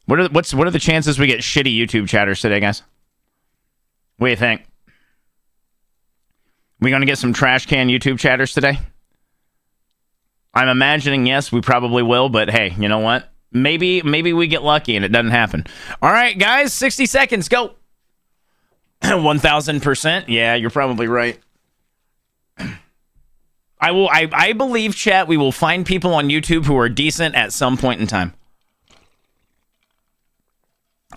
What are the chances we get shitty YouTube chatters today, guys? What do you think? We gonna get some trash can YouTube chatters today? I'm imagining yes, we probably will, but hey, you know what? Maybe we get lucky and it doesn't happen. All right, guys, 60 seconds, go. 1,000%. Yeah, you're probably right. I believe, chat, we will find people on YouTube who are decent at some point in time.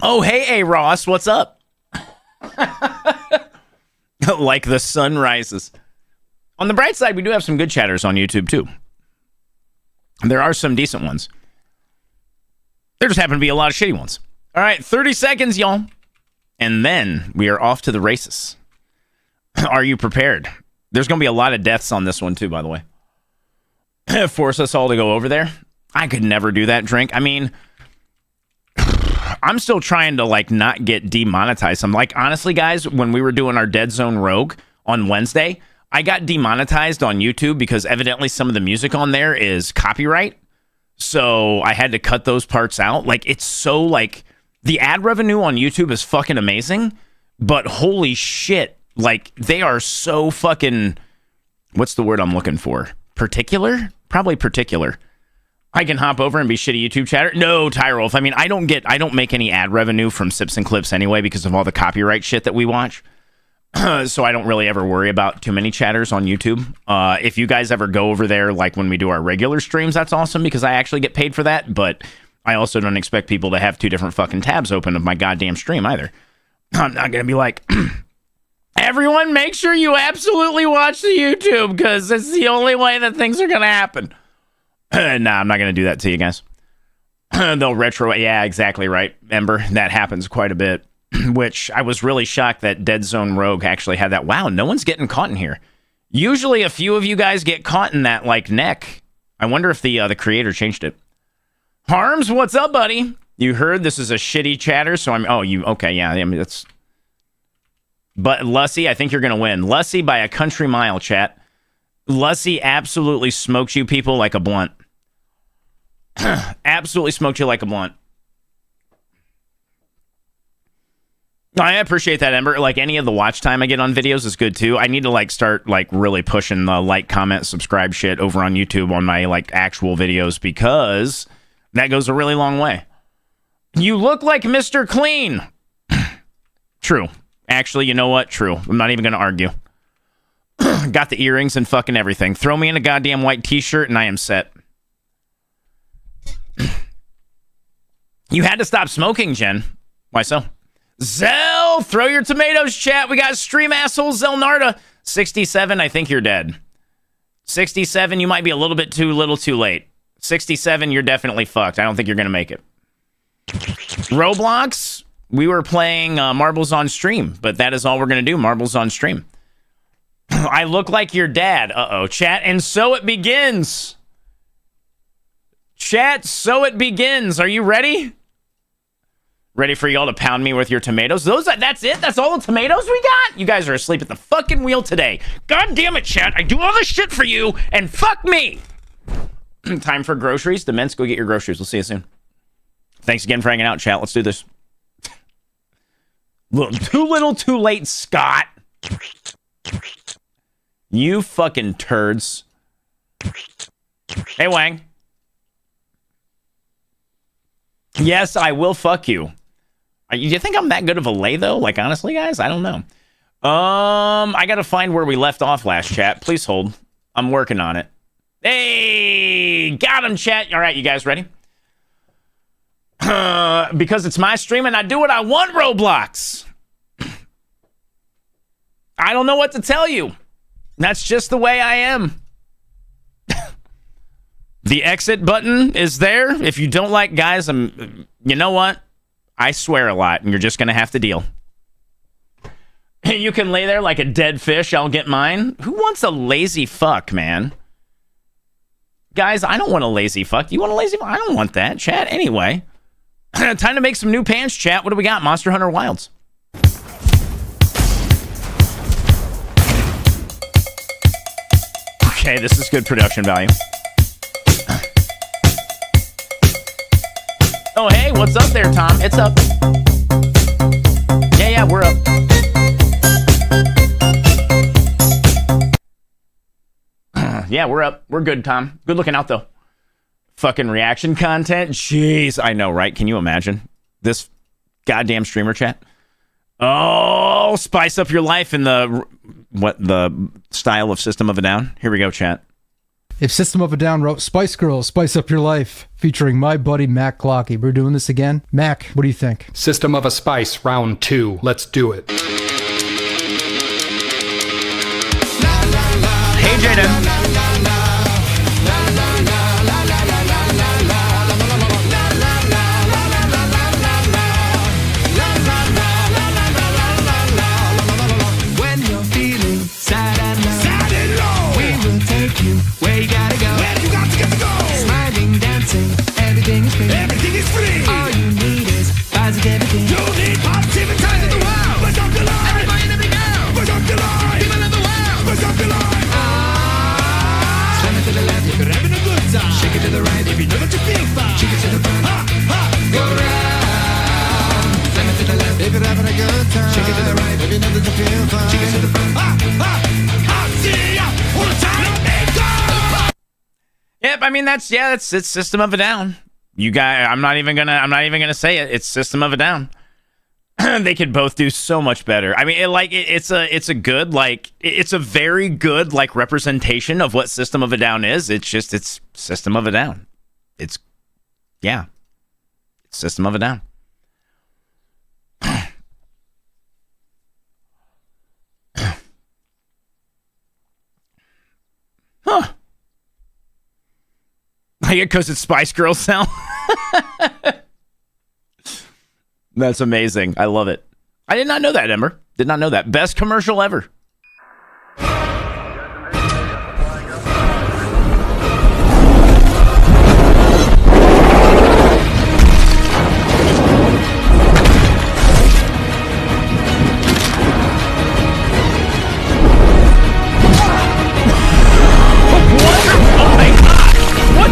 Oh, hey, A. Ross, what's up? Like the sun rises. On the bright side, we do have some good chatters on YouTube, too. There are some decent ones. There just happen to be a lot of shitty ones. All right, 30 seconds, y'all. And then we are off to the races. Are you prepared? There's going to be a lot of deaths on this one, too, by the way. Force us all to go over there. I could never do that, Drink. I mean, I'm still trying to, like, not get demonetized. I'm like, honestly, guys, when we were doing our Dead Zone Rogue on Wednesday, I got demonetized on YouTube because evidently some of the music on there is copyright. So I had to cut those parts out. Like, it's so, like, the ad revenue on YouTube is fucking amazing, but holy shit, like, they are so fucking, what's the word I'm looking for? Particular? Probably particular. I can hop over and be shitty YouTube chatter. No, Tyrolf. I mean, I don't make any ad revenue from Sips and Clips anyway because of all the copyright shit that we watch. So I don't really ever worry about too many chatters on YouTube. If you guys ever go over there, like when we do our regular streams, that's awesome because I actually get paid for that. But I also don't expect people to have two different fucking tabs open of my goddamn stream either. I'm not going to be like, everyone, make sure you absolutely watch the YouTube because it's the only way that things are going to happen. Nah, I'm not going to do that to you guys. They'll retro. Yeah, exactly right, Ember. That happens quite a bit. Which I was really shocked that Dead Zone Rogue actually had that. Wow, no one's getting caught in here. Usually a few of you guys get caught in that, like, neck. I wonder if the creator changed it. Harms, what's up, buddy? You heard this is a shitty chatter, so I'm... Oh, you... Okay, yeah, I mean, that's... But Lussy, I think you're going to win. Lussy by a country mile, chat. Lussy absolutely smoked you people like a blunt. Absolutely smoked you like a blunt. I appreciate that, Ember. Like, any of the watch time I get on videos is good, too. I need to, like, start, like, really pushing the like, comment, subscribe shit over on YouTube on my, like, actual videos because that goes a really long way. You look like Mr. Clean. True. Actually, you know what? True. I'm not even going to argue. Got the earrings and fucking everything. Throw me in a goddamn white t-shirt and I am set. You had to stop smoking, Jen. Why so? Zell, throw your tomatoes, chat. We got stream asshole Zelnarda. 67, I think you're dead. 67, you might be a little bit too little too late. 67, you're definitely fucked. I don't think you're going to make it. Roblox, we were playing Marbles on stream, but that is all we're going to do, Marbles on stream. I look like your dad. Uh-oh, chat. And so it begins. Chat, so it begins. Are you ready? Ready for y'all to pound me with your tomatoes? That's it? That's all the tomatoes we got? You guys are asleep at the fucking wheel today. God damn it, chat. I do all this shit for you, and fuck me. Time for groceries. Dements, go get your groceries. We'll see you soon. Thanks again for hanging out, chat. Let's do this. Too little, too late, Scott. You fucking turds. Hey, Wang. Yes, I will fuck you. You think I'm that good of a lay, though? Like, honestly, guys? I don't know. I gotta find where we left off last, chat. Please hold. I'm working on it. Hey! Got him, chat. All right, you guys ready? Because it's my stream and I do what I want, Roblox. I don't know what to tell you. That's just the way I am. The exit button is there. If you don't like guys, you know what? I swear a lot, and you're just going to have to deal. You can lay there like a dead fish. I'll get mine. Who wants a lazy fuck, man? Guys, I don't want a lazy fuck. You want a lazy fuck? I don't want that, chat. Anyway, time to make some new pants, chat. What do we got? Monster Hunter Wilds. Okay, this is good production value. Oh, hey, what's up there, Tom? It's up. Yeah, we're up. Yeah, we're up. We're good, Tom. Good looking out, though. Fucking reaction content. Jeez, I know, right? Can you imagine this goddamn streamer chat? Oh, spice up your life in the style of System of a Down. Here we go, chat. If System of a Down wrote Spice Girls, Spice Up Your Life, featuring my buddy Mac Clocky, we're doing this again. Mac, what do you think? System of a Spice, round 2. Let's do it. Hey, Jaden. Everything is free. All you need is positivity. You need positivity. Turn to the world. Push up your life. Everybody and every girl. Push up your life. People of the world. Push up your life. Slam it to the left if you're having a good time. Shake it to the right if you know that you feel fine. Shake it to the front. Go round. Slam it to the left if you're having a good time. Shake it to the right if you know that you feel fine. Shake it to the front. See ya all the time. Yep, I mean it's System of a Down. You guys, I'm not even gonna say it. It's System of a Down. They could both do so much better. I mean, it's a very good like representation of what System of a Down is. It's System of a Down. It's System of a Down. Huh. Like it because it's Spice Girls now. That's amazing. I love it. I did not know that, Ember. Did not know that. Best commercial ever.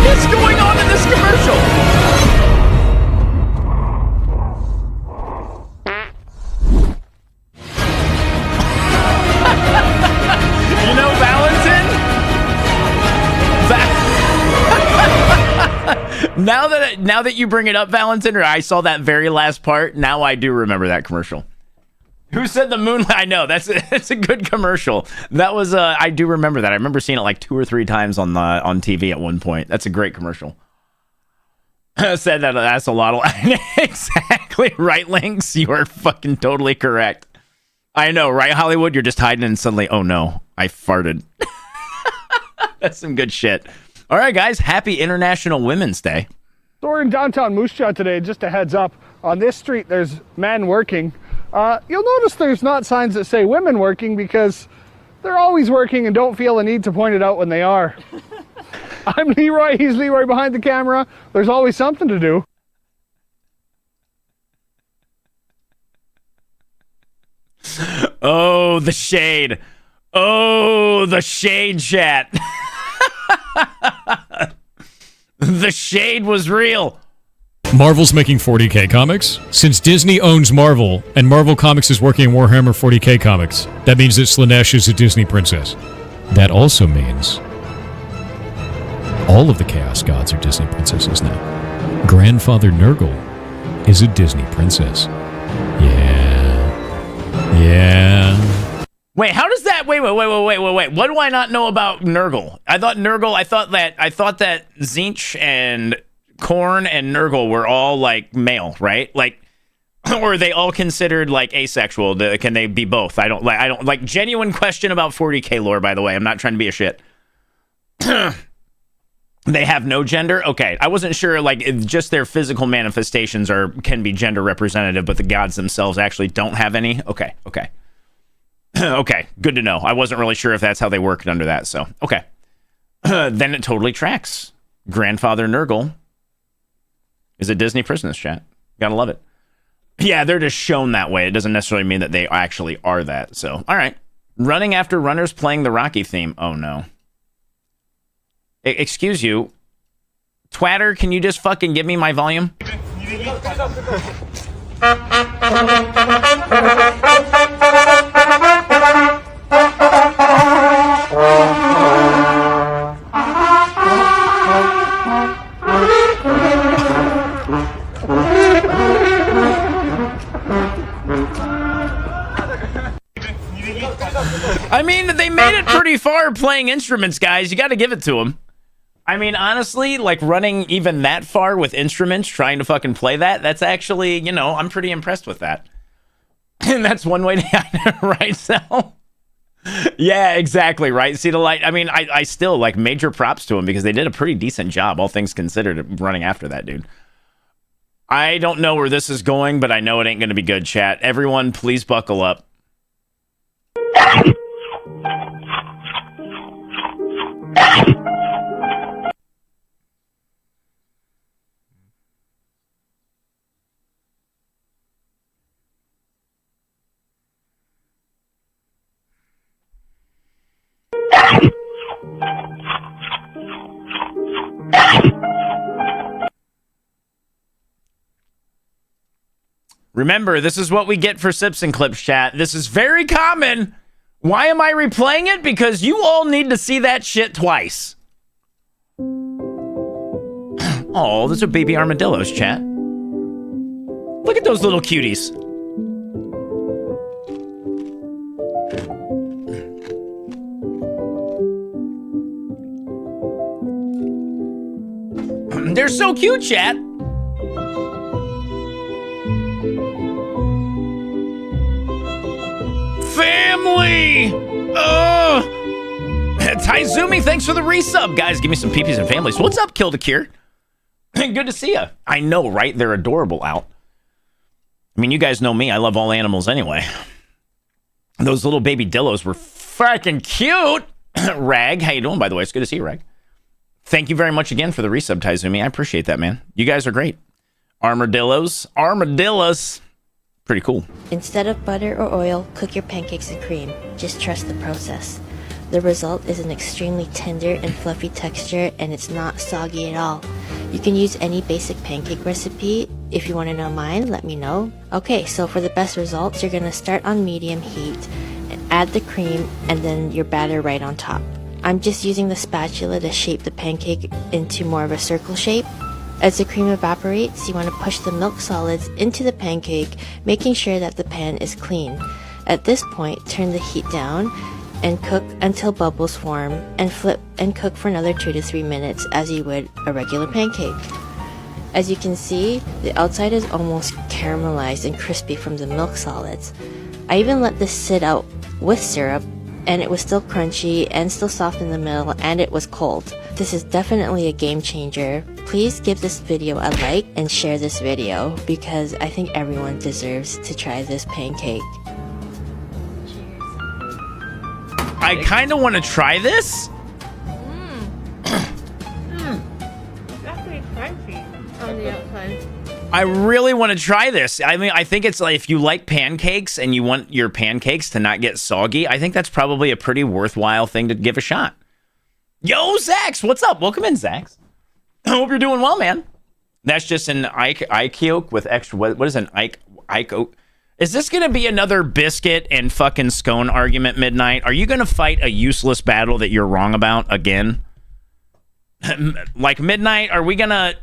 What's going on in this commercial? You know, Valentin? Now that you bring it up, Valentin, or I saw that very last part, now I do remember that commercial. Who said the moonlight? I know it's a good commercial. That was I do remember that. I remember seeing it like 2 or 3 times on TV at one point. That's a great commercial. Said that's a lot of exactly right, Links. You are fucking totally correct. I know, right, Hollywood? You're just hiding and suddenly, oh no, I farted. That's some good shit. All right, guys, happy International Women's Day. So we're in downtown Moose Jaw today. Just a heads up, on this street there's men working. You'll notice there's not signs that say women working because they're always working and don't feel a need to point it out when they are. I'm Leroy, he's Leroy behind the camera. There's always something to do. Oh, the shade. Oh, the shade, chat. The shade was real. Marvel's making 40K comics. Since Disney owns Marvel, and Marvel Comics is working on Warhammer 40K comics, that means that Slaanesh is a Disney princess. That also means all of the Chaos Gods are Disney princesses now. Grandfather Nurgle is a Disney princess. Yeah. Wait, how does that? Wait. What do I not know about Nurgle? I thought that Zinch and Korn and Nurgle were all like male, right? Like, or are they all considered like asexual? Can they be both? I don't like genuine question about 40K lore, by the way. I'm not trying to be a shit. They have no gender? Okay. I wasn't sure like if just their physical manifestations can be gender representative, but the gods themselves actually don't have any. Okay. Okay. Good to know. I wasn't really sure if that's how they worked under that. So, okay. Then it totally tracks. Grandfather Nurgle is a Disney princess, chat. Gotta love it. Yeah, they're just shown that way. It doesn't necessarily mean that they actually are that. So, all right. Running after runners playing the Rocky theme. Oh, no. Excuse you. Twatter, can you just fucking give me my volume? I mean, they made it pretty far playing instruments, guys. You got to give it to them. I mean, honestly, like running even that far with instruments, trying to fucking play that, that's actually, you know, I'm pretty impressed with that. And that's one way to, right, Sal? Yeah, exactly, right? See the light. I mean, I still like major props to them because they did a pretty decent job, all things considered, running after that dude. I don't know where this is going, but I know it ain't going to be good, chat. Everyone, please buckle up. Remember, this is what we get for Sips and Clips, chat. This is very common. Why am I replaying it? Because you all need to see that shit twice. Oh, those are baby armadillos, chat. Look at those little cuties. They're so cute, chat. Family! Taizumi, thanks for the resub. Guys, give me some peepees and families. What's up, Kill the Cure? Good to see you. I know, right? They're adorable out. I mean, you guys know me. I love all animals anyway. Those little baby dillos were fucking cute. Rag, how you doing, by the way? It's good to see you, Rag. Thank you very much again for the resub, Taizumi. I appreciate that, man. You guys are great. Armadillos. Pretty cool. Instead of butter or oil, cook your pancakes in cream. Just trust the process. The result is an extremely tender and fluffy texture, and it's not soggy at all. You can use any basic pancake recipe. If you want to know mine, let me know. Okay, so for the best results, you're going to start on medium heat, and add the cream, and then your batter right on top. I'm just using the spatula to shape the pancake into more of a circle shape. As the cream evaporates, you want to push the milk solids into the pancake, making sure that the pan is clean. At this point, turn the heat down and cook until bubbles form, and flip and cook for another 2 to 3 minutes as you would a regular pancake. As you can see, the outside is almost caramelized and crispy from the milk solids. I even let this sit out with syrup, and it was still crunchy and still soft in the middle, and it was cold. This is definitely a game changer. Please give this video a like and share this video because I think everyone deserves to try this pancake. I kind of want to try this. That's pretty crunchy on the outside. I really want to try this. I mean, I think it's like if you like pancakes and you want your pancakes to not get soggy, I think that's probably a pretty worthwhile thing to give a shot. Yo, Zax, what's up? Welcome in, Zax. I hope you're doing well, man. That's just an Ike yolk with extra. What is an Ike oak? Is this going to be another biscuit and fucking scone argument, Midnight? Are you going to fight a useless battle that you're wrong about again? Like, Midnight, are we going to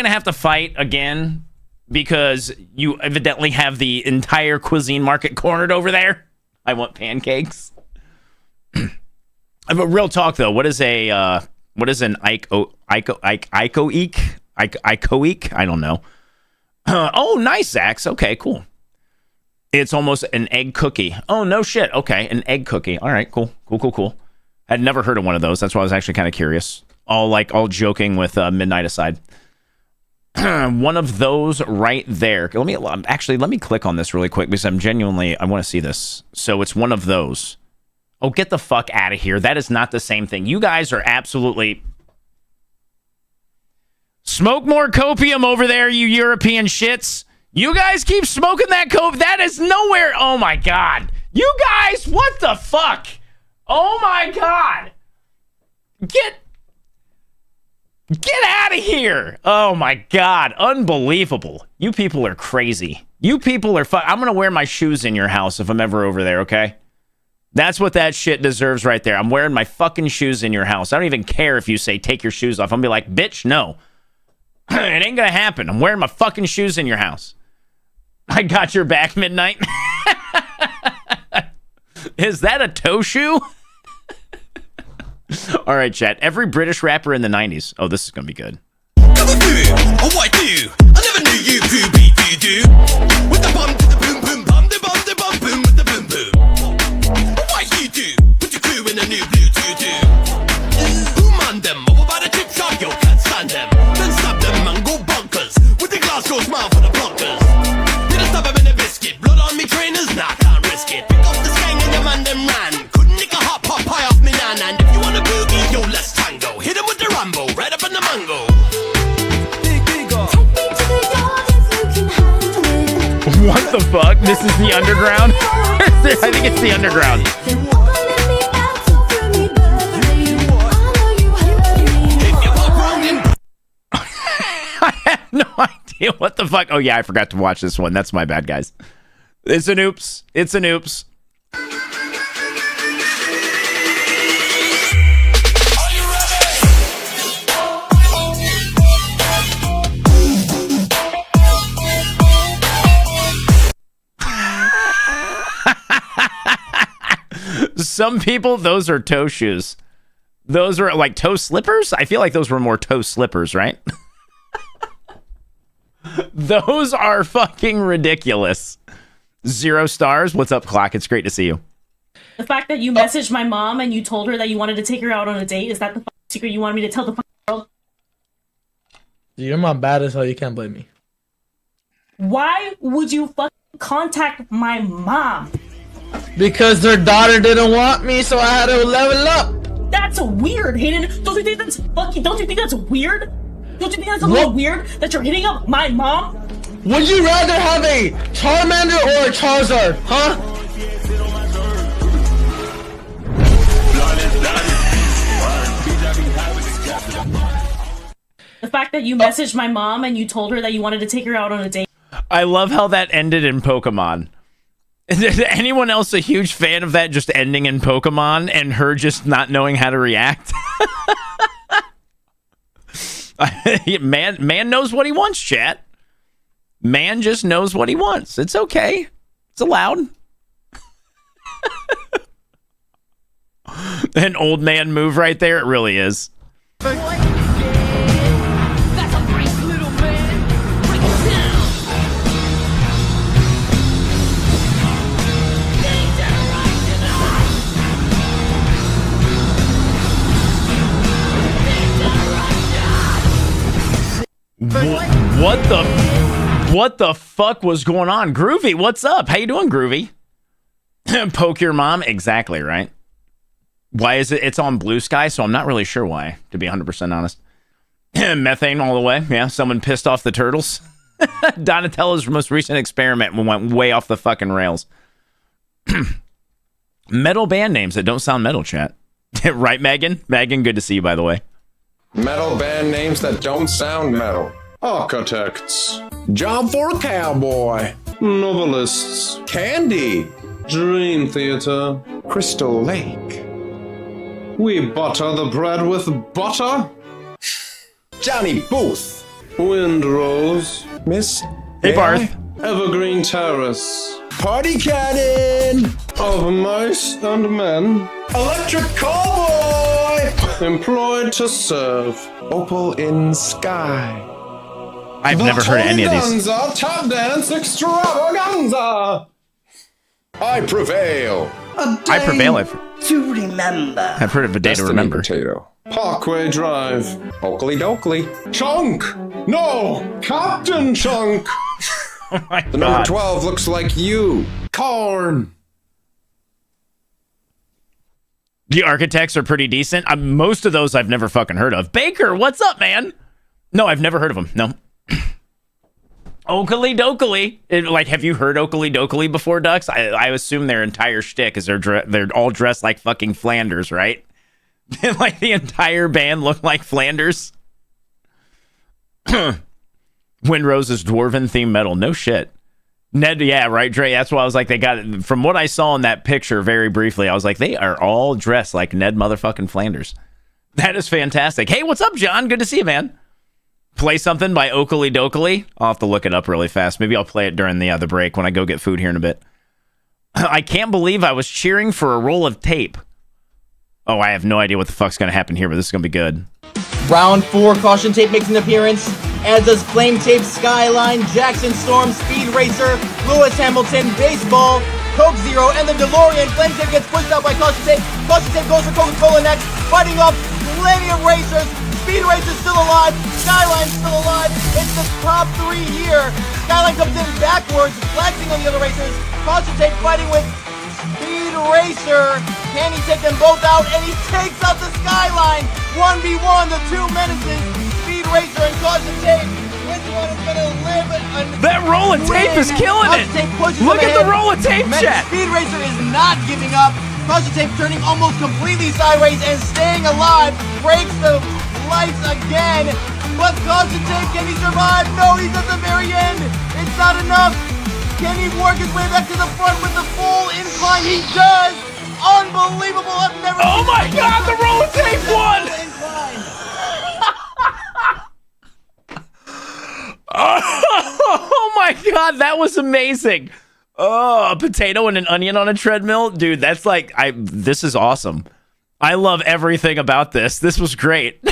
have to fight again because you evidently have the entire cuisine market cornered over there? I want pancakes. But real talk though, what is an icoeek? I don't know. Oh, nice, Zax. Okay, cool. It's almost an egg cookie. Oh, no shit. Okay, an egg cookie. All right, cool. I'd never heard of one of those. That's why I was actually kind of curious. All joking with Midnight aside. One of those right there. Let me click on this really quick because I want to see this. So it's one of those. Oh, get the fuck out of here. That is not the same thing. You guys are absolutely... Smoke more copium over there, you European shits. You guys keep smoking that cope. That is nowhere. Oh my God. You guys, what the fuck? Oh my God. Get out of here. Oh my God. Unbelievable. You people are crazy. You people are I'm going to wear my shoes in your house if I'm ever over there, okay? That's what that shit deserves right there. I'm wearing my fucking shoes in your house. I don't even care if you say take your shoes off. I'm going to be like, bitch, no. It ain't going to happen. I'm wearing my fucking shoes in your house. I got your back, Midnight. Is that a toe shoe? All right, chat. Every British rapper in the 90s. Oh, this is going to be good. What do? I never knew you poopy doo-doo. With the bum to the boom boom bum the bum the bum boom with the boom boom. What you do? Put your crew in a new blue doo-doo. Who man them? Over by the chip shop, yo can't stand them. Then stab them and go bonkers. With the Glasgow smile for the blockers. Did I stab him in a biscuit? Blood on me trainers? Nah, can't risk it. Pick up the skang and your man them ran. Couldn't nick a hot pot pie off me nan. And if you want a boogie, yo let's tango. Hit him with the Rambo, right up in the mango. What the fuck? This is the underground? I think it's the underground. I have no idea what the fuck. Oh yeah, I forgot to watch this one. That's my bad, guys. It's an oops. It's an oops. Some people, those are toe shoes. Those are like toe slippers? I feel like those were more toe slippers, right? Those are fucking ridiculous. 0 stars. What's up, Clock? It's great to see you. The fact that you messaged my mom and you told her that you wanted to take her out on a date, is that the secret you wanted me to tell the world? Dude, your mom bad as hell. You can't blame me. Why would you fucking contact my mom? Because their daughter didn't want me, so I had to level up. That's weird, Hayden. Don't you think that's fucking? Don't you think that's weird? Don't you think that's a little weird that you're hitting up my mom? Would you rather have a Charmander or a Charizard, huh? The fact that you messaged my mom and you told her that you wanted to take her out on a date. I love how that ended in Pokemon. Is anyone else a huge fan of that just ending in Pokemon and her just not knowing how to react? Man knows what he wants, chat. Man just knows what he wants. It's okay. It's allowed. An old man move right there. It really is. What the fuck was going on? Groovy, what's up? How you doing, Groovy? Poke your mom? Exactly, right? Why is it? It's on Blue Sky, so I'm not really sure why, to be 100% honest. Methane all the way. Yeah, someone pissed off the turtles. Donatello's most recent experiment went way off the fucking rails. Metal band names that don't sound metal, chat. Right, Megan? Megan, good to see you, by the way. Metal band names that don't sound metal. Architects. Job for a cowboy. Novelists. Candy. Dream Theater. Crystal Lake. We butter the bread with butter. Johnny Booth. Windrose. Miss Hey, Barth. Evergreen Terrace. Party Cannon. Of Mice and Men. Electric Cowboy. Employed to serve. Opal in Sky. I've never heard of any of these. Tap Dance Extravaganza. I prevail. I prevail. To remember. I've heard of a day to remember. Potato. Parkway Drive. Oakley Dokley. Chunk. No, Captain Chunk. Oh my The number 12 looks like you. Corn. The architects are pretty decent. Most of those I've never fucking heard of. Baker, what's up, man? No, I've never heard of them. No. Oakley Dokley. Like, have you heard Oakley Dokley before, Ducks? I assume their entire shtick is they're all dressed like fucking Flanders, right? Like the entire band look like Flanders. Windrose's Dwarven theme metal. No shit. Ned, yeah, right, Dre. That's why I was like, they got it. From what I saw in that picture very briefly, I was like, they are all dressed like Ned motherfucking Flanders. That is fantastic. Hey, what's up, John? Good to see you, man. Play something by Oakley Dokley. I'll have to look it up really fast. Maybe I'll play it during the break when I go get food here in a bit. I can't believe I was cheering for a roll of tape. Oh, I have no idea what the fuck's going to happen here, but this is going to be good. Round 4, Caution Tape makes an appearance, as does Flame Tape, Skyline, Jackson Storm, Speed Racer, Lewis Hamilton, Baseball, Coke Zero, and the DeLorean. Flame Tape gets pushed out by Caution Tape. Caution Tape goes for Coca-Cola next, fighting off plenty of racers. Speed Racer's still alive, Skyline's still alive. It's the top 3 here. Skyline comes in backwards, flexing on the other racers. Caution Tape fighting with Speed Racer. Can he take them both out? And he takes out the Skyline. 1v1, the two menaces, Speed Racer and Caution Tape. Which one is going to live? That roll of tape is killing it. Look at the roll of tape, chat. Speed Racer is not giving up. Caution Tape turning almost completely sideways and staying alive. Breaks the lights again. But Caution Tape, can he survive? No, he's at the very end. It's not enough. Can he work his way back to the front with the full incline? He does. Unbelievable. I've never Oh my god, the roll of tape won! Oh my god, that was amazing. Oh, a potato and an onion on a treadmill. Dude, that's like, this is awesome. I love everything about this. This was great.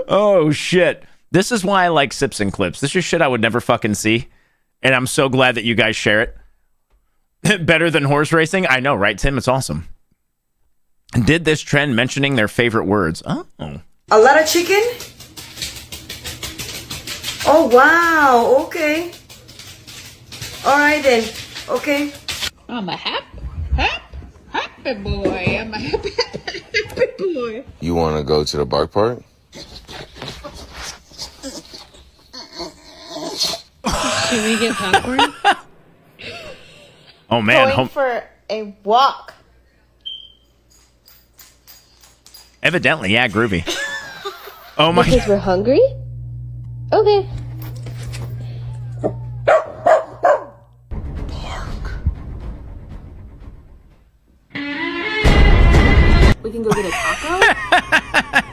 Oh shit. This is why I like Sips and Clips. This is shit I would never fucking see. And I'm so glad that you guys share it. Better than horse racing? I know, right, Tim? It's awesome. Did this trend mentioning their favorite words? Oh. A lot of chicken? Oh, wow. Okay. All right, then. Okay. I'm a happy boy. I'm a happy boy. You want to go to the bark park? Should we get popcorn? Oh, man. Going for a walk. Evidently, yeah, groovy. Oh, my. Because we're hungry? Okay. We can go get a taco?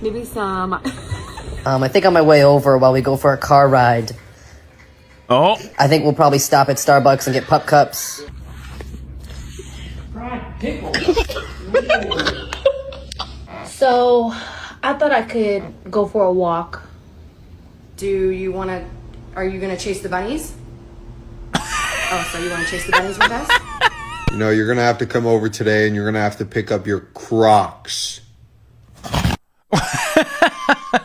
Maybe some... I think on my way over while we go for a car ride. Oh. I think we'll probably stop at Starbucks and get pup cups. So, I thought I could go for a walk. Do you want to... Are you going to chase the bunnies? Oh, so you want to chase the bunnies with us? You know, you're going to have to come over today and you're going to have to pick up your Crocs.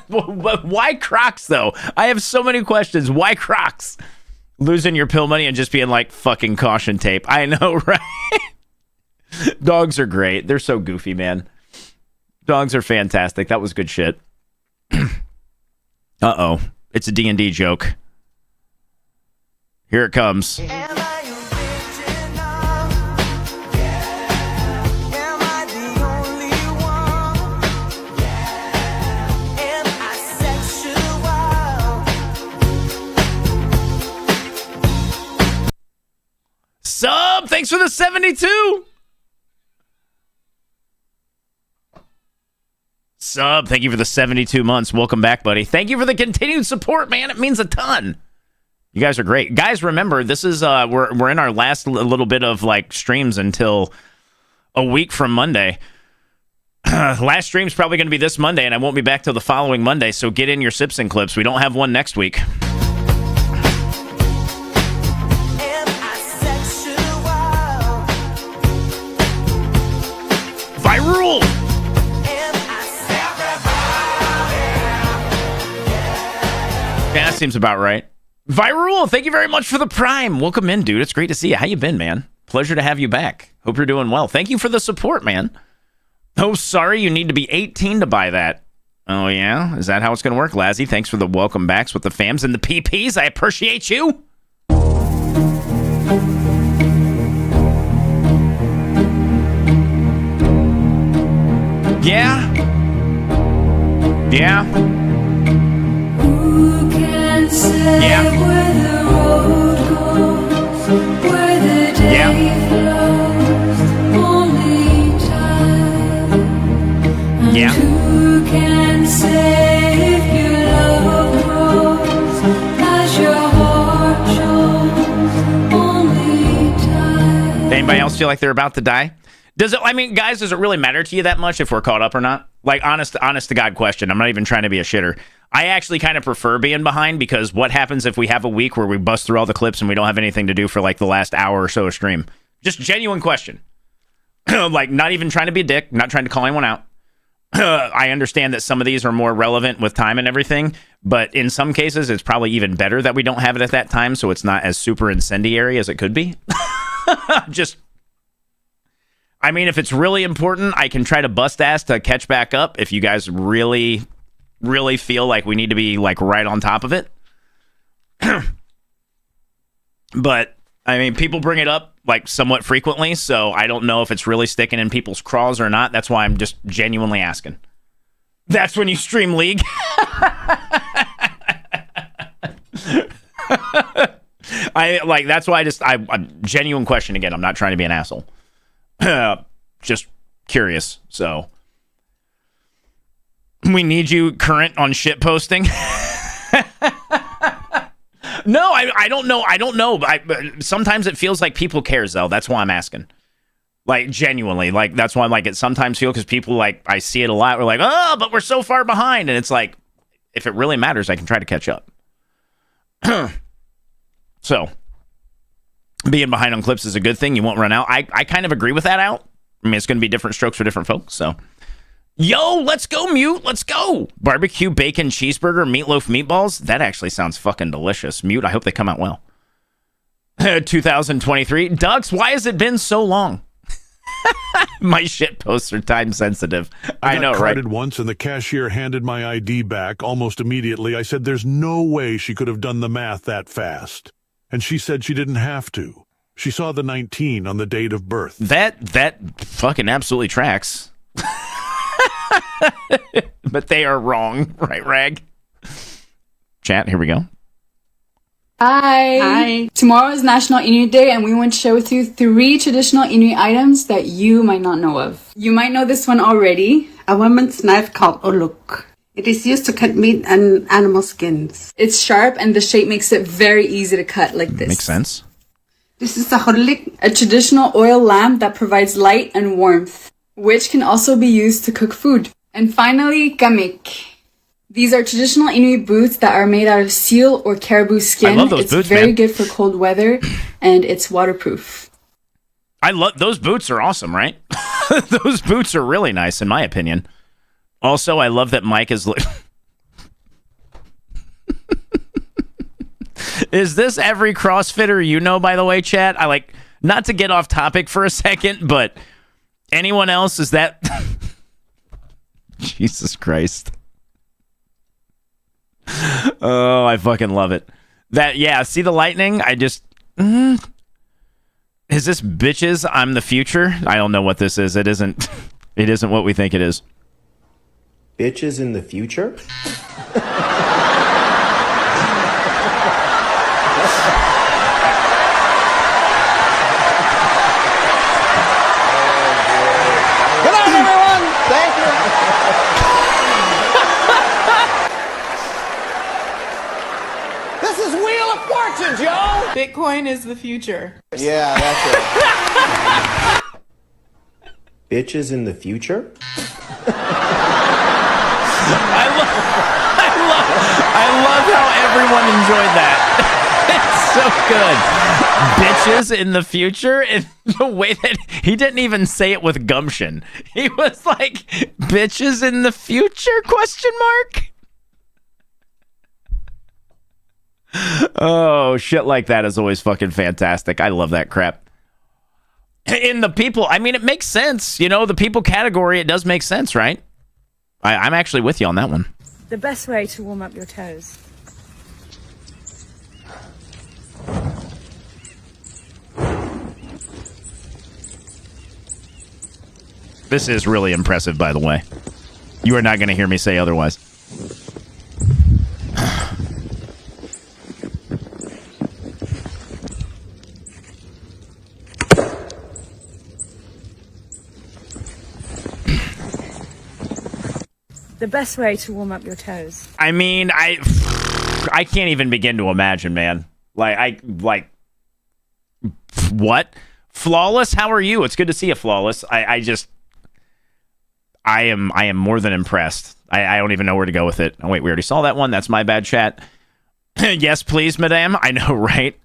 Why Crocs, though? I have so many questions. Why Crocs? Losing your pill money and just being like fucking Caution Tape. I know, right? Dogs are great. They're so goofy, man. Dogs are fantastic. That was good shit. Uh-oh. It's a D&D joke. Here it comes. Sub, thanks for the 72. Sub, thank you for the 72 months. Welcome back, buddy. Thank you for the continued support, man. It means a ton. You guys are great. Guys, remember, this is we're in our last little bit of like streams until a week from Monday. Last stream's probably going to be this Monday, and I won't be back till the following Monday, so get in your Sips and Clips. We don't have one next week. Viral! Yeah, that seems about right. Viral, thank you very much for the Prime. Welcome in, dude. It's great to see you. How you been, man? Pleasure to have you back. Hope you're doing well. Thank you for the support, man. Oh, sorry, you need to be 18 to buy that. Oh, yeah? Is that how it's going to work? Lazzy, thanks for the welcome backs with the fams and the PPs. I appreciate you. Yeah? Yeah. Who can say where the road goes, where the day flows, only time. And who can say if your love grows as your heart shows, only time. Anybody else feel like they're about to die? Does it? I mean, guys, does it really matter to you that much if we're caught up or not? Like, honest to God question. I'm not even trying to be a shitter. I actually kind of prefer being behind, because what happens if we have a week where we bust through all the clips and we don't have anything to do for like the last hour or so of stream? Just genuine question. Like, not even trying to be a dick, not trying to call anyone out. I understand that some of these are more relevant with time and everything, but in some cases, it's probably even better that we don't have it at that time, so it's not as super incendiary as it could be. Just, I mean, if it's really important, I can try to bust ass to catch back up if you guys really, really feel like we need to be like right on top of it. But, I mean, people bring it up like somewhat frequently, so I don't know if it's really sticking in people's craws or not. That's why I'm just genuinely asking. That's when you stream League. That's why I'm genuine question again. I'm not trying to be an asshole. Just curious. So we need you current on shit posting. No, I don't know. I don't know. Sometimes it feels like people care, though. That's why I'm asking. Like, genuinely. Like, that's why I'm like, it sometimes feel, because people, like, I see it a lot. We're like, oh, but we're so far behind. And it's like, if it really matters, I can try to catch up. So, being behind on clips is a good thing. You won't run out. I kind of agree with that out. I mean, it's going to be different strokes for different folks. So, yo, let's go, Mute. Let's go. Barbecue, bacon, cheeseburger, meatloaf, meatballs. That actually sounds fucking delicious. Mute, I hope they come out well. 2023. Ducks, why has it been so long? My shit posts are time sensitive. I know, right? I got carded once and the cashier handed my ID back almost immediately. I said there's no way she could have done the math that fast. And she said she didn't have to. She saw the 19 on the date of birth. That fucking absolutely tracks. But they are wrong, right, Rag? Chat, here we go. Hi. Tomorrow is National Inuit Day, and we want to share with you 3 traditional Inuit items that you might not know of. You might know this one already. A woman's knife called uluk. It is used to cut meat and animal skins. It's sharp, and the shape makes it very easy to cut like this. Makes sense. This is a hodlik, a traditional oil lamp that provides light and warmth, which can also be used to cook food. And finally, kamik. These are traditional Inuit boots that are made out of seal or caribou skin. I love those it's boots, very man. good for cold weather, and it's waterproof. I love those boots. Are awesome, right? Those boots are really nice, in my opinion. Also, I love that Mike is. Is this every CrossFitter you know? By the way, chat. I like not to get off topic for a second, but anyone else is that? Jesus Christ. Oh, I fucking love it. That, yeah, see the lightning? I just... Is this bitches? I'm the future? I don't know what this is. It isn't what we think it is. Bitches in the future? Good night, everyone. Thank you. This is Wheel of Fortune, Joe. Bitcoin is the future. Yeah, that's it. Bitches in the future? I love how everyone enjoyed that. It's so good. Bitches in the future, in the way that he didn't even say it with gumption. He was like, bitches in the future, question mark? Oh, shit like that is always fucking fantastic. I love that crap. In the people, I mean, it makes sense. You know, the people category, it does make sense, right? I'm actually with you on that one. The best way to warm up your toes. This is really impressive, by the way. You are not going to hear me say otherwise. The best way to warm up your toes. I mean, I can't even begin to imagine, man. What? Flawless? How are you? It's good to see you, Flawless. I am more than impressed. I don't even know where to go with it. Oh, wait, we already saw that one. That's my bad, chat. Yes, please, madame. I know, right?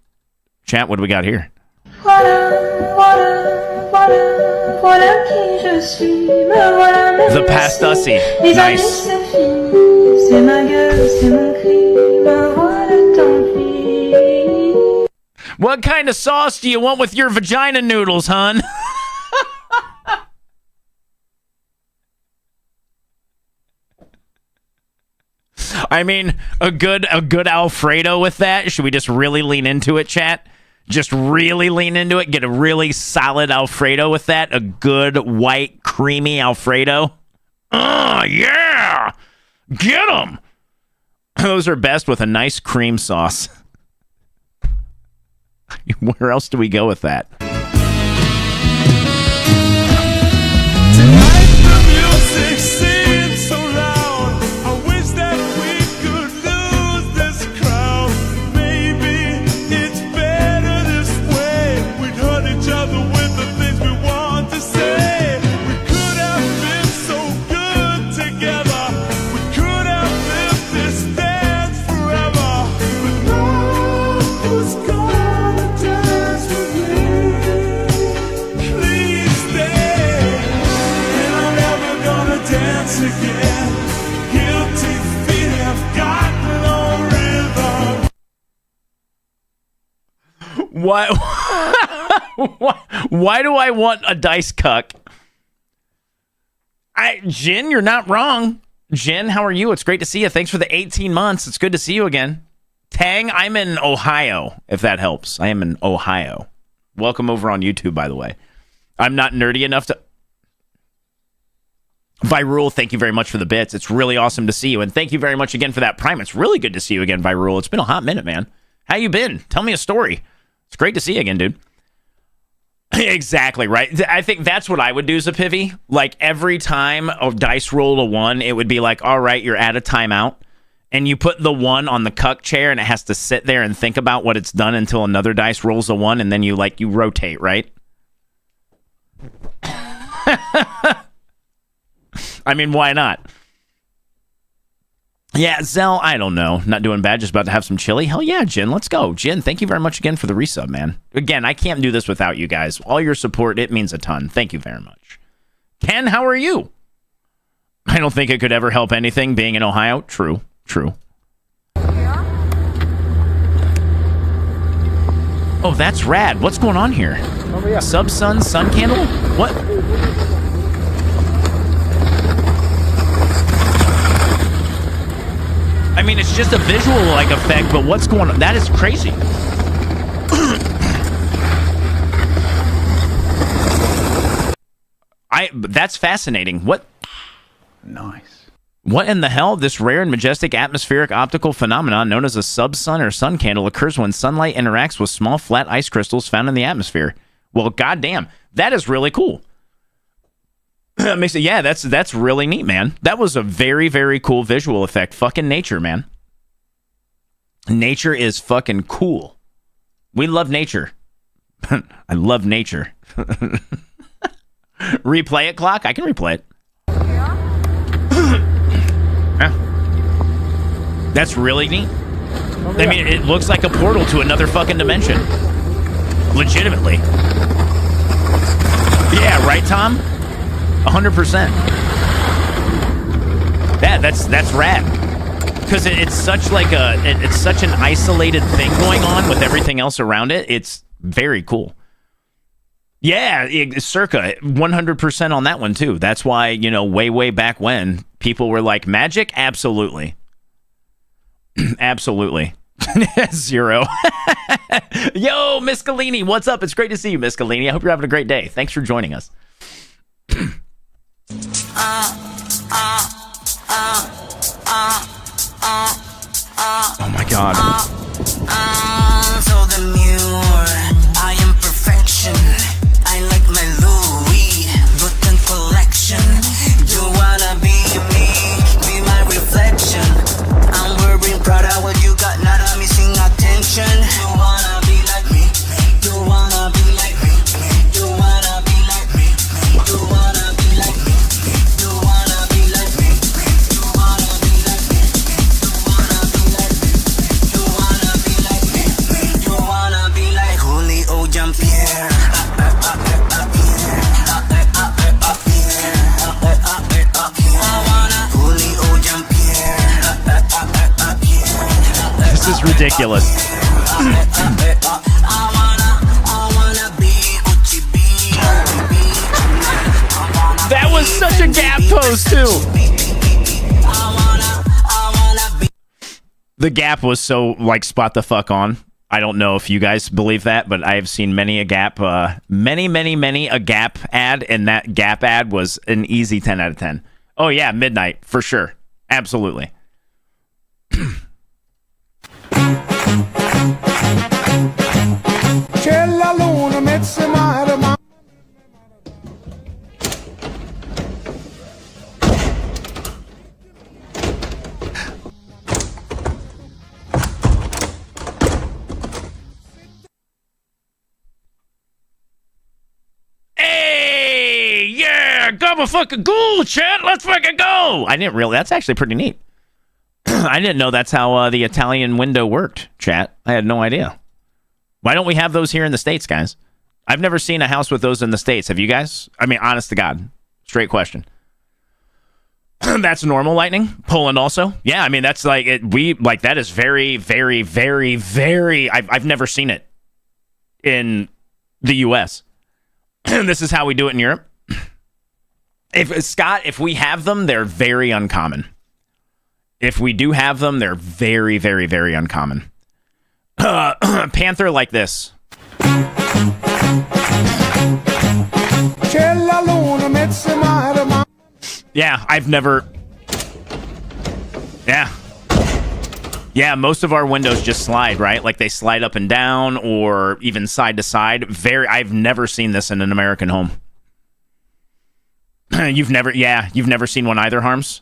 Chat, what do we got here? The Pastussy. Nice. What kind of sauce do you want with your vagina noodles, hun? I mean, a good Alfredo with that. Should we just really lean into it, chat? Just really lean into it. Get a really solid Alfredo with that. A good white creamy Alfredo. Yeah! Get them! Those are best with a nice cream sauce. Where else do we go with that? Why do I want a dice cuck? Jin, you're not wrong. Jin, how are you? It's great to see you. Thanks for the 18 months. It's good to see you again. Tang, I'm in Ohio, if that helps. I am in Ohio. Welcome over on YouTube, by the way. I'm not nerdy enough to... Virul, thank you very much for the bits. It's really awesome to see you. And thank you very much again for that Prime. It's really good to see you again, Virul. It's been a hot minute, man. How you been? Tell me a story. It's great to see you again, dude. Exactly, right? I think that's what I would do, Zapivy. Like, every time a dice rolled a 1, it would be like, all right, you're at a timeout. And you put the 1 on the cuck chair, and it has to sit there and think about what it's done until another dice rolls a 1, and then you rotate, right? I mean, why not? Yeah, Zell, I don't know. Not doing bad, just about to have some chili. Hell yeah, Jin, let's go. Jin, thank you very much again for the resub, man. Again, I can't do this without you guys. All your support, it means a ton. Thank you very much. Ken, how are you? I don't think it could ever help anything being in Ohio. True. Oh, that's rad. What's going on here? Oh, yeah. Sun candle? What? I mean, it's just a visual effect, but what's going on? That is crazy. That's fascinating. What? Nice. What in the hell? This rare and majestic atmospheric optical phenomenon known as a subsun or sun candle occurs when sunlight interacts with small flat ice crystals found in the atmosphere. Well, goddamn, that is really cool. Yeah, that's really neat, man. That was a very, very cool visual effect. Fucking nature, man. Nature is fucking cool. We love nature. I love nature. Replay it, Clock? I can replay it. Yeah. That's really neat. I mean, it looks like a portal to another fucking dimension. Legitimately. Yeah, right, Tom? 100%. That's rad. Because it's such it's such an isolated thing going on with everything else around it. It's very cool. Yeah, circa 100% on that one too. That's why, way back when people were like, magic? Absolutely. Absolutely. 0. Yo, Miss Galini, what's up? It's great to see you, Miss Galini. I hope you're having a great day. Thanks for joining us. Oh my god. So demure, I am perfection. I like my Louis Vuitton collection. You wanna be me? ridiculous. That was such a Gap pose, too. The Gap was so, like, spot the fuck on. I don't know if you guys believe that, but I have seen many a Gap, many a Gap ad, and that Gap ad was an easy 10 out of 10. Oh, yeah, midnight, for sure. Absolutely. Hey, yeah, gobble fucking ghoul, chat. Let's fucking go. I didn't really. That's actually pretty neat. I didn't know that's how the Italian window worked, chat. I had no idea. Why don't we have those here in the States, guys? I've never seen a house with those in the States. Have you guys? I mean, honest to God. Straight question. That's normal lightning. Poland also. Yeah, I mean, that's like, that is very, very, very, very, I've never seen it in the U.S. This is how we do it in Europe. If we have them, they're very uncommon. If we do have them, they're very, very, very uncommon. Panther like this. Yeah, I've never... Yeah. Yeah, most of our windows just slide, right? Like they slide up and down or even side to side. I've never seen this in an American home. You've never seen one either, Harms?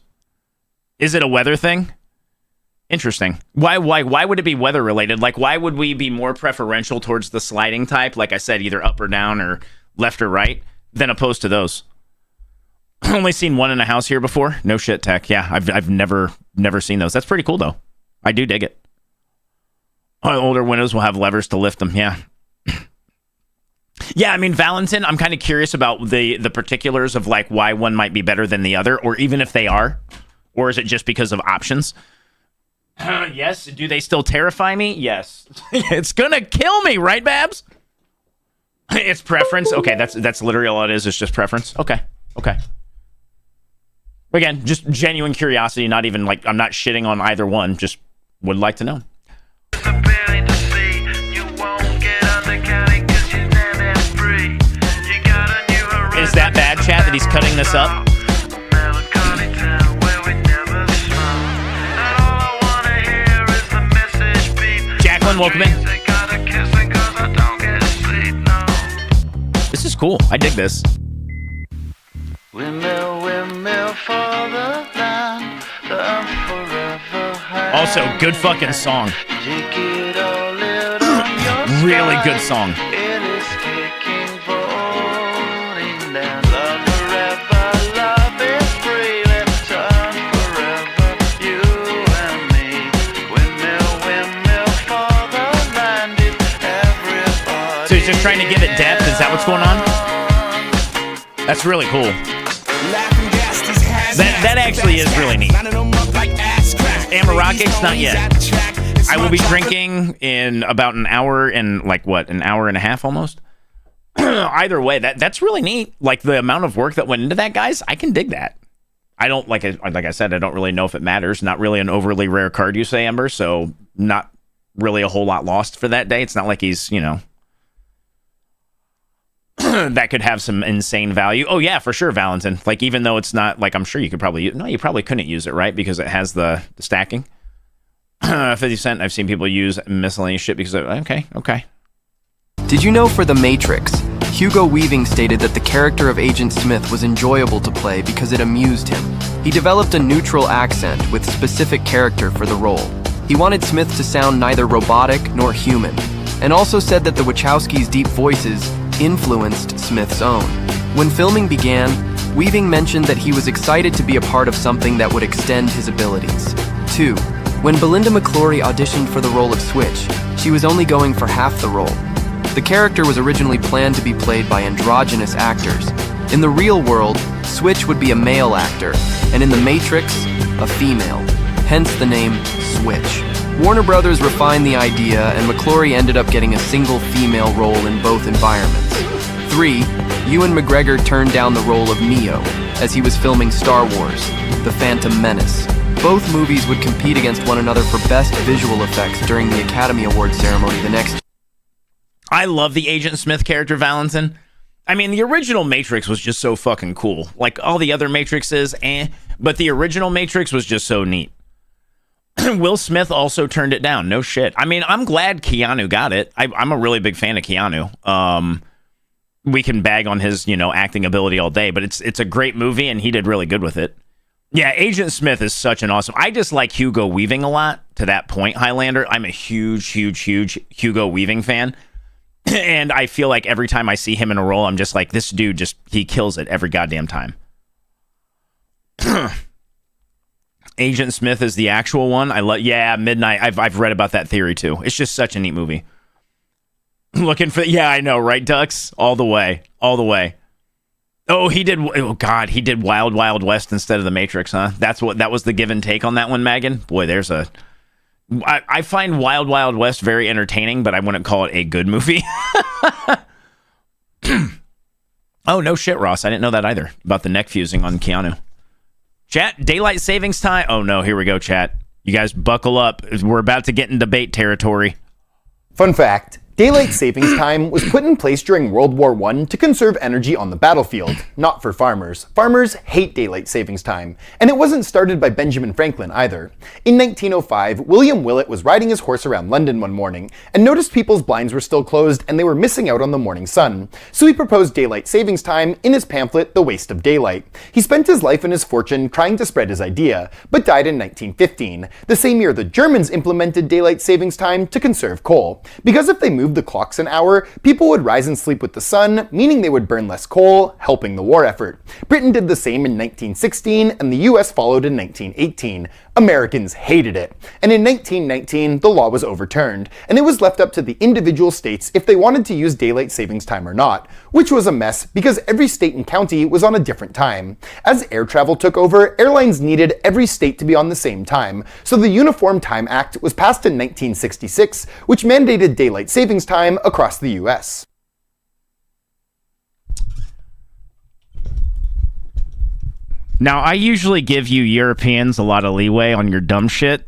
Is it a weather thing? Interesting. Why would it be weather related? Like, why would we be more preferential towards the sliding type? Like I said, either up or down or left or right, than opposed to those. Only seen one in a house here before. No shit, Tech. Yeah, I've never seen those. That's pretty cool though. I do dig it. Older windows will have levers to lift them. Yeah. Yeah, I mean, Valentin, I'm kind of curious about the particulars of like why one might be better than the other, or even if they are, or is it just because of options? Yes. Do they still terrify me? Yes. It's gonna kill me, right, Babs? It's preference. Okay, that's literally all it is. It's just preference. Okay. Again, just genuine curiosity. Not even like I'm not shitting on either one. Just would like to know. Is that bad, chat, that he's cutting this up? Jacqueline, welcome in. This is cool. I dig this. Also, good fucking song. Really good song. So he's just trying to give it depth? Is that what's going on? That's really cool. That actually is really neat. Amarake, not yet. I will be drinking in about an hour and an hour and a half almost. Either way, that's really neat. Like the amount of work that went into that, guys, I can dig that. I don't like I said, I don't really know if it matters. Not really an overly rare card, you say, Ember, so not really a whole lot lost for that day. It's not like he's, that could have some insane value. Oh yeah, for sure, Valentin. Like, even though it's not, like, I'm sure you could probably use... No, you probably couldn't use it, right? Because it has the stacking. 50 Cent, I've seen people use miscellaneous shit because of... Okay. Did you know for The Matrix, Hugo Weaving stated that the character of Agent Smith was enjoyable to play because it amused him. He developed a neutral accent with specific character for the role. He wanted Smith to sound neither robotic nor human, and also said that the Wachowskis' deep voices influenced Smith's own. When filming began, Weaving mentioned that he was excited to be a part of something that would extend his abilities. 2. When Belinda McClory auditioned for the role of Switch, she was only going for half the role. The character was originally planned to be played by androgynous actors. In the real world, Switch would be a male actor, and in The Matrix, a female. Hence the name Switch. Warner Brothers refined the idea, and McClory ended up getting a single female role in both environments. 3. Ewan McGregor turned down the role of Neo, as he was filming Star Wars, The Phantom Menace. Both movies would compete against one another for Best Visual Effects during the Academy Awards ceremony the next. I love the Agent Smith character, Valentin. I mean, the original Matrix was just so fucking cool. Like, all the other Matrixes, but the original Matrix was just so neat. Will Smith also turned it down. No shit. I mean, I'm glad Keanu got it. I'm a really big fan of Keanu. We can bag on his, acting ability all day, but it's a great movie, and he did really good with it. Yeah, Agent Smith is such an awesome... I just like Hugo Weaving a lot, to that point, Highlander. I'm a huge Hugo Weaving fan. And I feel like every time I see him in a role, I'm just like, this dude he kills it every goddamn time. Agent Smith is the actual one. Midnight. I've read about that theory too. It's just such a neat movie. Looking for, I know, right, Ducks? All the way. Oh, he did Wild Wild West instead of The Matrix, huh? That was the give and take on that one, Megan. Boy, I find Wild Wild West very entertaining, but I wouldn't call it a good movie. Oh, no shit, Ross. I didn't know that either, about the neck fusing on Keanu. Chat, daylight savings time. Oh, no, here we go, chat. You guys buckle up. We're about to get in debate territory. Fun fact. Daylight savings time was put in place during World War I to conserve energy on the battlefield, not for farmers. Farmers hate daylight savings time, and it wasn't started by Benjamin Franklin either. In 1905, William Willett was riding his horse around London one morning and noticed people's blinds were still closed and they were missing out on the morning sun. So he proposed daylight savings time in his pamphlet, The Waste of Daylight. He spent his life and his fortune trying to spread his idea, but died in 1915, the same year the Germans implemented daylight savings time to conserve coal. Because if they moved the clocks an hour, people would rise and sleep with the sun, meaning they would burn less coal, helping the war effort. Britain did the same in 1916, and the US followed in 1918. Americans hated it. And in 1919, the law was overturned, and it was left up to the individual states if they wanted to use daylight savings time or not, which was a mess because every state and county was on a different time. As air travel took over, airlines needed every state to be on the same time, so the Uniform Time Act was passed in 1966, which mandated daylight savings time across the US. Now, I usually give you Europeans a lot of leeway on your dumb shit.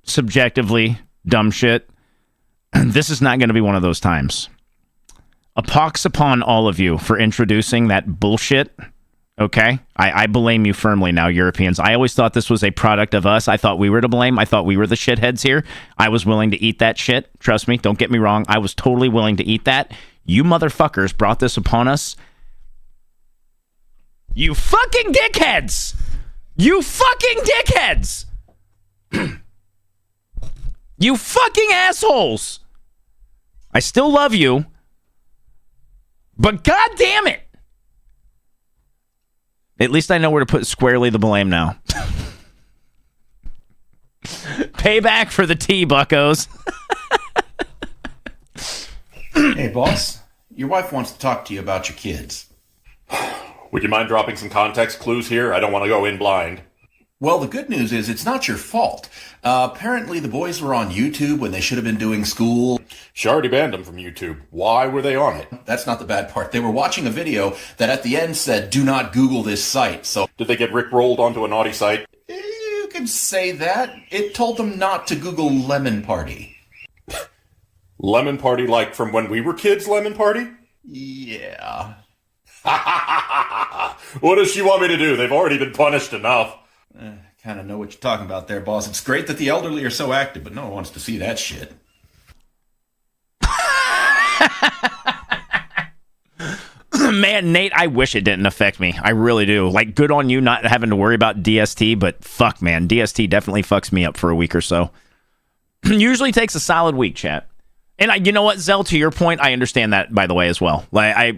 Subjectively, dumb shit. This is not going to be one of those times. A pox upon all of you for introducing that bullshit. Okay? I blame you firmly now, Europeans. I always thought this was a product of us. I thought we were to blame. I thought we were the shitheads here. I was willing to eat that shit. Trust me, don't get me wrong. I was totally willing to eat that. You motherfuckers brought this upon us. You fucking dickheads! You fucking dickheads! You fucking assholes! I still love you, but god damn it! At least I know where to put squarely the blame now. Payback for the tea, buckos. Hey, boss. Your wife wants to talk to you about your kids. Would you mind dropping some context clues here? I don't want to go in blind. Well, the good news is it's not your fault. Apparently the boys were on YouTube when they should have been doing school. She already banned them from YouTube. Why were they on it? That's not the bad part. They were watching a video that at the end said, "Do not Google this site." So did they get rickrolled onto a naughty site? You could say that. It told them not to Google Lemon Party. Lemon Party like from when we were kids, Lemon Party? Yeah. What does she want me to do? They've already been punished enough. Kind of know what you're talking about there, boss. It's great that the elderly are so active, but no one wants to see that shit. Man, Nate, I wish it didn't affect me. I really do. Like, good on you not having to worry about DST, but fuck, man. DST definitely fucks me up for a week or so. Usually takes a solid week, chat. And you know what, Zell, to your point, I understand that, by the way, as well. Like, I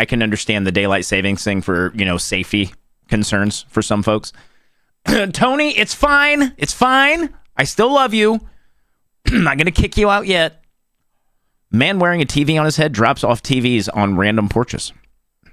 can understand the daylight savings thing for, safety concerns for some folks. Tony, it's fine. It's fine. I still love you. I'm not going to kick you out yet. Man wearing a TV on his head drops off TVs on random porches.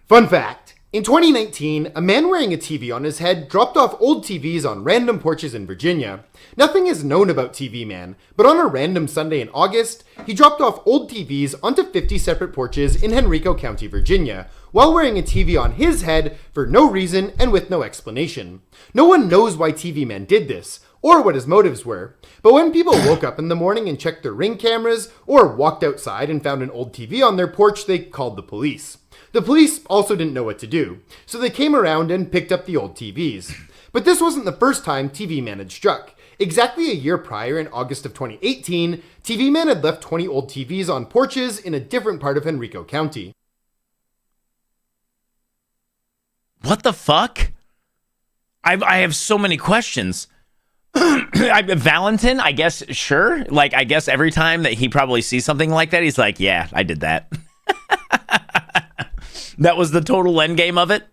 Fun fact. In 2019, a man wearing a TV on his head dropped off old TVs on random porches in Virginia. Nothing is known about TV Man, but on a random Sunday in August, he dropped off old TVs onto 50 separate porches in Henrico County, Virginia, while wearing a TV on his head for no reason and with no explanation. No one knows why TV Man did this, or what his motives were, but when people woke up in the morning and checked their Ring cameras, or walked outside and found an old TV on their porch, they called the police. The police also didn't know what to do, so they came around and picked up the old TVs. But this wasn't the first time TV Man had struck. Exactly a year prior, in August of 2018, TV Man had left 20 old TVs on porches in a different part of Henrico County. What the fuck? I have so many questions. Valentin, I guess, sure. Like, I guess every time that he probably sees something like that, he's like, yeah, I did that. That was the total end game of it.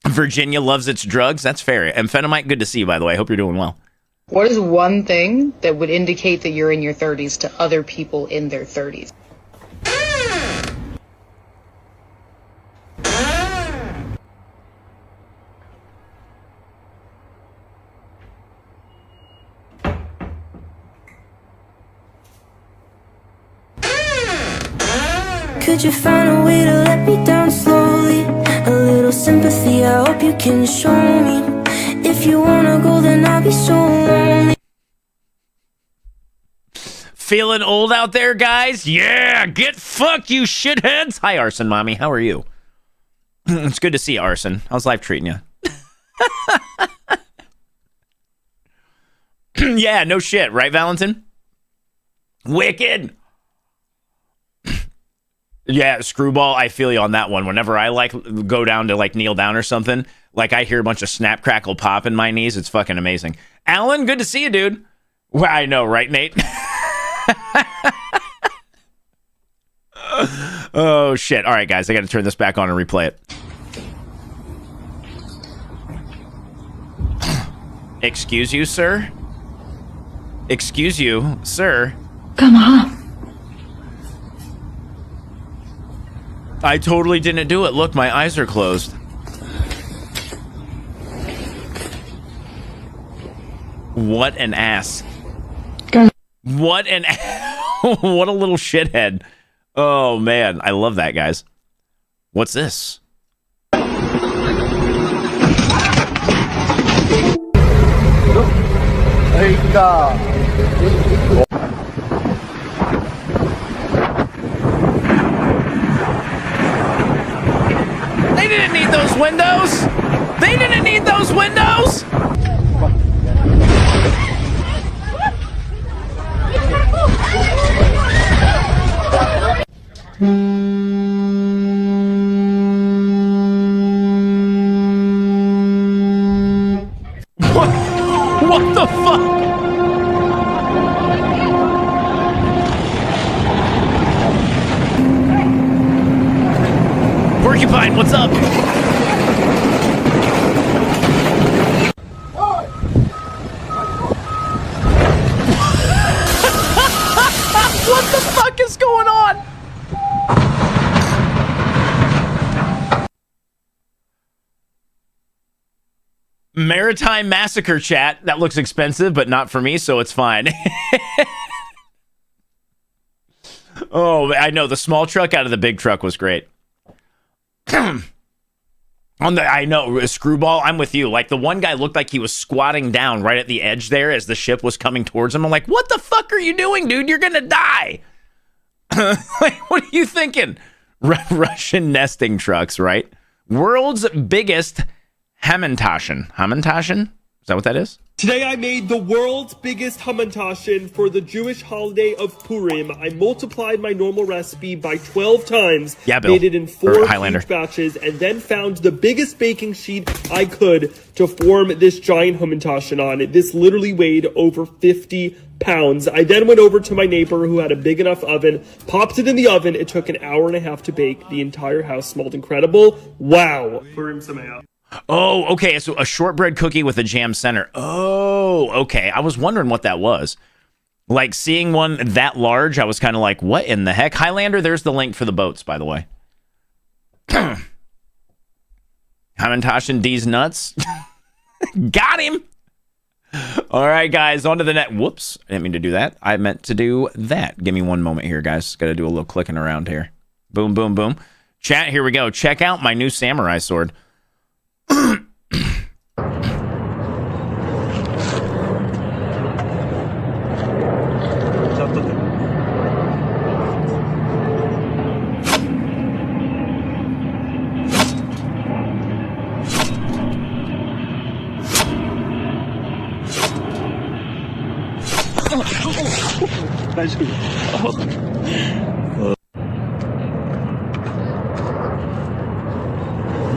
Virginia loves its drugs. That's fair. Amphetamite, good to see you, by the way. I hope you're doing well. What is one thing that would indicate that you're in your 30s to other people in their 30s? Could you find a way to let me down slowly? A little sympathy, I hope you can show me. If you wanna go, then I'll be so lonely. Feeling old out there, guys? Yeah, get fucked, you shitheads. Hi, Arson Mommy. How are you? It's good to see you, Arson. How's life treating you? Yeah, no shit, right, Valentin? Wicked. Yeah, Screwball, I feel you on that one. Whenever I like go down to like kneel down or something, like I hear a bunch of snap, crackle, pop in my knees. It's fucking amazing. Alan, good to see you, dude. Well, I know, right, Nate? Oh, shit. All right, guys, I got to turn this back on and replay it. Excuse you, sir? Excuse you, sir? Come on. I totally didn't do it. Look, my eyes are closed. What an ass. What an what a little shithead. Oh, man. I love that, guys. What's this? They didn't need those windows. They didn't need those windows. What the fuck? Porcupine, what's up? What the fuck is going on? Maritime Massacre chat. That looks expensive, but not for me, so it's fine. Oh, I know. The small truck out of the big truck was great. I know, Screwball, I'm with you. Like, the one guy looked like he was squatting down right at the edge there as the ship was coming towards him. I'm like, what the fuck are you doing, dude? You're gonna die. Like, what are you thinking? Russian nesting trucks, right? World's biggest Hamantaschen. Hamantaschen? Is that what that is? Today I made the world's biggest hamantaschen for the Jewish holiday of Purim. I multiplied my normal recipe by 12 times, yeah, Bill. made it in 4 huge batches, and then found the biggest baking sheet I could to form this giant hamantaschen on. This literally weighed over 50 pounds. I then went over to my neighbor who had a big enough oven, popped it in the oven. It took an hour and a half to bake. The entire house smelled incredible. Wow. Purim Sameach. Oh, okay. So a shortbread cookie with a jam center. Oh, okay. I was wondering what that was. Like, seeing one that large, I was kind of like, what in the heck? Highlander, there's the link for the boats, by the way. Hamantaschen D's nuts. Got him. All right, guys, on to the net. Whoops, I didn't mean to do that. I meant to do that. Give me one moment here, guys. Got to do a little clicking around here. Boom, boom, boom. Chat, here we go. Check out my new samurai sword.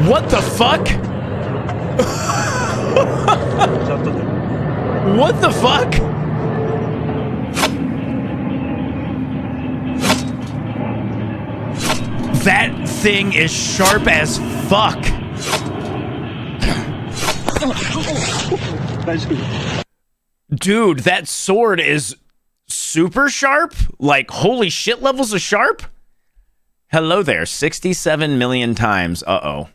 What the fuck? What the fuck? That thing is sharp as fuck. Dude, that sword is super sharp. Like, holy shit levels of sharp. Hello there, 67 million times. Uh-oh.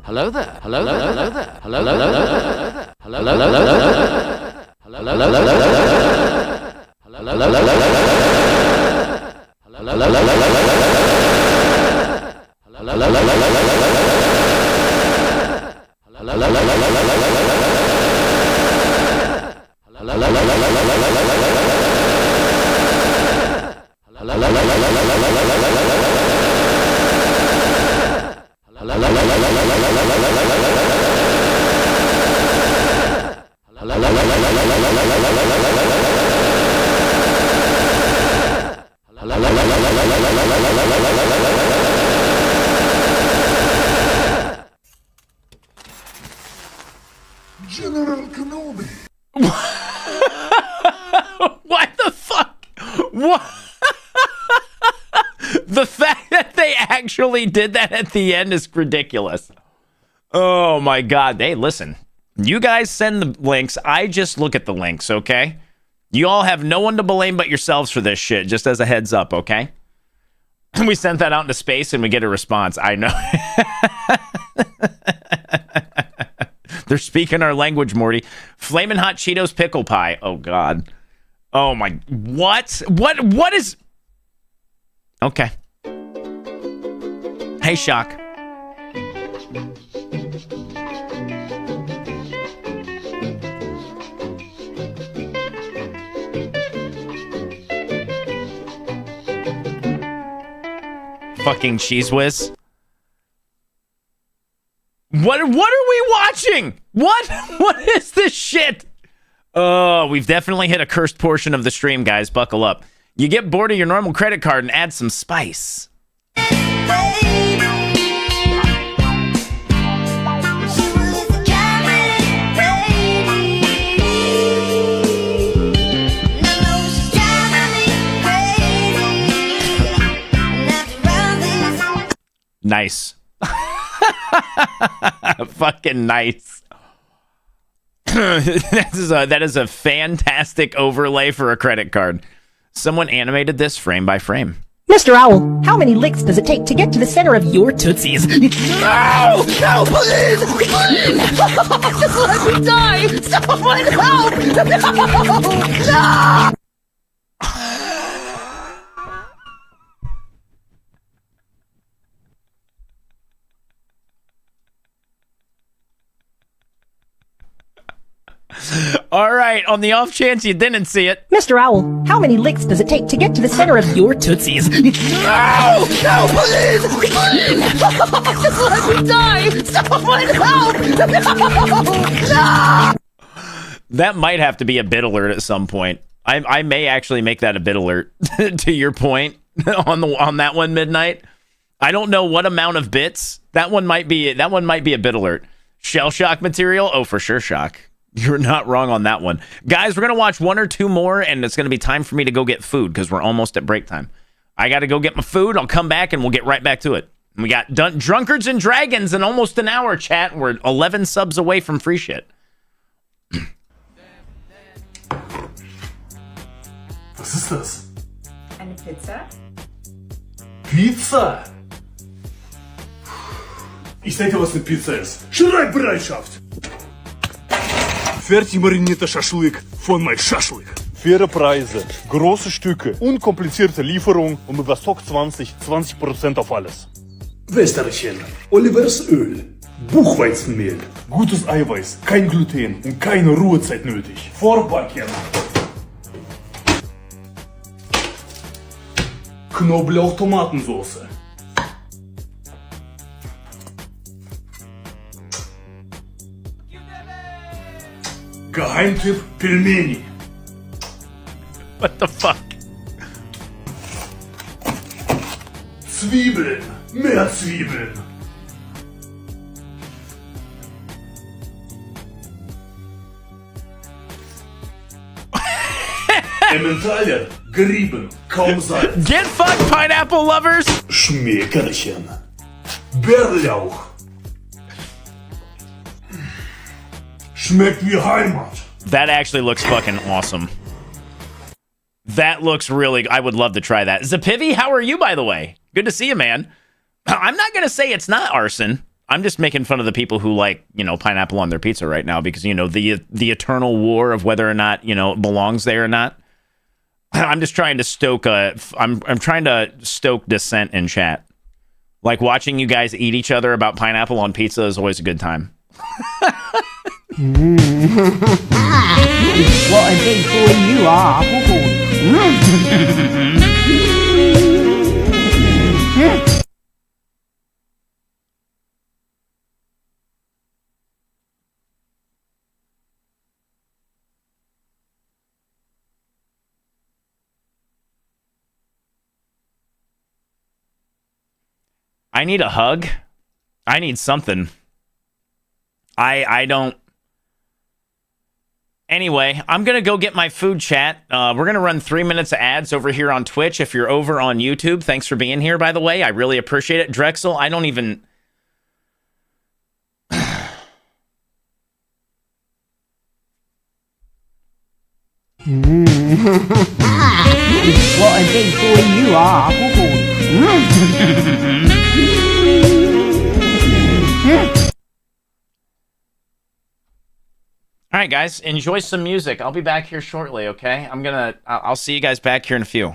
Hello there. Hello there. Hello there. Hello there. Hello there. Hello there. Hello there. Hello General Kenobi. What the fuck? What? The fact that they actually did that at the end is ridiculous. Oh my god. Hey, listen. You guys send the links. I just look at the links, okay? You all have no one to blame but yourselves for this shit, just as a heads up, okay? We sent that out into space and we get a response. I know. They're speaking our language, Morty. Flamin' Hot Cheetos pickle pie. Oh, God. Oh, my. What? What is... Okay. Hey, Shock. Fucking Cheese Whiz. What are we watching? What is this shit? Oh, we've definitely hit a cursed portion of the stream, guys. Buckle up. You get bored of your normal credit card and add some spice. Nice. Fucking nice. That is a fantastic overlay for a credit card. Someone animated this frame by frame. Mr. Owl, how many licks does it take to get to the center of your tootsies? No! No, please! Please! Just let me die! Someone help! No! No! All right, on the off chance you didn't see it. Mr. Owl, how many licks does it take to get to the center of your tootsies? No! No, please! Please! Just let me die! Someone help! No! That might have to be a bit alert at some point. I may actually make that a bit alert to your point on that one, Midnight. I don't know what amount of bits. That one might be a bit alert. Shell shock material? Oh, for sure, Shock. You're not wrong on that one. Guys, we're going to watch one or two more, and it's going to be time for me to go get food because we're almost at break time. I got to go get my food. I'll come back, and we'll get right back to it. We got Drunkards and Dragons in almost an hour, chat. We're 11 subs away from free shit. Was ist das? Eine Pizza? Pizza? Ich sag dir, was eine Pizza ist. Schreibbereitschaft! Fertig marinierter Schaschlik von mein Schaschlik. Faire Preise, große Stücke, unkomplizierte Lieferung und über Stock 20% auf alles. Wästerchen, Olivers Öl, Buchweizenmehl, gutes Eiweiß, kein Gluten und keine Ruhezeit nötig. Vorbacken. Knoblauch-Tomatensoße. Geheimtipp Pelmeni. What the fuck? Zwiebeln, mehr Zwiebeln. Emmentaler, gerieben, kaum Salz. Get fucked, pineapple lovers! Schmäkerchen. Bärlauch. Schmeckt wie Heimat. That actually looks fucking awesome. That looks really... I would love to try that. Zapivi, how are you, by the way? Good to see you, man. I'm not going to say it's not arson. I'm just making fun of the people who like, you know, pineapple on their pizza right now because, you know, the eternal war of whether or not, you know, it belongs there or not. I'm just trying to stoke I'm trying to stoke dissent in chat. Like watching you guys eat each other about pineapple on pizza is always a good time. What a big boy you are. I need a hug. I need something. I don't... Anyway, I'm going to go get my food, chat. We're going to run 3 minutes of ads over here on Twitch. If you're over on YouTube, thanks for being here, by the way. I really appreciate it. Drexel, I don't even... What a big boy you are. All right, guys, enjoy some music. I'll be back here shortly, okay? I'll see you guys back here in a few.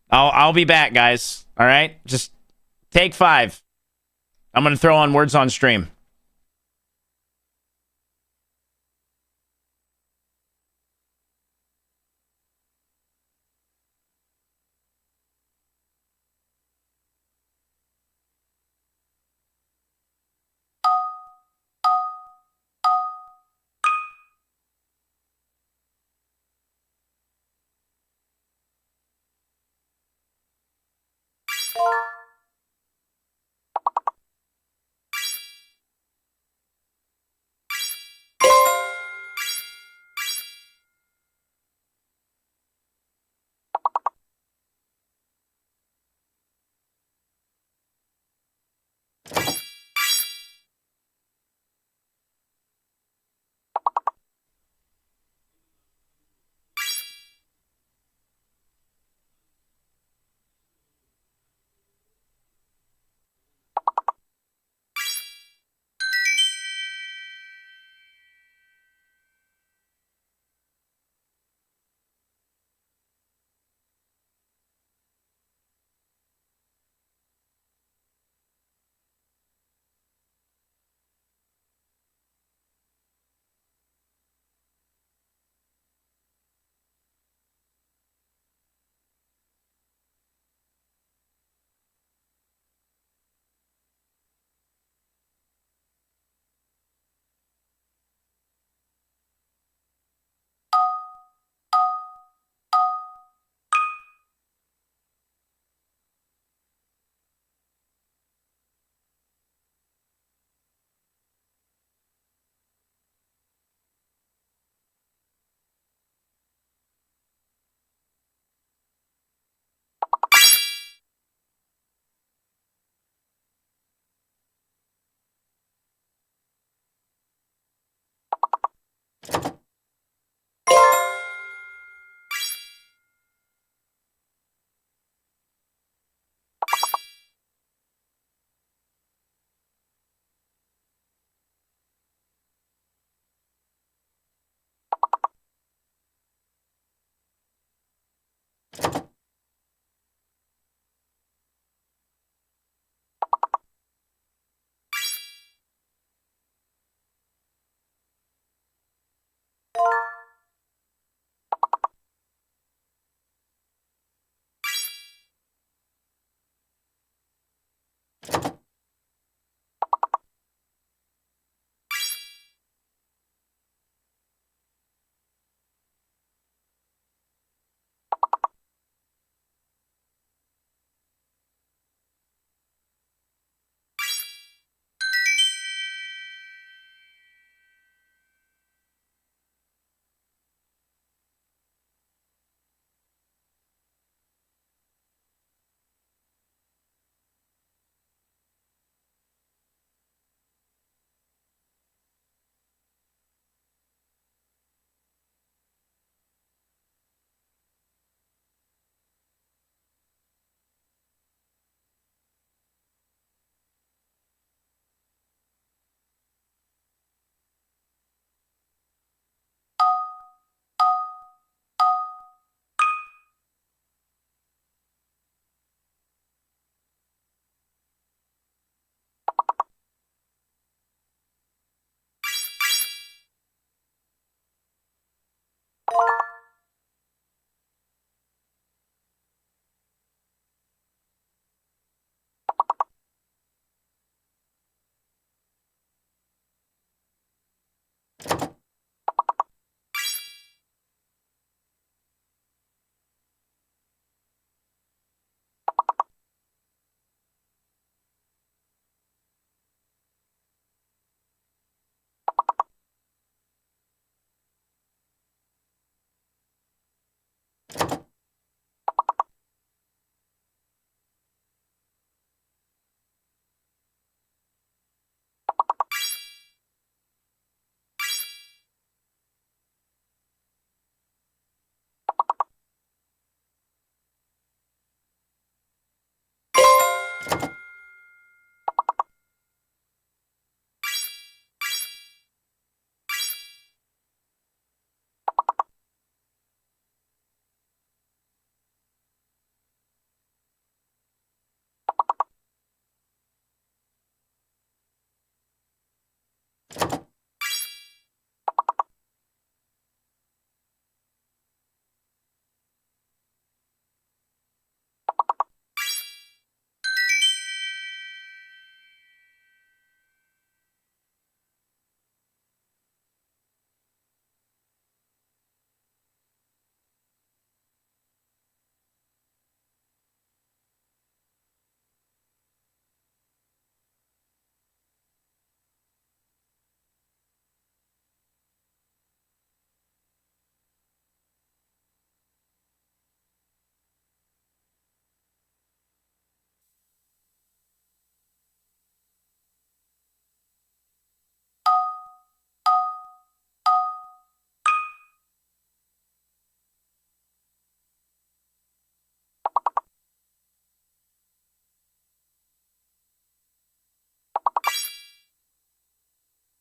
I'll be back, guys. All right? Just take 5. I'm going to throw on words on stream.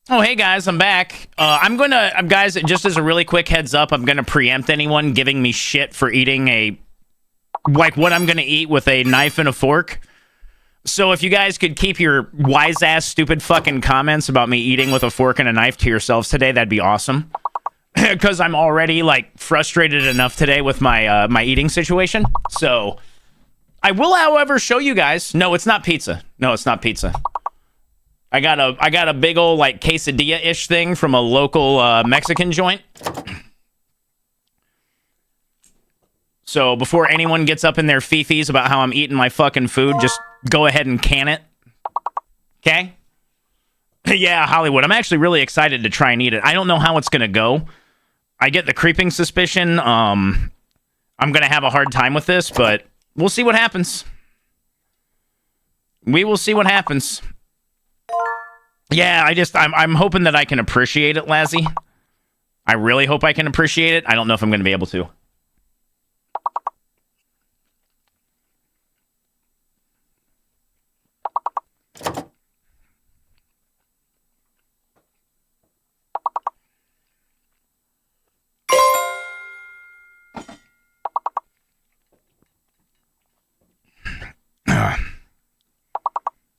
Oh, hey guys, I'm back. Guys, just as a really quick heads up, I'm gonna preempt anyone giving me shit for eating what I'm gonna eat with a knife and a fork. So if you guys could keep your wise ass, stupid fucking comments about me eating with a fork and a knife to yourselves today, that'd be awesome. Because I'm already frustrated enough today with my my eating situation. So I will, however, show you guys. No, it's not pizza. No, it's not pizza. I got a big old quesadilla-ish thing from a local Mexican joint. So before anyone gets up in their fifis about how I'm eating my fucking food, just go ahead and can it. Okay? Yeah, Hollywood. I'm actually really excited to try and eat it. I don't know how it's gonna go. I get the creeping suspicion. I'm gonna have a hard time with this, but we'll see what happens. We will see what happens. Yeah, I'm hoping that I can appreciate it, Lazzy. I really hope I can appreciate it. I don't know if I'm going to be able to.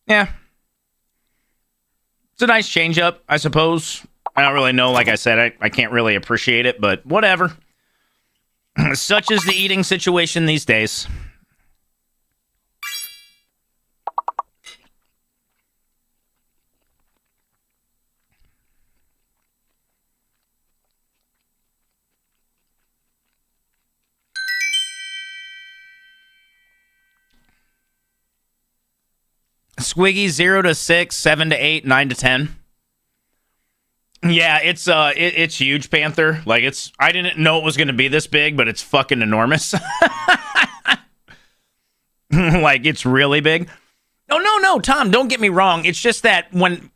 Yeah. It's a nice change up, I suppose. I don't really know. Like I said, I can't really appreciate it, but whatever. Such is the eating situation these days. Squiggy 0 to 6, 7 to 8, 9 to 10. Yeah, it's huge, Panther. I didn't know it was going to be this big, but it's fucking enormous. It's really big. Oh, no, Tom, don't get me wrong. It's just that when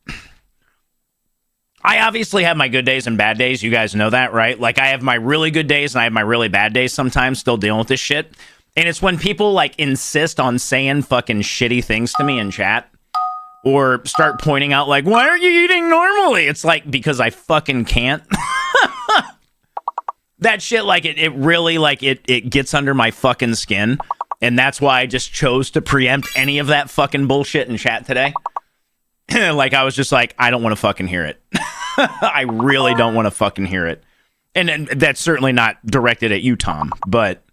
I obviously have my good days and bad days. You guys know that, right? I have my really good days and I have my really bad days sometimes still dealing with this shit. And it's when people insist on saying fucking shitty things to me in chat or start pointing out why aren't you eating normally? It's because I fucking can't. That shit, it really it gets under my fucking skin. And that's why I just chose to preempt any of that fucking bullshit in chat today. I was just I don't want to fucking hear it. I really don't want to fucking hear it. And that's certainly not directed at you, Tom, but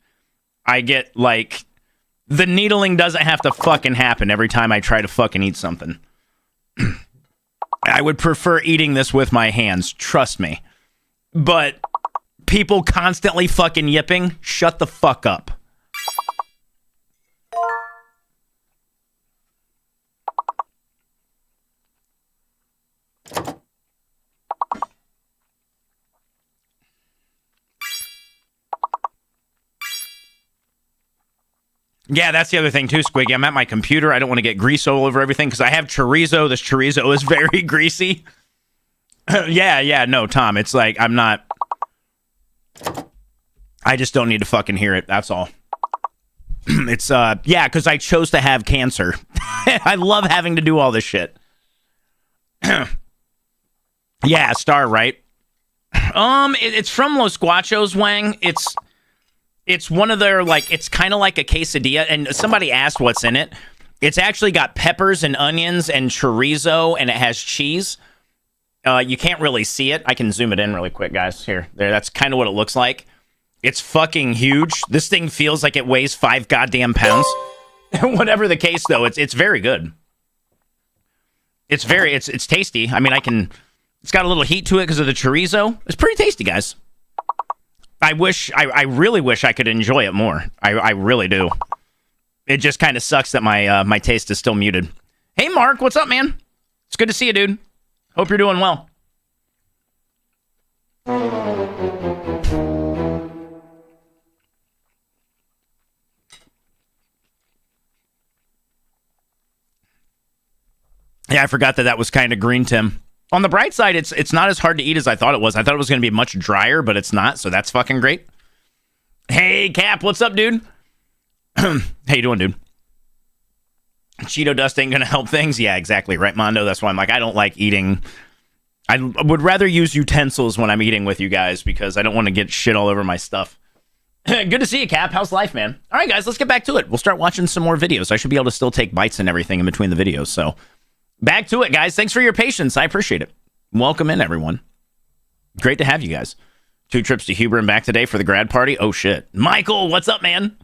I get the needling doesn't have to fucking happen every time I try to fucking eat something. I would prefer eating this with my hands, trust me. But people constantly fucking yipping, shut the fuck up. Yeah, that's the other thing too, Squiggy. I'm at my computer. I don't want to get grease all over everything because I have chorizo. This chorizo is very greasy. Yeah, no, Tom. It's I'm not... I just don't need to fucking hear it. That's all. It's, yeah, because I chose to have cancer. I love having to do all this shit. Yeah, Star, right? It's from Los Guachos, Wang. It's one of their, like, it's kind of like a quesadilla, and somebody asked what's in it. It's actually got peppers and onions and chorizo, and it has cheese. You can't really see it. I can zoom it in really quick, guys. Here, there. That's kind of what it looks like. It's fucking huge. This thing feels like it weighs 5 goddamn pounds. Whatever the case, though, it's very good. It's tasty. I mean, it's got a little heat to it because of the chorizo. It's pretty tasty, guys. I really wish I could enjoy it more. I really do. It just kind of sucks that my taste is still muted. Hey, Mark, what's up, man? It's good to see you, dude. Hope you're doing well. Yeah, I forgot that was kind of green, Tim. On the bright side, it's not as hard to eat as I thought it was. I thought it was going to be much drier, but it's not, so that's fucking great. Hey, Cap, what's up, dude? How you doing, dude? Cheeto dust ain't going to help things? Yeah, exactly, right, Mondo? That's why I'm like, I don't like eating. I would rather use utensils when I'm eating with you guys because I don't want to get shit all over my stuff. Good to see you, Cap. How's life, man? All right, guys, let's get back to it. We'll start watching some more videos. I should be able to still take bites and everything in between the videos, so... Back to it, guys. Thanks for your patience. I appreciate it. Welcome in, everyone. Great to have you guys. 2 trips to Huber and back today for the grad party. Oh, shit. Michael, what's up, man?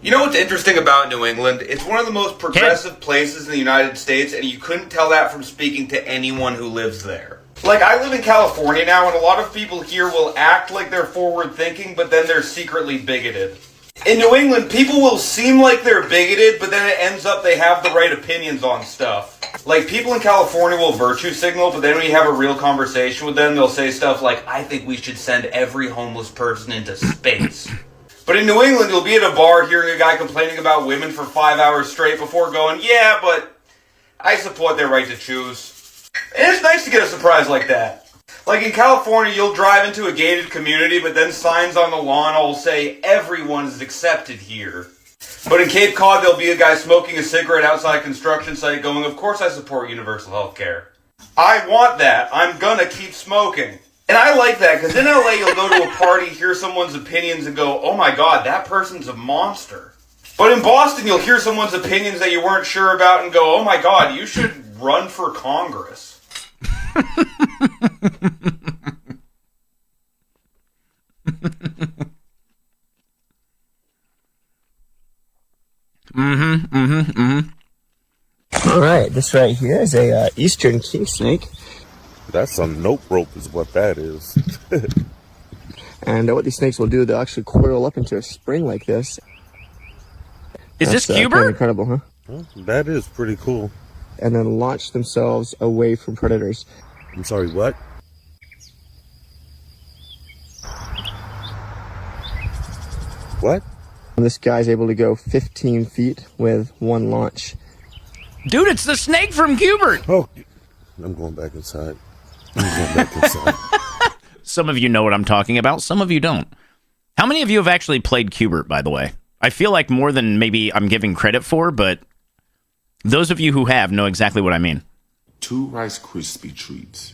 You know what's interesting about New England? It's one of the most progressive places in the United States, and you couldn't tell that from speaking to anyone who lives there. Like, I live in California now, and a lot of people here will act like they're forward-thinking, but then they're secretly bigoted. In New England, people will seem like they're bigoted, but then it ends up they have the right opinions on stuff. Like, people in California will virtue signal, but then when you have a real conversation with them, they'll say stuff like, I think we should send every homeless person into space. But in New England, you'll be at a bar hearing a guy complaining about women for 5 hours straight before going, yeah, but I support their right to choose. And it's nice to get a surprise like that. Like in California, you'll drive into a gated community, but then signs on the lawn will say, everyone is accepted here. But in Cape Cod, there'll be a guy smoking a cigarette outside a construction site going, of course I support universal health care. I want that. I'm gonna keep smoking. And I like that, because in LA, you'll go to a party, hear someone's opinions, and go, oh my god, that person's a monster. But in Boston, you'll hear someone's opinions that you weren't sure about and go, oh my god, you should run for Congress. All right, this right here is a eastern king snake. That's a nope rope is what that is. And what these snakes will do, they'll actually coil up into a spring like this. Is this That's, Cuber? Incredible, huh? Well, that is pretty cool. And then launch themselves away from predators. I'm sorry, what? What? And this guy's able to go 15 feet with one launch. Dude, it's the snake from Cubert. Oh, I'm going back inside. I'm going back inside. Some of you know what I'm talking about. Some of you don't. How many of you have actually played Cubert, by the way? I feel like more than maybe I'm giving credit for, but those of you who have know exactly what I mean. 2 Rice Krispie treats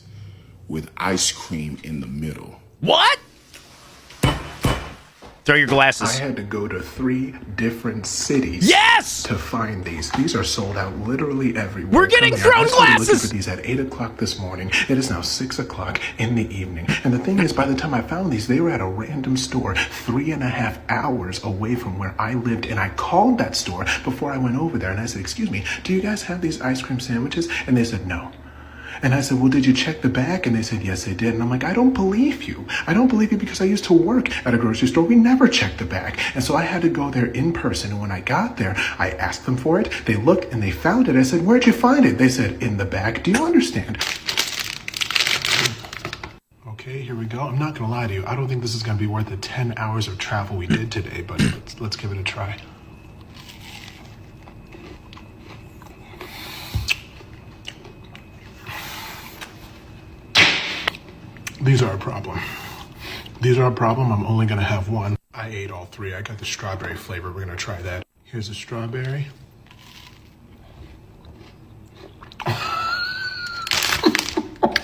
with ice cream in the middle. What? Throw your glasses. I had to go to 3 different cities. Yes! To find these. These are sold out literally everywhere. We're getting thrown glasses! I was looking for these at 8 o'clock this morning. It is now 6 o'clock in the evening. And the thing is, by the time I found these, they were at a random store 3.5 hours away from where I lived. And I called that store before I went over there. And I said, excuse me, do you guys have these ice cream sandwiches? And they said, no. And I said, well, did you check the bag? And they said, yes, they did. And I'm like, I don't believe you. I don't believe you because I used to work at a grocery store. We never checked the bag. And so I had to go there in person. And when I got there, I asked them for it. They looked and they found it. I said, where'd you find it? They said, in the bag. Do you understand? Okay, here we go. I'm not going to lie to you. I don't think this is going to be worth the 10 hours of travel we did today, but let's give it a try. These are a problem. These are a problem. I'm only gonna have one. I ate all 3. I got the strawberry flavor. We're gonna try that. Here's the strawberry.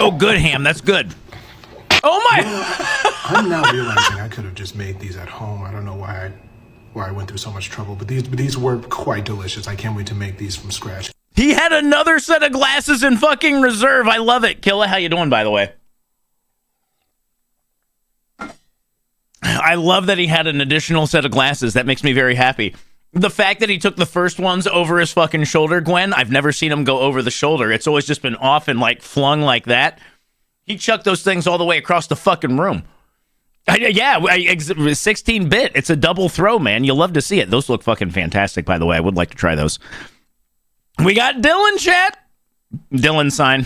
Oh, good ham. That's good. Oh my! I'm now realizing I could have just made these at home. I don't know why I went through so much trouble, but these were quite delicious. I can't wait to make these from scratch. He had another set of glasses in fucking reserve. I love it. Killa, how you doing, by the way? I love that he had an additional set of glasses. That makes me very happy. The fact that he took the first ones over his fucking shoulder, Gwen, I've never seen him go over the shoulder. It's always just been off and like flung like that. He chucked those things all the way across the fucking room. 16-bit. It's a double throw, man. You'll love to see it. Those look fucking fantastic, by the way. I would like to try those. We got Dylan, chat. Dylan sign.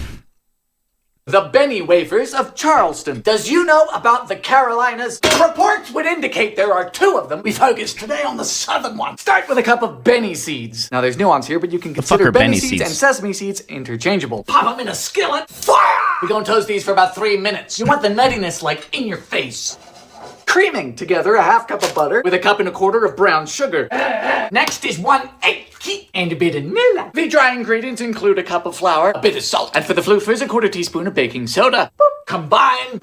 The Benny wafers of Charleston. Does you know about the Carolinas? Reports would indicate there are 2 of them. We focus today on the southern one. Start with a cup of Benny seeds. Now there's nuance here, but you can consider Benny seeds and sesame seeds interchangeable. Pop them in a skillet. Fire! We're gonna toast these for about 3 minutes. You want the nuttiness like in your face. Creaming together a half cup of butter with a cup and a quarter of brown sugar. Next is 1/8 heat and a bit of vanilla. The dry ingredients include a cup of flour, a bit of salt, and for the floofers, a 1/4 teaspoon of baking soda. Boop. Combine.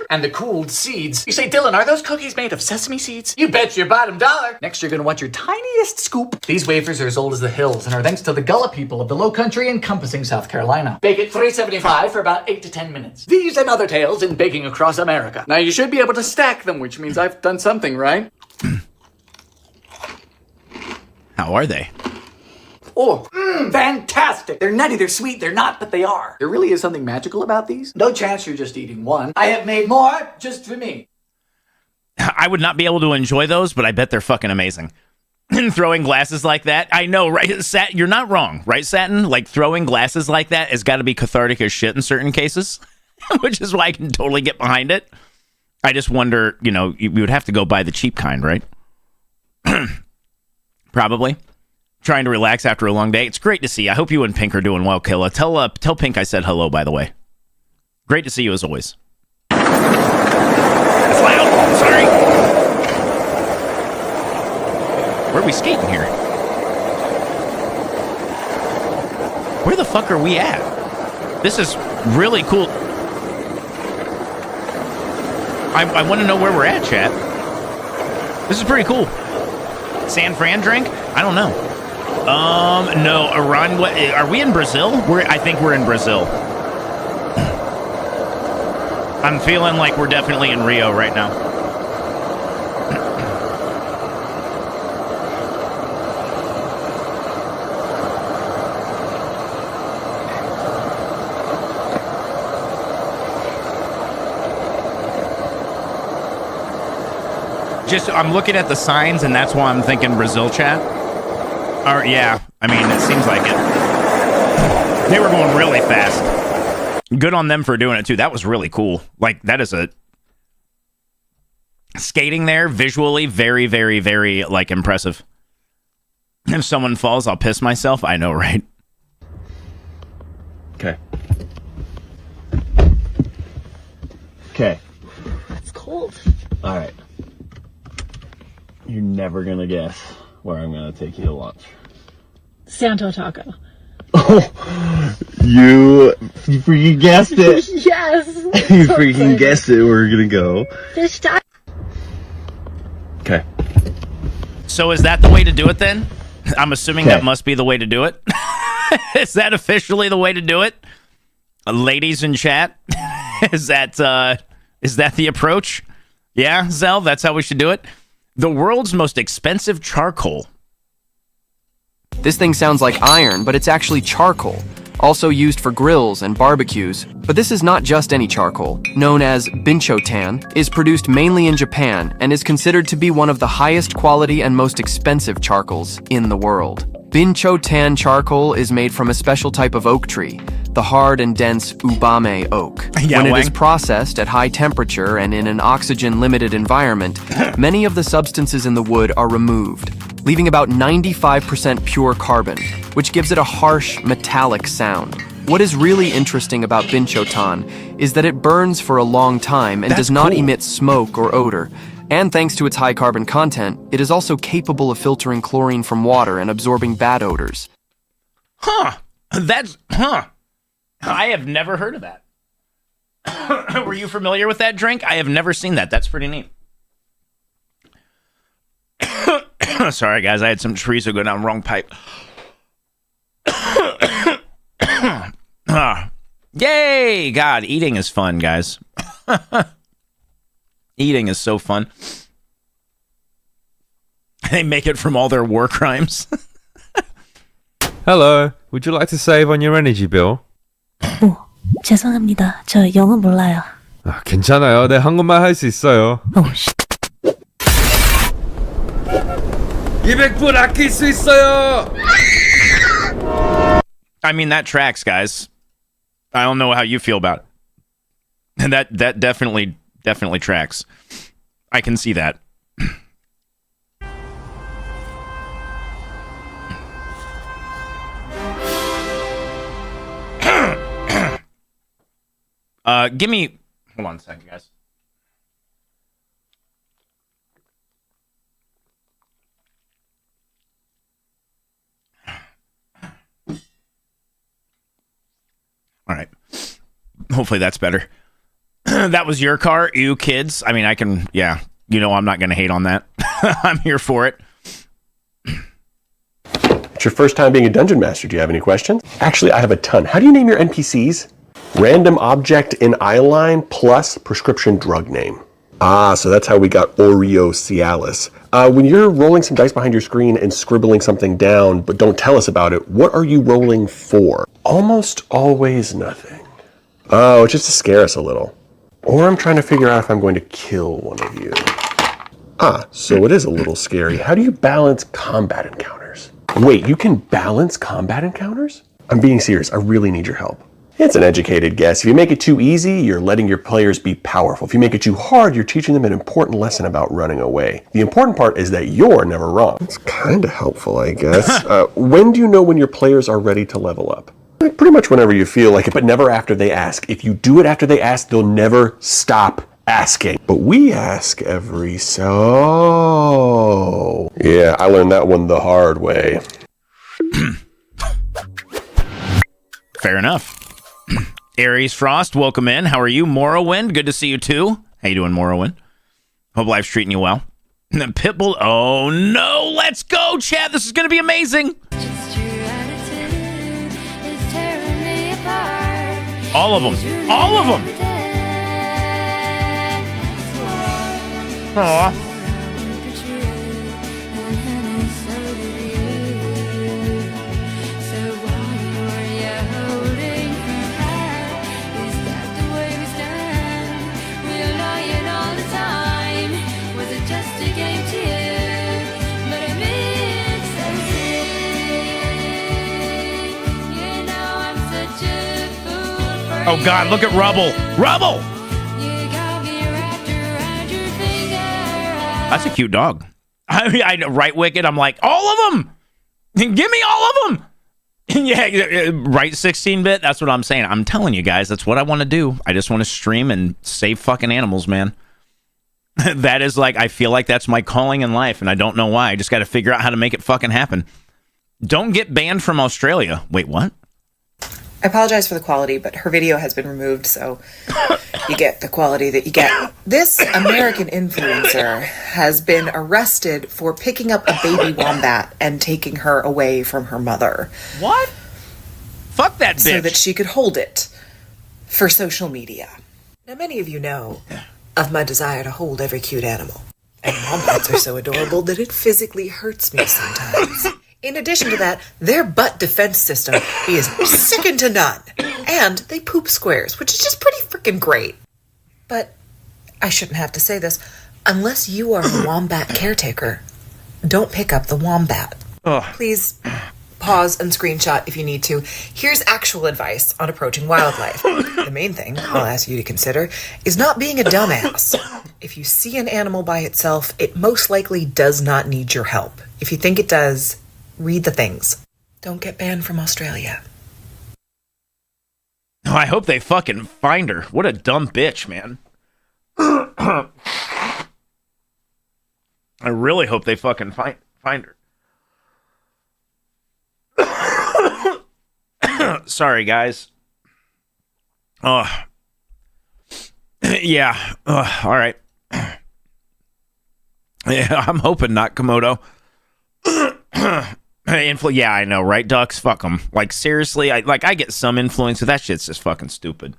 And the cooled seeds. You say, Dylan, are those cookies made of sesame seeds? You bet your bottom dollar. Next, you're gonna want your tiniest scoop. These wafers are as old as the hills and are thanks to the Gullah people of the Low Country encompassing South Carolina. Bake at 375 for about 8 to 10 minutes. These and other tales in baking across America. Now, you should be able to stack them, which means I've done something right. How are they? Oh, fantastic. They're nutty, they're sweet, they're not, but they are. There really is something magical about these. No chance you're just eating one. I have made more just for me. I would not be able to enjoy those, but I bet they're fucking amazing. And throwing glasses like that, I know, right? You're not wrong, right, Satin? Like, throwing glasses like that has got to be cathartic as shit in certain cases, which is why I can totally get behind it. I just wonder, you know, you would have to go buy the cheap kind, right? Probably. Trying to relax after a long day. It's great to see you. I hope you and Pink are doing well, Killa. Tell Pink I said hello, by the way. Great to see you as always. That's loud. Sorry. Where are we skating here? Where the fuck are we at? This is really cool. I want to know where we're at, chat. This is pretty cool. San Fran drink? I don't know. No, Iran. What, are we in Brazil? I think we're in Brazil. I'm feeling like we're definitely in Rio right now. I'm looking at the signs, and that's why I'm thinking Brazil, chat. Or, yeah, I mean, it seems like it. They were going really fast. Good on them for doing it, too. That was really cool. Like, that is a... Skating there, visually, very, very, very, like, impressive. If someone falls, I'll piss myself. I know, right? Okay. Okay. It's cold. All right. You're never gonna guess where I'm gonna take you to lunch. Santo Taco. Oh, you freaking guessed it. Yes. You freaking guessed it. We're gonna go. Fish taco. Okay. So is that the way to do it then? I'm assuming that must be the way to do it. Is that officially the way to do it? Ladies in chat? Is that the approach? Yeah, Zell, that's how we should do it? The world's most expensive charcoal. This thing sounds like iron, but it's actually charcoal, also used for grills and barbecues. But this is not just any charcoal. Known as binchotan, is produced mainly in Japan and is considered to be one of the highest quality and most expensive charcoals in the world. Binchotan charcoal is made from a special type of oak tree, the hard and dense ubame oak. When it is processed at high temperature and in an oxygen-limited environment, many of the substances in the wood are removed, leaving about 95% pure carbon, which gives it a harsh, metallic sound. What is really interesting about binchotan is that it burns for a long time and does not emit smoke or odor. And thanks to its high carbon content, it is also capable of filtering chlorine from water and absorbing bad odors. I have never heard of that. Were you familiar with that drink? I have never seen that. That's pretty neat. Sorry, guys. I had some chorizo go down the wrong pipe. Yay! God, eating is fun, guys. Eating is so fun. They make it from all their war crimes. Hello, would you like to save on your energy bill? 죄송합니다. 저 영어 몰라요. 아, 괜찮아요. 네, 한국말 할 수 있어요. 200불 아낄 수 있어요. I mean, that tracks, guys. I don't know how you feel about it. And that definitely tracks. I can see that. Give me... Hold on a second, guys. All right. Hopefully that's better. That was your car, you kids. I mean, I can... Yeah. You know I'm not going to hate on that. I'm here for it. It's your first time being a dungeon master. Do you have any questions? Actually, I have a ton. How do you name your NPCs? Random object in eyeline plus prescription drug name. Ah, so that's how we got Oreo Cialis. When you're rolling some dice behind your screen and scribbling something down, but don't tell us about it, what are you rolling for? Almost always nothing. Oh, it's just to scare us a little. Or I'm trying to figure out if I'm going to kill one of you. Ah, so it is a little scary. How do you balance combat encounters? Wait, you can balance combat encounters? I'm being serious. I really need your help. It's an educated guess. If you make it too easy, you're letting your players be powerful. If you make it too hard, you're teaching them an important lesson about running away. The important part is that you're never wrong. It's kind of helpful, I guess. When do you know when your players are ready to level up? Pretty much whenever you feel like it, but never after they ask. If you do it after they ask, they'll never stop asking. But we ask every so... Yeah, I learned that one the hard way. Fair enough. Aries Frost, welcome in. How are you? Morrowind, good to see you too. How you doing, Morrowind? Hope life's treating you well. And then Pitbull, oh no, let's go, Chad. This is going to be amazing. All of them. All of them. Aww. Oh God, look at Rubble. Rubble! That's a cute dog. I right wicked, I'm like, all of them! Give me all of them! Yeah, right 16-bit, that's what I'm saying. I'm telling you guys, that's what I want to do. I just want to stream and save fucking animals, man. That is like, I feel like that's my calling in life, and I don't know why. I just got to figure out how to make it fucking happen. Don't get banned from Australia. Wait, what? I apologize for the quality, but her video has been removed, so you get the quality that you get. This American influencer has been arrested for picking up a baby wombat and taking her away from her mother. What? Fuck that bitch. So that she could hold it for social media. Now, many of you know of my desire to hold every cute animal. And wombats are so adorable that it physically hurts me sometimes. In addition to that, their butt defense system is second to none. And they poop squares, which is just pretty freaking great. But I shouldn't have to say this. Unless you are a wombat caretaker, don't pick up the wombat. Ugh. Please pause and screenshot if you need to. Here's actual advice on approaching wildlife. The main thing I'll ask you to consider is not being a dumbass. If you see an animal by itself, it most likely does not need your help. If you think it does, read the things. Don't get banned from Australia. Oh, I hope they fucking find her. What a dumb bitch, man. I really hope they fucking find her. Sorry, guys. Oh. Yeah. All right. Yeah, I'm hoping not Komodo. Yeah, I know, right? Ducks, fuck them. Like, seriously, I get some influence, but that shit's just fucking stupid.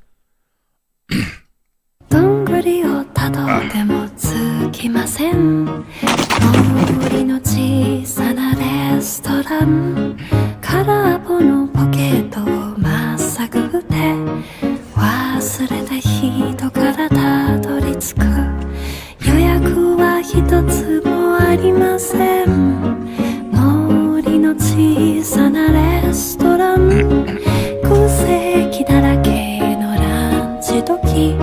どんぐりをたどってもつきません森の小さなレストラン空っぽのポケットをまっさぐって忘れた人からたどり着く予約は一つもありません森の小さなレストラン空席だらけのランチ時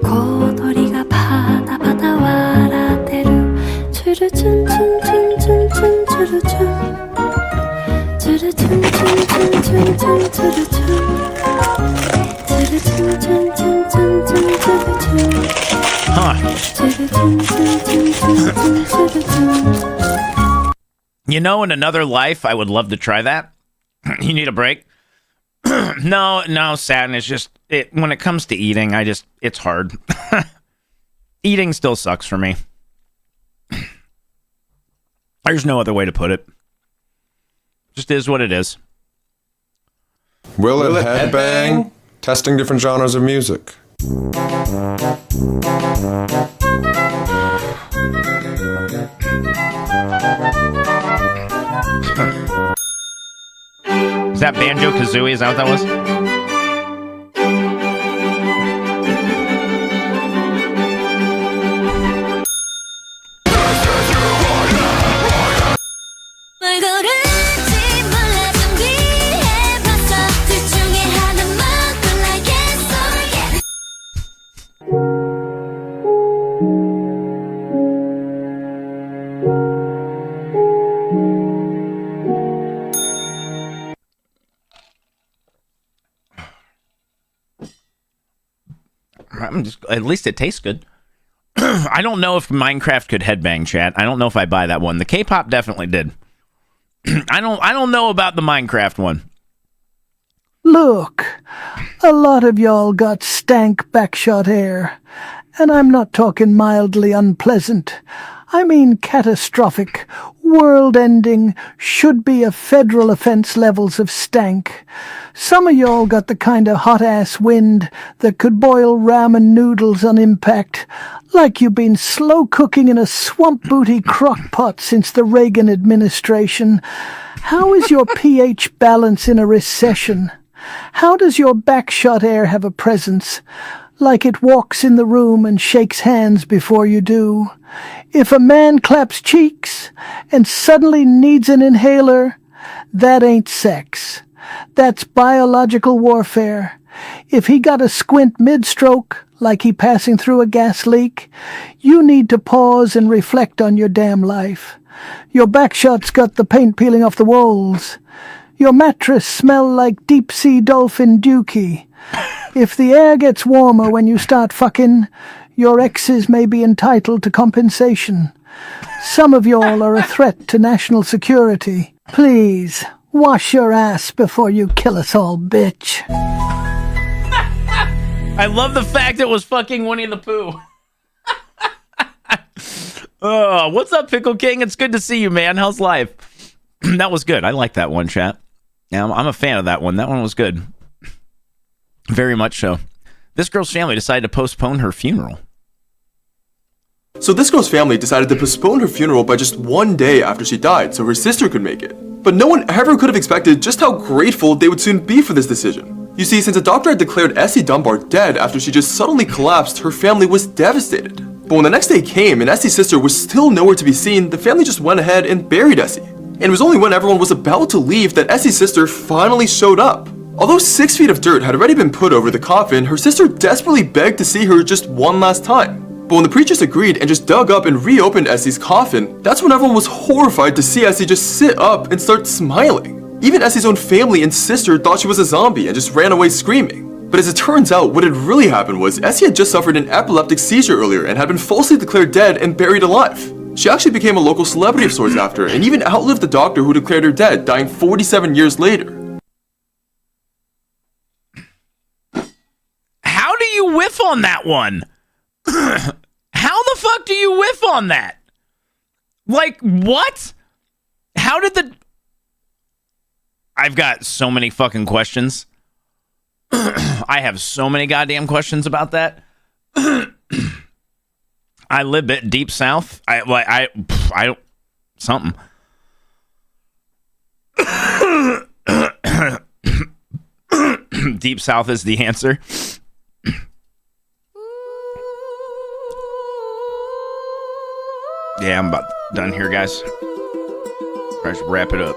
小鳥がパタパタ笑ってるチュルチュンチュンチュンチュンチュンチュルチュンチュルチュンチュンチュンチュンチュンチュルチュンチュルチュンチュンチュンチュンチュンチュンチュルチュンチュルチュンチュンチュンチュンチュンチュル You know, in another life, I would love to try that. You need a break? No, Satin, it's just, when it comes to eating, it's hard. Eating still sucks for me. There's no other way to put it. Just is what it is. Will it headbang? Testing different genres of music. Is that Banjo-Kazooie? Is that what that was? At least it tastes good. I don't know if Minecraft could headbang, chat. I don't know if I buy that one. The K-pop definitely did. I don't know about the Minecraft one. Look, a lot of y'all got stank backshot hair. And I'm not talking mildly unpleasant. I mean catastrophic, world-ending, should-be a federal offense levels of stank. Some of y'all got the kind of hot-ass wind that could boil ramen noodles on impact, like you've been slow-cooking in a swamp-booty crock-pot since the Reagan administration. How is your pH balance in a recession? How does your backshot hair have a presence? Like it walks in the room and shakes hands before you do. If a man claps cheeks and suddenly needs an inhaler, that ain't sex. That's biological warfare. If he got a squint mid-stroke, like he passing through a gas leak, you need to pause and reflect on your damn life. Your backshot's got the paint peeling off the walls. Your mattress smell like deep-sea dolphin dookie. If the air gets warmer when you start fucking, your exes may be entitled to compensation. Some of y'all are a threat to national security. Please, wash your ass before you kill us all, bitch. I love the fact it was fucking Winnie the Pooh. Oh, what's up, Pickle King? It's good to see you, man. How's life? That was good. I like that one, chat. Yeah, I'm a fan of that one. That one was good. Very much so. This girl's family decided to postpone her funeral. So this girl's family decided to postpone her funeral by just one day after she died so her sister could make it. But no one ever could have expected just how grateful they would soon be for this decision. You see, since a doctor had declared Essie Dunbar dead after she just suddenly collapsed, her family was devastated. But when the next day came and Essie's sister was still nowhere to be seen, the family just went ahead and buried Essie. And it was only when everyone was about to leave that Essie's sister finally showed up. Although 6 feet of dirt had already been put over the coffin, her sister desperately begged to see her just one last time. But when the preachers agreed and just dug up and reopened Essie's coffin, that's when everyone was horrified to see Essie just sit up and start smiling. Even Essie's own family and sister thought she was a zombie and just ran away screaming. But as it turns out, what had really happened was Essie had just suffered an epileptic seizure earlier and had been falsely declared dead and buried alive. She actually became a local celebrity of sorts after, and even outlived the doctor who declared her dead, dying 47 years later. How do you whiff on that one? How the fuck do you whiff on that? Like, what? How did the... I've got so many fucking questions. I have so many goddamn questions about that. I live it deep south. I don't... Something. Deep south is the answer. Yeah, I'm about done here, guys. I should wrap it up.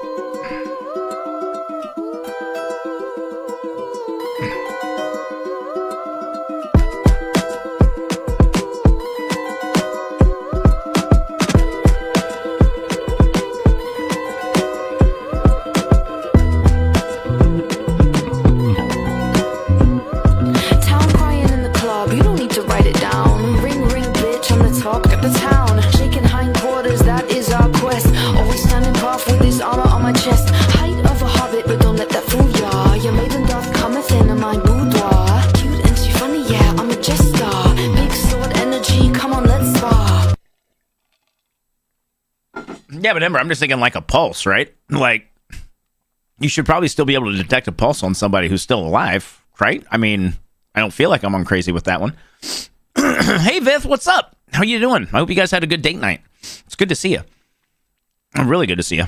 Town crying in the club, you don't need to write it down. Ring, ring, bitch, I'm the talk of the town. Shaking hindquarters, that is our quest. Always standing puff with his armor on my chest. Height of a hobbit, but don't let that fool ya. Your maiden doth cometh into my boudoir. Cute and she funny, yeah, I'm a jester. Big sword energy, come on, let's spar. Yeah, but Ember, I'm just thinking like a pulse, right? Like, you should probably still be able to detect a pulse on somebody who's still alive, right? I mean, I don't feel like I'm on crazy with that one. Hey, Vith, what's up? How you doing? I hope you guys had a good date night. It's good to see you. Really good to see you.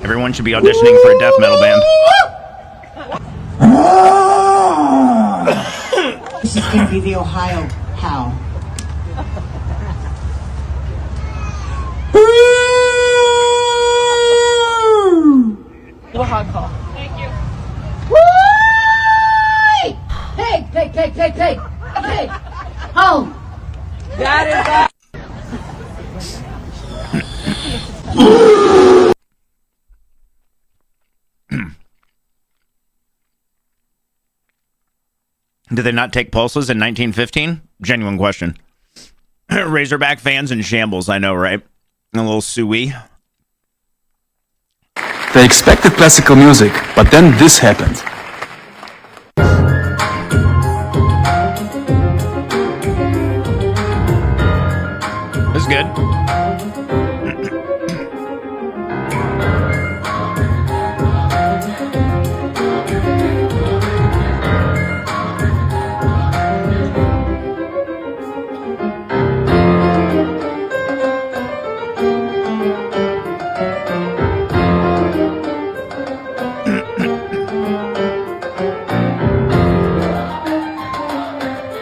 Everyone should be auditioning for a death metal band. This is going to be the Ohio How. Little hog call. Thank you. Pig, pig, pig, pig, pig, pig. Home. That is that. Did they not take pulses in 1915? Genuine question. Razorback fans in shambles, I know, right? A little suey. They expected classical music, but then this happened. This is good.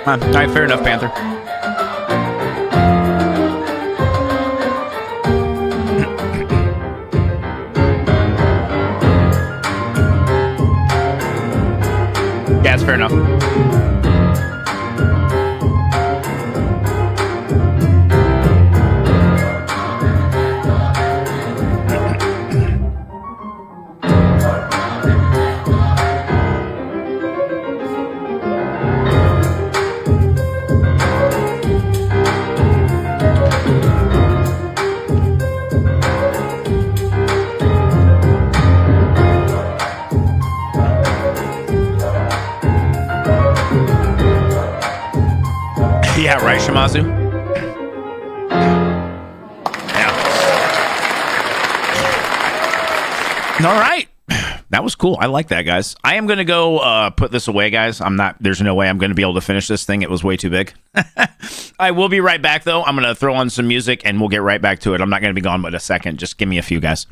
All right, fair enough, Panther. Yeah, it's fair enough. Yeah, right, Shimazu? Yeah. All right. That was cool. I like that, guys. I am going to go put this away, guys. There's no way I'm going to be able to finish this thing. It was way too big. I will be right back, though. I'm going to throw on some music, and we'll get right back to it. I'm not going to be gone but a second. Just give me a few, guys.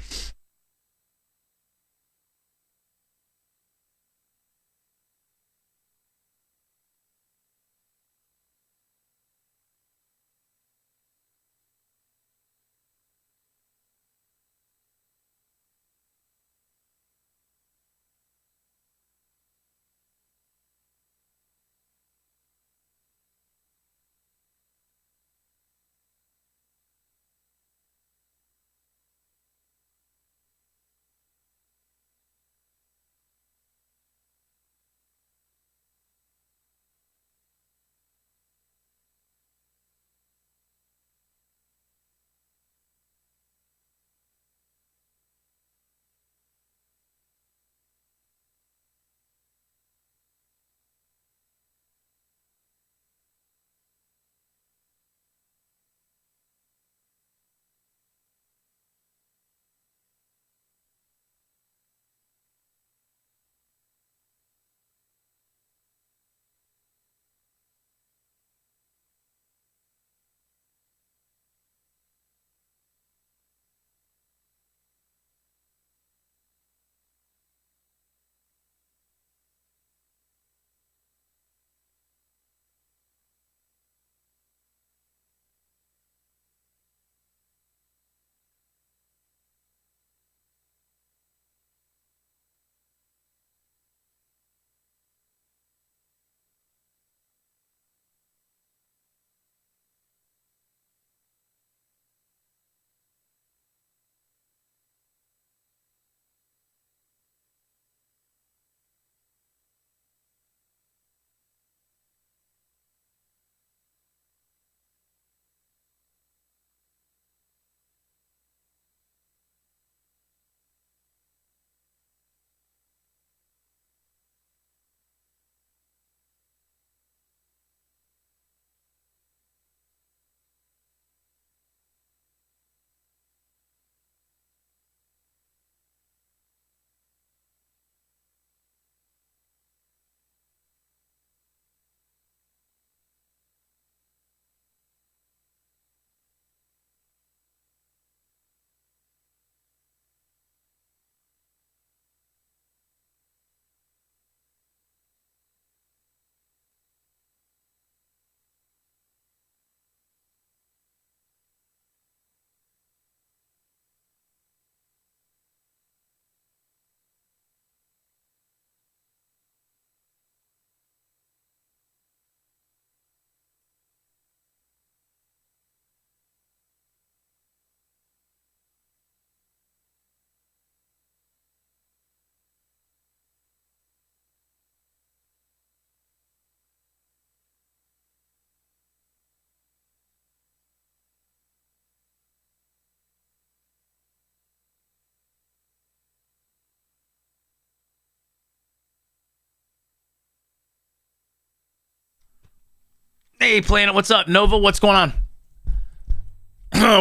Hey, Planet, what's up? Nova, what's going on?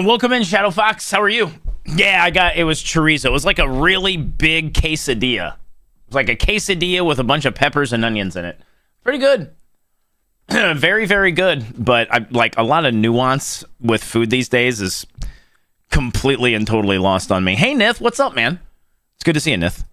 Welcome in, Shadow Fox. How are you? Yeah, it was chorizo. It was like a really big quesadilla. It was like a quesadilla with a bunch of peppers and onions in it. Pretty good. Very, very good. But like a lot of nuance with food these days is completely and totally lost on me. Hey, Nith, what's up, man? It's good to see you, Nith.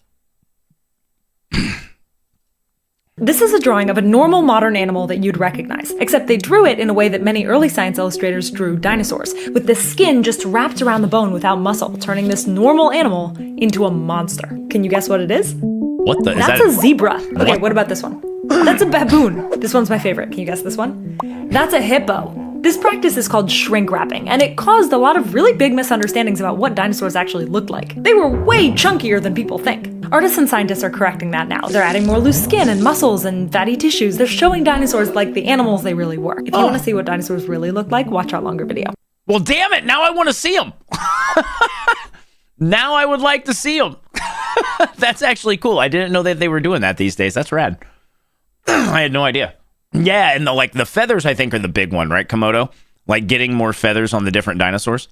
This is a drawing of a normal modern animal that you'd recognize, except they drew it in a way that many early science illustrators drew dinosaurs, with the skin just wrapped around the bone without muscle, turning this normal animal into a monster. Can you guess what it is? What the? That's a zebra. Okay, what about this one? That's a baboon. This one's my favorite. Can you guess this one? That's a hippo. This practice is called shrink wrapping, and it caused a lot of really big misunderstandings about what dinosaurs actually looked like. They were way chunkier than people think. Artists and scientists are correcting that now. They're adding more loose skin and muscles and fatty tissues. They're showing dinosaurs like the animals they really were. If you want to see what dinosaurs really look like, watch our longer video. Well, damn it. Now I want to see them. Now I would like to see them. That's actually cool. I didn't know that they were doing that these days. That's rad. I had no idea. Yeah, and the feathers, I think, are the big one, right, Komodo? Like getting more feathers on the different dinosaurs.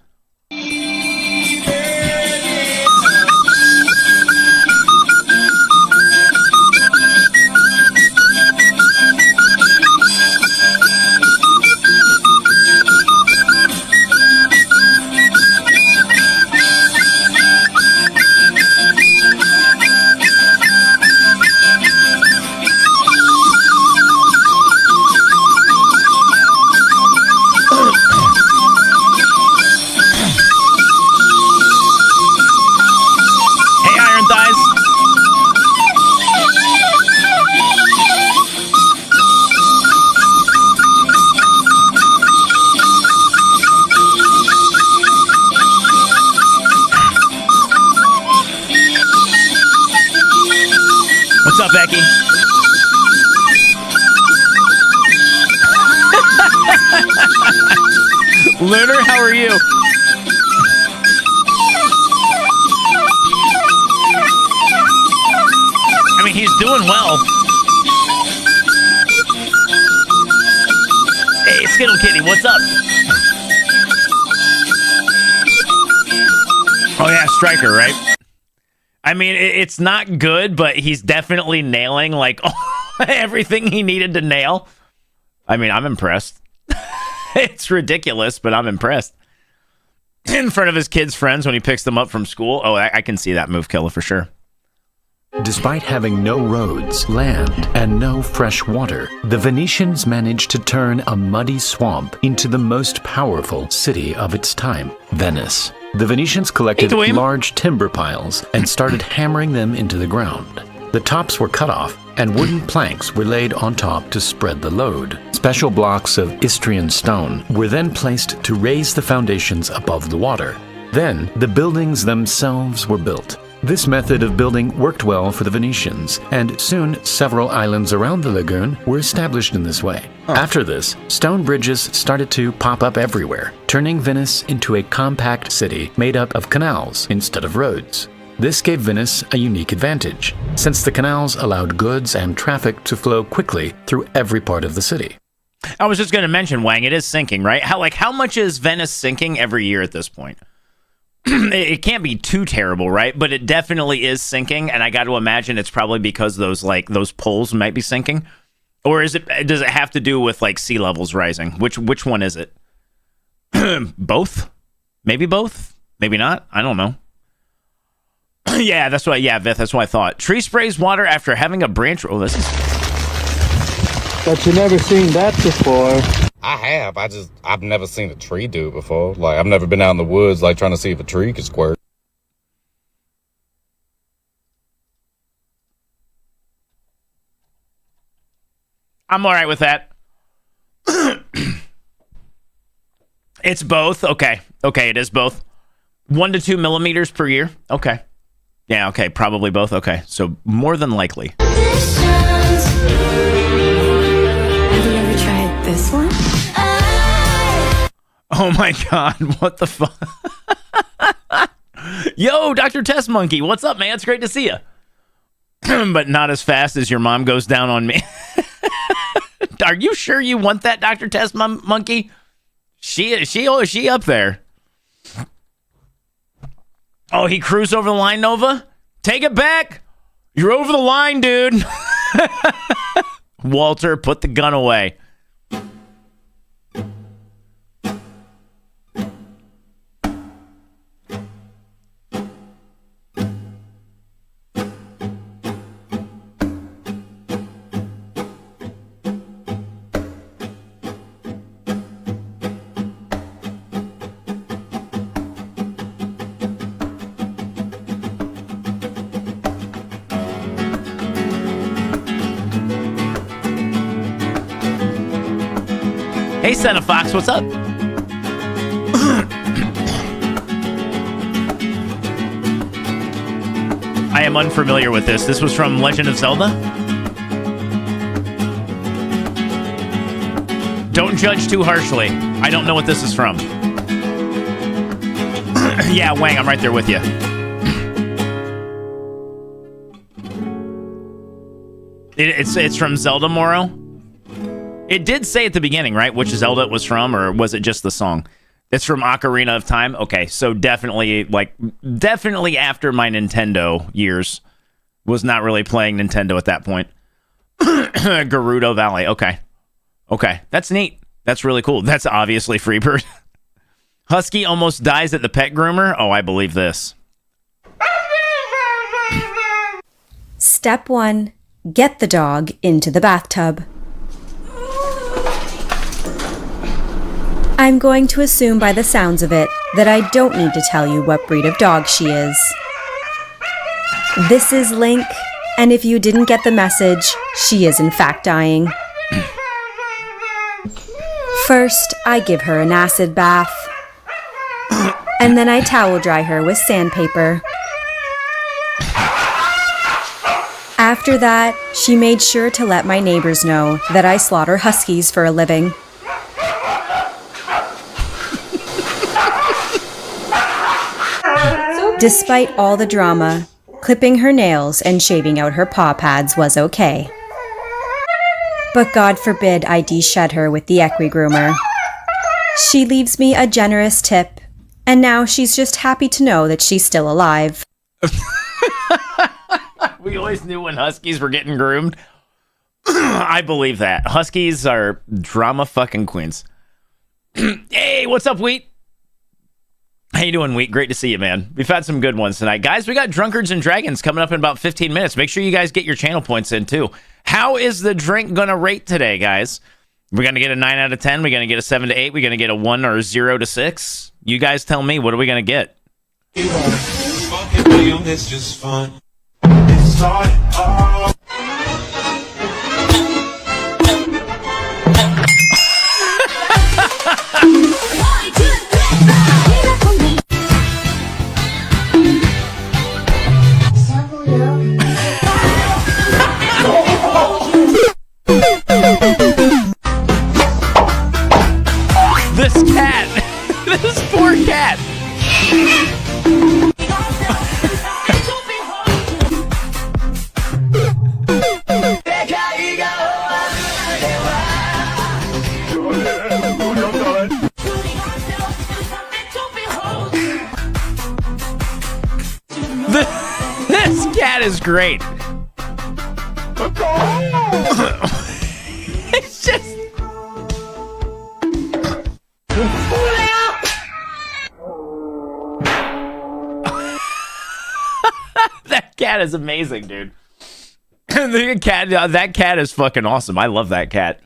What's up, Becky? Lunar, how are you? I mean, he's doing well. Hey, Skittle Kitty, what's up? Oh, yeah, Striker, right? I mean, it's not good, but he's definitely nailing, like, everything he needed to nail. I mean, I'm impressed. It's ridiculous, but I'm impressed. In front of his kids' friends when he picks them up from school. Oh, I can see that move, Killa, for sure. Despite having no roads, land, and no fresh water, the Venetians managed to turn a muddy swamp into the most powerful city of its time, Venice. The Venetians collected large timber piles and started hammering them into the ground. The tops were cut off, and wooden planks were laid on top to spread the load. Special blocks of Istrian stone were then placed to raise the foundations above the water. Then, the buildings themselves were built. This method of building worked well for the Venetians, and soon several islands around the lagoon were established in this way. After this, stone bridges started to pop up everywhere, turning Venice into a compact city made up of canals instead of roads. This gave Venice a unique advantage, since the canals allowed goods and traffic to flow quickly through every part of the city. I was just going to mention, Wang, it is sinking, right? How much is Venice sinking every year at this point? It can't be too terrible, right? But it definitely is sinking, and I got to imagine it's probably because those poles might be sinking. Or does it have to do with like sea levels rising? Which one is it? Both? Maybe both? Maybe not? I don't know. Yeah, that's what Vith, that's what I thought. Tree sprays water after having a branch. Oh, this is. But you never seen that before. I have. I've never seen a tree do it before. Like, I've never been out in the woods, like, trying to see if a tree could squirt. I'm all right with that. It's both. Okay, it is both. 1 to 2 millimeters per year. Okay. Yeah, okay, probably both. Okay, so more than likely. Have you ever tried this one? Oh my God, what the fuck? Yo, Dr. Test Monkey, what's up, man? It's great to see you. But not as fast as your mom goes down on me. Are you sure you want that, Dr. Test Monkey? She up there. Oh, he cruised over the line, Nova? Take it back. You're over the line, dude. Walter, put the gun away. Hey, Santa Fox, what's up? I am unfamiliar with this. This was from Legend of Zelda? Don't judge too harshly. I don't know what this is from. Yeah, Wang, I'm right there with you. It's from Zelda, Moro? It did say at the beginning, right, which Zelda it was from, or was it just the song? It's from Ocarina of Time? Okay, so definitely after my Nintendo years. Was not really playing Nintendo at that point. Gerudo Valley, okay. Okay, that's neat. That's really cool. That's obviously Freebird. Husky almost dies at the pet groomer? Oh, I believe this. Step 1. Get the dog into the bathtub. I'm going to assume by the sounds of it that I don't need to tell you what breed of dog she is. This is Link, and if you didn't get the message, she is in fact dying. First, I give her an acid bath, and then I towel dry her with sandpaper. After that, she made sure to let my neighbors know that I slaughter huskies for a living. Despite all the drama, clipping her nails and shaving out her paw pads was okay. But God forbid I de-shed her with the equi-groomer. She leaves me a generous tip, and now she's just happy to know that she's still alive. We always knew when huskies were getting groomed. I believe that. Huskies are drama fucking queens. Hey, what's up, Wheat? How you doing, Wheat? Great to see you, man. We've had some good ones tonight. Guys, we got Drunkards and Dragons coming up in about 15 minutes. Make sure you guys get your channel points in, too. How is the drink going to rate today, guys? We're going to get a 9 out of 10. We're going to get a 7 to 8. We're going to get a 1 or a 0 to 6. You guys tell me. What are we going to get? It's just fun. It started off. This cat. This poor cat. This cat is great. It's just... That cat is amazing, dude. That cat is fucking awesome. I love that cat.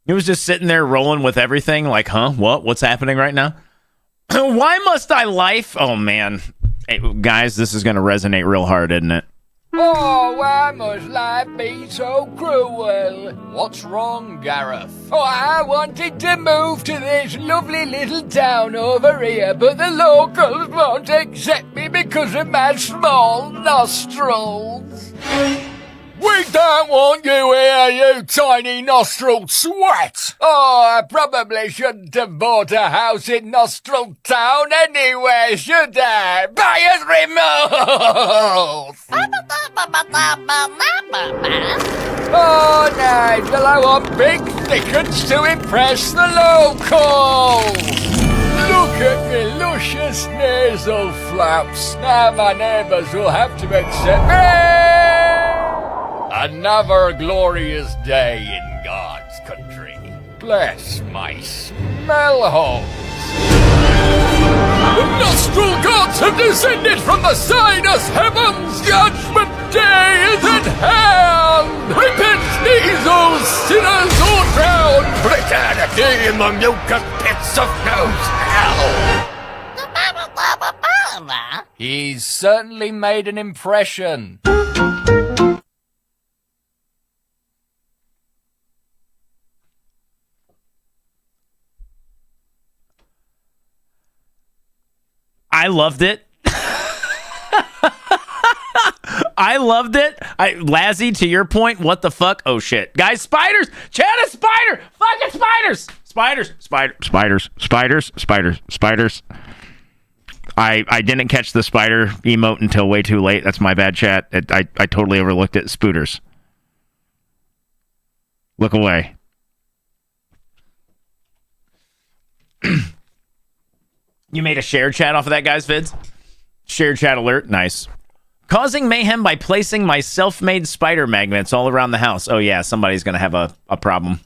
He was just sitting there rolling with everything like, huh? What's happening right now? Why must I life? Oh, man. Hey, guys, this is going to resonate real hard, isn't it? Oh, why must life be so cruel? What's wrong, Gareth? Oh, I wanted to move to this lovely little town over here, but the locals won't accept me because of my small nostrils. We don't want you here, you tiny nostril sweat! Oh, I probably shouldn't have bought a house in Nostril Town anyway, should I? Buyer's remorse! Oh, Nigel, I want big Dickens to impress the locals. Look at me luscious nasal flaps. Now my neighbours will have to accept me. Another glorious day in God's country. Bless my smell holes. The nostril gods have descended from the sinus heavens. Judgment day is at hand. Repent, nasal sinners, or drown for eternity in the mucus pits of nose hell. He's certainly made an impression. I loved it. I loved it. Lazzy, to your point, what the fuck? Oh shit. Guys, spiders! Chat a spider! Fucking spiders! Spiders. I didn't catch the spider emote until way too late. That's my bad, chat. I totally overlooked it. Spooters. Look away. You made a shared chat off of that guy's vids? Shared chat alert. Nice. Causing mayhem by placing my self-made spider magnets all around the house. Oh yeah, somebody's gonna have a problem.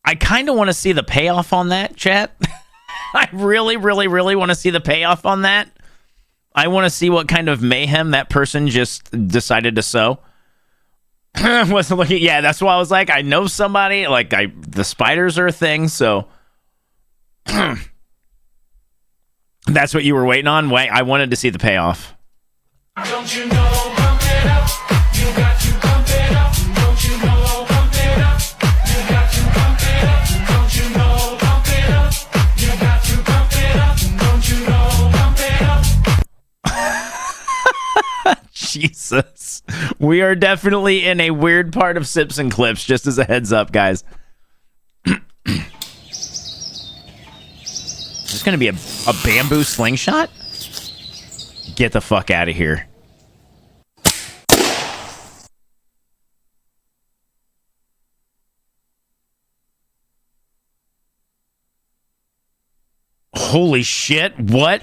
I kind of want to see the payoff on that, chat. I really want to see the payoff on that. I want to see what kind of mayhem that person just decided to sow. Wasn't looking. Yeah, that's why I was like, I know somebody. Like, the spiders are a thing, so that's what you were waiting on. Wait, I wanted to see the payoff. Don't you know, pump it up. You got to pump it up. Don't you know, pump it up. You got to pump it up. Don't you know, pump it up. You got to pump it up. Don't you know, pump it up. Jesus. We are definitely in a weird part of Sips and Clips, just as a heads up, guys. Is this going to be a bamboo slingshot? Get the fuck out of here. Holy shit, what?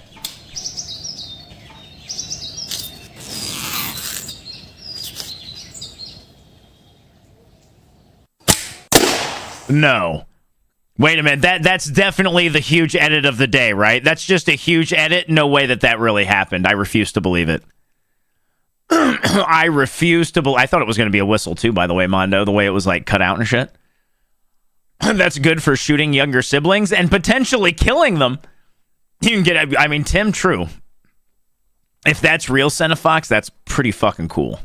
No. Wait a minute, that's definitely the huge edit of the day, right? That's just a huge edit? No way that really happened. I refuse to believe it. I refuse to believe... I thought it was going to be a whistle too, by the way, Mondo, the way it was like cut out and shit. That's good for shooting younger siblings and potentially killing them. You can get... I mean, Tim, true. If that's real Cinefox, that's pretty fucking cool.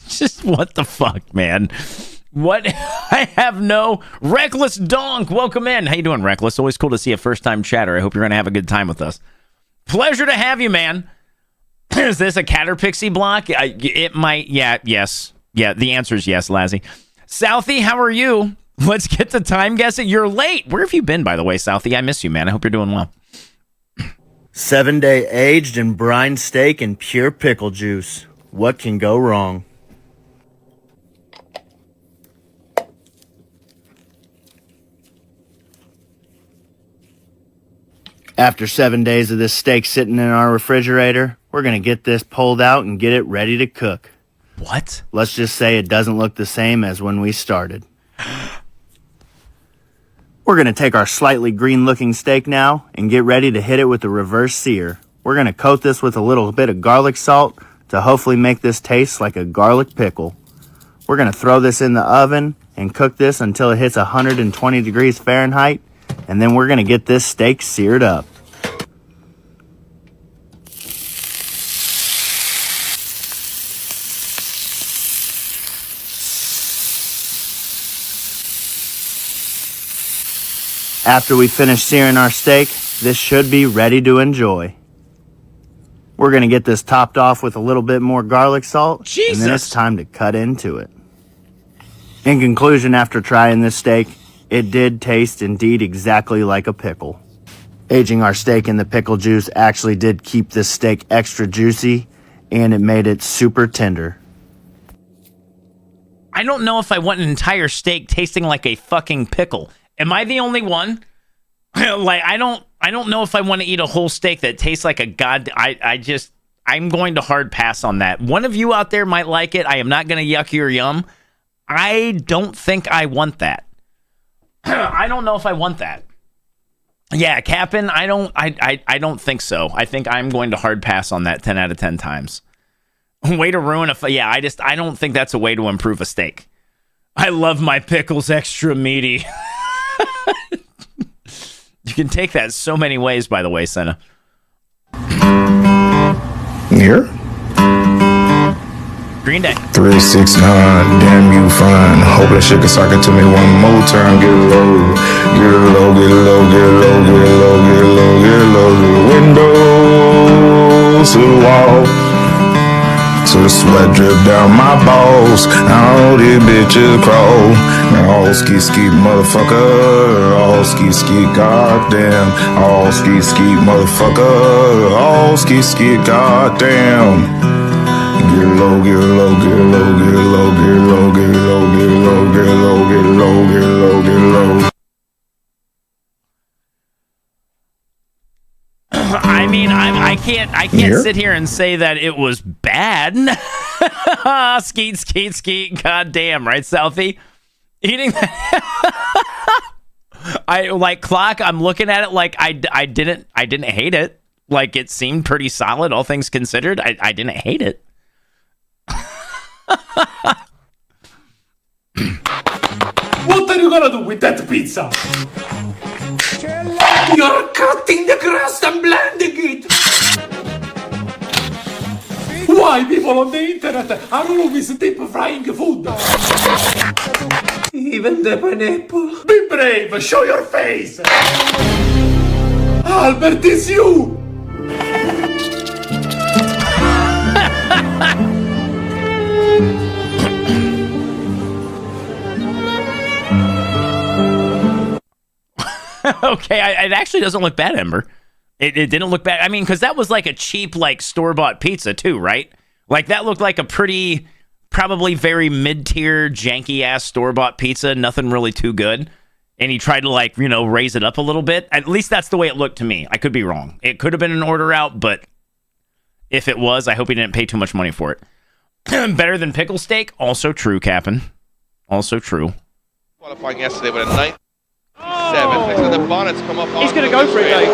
Just what the fuck, man? What? I have no... Reckless Donk, welcome in. How you doing, Reckless? Always cool to see a first-time chatter. I hope you're going to have a good time with us. Pleasure to have you, man. Is this a Caterpixie block? It might... Yeah, yes. Yeah, the answer is yes, Lazzy. Southie, how are you? Let's get to time guessing. You're late. Where have you been, by the way, Southie? I miss you, man. I hope you're doing well. 7-day aged in brine steak and pure pickle juice. What can go wrong? After 7 days of this steak sitting in our refrigerator, we're going to get this pulled out and get it ready to cook. What? Let's just say it doesn't look the same as when we started. We're going to take our slightly green-looking steak now and get ready to hit it with a reverse sear. We're going to coat this with a little bit of garlic salt to hopefully make this taste like a garlic pickle. We're going to throw this in the oven and cook this until it hits 120 degrees Fahrenheit. And then we're going to get this steak seared up. After we finish searing our steak, this should be ready to enjoy. We're gonna get this topped off with a little bit more garlic salt, and then it's time to cut into it. In conclusion, after trying this steak, it did taste indeed exactly like a pickle. Aging our steak in the pickle juice actually did keep this steak extra juicy, and it made it super tender. I don't know if I want an entire steak tasting like a fucking pickle. Am I the only one? Like, I don't know if I want to eat a whole steak that tastes like a I'm going to hard pass on that. One of you out there might like it. I am not going to yuck your yum. I don't think I want that. I don't know if I want that. Yeah, Cap'n, I don't think so. I think I'm going to hard pass on that 10 out of 10 times. Way to ruin I don't think that's a way to improve a steak. I love my pickles extra meaty. You can take that so many ways, by the way, Senna. Here? Green Day. 369, damn you fine. Hope that shit can sock it to me one more time. Get low, get low, get low, get low, get low, get low, get low. To the windows, to the wall. So the sweat drip down my balls. Now these bitches crawl. Now all ski ski motherfucker. All ski ski goddamn. All ski ski motherfucker. All ski ski goddamn. Get low, get low, get low, get low, get low, get low, get low, get low, get low, get low, get low. I mean, I can't sit here and say that it was bad. Skeet, skeet, skeet. God damn, right, Southie? Eating that. I like clock. I'm looking at it like I didn't hate it. Like, it seemed pretty solid, all things considered. I didn't hate it. What are you gonna do with that pizza? You're cutting the crust and blending it! Why people on the internet are always deep frying food? Even the pineapple. Be brave, show your face! Albert, it's you! Okay, it actually doesn't look bad, Ember. It didn't look bad. I mean, because that was like a cheap, like, store-bought pizza, too, right? Like, that looked like a pretty, probably very mid-tier, janky-ass store-bought pizza. Nothing really too good. And he tried to, like, you know, raise it up a little bit. At least that's the way it looked to me. I could be wrong. It could have been an order out, but if it was, I hope he didn't pay too much money for it. Better than pickle steak? Also true, Cap'n. Also true. Qualifying yesterday with a 9-7. So the bonnets come up. He's going to go for it, Dave.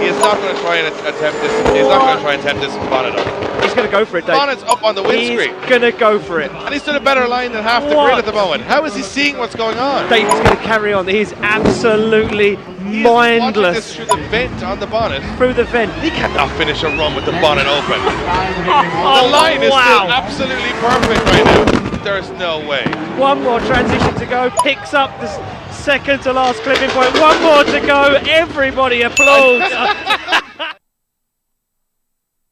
He is not going to try and attempt this. He's not going to try and attempt this bonnet up. He's going to go for it, Dave. Bonnet's up on the windscreen. He's going to go for it. And he's done a better line than half the grid at the moment. How is he seeing what's going on? Dave is going to carry on. He's absolutely mindless. This through the vent on the bonnet. Through the vent. He cannot finish a run with the bonnet open. The line is still absolutely perfect right now. There's no way. One more transition to go. Picks up the second to last clipping point. One more to go. Everybody applauds.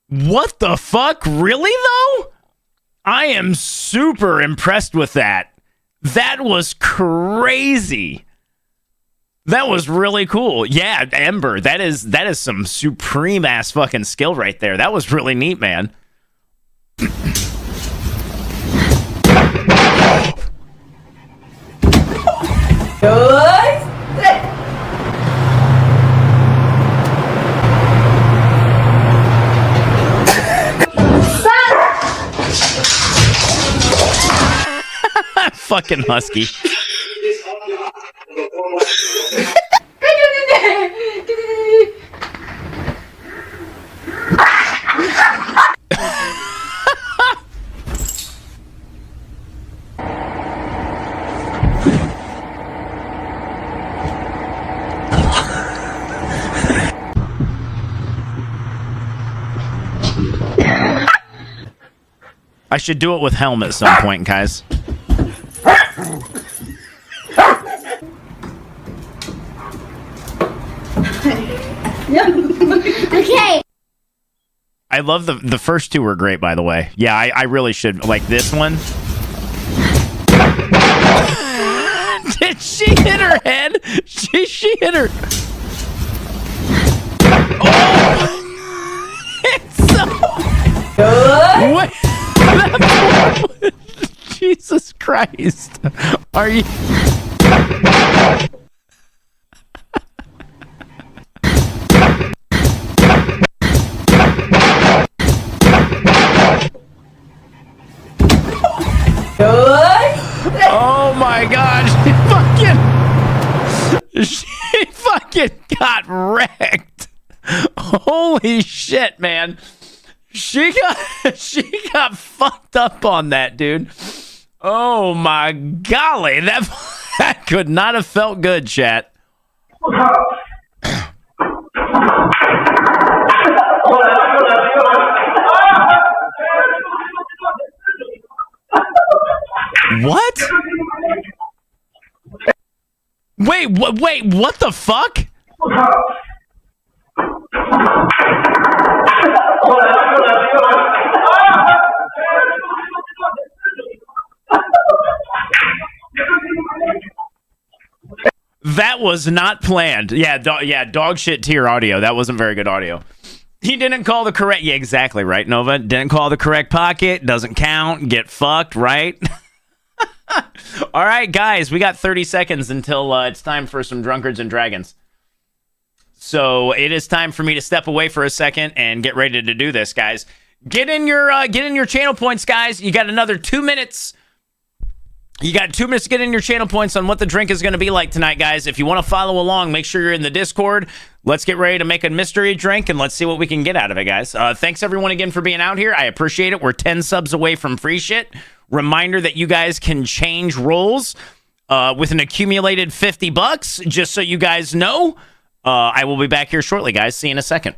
What the fuck? Really, though? I am super impressed with that. That was crazy. That was really cool. Yeah, Ember, that is some supreme ass fucking skill right there. That was really neat, man. Fucking husky. I should do it with helmet at some point, guys. Okay. I love the first two were great, by the way. Yeah, I really should like this one. Did she hit her head? She hit her. Oh! It's so. What? Jesus Christ! Are you? Oh my God! She fucking got wrecked. Holy shit, man! She got fucked up on that, dude. Oh my golly, that could not have felt good, chat. What? Wait, what the fuck? That was not planned. Yeah, dog shit tier audio. That wasn't very good audio. He didn't call the correct... Yeah, exactly, right, Nova? Didn't call the correct pocket. Doesn't count. Get fucked, right? All right, guys, we got 30 seconds until it's time for some Drunkards and Dragons. So it is time for me to step away for a second and get ready to do this, guys. Get in your channel points, guys. You got another 2 minutes. You got 2 minutes to get in your channel points on what the drink is going to be like tonight, guys. If you want to follow along, make sure you're in the Discord. Let's get ready to make a mystery drink, and let's see what we can get out of it, guys. Thanks, everyone, again for being out here. I appreciate it. We're 10 subs away from free shit. Reminder that you guys can change roles with an accumulated $50, just so you guys know. I will be back here shortly, guys. See you in a second.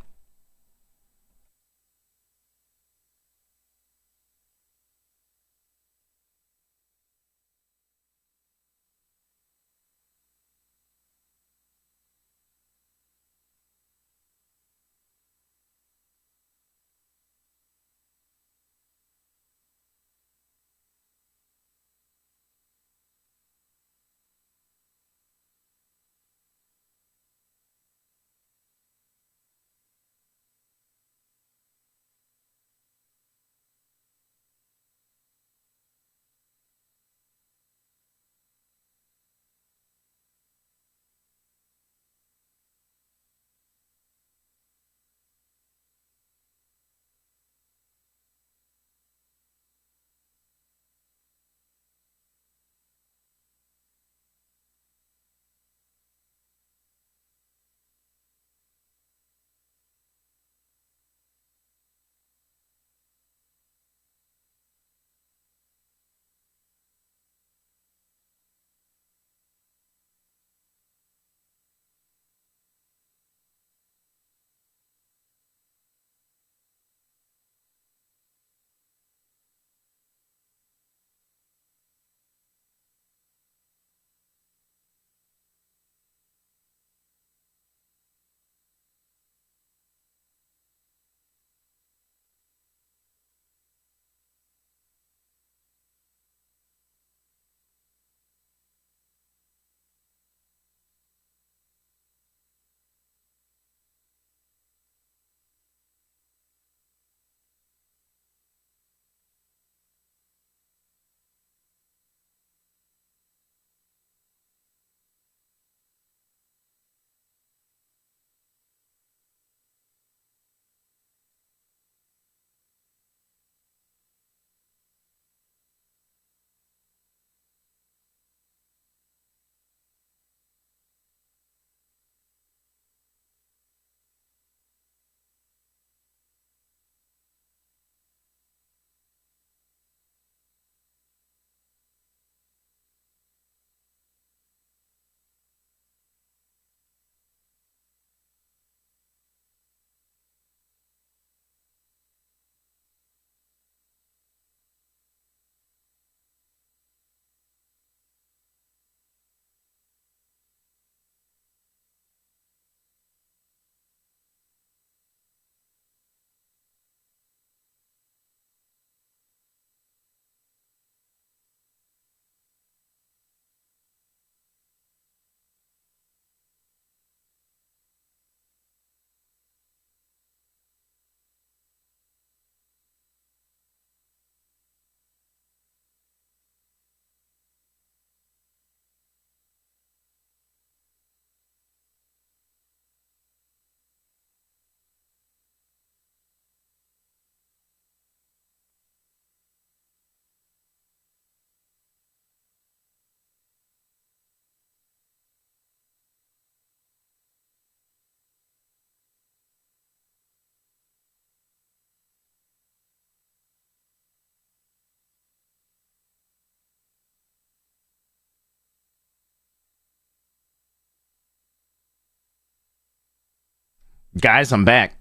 Guys, I'm back.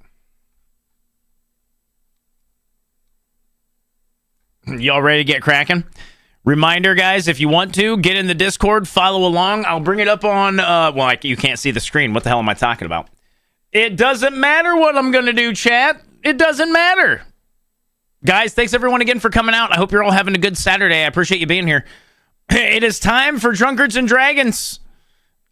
Y'all ready to get cracking? Reminder, guys, if you want to, get in the Discord, follow along. I'll bring it up on, you can't see the screen. What the hell am I talking about? It doesn't matter what I'm going to do, chat. It doesn't matter. Guys, thanks everyone again for coming out. I hope you're all having a good Saturday. I appreciate you being here. It is time for Drunkards and Dragons.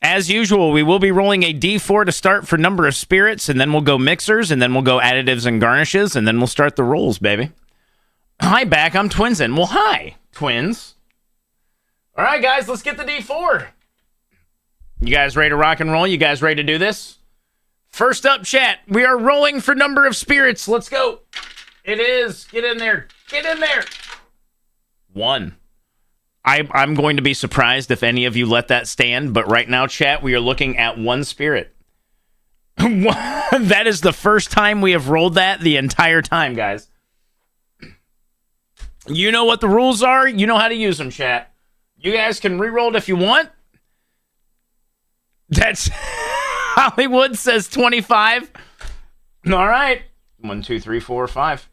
As usual, we will be rolling a D4 to start for number of spirits, and then we'll go mixers, and then we'll go additives and garnishes, and then we'll start the rolls, baby. Hi, back. I'm Twinsin. Well, hi, twins. All right, guys, let's get the D4. You guys ready to rock and roll? You guys ready to do this? First up, chat, we are rolling for number of spirits. Let's go. It is. Get in there. Get in there. 1. I'm going to be surprised if any of you let that stand, but right now, chat, we are looking at 1 spirit. That is the first time we have rolled that the entire time, guys. You know what the rules are. You know how to use them, chat. You guys can re-roll it if you want. That's Hollywood says 25. All right. 1, 2, 3, 4, 5.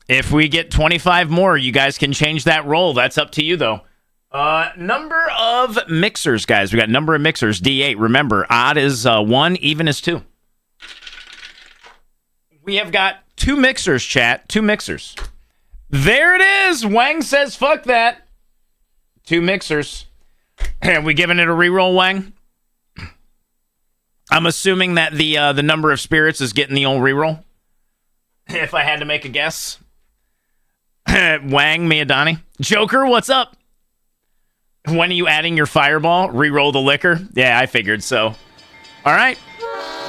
If we get 25 more, you guys can change that roll. That's up to you, though. Number of mixers, guys. We got number of mixers, D8. Remember, odd is 1, even is 2. We have got 2 mixers, chat. 2 mixers. There it is. Wang says, fuck that. 2 mixers. Are we giving it a reroll, Wang? I'm assuming that the number of spirits is getting the old reroll. If I had to make a guess. Wang, Miyadani. Joker, what's up? When are you adding your fireball? Reroll the liquor? Yeah, I figured so. All right.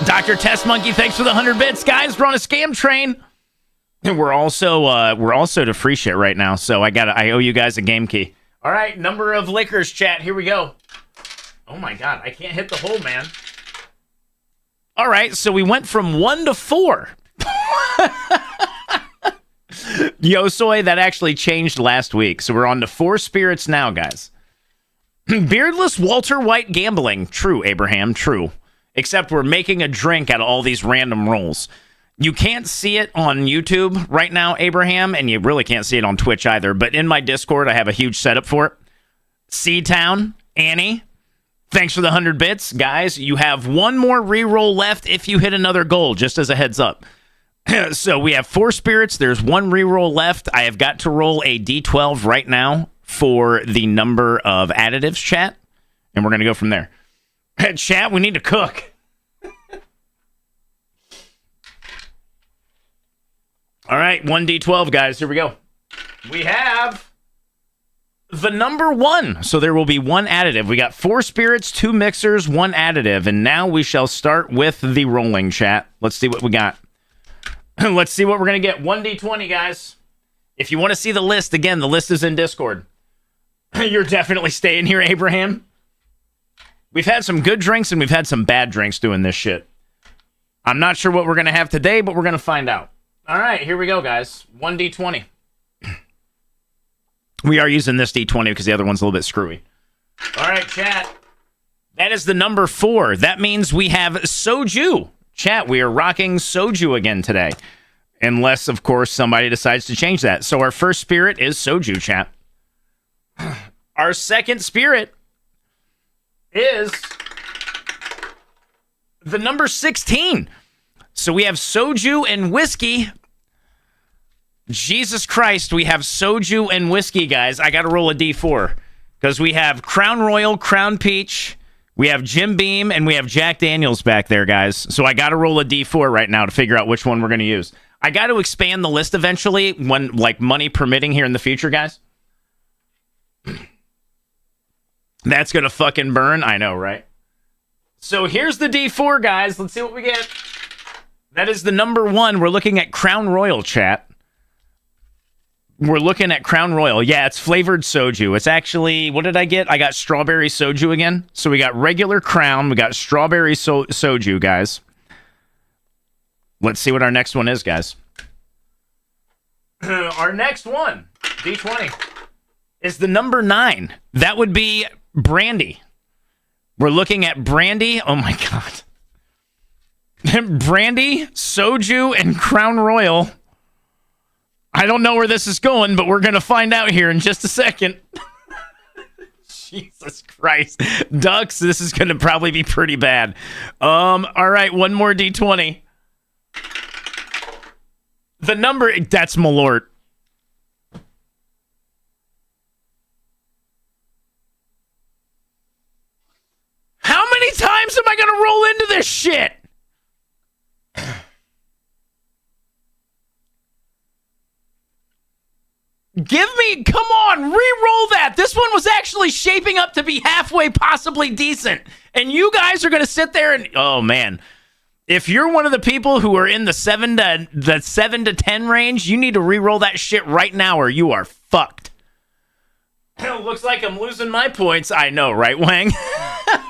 Dr. Test Monkey, thanks for the 100 bits. Guys, we're on a scam train. And we're also to free shit right now, so I owe you guys a game key. All right, number of liquors, chat. Here we go. Oh my god, I can't hit the hole, man. All right, so we went from 1 to 4. Yo, Soy, that actually changed last week, so we're on to 4 spirits now, guys. Beardless Walter White gambling. True, Abraham, true. Except we're making a drink out of all these random rolls. You can't see it on YouTube right now, Abraham, and you really can't see it on Twitch either. But in my Discord, I have a huge setup for it. Seatown, Annie, thanks for the 100 bits. Guys, you have 1 more reroll left if you hit another goal, just as a heads up. So we have 4 spirits. There's 1 reroll left. I have got to roll a D12 right now for the number of additives, chat. And we're going to go from there. Chat, we need to cook. All right, 1d12, guys. Here we go. We have the number 1. So there will be 1 additive. We got 4 spirits, 2 mixers, 1 additive. And now we shall start with the rolling, chat. Let's see what we got. Let's see what we're going to get. 1d20, guys. If you want to see the list, again, the list is in Discord. You're definitely staying here, Abraham. We've had some good drinks and we've had some bad drinks doing this shit. I'm not sure what we're going to have today, but we're going to find out. All right, here we go, guys. 1d20. We are using this d20 because the other one's a little bit screwy. All right, chat. That is the number 4. That means we have soju. Chat, we are rocking soju again today. Unless, of course, somebody decides to change that. So our first spirit is soju, chat. Our second spirit is the number 16. So we have soju and whiskey. Jesus Christ, we have soju and whiskey, guys. I got to roll a D4 because we have Crown Royal, Crown Peach, we have Jim Beam, and we have Jack Daniels back there, guys. So I got to roll a D4 right now to figure out which one we're going to use. I got to expand the list eventually when, like, money permitting here in the future, guys. That's going to fucking burn. I know, right? So here's the D4, guys. Let's see what we get. That is the number 1. We're looking at Crown Royal, chat. We're looking at Crown Royal. Yeah, it's flavored soju. It's actually, what did I get? I got strawberry soju again. So we got regular Crown. We got strawberry soju, guys. Let's see what our next one is, guys. Our next one, D20, is the number 9. That would be brandy. We're looking at brandy. Oh, my God. Brandy, Soju, and Crown Royal. I don't know where this is going, but we're going to find out here in just a second. Jesus Christ. Ducks, this is going to probably be pretty bad. All right, one more D20. The number, that's Malort. How many times am I going to roll into this shit? Come on, re-roll that. This one was actually shaping up to be halfway, possibly decent. And you guys are going to sit there and, oh man. If you're one of the people who are in the 7 to 10 range, you need to re-roll that shit right now or you are fucked. Looks like I'm losing my points. I know, right, Wang?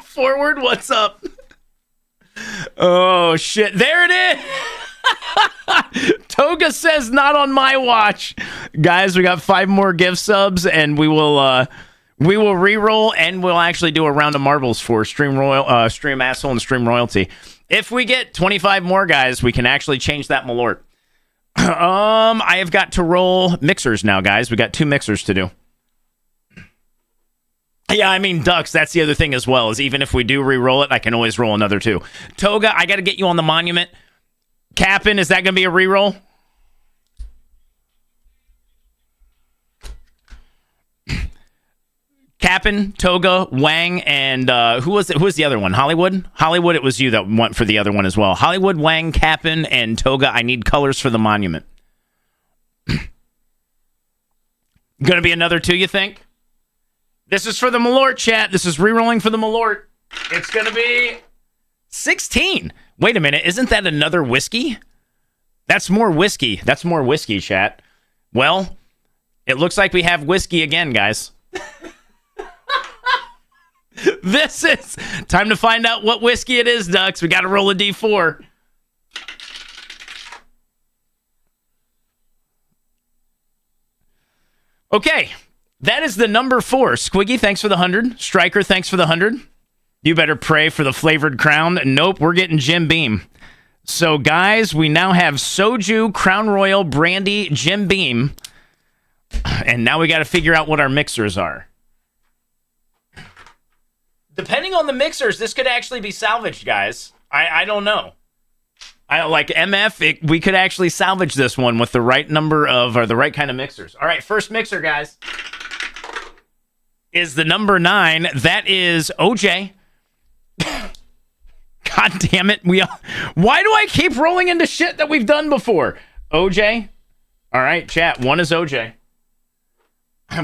Forward, what's up? Oh, shit. There it is. Toga says not on my watch. Guys, we got 5 more gift subs, and we will re-roll, and we'll actually do a round of marbles for Stream Asshole and Stream Royalty. If we get 25 more, guys, we can actually change that Malort. I have got to roll mixers now, guys. We got 2 mixers to do. Yeah, I mean, Ducks, that's the other thing as well, is even if we do re-roll it, I can always roll another 2. Toga, I got to get you on the monument. Cap'n, is that going to be a re-roll? Cap'n, Toga, Wang, and who was the other one? Hollywood? Hollywood, it was you that went for the other one as well. Hollywood, Wang, Cap'n, and Toga, I need colors for the monument. Going to be another 2, you think? This is for the Malort, chat. This is re-rolling for the Malort. It's going to be 16. Wait a minute. Isn't that another whiskey? That's more whiskey. That's more whiskey, chat. Well, it looks like we have whiskey again, guys. This is time to find out what whiskey it is, Ducks. We got to roll a D4. Okay. That is the number 4. Squiggy, thanks for the 100. Striker, thanks for the 100. You better pray for the flavored crown. Nope, we're getting Jim Beam. So, guys, we now have Soju, Crown Royal, Brandy, Jim Beam. And now we got to figure out what our mixers are. Depending on the mixers, this could actually be salvaged, guys. I don't know. I like MF, we could actually salvage this one with the right number of, or the right kind of mixers. All right, first mixer, guys, is the number 9. That is OJ. God damn it. Why do I keep rolling into shit that we've done before? OJ. All right, chat. 1 is OJ.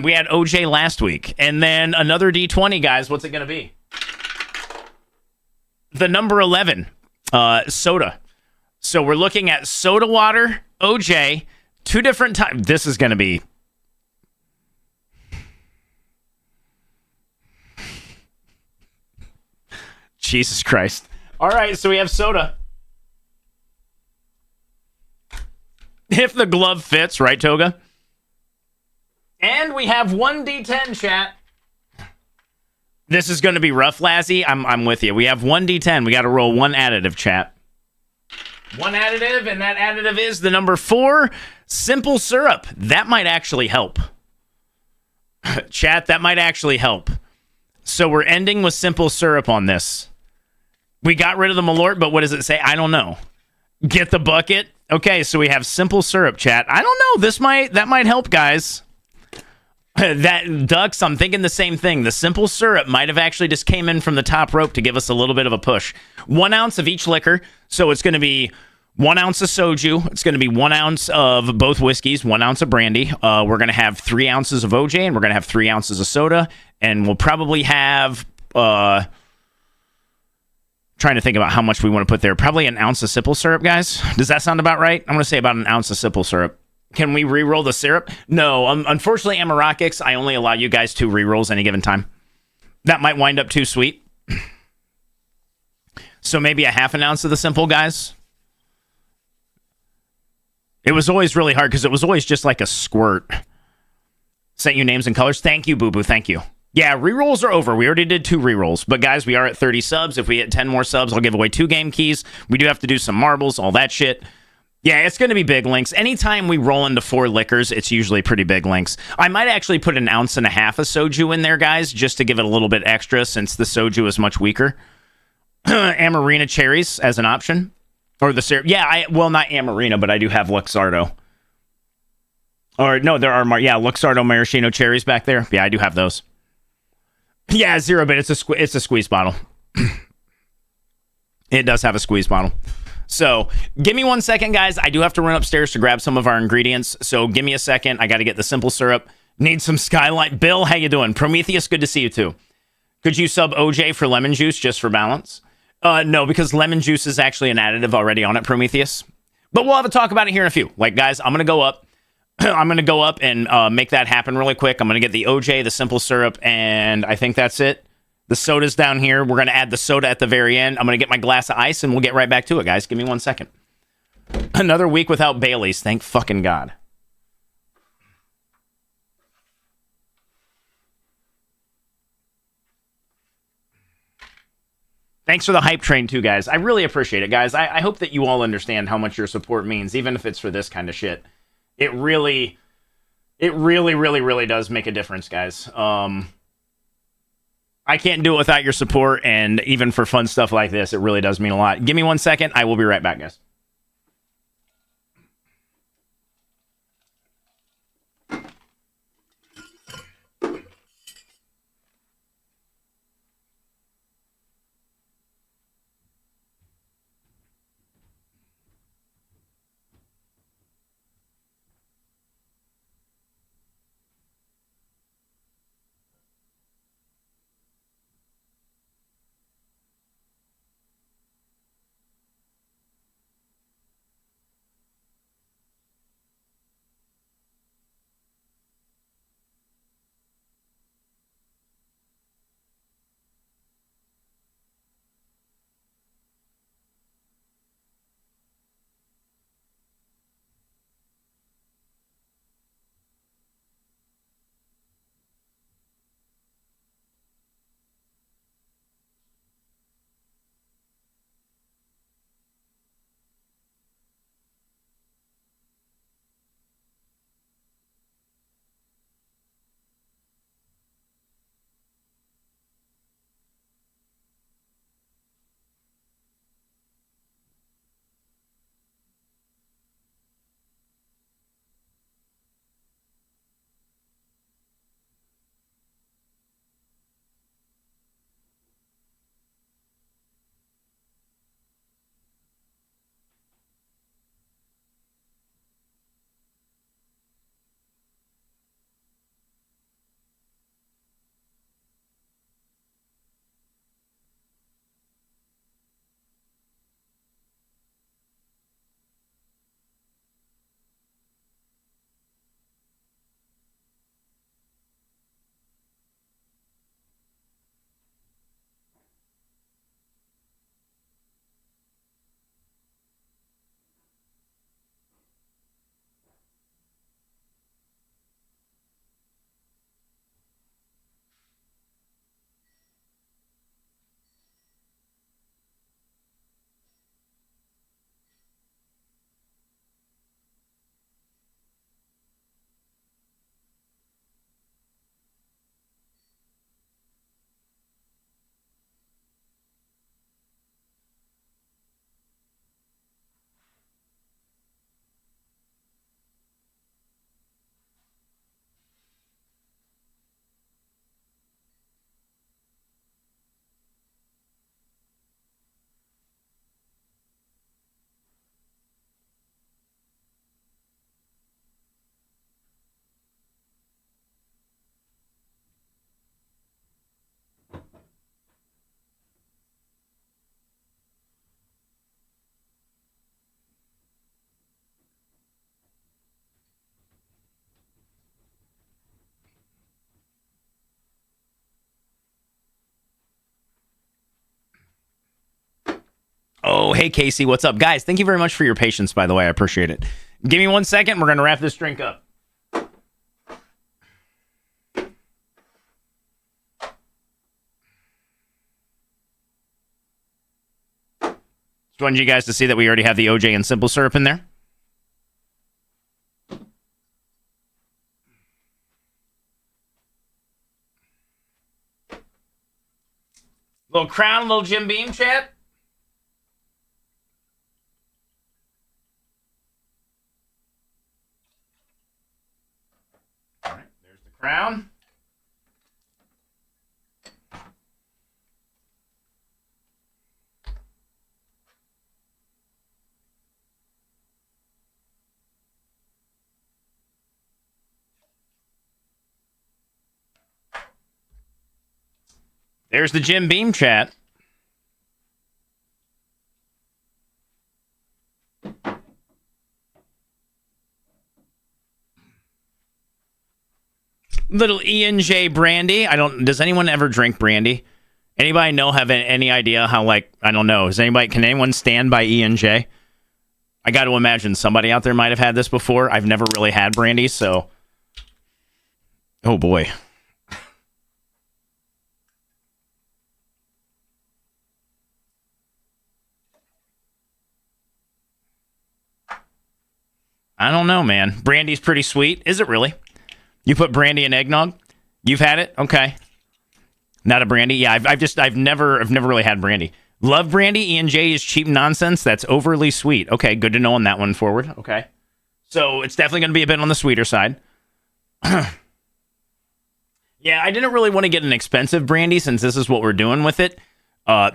We had OJ last week. And then another D20, guys. What's it going to be? The number 11. Soda. So we're looking at soda water, OJ, 2 different times. This is going to be... Jesus Christ. All right, so we have soda. If the glove fits, right, Toga? And we have 1 D10, chat. This is going to be rough, Lassie. I'm with you. We have 1 D10. We got to roll 1 additive, chat. 1 additive, and that additive is the number 4, simple syrup. That might actually help. Chat, that might actually help. So we're ending with simple syrup on this. We got rid of the Malort, but what does it say? I don't know. Get the bucket. Okay, so we have simple syrup, chat. I don't know. That might help, guys. That Ducks, I'm thinking the same thing. The simple syrup might have actually just came in from the top rope to give us a little bit of a push. 1 ounce of each liquor. So it's going to be 1 ounce of soju. It's going to be 1 ounce of both whiskeys, 1 ounce of brandy. We're going to have 3 ounces of OJ, and we're going to have 3 ounces of soda. And we'll probably have, trying to think about how much we want to put there. Probably 1 ounce of simple syrup, guys. Does that sound about right? I'm going to say about 1 ounce of simple syrup. Can we re-roll the syrup? No. Unfortunately, Amarakix, I only allow you guys 2 re-rolls any given time. That might wind up too sweet. So maybe a 1/2 ounce of the simple, guys. It was always really hard because it was always just like a squirt. Sent you names and colors. Thank you, Boo Boo. Thank you. Yeah, rerolls are over. We already did 2 rerolls. But guys, we are at 30 subs. If we hit 10 more subs, I'll give away 2 game keys. We do have to do some marbles, all that shit. Yeah, it's going to be big links. Anytime we roll into 4 liquors, it's usually pretty big links. I might actually put 1.5 ounces of soju in there, guys, just to give it a little bit extra since the soju is much weaker. Amarena cherries as an option. Or the syrup. Yeah, well, not Amarena, but I do have Luxardo. Or, no, there are, Luxardo maraschino cherries back there. Yeah, I do have those. Yeah, 0 bit. It's a squeeze bottle. It does have a squeeze bottle. So, give me 1 second, guys. I do have to run upstairs to grab some of our ingredients. So, give me a second. I got to get the simple syrup. Need some Skylight. Bill, how you doing? Prometheus, good to see you, too. Could you sub OJ for lemon juice just for balance? No, because lemon juice is actually an additive already on it, Prometheus. But we'll have a talk about it here in a few. Like, guys, I'm going to go up. I'm going to go up and make that happen really quick. I'm going to get the OJ, the simple syrup, and I think that's it. The soda's down here. We're going to add the soda at the very end. I'm going to get my glass of ice, and we'll get right back to it, guys. Give me 1 second. Another week without Bailey's. Thank fucking God. Thanks for the hype train, too, guys. I really appreciate it, guys. I hope that you all understand how much your support means, even if it's for this kind of shit. It really, really does make a difference, guys. I can't do it without your support, and even for fun stuff like this, it really does mean a lot. Give me 1 second. I will be right back, guys. Oh, hey, Casey, what's up? Guys, thank you very much for your patience, by the way. I appreciate it. Give me 1 second. We're going to wrap this drink up. Just wanted you guys to see that we already have the OJ and simple syrup in there. Little crown, little Jim Beam chat. All right, there's the crown. There's the Jim Beam chat. Little E&J brandy. Does anyone ever drink brandy? Anybody have any idea how, like, I don't know. Can anyone stand by E&J? I got to imagine somebody out there might have had this before. I've never really had brandy, so. Oh boy. I don't know, man. Brandy's pretty sweet. Is it really? You put brandy in eggnog? You've had it? Okay. Not a brandy? Yeah, I've never really had brandy. Love brandy. E&J is cheap nonsense. That's overly sweet. Okay, good to know on that one forward. Okay. So it's definitely going to be a bit on the sweeter side. Yeah, I didn't really want to get an expensive brandy since this is what we're doing with it.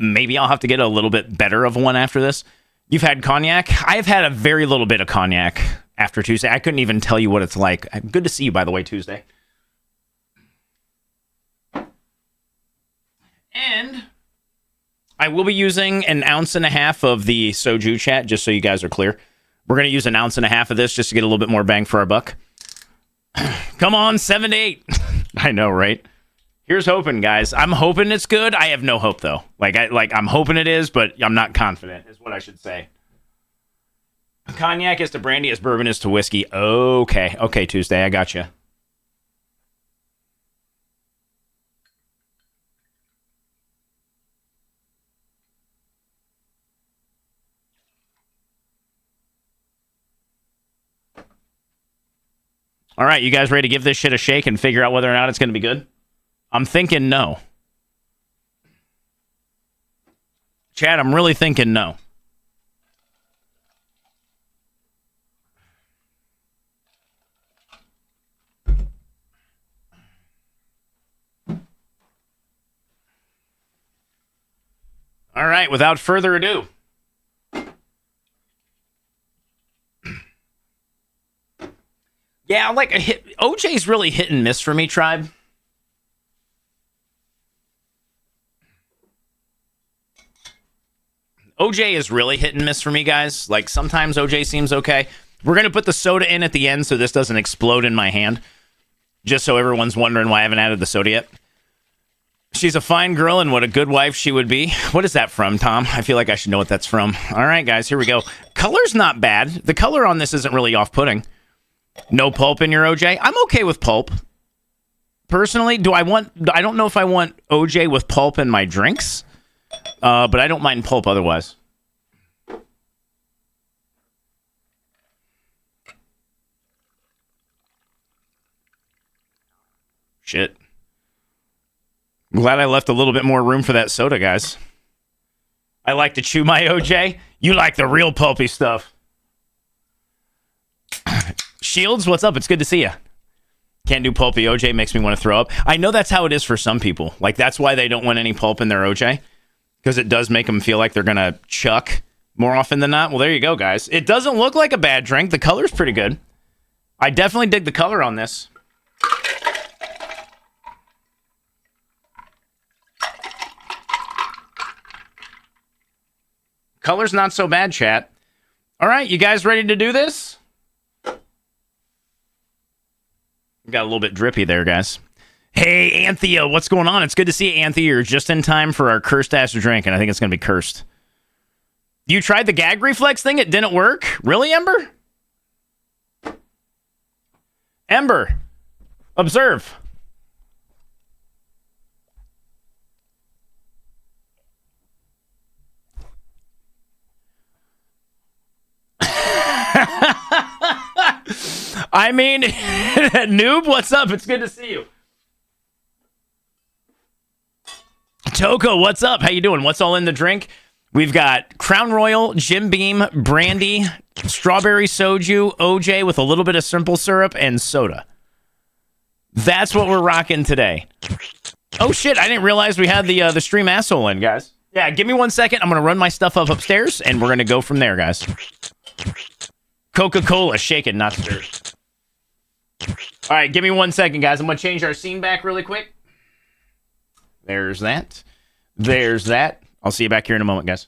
Maybe I'll have to get a little bit better of one after this. You've had cognac? I've had a very little bit of cognac after Tuesday. I couldn't even tell you what it's like. Good to see you, by the way, Tuesday. And I will be using 1.5 ounces of the soju chat, just so you guys are clear. We're going to use 1.5 ounces of this just to get a little bit more bang for our buck. Come on, 7 to 8. I know, right? Here's hoping, guys. I'm hoping it's good. I have no hope, though. I'm hoping it is, but I'm not confident, is what I should say. Cognac is to brandy as bourbon is to whiskey. Okay. Okay, Tuesday. I got you. All right, you guys ready to give this shit a shake and figure out whether or not it's going to be good? I'm thinking no. Chad, I'm really thinking no. All right, without further ado. Yeah, OJ's really hit and miss for me, Tribe. OJ is really hit and miss for me, guys. Like, sometimes OJ seems okay. We're going to put the soda in at the end so this doesn't explode in my hand. Just so everyone's wondering why I haven't added the soda yet. She's a fine girl and what a good wife she would be. What is that from, Tom? I feel like I should know what that's from. All right, guys, here we go. Color's not bad. The color on this isn't really off-putting. No pulp in your OJ? I'm okay with pulp. Personally, I don't know if I want OJ with pulp in my drinks, but I don't mind pulp otherwise. Shit. I'm glad I left a little bit more room for that soda, guys. I like to chew my OJ. You like the real pulpy stuff. Shields, what's up? It's good to see you. Can't do pulpy OJ, makes me want to throw up. I know that's how it is for some people. Like, that's why they don't want any pulp in their OJ, because it does make them feel like they're going to chuck more often than not. Well, there you go, guys. It doesn't look like a bad drink. The color's pretty good. I definitely dig the color on this. Color's not so bad, chat. All right, you guys ready to do this? Got a little bit drippy there, guys. Hey, Anthea, what's going on? It's good to see you, Anthea. You're just in time for our cursed ass drink, and I think it's going to be cursed. You tried the gag reflex thing? It didn't work? Really, Ember? Ember, observe. I mean, Noob, what's up? It's good to see you. Toko, what's up? How you doing? What's all in the drink? We've got Crown Royal, Jim Beam, brandy, strawberry soju, OJ with a little bit of simple syrup, and soda. That's what we're rocking today. Oh shit, I didn't realize we had the stream asshole in, guys. Yeah, give me 1 second. I'm going to run my stuff up upstairs, and we're going to go from there, guys. Coca-Cola, shaken, not stirred. All right, give me 1 second, guys. I'm going to change our scene back really quick. There's that. There's that. I'll see you back here in a moment, guys.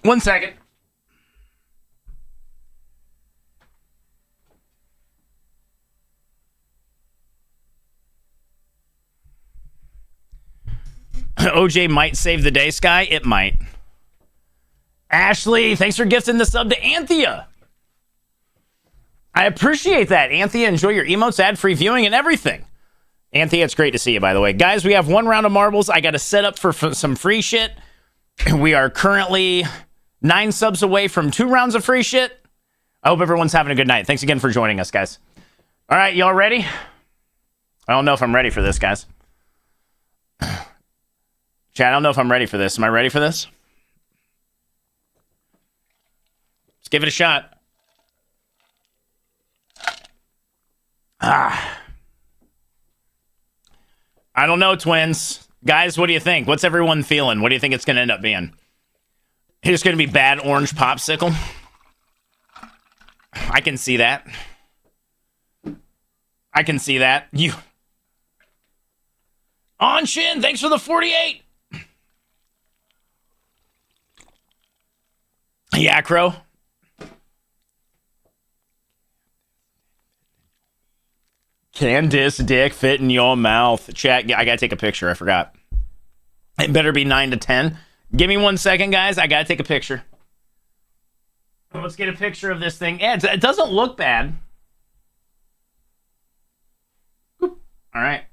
One second. OJ might save the day, Sky. It might. Ashley, thanks for gifting the sub to Anthea. I appreciate that. Anthea, enjoy your emotes, ad-free viewing, and everything. Anthea, it's great to see you, by the way. Guys, we have 1 round of marbles. I got to set up for some free shit. We are currently 9 subs away from 2 rounds of free shit. I hope everyone's having a good night. Thanks again for joining us, guys. All right, y'all ready? I don't know if I'm ready for this, guys. Chat, I don't know if I'm ready for this. Am I ready for this? Let's give it a shot. I don't know, twins. Guys, what do you think? What's everyone feeling? What do you think it's going to end up being? It's going to be bad orange popsicle. I can see that. I can see that. You. Anshin, thanks for the 48. Yeah, Crow. Can this dick fit in your mouth? Chat, I gotta take a picture. I forgot. It better be 9 to 10. Give me 1 second, guys. I gotta take a picture. Let's get a picture of this thing. Yeah, it doesn't look bad. All right.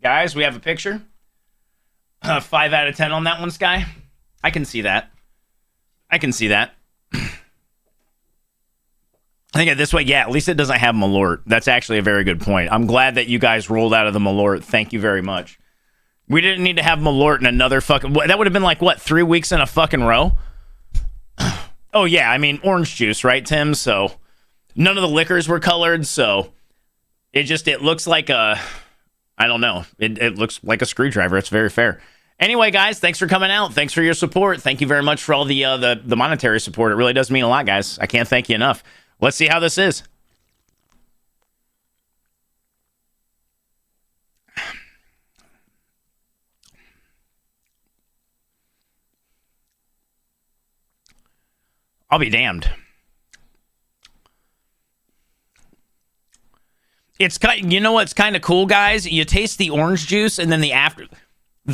Guys, we have a picture. 5 out of 10 on that one, Sky. I can see that. I can see that. I think this way, yeah, at least it doesn't have Malort. That's actually a very good point. I'm glad that you guys rolled out of the Malort. Thank you very much. We didn't need to have Malort in another fucking... That would have been like, what, 3 weeks in a fucking row? Oh, yeah, I mean, orange juice, right, Tim? So none of the liquors were colored, so it looks like a... I don't know. It looks like a screwdriver. It's very fair. Anyway, guys, thanks for coming out. Thanks for your support. Thank you very much for all the monetary support. It really does mean a lot, guys. I can't thank you enough. Let's see how this is. I'll be damned. It's kind. You know what's kind of cool, guys? You taste the orange juice, and then the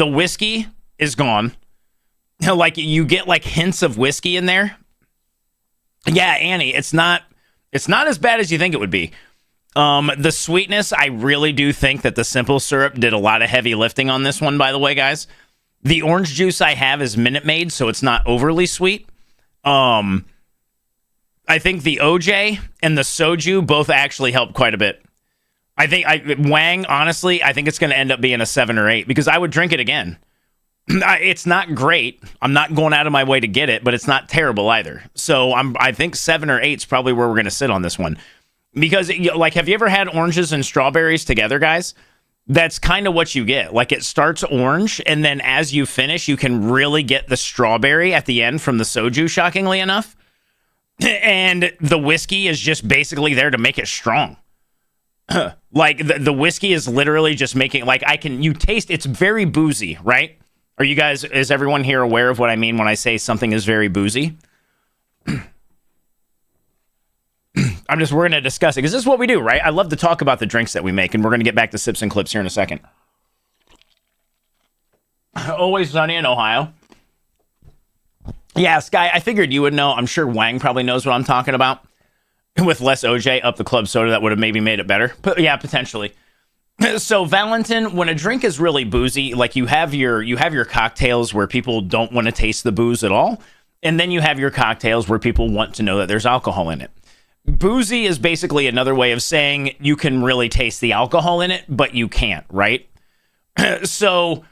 whiskey is gone. Like you get like hints of whiskey in there. Yeah, Annie, it's not as bad as you think it would be. The sweetness, I really do think that the simple syrup did a lot of heavy lifting on this one, by the way, guys. The orange juice I have is Minute Maid, so it's not overly sweet. I think the OJ and the soju both actually help quite a bit. Wang, honestly, I think it's going to end up being a 7 or 8 because I would drink it again. It's not great. I'm not going out of my way to get it, but it's not terrible either. So I think 7 or 8 is probably where we're going to sit on this one. Because, like, have you ever had oranges and strawberries together, guys? That's kind of what you get. Like, it starts orange, and then as you finish, you can really get the strawberry at the end from the soju, shockingly enough. And the whiskey is just basically there to make it strong. Like, the whiskey is literally just making, like, you taste, it's very boozy, right? Are you guys, is everyone here aware of what I mean when I say something is very boozy? we're going to discuss it because this is what we do, right? I love to talk about the drinks that we make, and we're going to get back to sips and clips here in a second. Always sunny in Ohio. Yeah, Sky, I figured you would know. I'm sure Wang probably knows what I'm talking about. With less OJ up the club soda, that would have maybe made it better. But yeah, potentially. So Valentin, when a drink is really boozy, like you have your cocktails where people don't want to taste the booze at all, and then you have your cocktails where people want to know that there's alcohol in it. Boozy is basically another way of saying you can really taste the alcohol in it, but you can't, right? So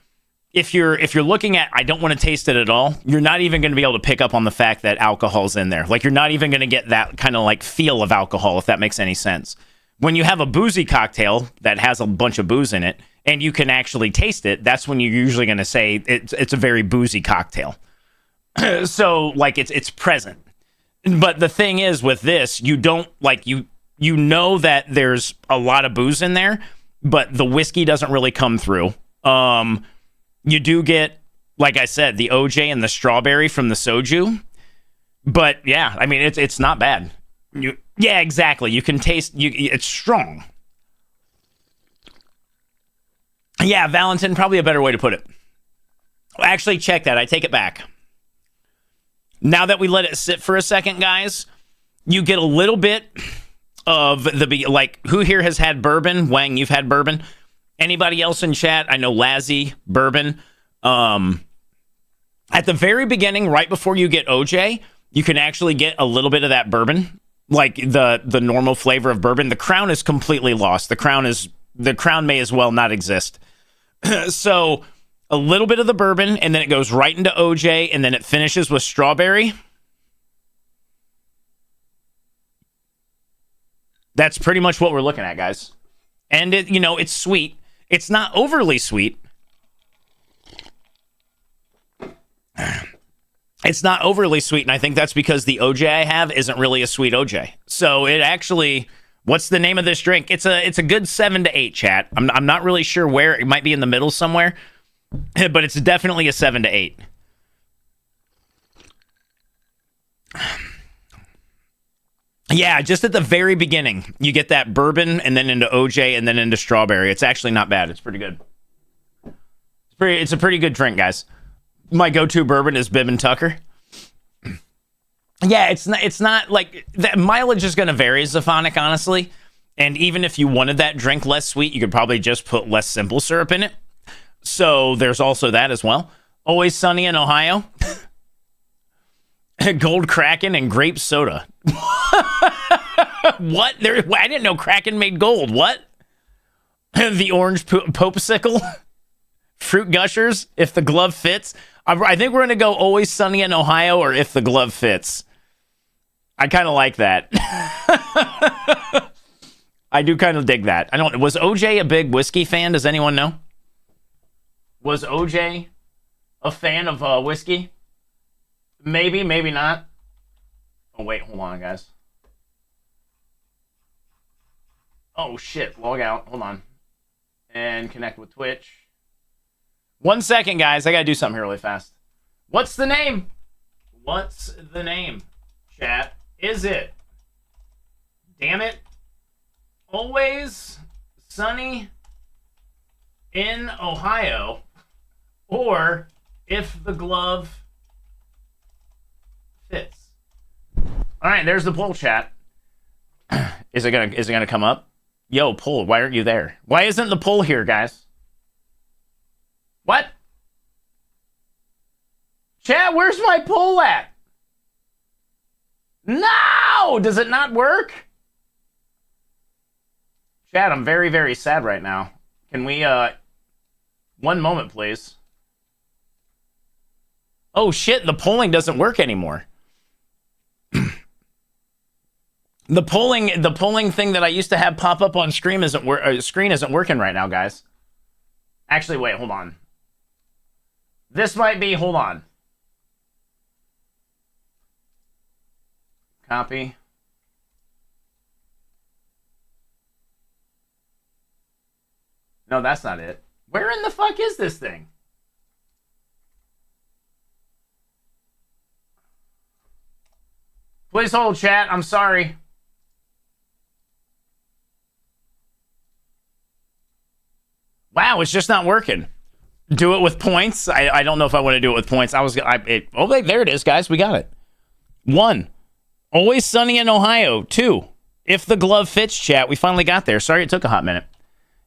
if you're looking at I don't want to taste it at all, you're not even going to be able to pick up on the fact that alcohol's in there. Like you're not even going to get that kind of like feel of alcohol, if that makes any sense. When you have a boozy cocktail that has a bunch of booze in it and you can actually taste it, that's when you're usually going to say it's a very boozy cocktail. So like it's present. But the thing is with this, you don't like you know that there's a lot of booze in there, but the whiskey doesn't really come through. You do get, like I said, the OJ and the strawberry from the soju. But yeah, I mean it's not bad. Yeah, exactly. You can taste it's strong. Yeah, Valentin, probably a better way to put it. Actually, check that. I take it back. Now that we let it sit for a second, guys, you get a little bit of like, who here has had bourbon? Wang, you've had bourbon. Anybody else in chat? I know Lazzy, bourbon. At the very beginning, right before you get OJ, you can actually get a little bit of that bourbon, like the normal flavor of bourbon. The Crown is completely lost. The Crown may as well not exist. So a little bit of the bourbon, and then it goes right into OJ, and then it finishes with strawberry. That's pretty much what we're looking at, guys. And it's sweet. It's not overly sweet. It's not overly sweet, and I think that's because the OJ I have isn't really a sweet OJ. So it actually, what's the name of this drink? It's a good 7 to 8, chat. I'm not really sure where. It might be in the middle somewhere, but it's definitely a 7 to 8. Yeah, just at the very beginning, you get that bourbon, and then into OJ, and then into strawberry. It's actually not bad. It's pretty good. It's a pretty good drink, guys. My go-to bourbon is Bibb and Tucker. Yeah, it's not like that. Mileage is going to vary, Zaphonic, honestly. And even if you wanted that drink less sweet, you could probably just put less simple syrup in it. So there's also that as well. Always Sunny in Ohio. Gold Kraken and grape soda. What? I didn't know Kraken made gold. What? The orange popesicle. Fruit Gushers. If the glove fits. I think we're going to go Always Sunny in Ohio or If the Glove Fits. I kind of like that. I do kind of dig that. Was OJ a big whiskey fan? Does anyone know? Was OJ a fan of whiskey? Maybe, maybe not. Oh, wait, hold on, guys. Oh, shit. Log out. Hold on. And connect with Twitch. 1 second, guys. I gotta do something here really fast. What's the name? What's the name, chat? Is it? Damn it. Always Sunny in Ohio, or If the Glove Fits. All right, there's the poll, chat. Is it gonna come up? Yo, poll, why aren't you there? Why isn't the poll here, guys? What? Chat, where's my poll at? No! Does it not work? Chad, I'm very, very sad right now. Can we, one moment, please. Oh, shit, the polling doesn't work anymore. The polling thing that I used to have pop up on screen isn't working right now, guys. Actually, wait, hold on. This might be, hold on. Copy. No, that's not it. Where in the fuck is this thing? Please hold, chat. I'm sorry. Wow, it's just not working. Do it with points. I don't know if I want to do it with points. Oh, wait, there it is, guys. We got it. 1. Always sunny in Ohio. 2. If the glove fits, chat. We finally got there. Sorry it took a hot minute.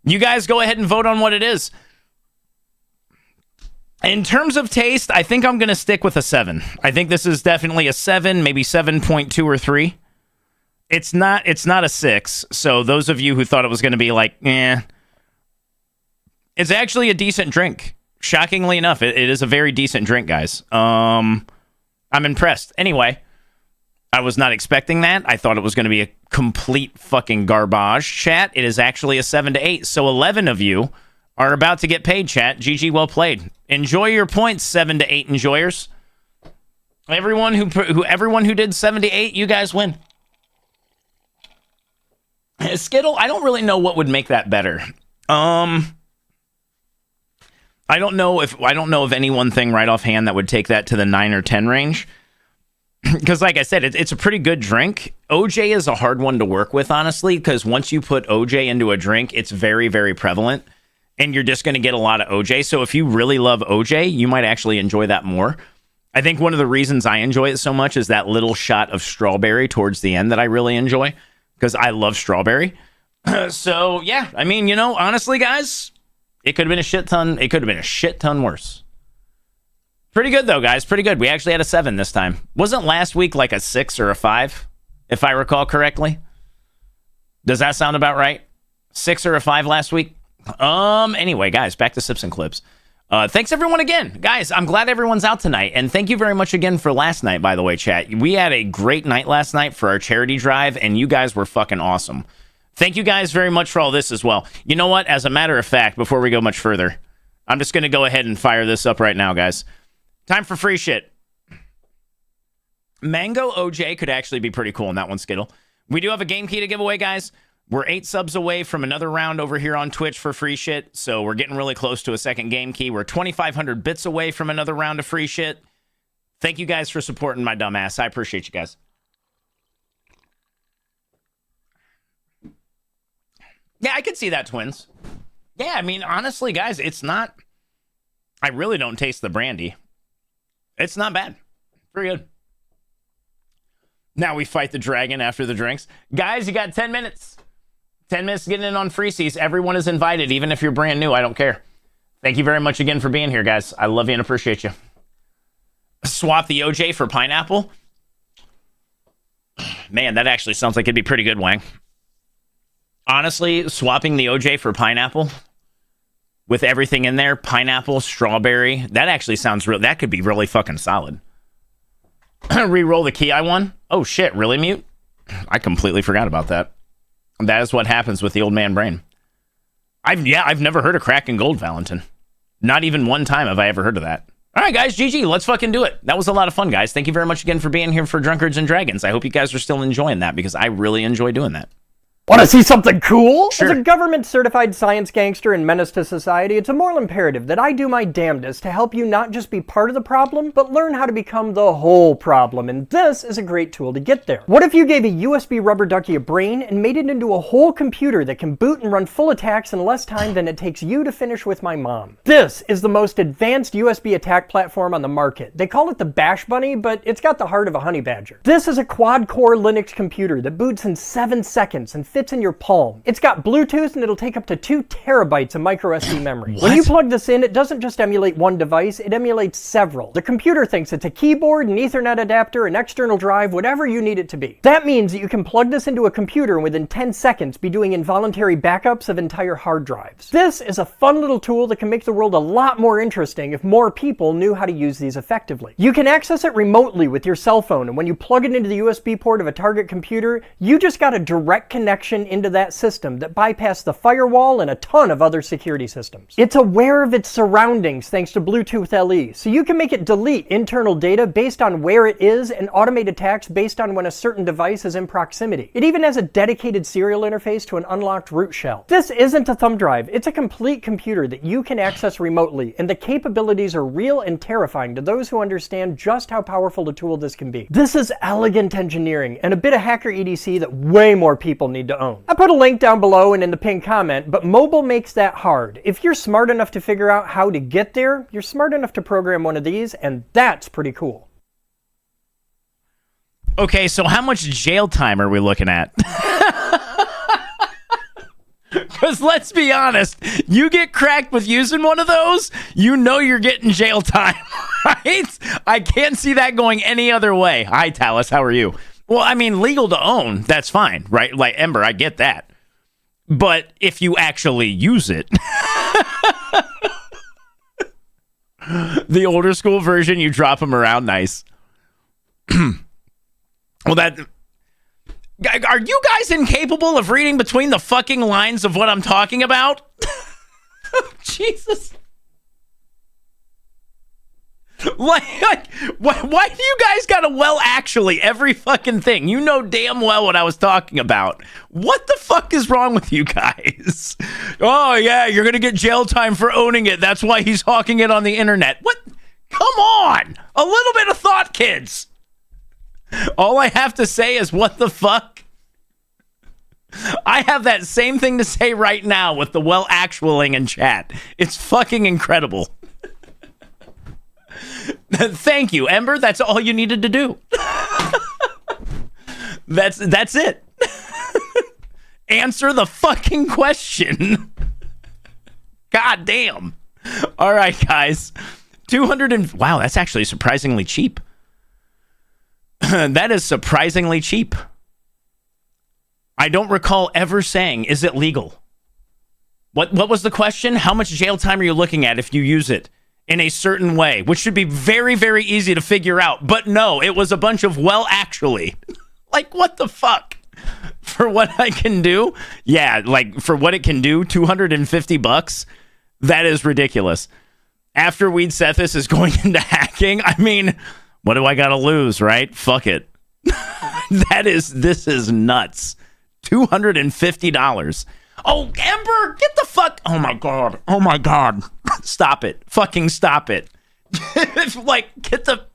You guys go ahead and vote on what it is. In terms of taste, I think I'm going to stick with a 7. I think this is definitely a 7, maybe 7.2 or 3. It's not a 6. So those of you who thought it was going to be like, it's actually a decent drink. Shockingly enough, it is a very decent drink, guys. I'm impressed. Anyway, I was not expecting that. I thought it was going to be a complete fucking garbage. Chat, it is actually a 7 to 8. So 11 of you are about to get paid, chat. GG, well played. Enjoy your points, 7 to 8 enjoyers. Everyone who did 7 to 8, you guys win. Skittle, I don't really know what would make that better. I don't know of any one thing right offhand that would take that to the 9 or 10 range. Because like I said, it's a pretty good drink. OJ is a hard one to work with, honestly, because once you put OJ into a drink, it's very, very prevalent. And you're just going to get a lot of OJ. So if you really love OJ, you might actually enjoy that more. I think one of the reasons I enjoy it so much is that little shot of strawberry towards the end that I really enjoy. Because I love strawberry. So, yeah. I mean, honestly, guys, it could have been a shit ton. It could have been a shit ton worse. Pretty good, though, guys. Pretty good. We actually had a 7 this time. Wasn't last week like a 6 or a 5, if I recall correctly? Does that sound about right? 6 or a 5 last week? Anyway, guys, back to Sips and Clips. Thanks, everyone, again. Guys, I'm glad everyone's out tonight. And thank you very much again for last night, by the way, chat. We had a great night last night for our charity drive, and you guys were fucking awesome. Thank you guys very much for all this as well. You know what? As a matter of fact, before we go much further, I'm just going to go ahead and fire this up right now, guys. Time for free shit. Mango OJ could actually be pretty cool in that one, Skittle. We do have a game key to give away, guys. We're 8 subs away from another round over here on Twitch for free shit, so we're getting really close to a second game key. We're 2,500 bits away from another round of free shit. Thank you guys for supporting my dumb ass. I appreciate you guys. Yeah, I could see that, twins. Yeah, I mean, honestly, guys, it's not... I really don't taste the brandy. It's not bad. Pretty good. Now we fight the dragon after the drinks. Guys, you got 10 minutes. 10 minutes to get in on Free Seas. Everyone is invited, even if you're brand new. I don't care. Thank you very much again for being here, guys. I love you and appreciate you. Swap the OJ for pineapple. Man, that actually sounds like it'd be pretty good, Wang. Honestly, swapping the OJ for pineapple with everything in there, pineapple, strawberry, that actually sounds real. That could be really fucking solid. Reroll the key I won. Oh shit, really, Mute? I completely forgot about that. That is what happens with the old man brain. I've never heard of crack and gold, Valentin. Not even one time have I ever heard of that. All right, guys, GG, let's fucking do it. That was a lot of fun, guys. Thank you very much again for being here for Drunkards and Dragons. I hope you guys are still enjoying that because I really enjoy doing that. Want to see something cool? Sure. As a government-certified science gangster and menace to society, it's a moral imperative that I do my damnedest to help you not just be part of the problem, but learn how to become the whole problem, and this is a great tool to get there. What if you gave a USB rubber ducky a brain and made it into a whole computer that can boot and run full attacks in less time than it takes you to finish with my mom? This is the most advanced USB attack platform on the market. They call it the Bash Bunny, but it's got the heart of a honey badger. This is a quad-core Linux computer that boots in 7 seconds and fits in your palm. It's got Bluetooth and it'll take up to 2 terabytes of micro SD memory. When you plug this in, it doesn't just emulate one device, it emulates several. The computer thinks it's a keyboard, an Ethernet adapter, an external drive, whatever you need it to be. That means that you can plug this into a computer and within 10 seconds be doing involuntary backups of entire hard drives. This is a fun little tool that can make the world a lot more interesting if more people knew how to use these effectively. You can access it remotely with your cell phone, and when you plug it into the USB port of a target computer, you just got a direct connection into that system that bypassed the firewall and a ton of other security systems. It's aware of its surroundings thanks to Bluetooth LE, so you can make it delete internal data based on where it is and automate attacks based on when a certain device is in proximity. It even has a dedicated serial interface to an unlocked root shell. This isn't a thumb drive, it's a complete computer that you can access remotely, and the capabilities are real and terrifying to those who understand just how powerful a tool this can be. This is elegant engineering and a bit of hacker EDC that way more people need to own. I put a link down below and in the pinned comment, but mobile makes that hard. If you're smart enough to figure out how to get there, you're smart enough to program one of these, and that's pretty cool. Okay, so how much jail time are we looking at? Because let's be honest, you get cracked with using one of those, you know you're getting jail time, right? I can't see that going any other way. Hi, Talus, how are you? Well, I mean, legal to own, that's fine, right? Like, Ember, I get that. But if you actually use it... The older school version, you drop them around nice. Well, that... Are you guys incapable of reading between the fucking lines of what I'm talking about? Jesus. Like, why do you guys gotta actually every fucking thing? You know damn well what I was talking about. What the fuck is wrong with you guys? Oh, yeah, you're gonna get jail time for owning it. That's why he's hawking it on the internet. What? Come on! A little bit of thought, kids. All I have to say is, what the fuck? I have that same thing to say right now with the actualing in chat. It's fucking incredible. Thank you, Ember. That's all you needed to do. That's it. Answer the fucking question. God damn. All right, guys. 200 and... Wow, that's actually surprisingly cheap. That is surprisingly cheap. I don't recall ever saying, is it legal? What was the question? How much jail time are you looking at if you use it in a certain way? Which should be very, very easy to figure out. But no, it was a bunch of actually. Like, what the fuck? For what I can do? Yeah, like, for what it can do, $250? That is ridiculous. After Weed Sethis is going into hacking, I mean... What do I gotta lose, right? Fuck it. This is nuts. $250. Oh, Ember, get the fuck... Oh my god. Oh my god. Stop it. Fucking stop it. Like, get the...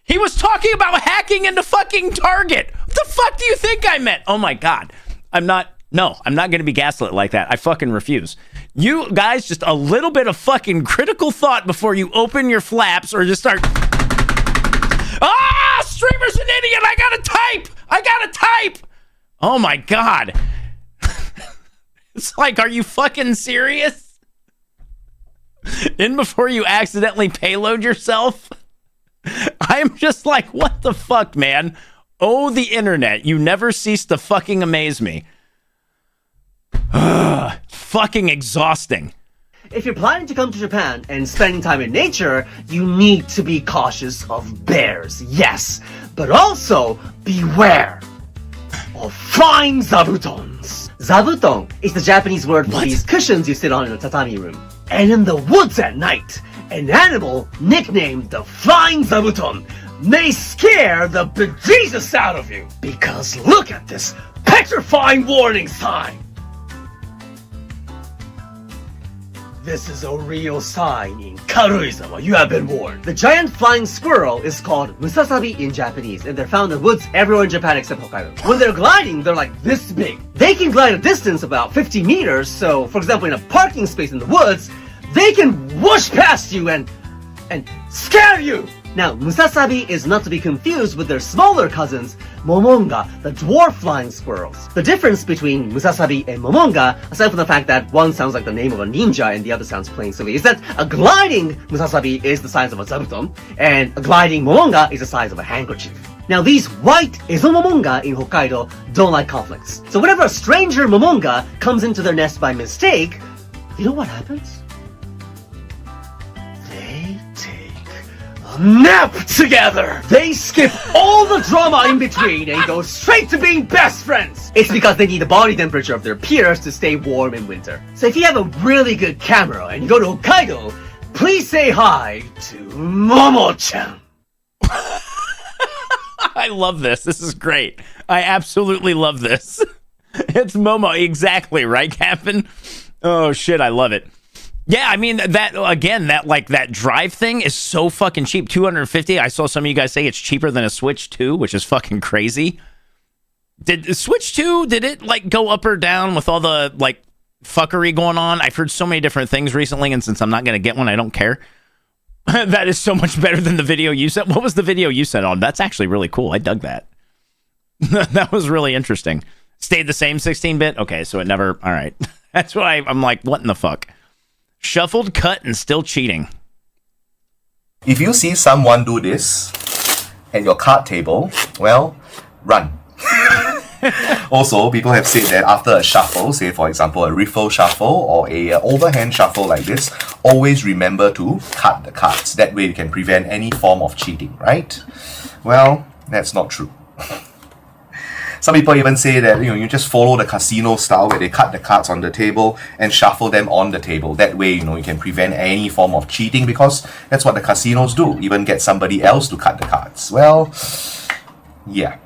He was talking about hacking into fucking Target. What the fuck do you think I meant? Oh my god. I'm not gonna be gaslit like that. I fucking refuse. You guys, just a little bit of fucking critical thought before you open your flaps or just start... Ah! Streamer's an idiot! I gotta type! Oh my god. It's like, are you fucking serious? In before you accidentally payload yourself? I'm just like, what the fuck, man? Oh, the internet. You never cease to fucking amaze me. Fucking exhausting. If you're planning to come to Japan and spending time in nature, you need to be cautious of bears, yes. But also, beware of flying zabutons. Zabuton is the Japanese word for these cushions you sit on in a tatami room. And in the woods at night, an animal nicknamed the flying zabuton may scare the bejesus out of you. Because look at this petrifying warning sign. This is a real sign in Karuizawa. You have been warned. The giant flying squirrel is called musasabi in Japanese, and they're found in woods everywhere in Japan except Hokkaido. When they're gliding, they're like this big. They can glide a distance about 50 meters, so for example in a parking space in the woods, they can whoosh past you and scare you! Now, musasabi is not to be confused with their smaller cousins, Momonga, the dwarf flying squirrels. The difference between Musasabi and Momonga, aside from the fact that one sounds like the name of a ninja and the other sounds plain silly, is that a gliding Musasabi is the size of a zabuton, and a gliding Momonga is the size of a handkerchief. Now these white Ezomomonga in Hokkaido don't like conflicts. So whenever a stranger Momonga comes into their nest by mistake, you know what happens? They take a nap together! They skip all the drama in between and go straight to being best friends! It's because they need the body temperature of their peers to stay warm in winter. So if you have a really good camera and you go to Hokkaido, please say hi to Momo-chan! I love this. This is great. I absolutely love this. It's Momo. Exactly, right, Captain? Oh, shit, I love it. Yeah, I mean, that, again, that drive thing is so fucking cheap. $250. I saw some of you guys say it's cheaper than a Switch 2, which is fucking crazy. Did the Switch 2, did it, like, go up or down with all the, like, fuckery going on? I've heard so many different things recently, and since I'm not going to get one, I don't care. That is so much better than the video you sent. What was the video you sent on? That's actually really cool. I dug that. That was really interesting. Stayed the same 16-bit? Okay, so it never... All right. That's why I'm like, what in the fuck? Shuffled, cut, and still cheating. If you see someone do this at your card table, well, run. Also, people have said that after a shuffle, say for example a riffle shuffle or a overhand shuffle like this, always remember to cut the cards. That way you can prevent any form of cheating, right? Well, that's not true. Some people even say that you just follow the casino style where they cut the cards on the table and shuffle them on the table. That way, you can prevent any form of cheating because that's what the casinos do. Even get somebody else to cut the cards. Well, yeah.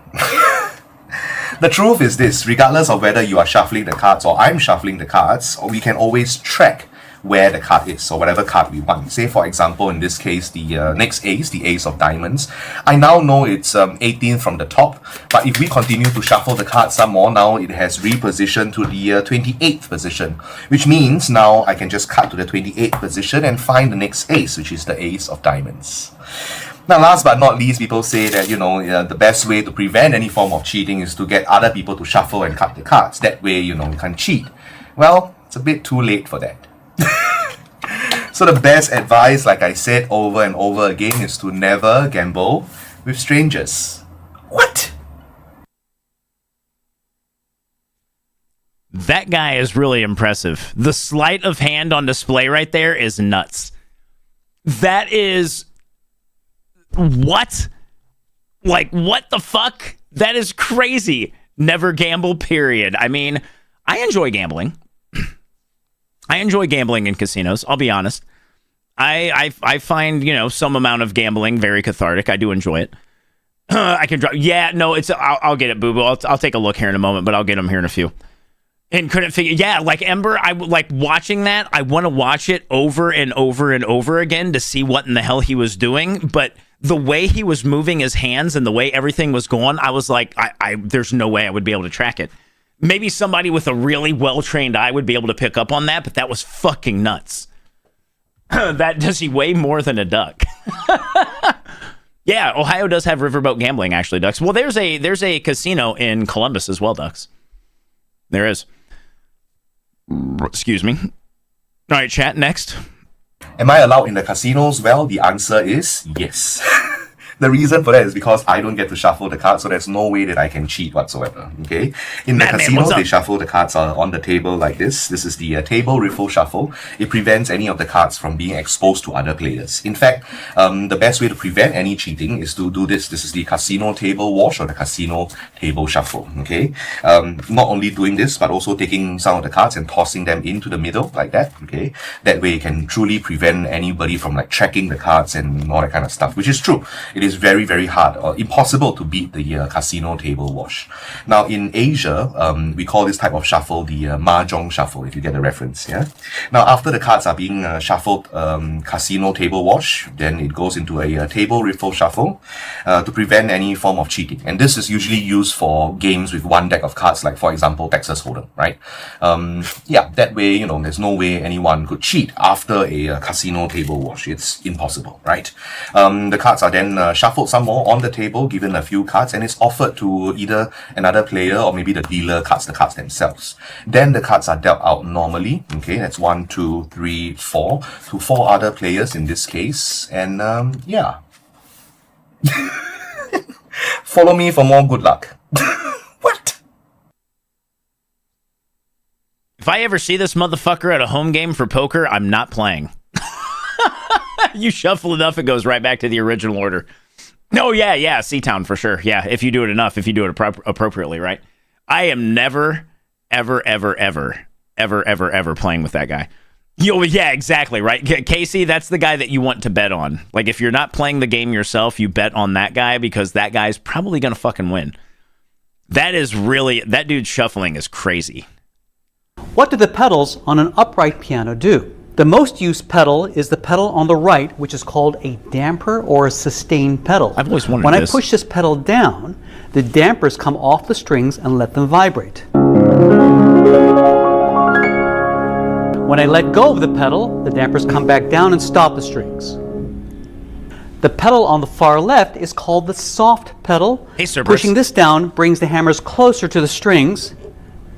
The truth is this, regardless of whether you are shuffling the cards or I'm shuffling the cards, we can always track where the card is, or whatever card we want. Say, for example, in this case, the next ace, the ace of diamonds. I now know it's 18 from the top, but if we continue to shuffle the card some more, now it has repositioned to the 28th position, which means now I can just cut to the 28th position and find the next ace, which is the ace of diamonds. Now, last but not least, people say that, the best way to prevent any form of cheating is to get other people to shuffle and cut the cards. That way, you can't cheat. Well, it's a bit too late for that. So the best advice, like I said over and over again, is to never gamble with strangers. What? That guy is really impressive. The sleight of hand on display right there is nuts. That is... What? Like, what the fuck? That is crazy. Never gamble, period. I mean, I enjoy gambling. I enjoy gambling in casinos, I'll be honest. I find, some amount of gambling very cathartic. I do enjoy it. I can drop... Yeah, no, I'll get it, boo-boo. I'll take a look here in a moment, but I'll get them here in a few. And couldn't figure... Yeah, like Ember, I like watching that. I want to watch it over and over and over again to see what in the hell he was doing, but... The way he was moving his hands and the way everything was going, I was like, there's no way I would be able to track it. Maybe somebody with a really well-trained eye would be able to pick up on that, but that was fucking nuts. That does he weigh more than a duck? Yeah, Ohio does have riverboat gambling, actually, Ducks. Well, there's a casino in Columbus as well, Ducks. There is. Excuse me. All right, chat, next. Am I allowed in the casinos? Well, the answer is yes. The reason for that is because I don't get to shuffle the cards, so there's no way that I can cheat whatsoever, okay? In the casinos, they shuffle the cards on the table like this. This is the table riffle shuffle. It prevents any of the cards from being exposed to other players. In fact, the best way to prevent any cheating is to do this. This is the casino table wash or the casino table shuffle, okay? Not only doing this, but also taking some of the cards and tossing them into the middle like that, okay? That way you can truly prevent anybody from like tracking the cards and all that kind of stuff, which is true. It is very, very hard or impossible to beat the casino table wash. Now, in Asia, we call this type of shuffle the mahjong shuffle, if you get the reference, yeah? Now, after the cards are being shuffled casino table wash, then it goes into a table riffle shuffle to prevent any form of cheating. And this is usually used for games with one deck of cards, like, for example, Texas Hold'em, right? Yeah, that way, there's no way anyone could cheat after a casino table wash. It's impossible, right? The cards are then shuffled some more on the table, given a few cards, and it's offered to either another player or maybe the dealer cuts the cards themselves. Then the cards are dealt out normally. Okay, that's 1, 2, 3, 4 to 4 other players in this case, and yeah. Follow me for more good luck. If I ever see this motherfucker at a home game for poker, I'm not playing. You shuffle enough, it goes right back to the original order. No, yeah, C-Town for sure. Yeah, if you do it enough, if you do it appropriately, right? I am never, ever playing with that guy. Yeah, exactly, right? Casey, that's the guy that you want to bet on. Like, if you're not playing the game yourself, you bet on that guy because that guy's probably going to fucking win. That dude's shuffling is crazy. What do the pedals on an upright piano do? The most used pedal is the pedal on the right, which is called a damper or a sustain pedal. I've always wondered When this. I push this pedal down, the dampers come off the strings and let them vibrate. When I let go of the pedal, the dampers come back down and stop the strings. The pedal on the far left is called the soft pedal. Hey, Cerberus. Pushing this down brings the hammers closer to the strings,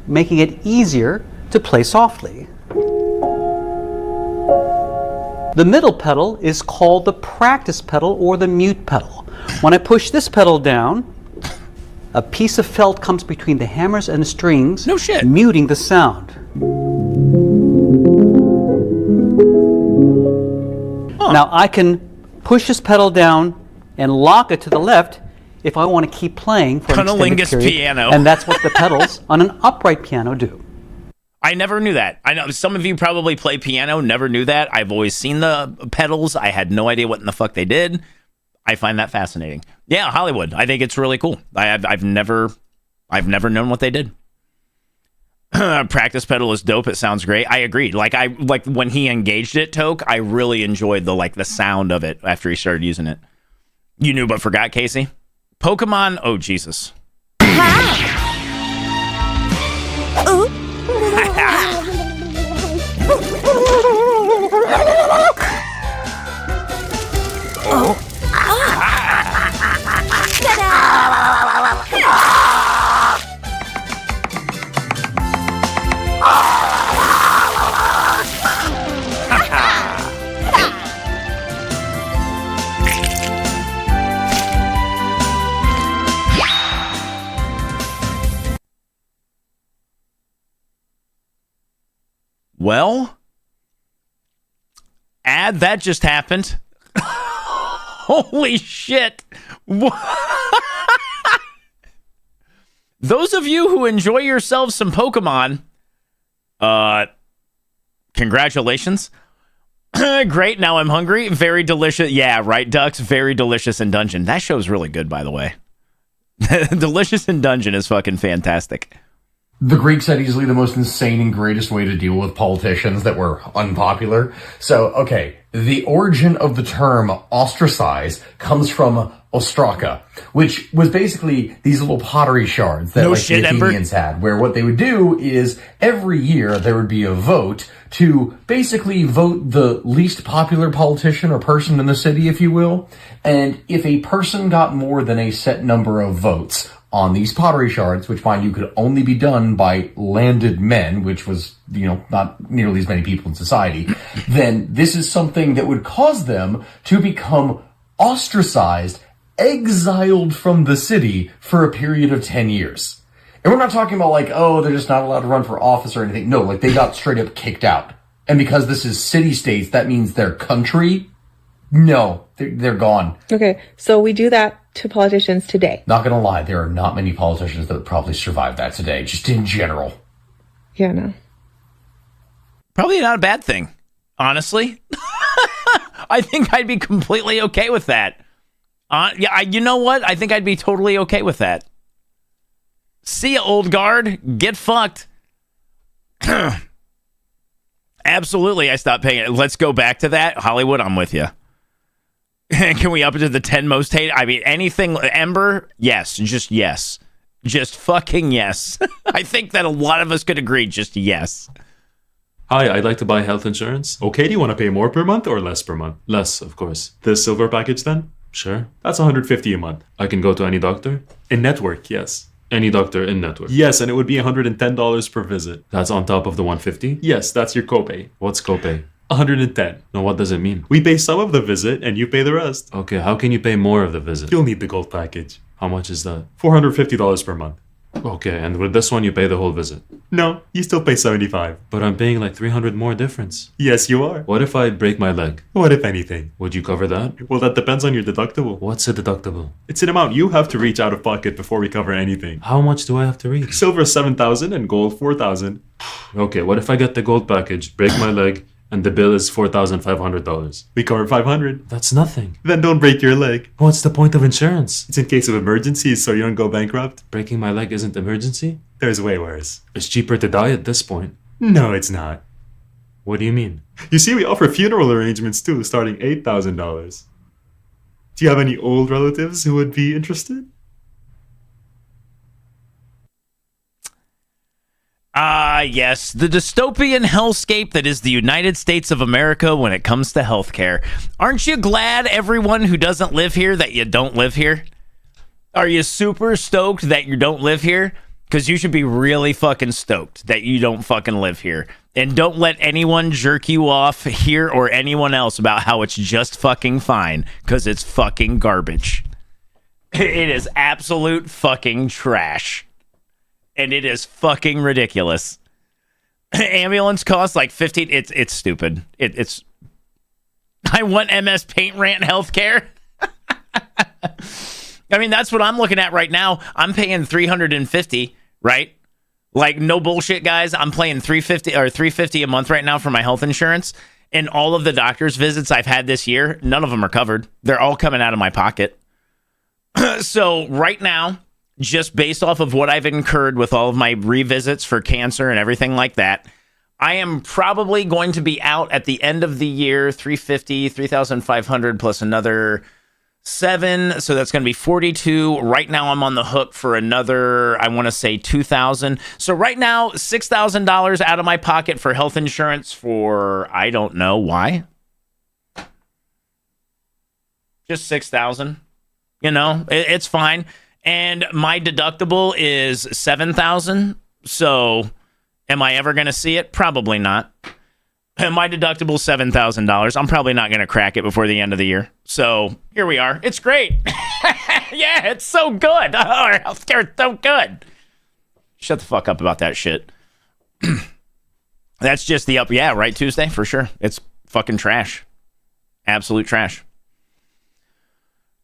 making it easier to play softly. The middle pedal is called the practice pedal or the mute pedal. When I push this pedal down, a piece of felt comes between the hammers and the strings, muting the sound. Now I can push this pedal down and lock it to the left if I want to keep playing for an extended Cunnilingus period. piano. And that's what the pedals on an upright piano do. I never knew that. I know some of you probably play piano, never knew that. I've always seen the pedals. I had no idea what in the fuck they did. I find that fascinating. Yeah, Hollywood. I think it's really cool. I've never known what they did. Practice pedal is dope. It sounds great. I agreed. Like when he engaged it, Toke, I really enjoyed the sound of it after he started using it. You knew but forgot, Casey. Pokemon. Oh Jesus. Well, that just happened. Holy shit. Those of you who enjoy yourselves some Pokemon, congratulations. Great, now I'm hungry. Very delicious. Yeah, right, Ducks? Very delicious in Dungeon. That show's really good, by the way. Delicious in Dungeon is fucking fantastic. The Greeks had easily the most insane and greatest way to deal with politicians that were unpopular. So, okay, the origin of the term ostracize comes from ostraka, which was basically these little pottery shards that the Athenians had, where what they would do is every year there would be a vote to basically vote the least popular politician or person in the city, if you will. And if a person got more than a set number of votes on these pottery shards, which, mind you, could only be done by landed men, which was, not nearly as many people in society, then this is something that would cause them to become ostracized, exiled from the city for a period of 10 years. And we're not talking about they're just not allowed to run for office or anything. No, they got straight up kicked out. And because this is city-states, that means their country, no, they're gone. Okay, so we do that to politicians today. Not gonna lie, there are not many politicians that would probably survive that today, just in general. Yeah, no. Probably not a bad thing, honestly. I think I'd be completely okay with that. You know what? I think I'd be totally okay with that. See ya, old guard. Get fucked. Absolutely, I stopped paying it. Let's go back to that. Hollywood, I'm with you. Can we up it to the 10 most hated? I mean, anything, Ember? Yes, just yes. Just fucking yes. I think that a lot of us could agree, just yes. Hi, I'd like to buy health insurance. Okay, do you want to pay more per month or less per month? Less, of course. The silver package then? Sure. That's $150 a month. I can go to any doctor? In network, yes. Any doctor in network. Yes, and it would be $110 per visit. That's on top of the $150? Yes, that's your copay. What's copay? $110. Now what does it mean? We pay some of the visit and you pay the rest. Okay, how can you pay more of the visit? You'll need the gold package. How much is that? $450 per month. Okay, and with this one you pay the whole visit? No, you still pay $75. But I'm paying like $300 more difference. Yes, you are. What if I break my leg? What if anything? Would you cover that? Well, that depends on your deductible. What's a deductible? It's an amount you have to reach out of pocket before we cover anything. How much do I have to reach? Silver $7,000 and gold $4,000. Okay, what if I get the gold package, break my leg, and the bill is $4,500? We cover $500. That's nothing. Then don't break your leg. What's the point of insurance? It's in case of emergencies so you don't go bankrupt. Breaking my leg isn't emergency? There's way worse. It's cheaper to die at this point. No, it's not. What do you mean? You see, we offer funeral arrangements too, starting $8,000. Do you have any old relatives who would be interested? Yes, the dystopian hellscape that is the United States of America when it comes to healthcare. Aren't you glad, everyone who doesn't live here, that you don't live here? Are you super stoked that you don't live here? Because you should be really fucking stoked that you don't fucking live here. And don't let anyone jerk you off here or anyone else about how it's just fucking fine, because it's fucking garbage. It is absolute fucking trash. And it is fucking ridiculous. Ambulance costs like 15. It's stupid. It's. I want MS Paint Rant healthcare. I mean, that's what I'm looking at right now. I'm paying $350, right? Like, no bullshit, guys. I'm paying $350 a month right now for my health insurance. And all of the doctor's visits I've had this year, none of them are covered. They're all coming out of my pocket. So right now, just based off of what I've incurred with all of my revisits for cancer and everything like that, I am probably going to be out at the end of the year, $3,500 plus another $7. So that's going to be $42. Right now I'm on the hook for another, I want to say $2,000. So right now, $6,000 out of my pocket for health insurance for, I don't know why. Just $6,000. You know, it's fine. And my deductible is $7,000. So am I ever going to see it? Probably not. And my deductible is $7,000. I'm probably not going to crack it before the end of the year. So here we are. It's great. Yeah, it's so good. Our healthcare is so good. Shut the fuck up about that shit. That's just the up. Yeah, right, Tuesday, for sure. It's fucking trash. Absolute trash.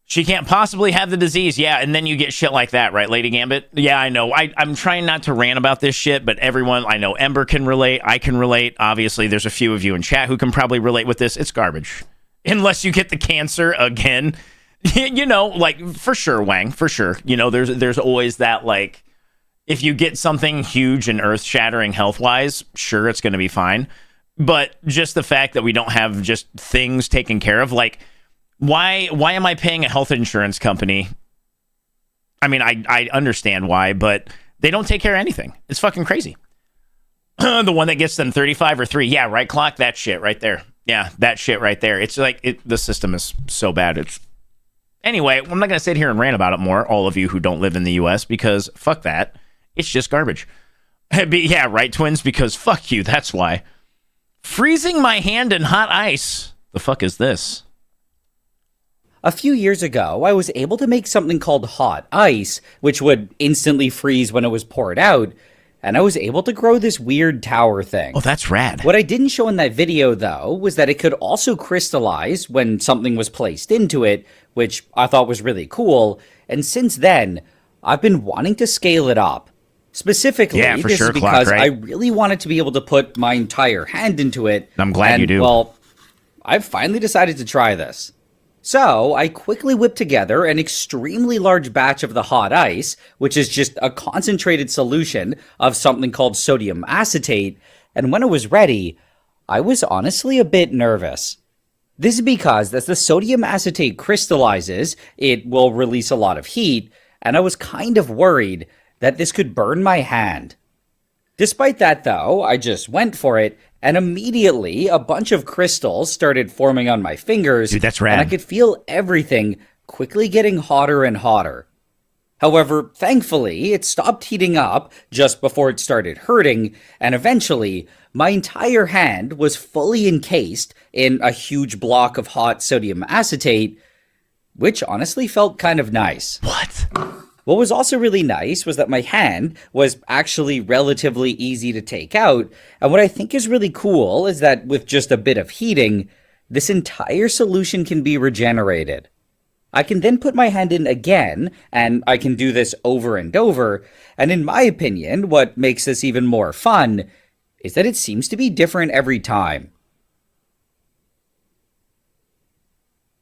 She can't possibly have the disease. Yeah, and then you get shit like that, right, Lady Gambit? Yeah, I know. I'm trying not to rant about this shit, but everyone, I know Ember can relate. I can relate. Obviously, there's a few of you in chat who can probably relate with this. It's garbage. Unless you get the cancer again. You know, like, for sure, Wang, for sure. You know, there's always that, like, if you get something huge and earth-shattering health-wise, sure, it's going to be fine. But just the fact that we don't have just things taken care of, like, Why am I paying a health insurance company? I mean, I understand why, but they don't take care of anything. It's fucking crazy. The one that gets them 35 or 3. Yeah, right, Clock? That shit right there. Yeah, that shit right there. It's like, the system is so bad. Anyway, I'm not going to sit here and rant about it more, all of you who don't live in the U.S., because fuck that. It's just garbage. Yeah, right, twins? Because fuck you, that's why. Freezing my hand in hot ice. The fuck is this? A few years ago, I was able to make something called hot ice, which would instantly freeze when it was poured out, and I was able to grow this weird tower thing. Oh, that's rad. What I didn't show in that video, though, was that it could also crystallize when something was placed into it, which I thought was really cool, and since then, I've been wanting to scale it up. Specifically, this is because I really wanted to be able to put my entire hand into it. I'm glad you do. Well, I've finally decided to try this. So, I quickly whipped together an extremely large batch of the hot ice, which is just a concentrated solution of something called sodium acetate, and when it was ready, I was honestly a bit nervous. This is because as the sodium acetate crystallizes, it will release a lot of heat, and I was kind of worried that this could burn my hand. Despite that, though, I just went for it, and immediately a bunch of crystals started forming on my fingers. Dude, that's rad. And I could feel everything quickly getting hotter and hotter. However, thankfully, it stopped heating up just before it started hurting, and eventually, my entire hand was fully encased in a huge block of hot sodium acetate, which honestly felt kind of nice. What? What was also really nice was that my hand was actually relatively easy to take out, and what I think is really cool is that with just a bit of heating, this entire solution can be regenerated. I can then put my hand in again, and I can do this over and over, and in my opinion, what makes this even more fun is that it seems to be different every time.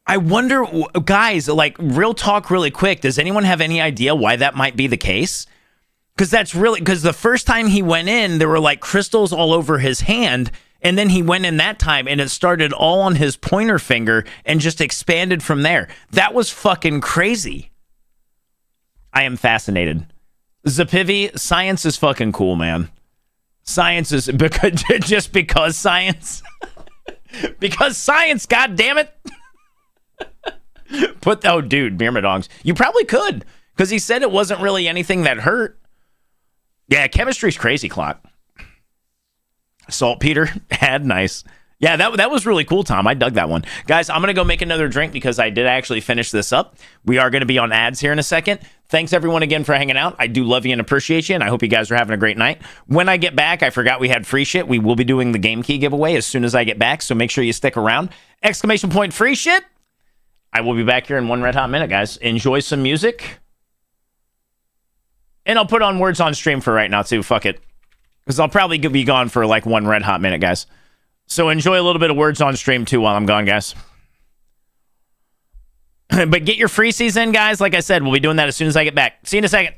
I wonder, guys, like, real talk really quick, does anyone have any idea why that might be the case? Because the first time he went in, there were like crystals all over his hand, and then he went in that time and it started all on his pointer finger and just expanded from there. That was fucking crazy. I am fascinated. Zapivi, science is fucking cool, man. Science is just because science. Because science, god damn it. Dude, Myrmidongs. You probably could, because he said it wasn't really anything that hurt. Yeah, chemistry's crazy, Clock. Saltpeter, had nice. Yeah, that was really cool, Tom. I dug that one. Guys, I'm going to go make another drink because I did actually finish this up. We are going to be on ads here in a second. Thanks, everyone, again for hanging out. I do love you and appreciate you, and I hope you guys are having a great night. When I get back, I forgot we had free shit. We will be doing the game key giveaway as soon as I get back, so make sure you stick around. ! Free shit. I will be back here in one red hot minute, guys. Enjoy some music. And I'll put on words on stream for right now, too. Fuck it. Because I'll probably be gone for like one red hot minute, guys. So enjoy a little bit of words on stream, too, while I'm gone, guys. But get your free season, guys. Like I said, we'll be doing that as soon as I get back. See you in a second.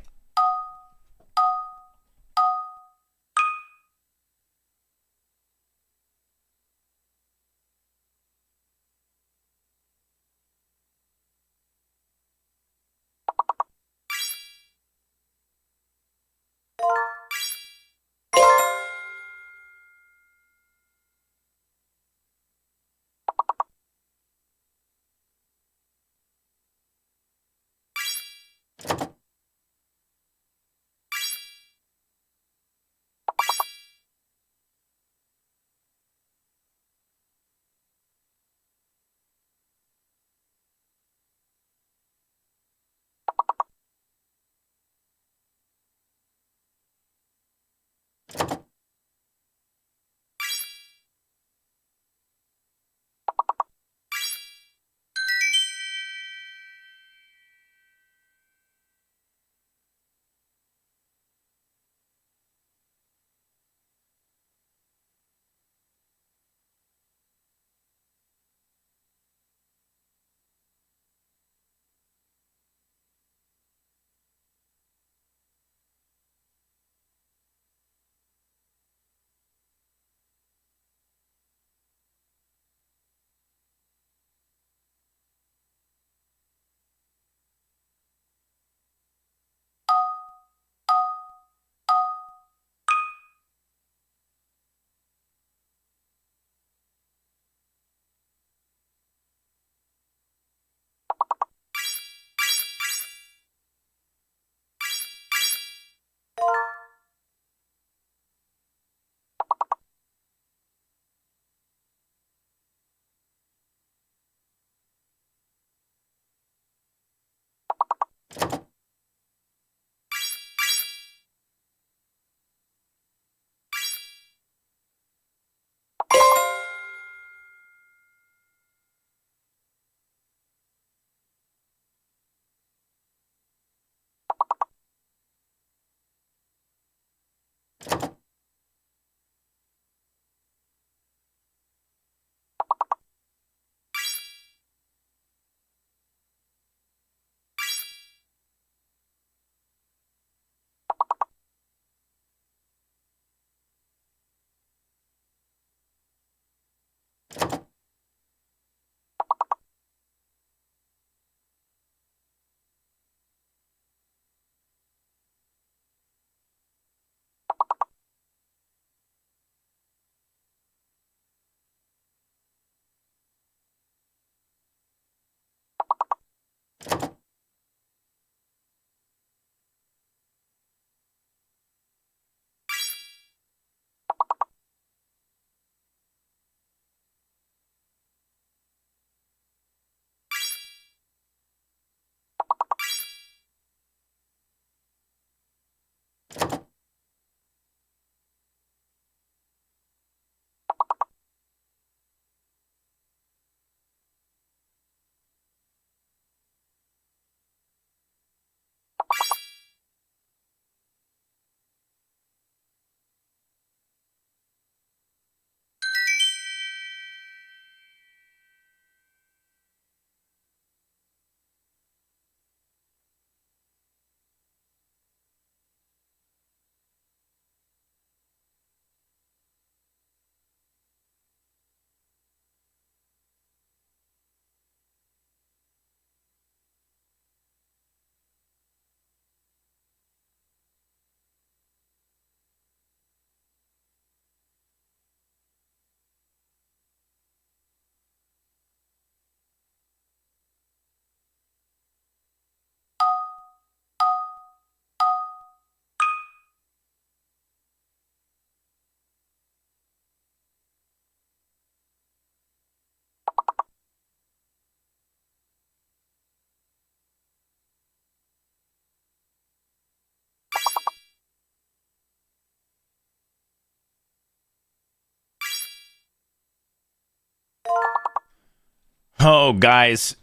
Oh, guys.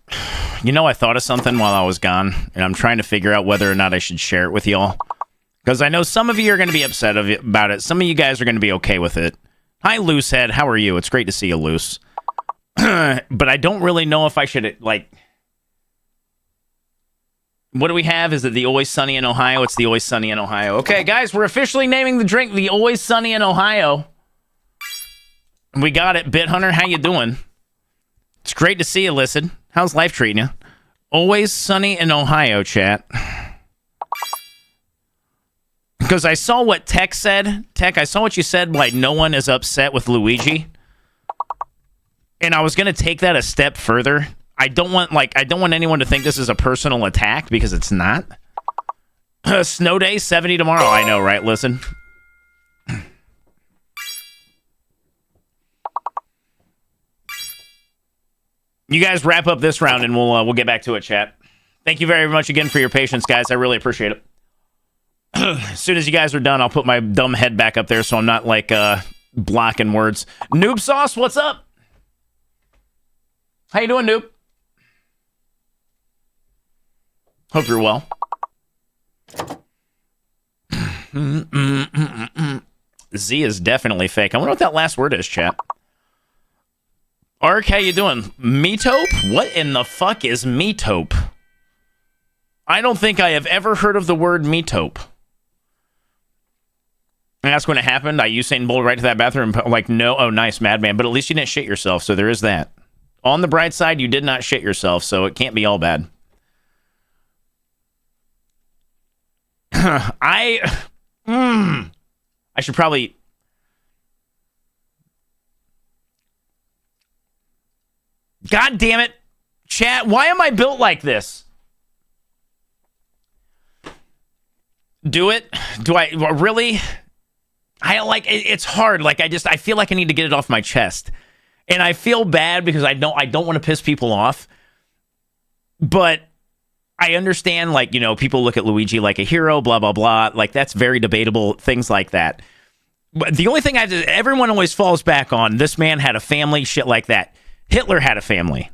You know, I thought of something while I was gone, and I'm trying to figure out whether or not I should share it with y'all. Because I know some of you are going to be upset about it. Some of you guys are going to be okay with it. Hi, Loosehead. How are you? It's great to see you, Loose. But I don't really know if I should, like... What do we have? Is it the Always Sunny in Ohio? It's the Always Sunny in Ohio. Okay, guys, we're officially naming the drink the Always Sunny in Ohio. We got it. Bit Hunter, how you doing? It's great to see you, listen. How's life treating you? Always Sunny in Ohio, chat. Because I saw what Tech said. Tech, I saw what you said, like no one is upset with Luigi. And I was going to take that a step further. I don't want anyone to think this is a personal attack, because it's not. Snow day, 70 tomorrow. I know, right? Listen. You guys wrap up this round, and we'll get back to it, chat. Thank you very much again for your patience, guys. I really appreciate it. As soon as you guys are done, I'll put my dumb head back up there so I'm not, like, blocking words. Noob Sauce, what's up? How you doing, Noob? Hope you're well. Z is definitely fake. I wonder what that last word is, chat. Ark, how you doing? Metope? What in the fuck is metope? I don't think I have ever heard of the word metope. And that's when it happened. I Usain Bolt right to that bathroom. Like, no. Oh, nice, madman. But at least you didn't shit yourself, so there is that. On the bright side, you did not shit yourself, so it can't be all bad. I should probably... God damn it. Chat, why am I built like this? Do it? Do I really? I like it's hard. Like I feel like I need to get it off my chest. And I feel bad because I don't want to piss people off. But I understand, like, you know, people look at Luigi like a hero, blah, blah, blah. Like, that's very debatable, things like that. But the only thing everyone always falls back on, this man had a family, shit like that. Hitler had a family.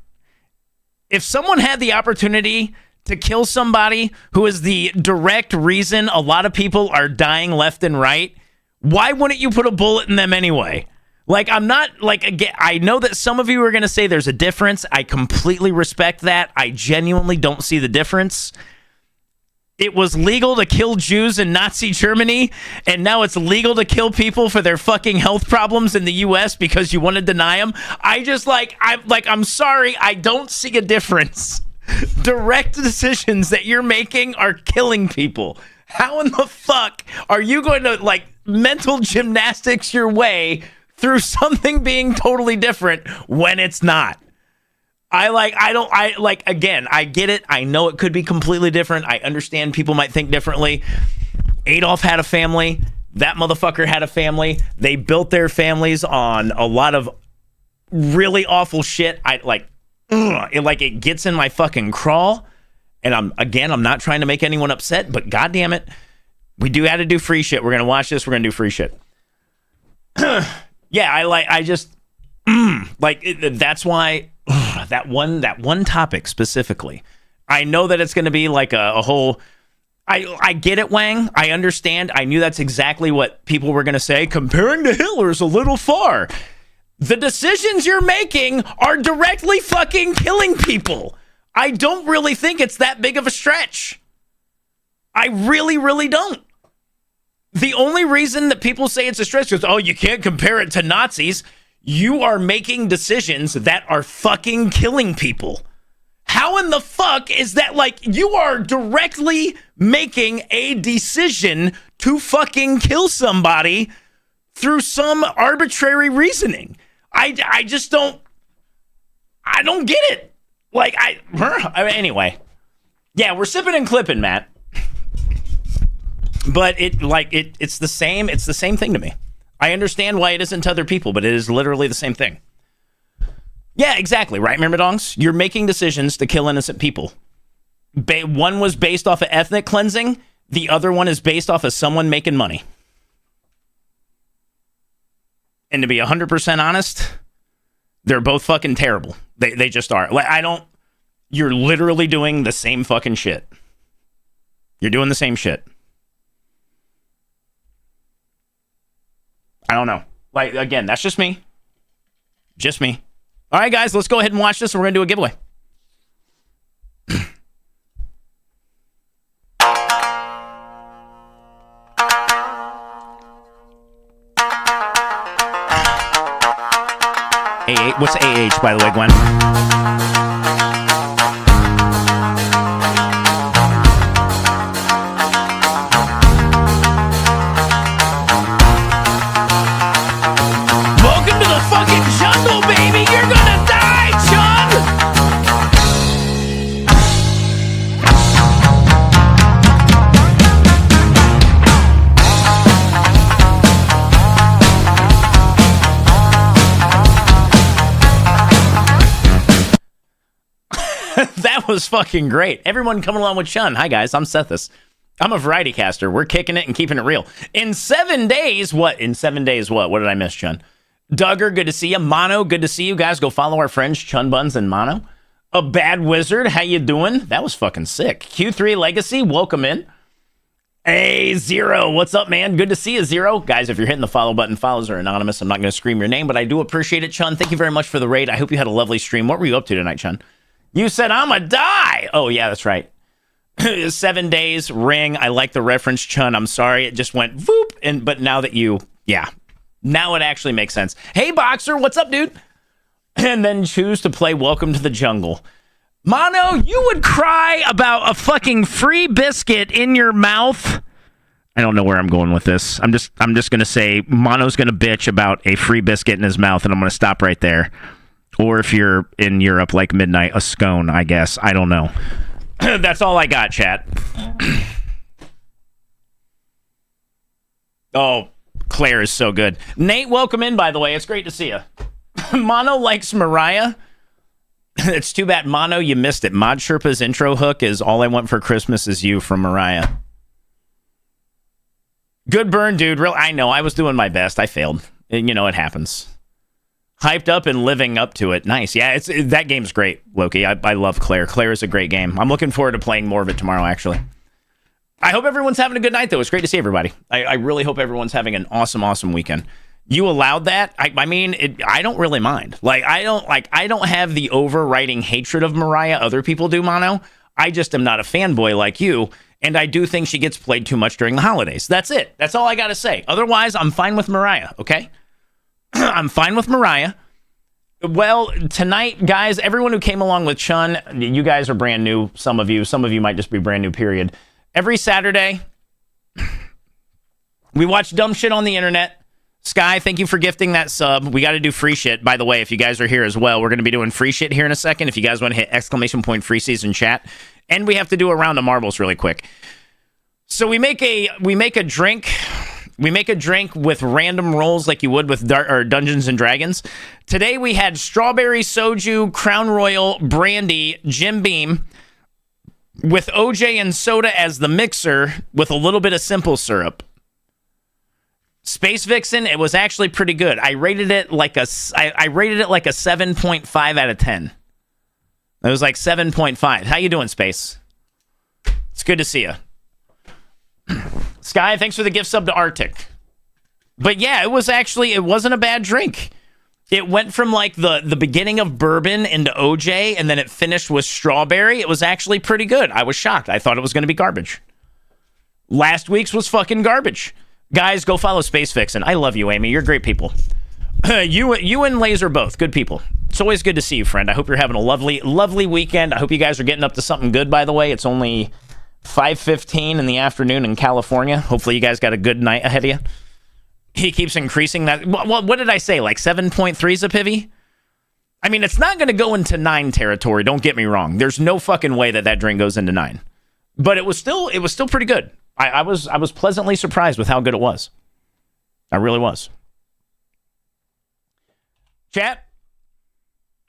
If someone had the opportunity to kill somebody who is the direct reason a lot of people are dying left and right, why wouldn't you put a bullet in them anyway? Like, I'm not, like, again, I know that some of you are going to say there's a difference. I completely respect that. I genuinely don't see the difference. It was legal to kill Jews in Nazi Germany, and now it's legal to kill people for their fucking health problems in the U.S. because you want to deny them. I'm sorry, I don't see a difference. Direct decisions that you're making are killing people. How in the fuck are you going to, like, mental gymnastics your way through something being totally different when it's not? Again, I get it. I know it could be completely different. I understand people might think differently. Adolf had a family. That motherfucker had a family. They built their families on a lot of really awful shit. It gets in my fucking crawl. And I'm not trying to make anyone upset, but goddamn it, we do have to do free shit. We're gonna watch this. We're gonna do free shit. Yeah, that's why that one topic specifically. I know that it's gonna be like a whole. I get it, Wang. I understand. I knew that's exactly what people were gonna say. Comparing to Hitler's a little far. The decisions you're making are directly fucking killing people. I don't really think it's that big of a stretch. I really, really don't. The only reason that people say it's a stretch is, oh, you can't compare it to Nazis. You are making decisions that are fucking killing people. How in the fuck is that? Like, you are directly making a decision to fucking kill somebody through some arbitrary reasoning. I just don't. I don't get it. Like, anyway. Yeah, we're sipping and clipping, Matt. But it's the same thing to me. I understand why it isn't to other people, but it is literally the same thing. Yeah, exactly, right, Myrmidongs? You're making decisions to kill innocent people. One was based off of ethnic cleansing. The other one is based off of someone making money. And to be 100% honest, They're both fucking terrible. They just are. Like, you're literally doing the same fucking shit. You're doing the same shit. I don't know. Like, again, that's just me. Just me. All right, guys, let's go ahead and watch this, and we're going to do a giveaway. What's AH, by the way, Gwen? Welcome to the fucking jungle, baby! You're gonna die, Chun! That was fucking great. Everyone coming along with Chun. Hi, guys. I'm Sethis. I'm a variety caster. We're kicking it and keeping it real. In 7 days, what? In 7 days, what? What did I miss, Chun? Duggar, good to see you. Mono, good to see you guys. Go follow our friends, Chun Buns and Mono. A Bad Wizard, how you doing? That was fucking sick. Q3 Legacy, welcome in. Hey, Zero, what's up, man? Good to see you, Zero. Guys, if you're hitting the follow button, follows are anonymous. I'm not going to scream your name, but I do appreciate it, Chun. Thank you very much for the raid. I hope you had a lovely stream. What were you up to tonight, Chun? You said, I'm a die. Oh, yeah, that's right. 7 days, ring. I like the reference, Chun. I'm sorry. It just went voop. But now that now it actually makes sense. Hey, Boxer, what's up, dude? And then choose to play Welcome to the Jungle. Mono, you would cry about a fucking free biscuit in your mouth. I don't know where I'm going with this. I'm just going to say Mono's going to bitch about a free biscuit in his mouth, and I'm going to stop right there. Or if you're in Europe, like midnight, a scone, I guess. I don't know. That's all I got, chat. Oh, Claire is so good. Nate, welcome in, by the way. It's great to see you. Mono likes Mariah. It's too bad, Mono, you missed it. Mod Sherpa's intro hook is All I Want for Christmas Is You from Mariah. Good burn, dude. I know, I was doing my best. I failed. You know, it happens. Hyped up and living up to it. Nice. Yeah, that game's great, Loki. I love Claire. Claire is a great game. I'm looking forward to playing more of it tomorrow, actually. I hope everyone's having a good night, though. It's great to see everybody. I really hope everyone's having an awesome, awesome weekend. You allowed that? I mean, I don't really mind. I don't have the overriding hatred of Mariah other people do, Mono. I just am not a fanboy like you, and I do think she gets played too much during the holidays. That's it. That's all I got to say. Otherwise, I'm fine with Mariah, okay? I'm fine with Mariah. Well, tonight, guys, everyone who came along with Chun, you guys are brand new. Some of you might just be brand new, period. Every Saturday, we watch dumb shit on the internet. Sky, thank you for gifting that sub. We got to do free shit. By the way, if you guys are here as well, we're going to be doing free shit here in a second. If you guys want to hit ! Free season chat. And we have to do a round of marbles really quick. So we make a drink. We make a drink with random rolls like you would with Dungeons and Dragons. Today we had strawberry soju, Crown Royal, brandy, Jim Beam, with OJ and soda as the mixer with a little bit of simple syrup. Space Vixen, it was actually pretty good. I rated it like a 7.5 out of 10. It was like 7.5. How you doing, Space? It's good to see you. Sky, thanks for the gift sub to Arctic. But yeah, it wasn't a bad drink. It went from like the beginning of bourbon into OJ, and then it finished with strawberry. It was actually pretty good. I was shocked. I thought it was going to be garbage. Last week's was fucking garbage. Guys, go follow Space Vixen. I love you, Amy. You're great people. You and Laser both good people. It's always good to see you, friend. I hope you're having a lovely, lovely weekend. I hope you guys are getting up to something good, by the way. It's only 5:15 in the afternoon in California. Hopefully you guys got a good night ahead of you. He keeps increasing that. What did I say? Like 7.3 is a pivy? I mean, it's not going to go into 9 territory. Don't get me wrong. There's no fucking way that drink goes into 9. But it was still pretty good. I was pleasantly surprised with how good it was. I really was. Chat.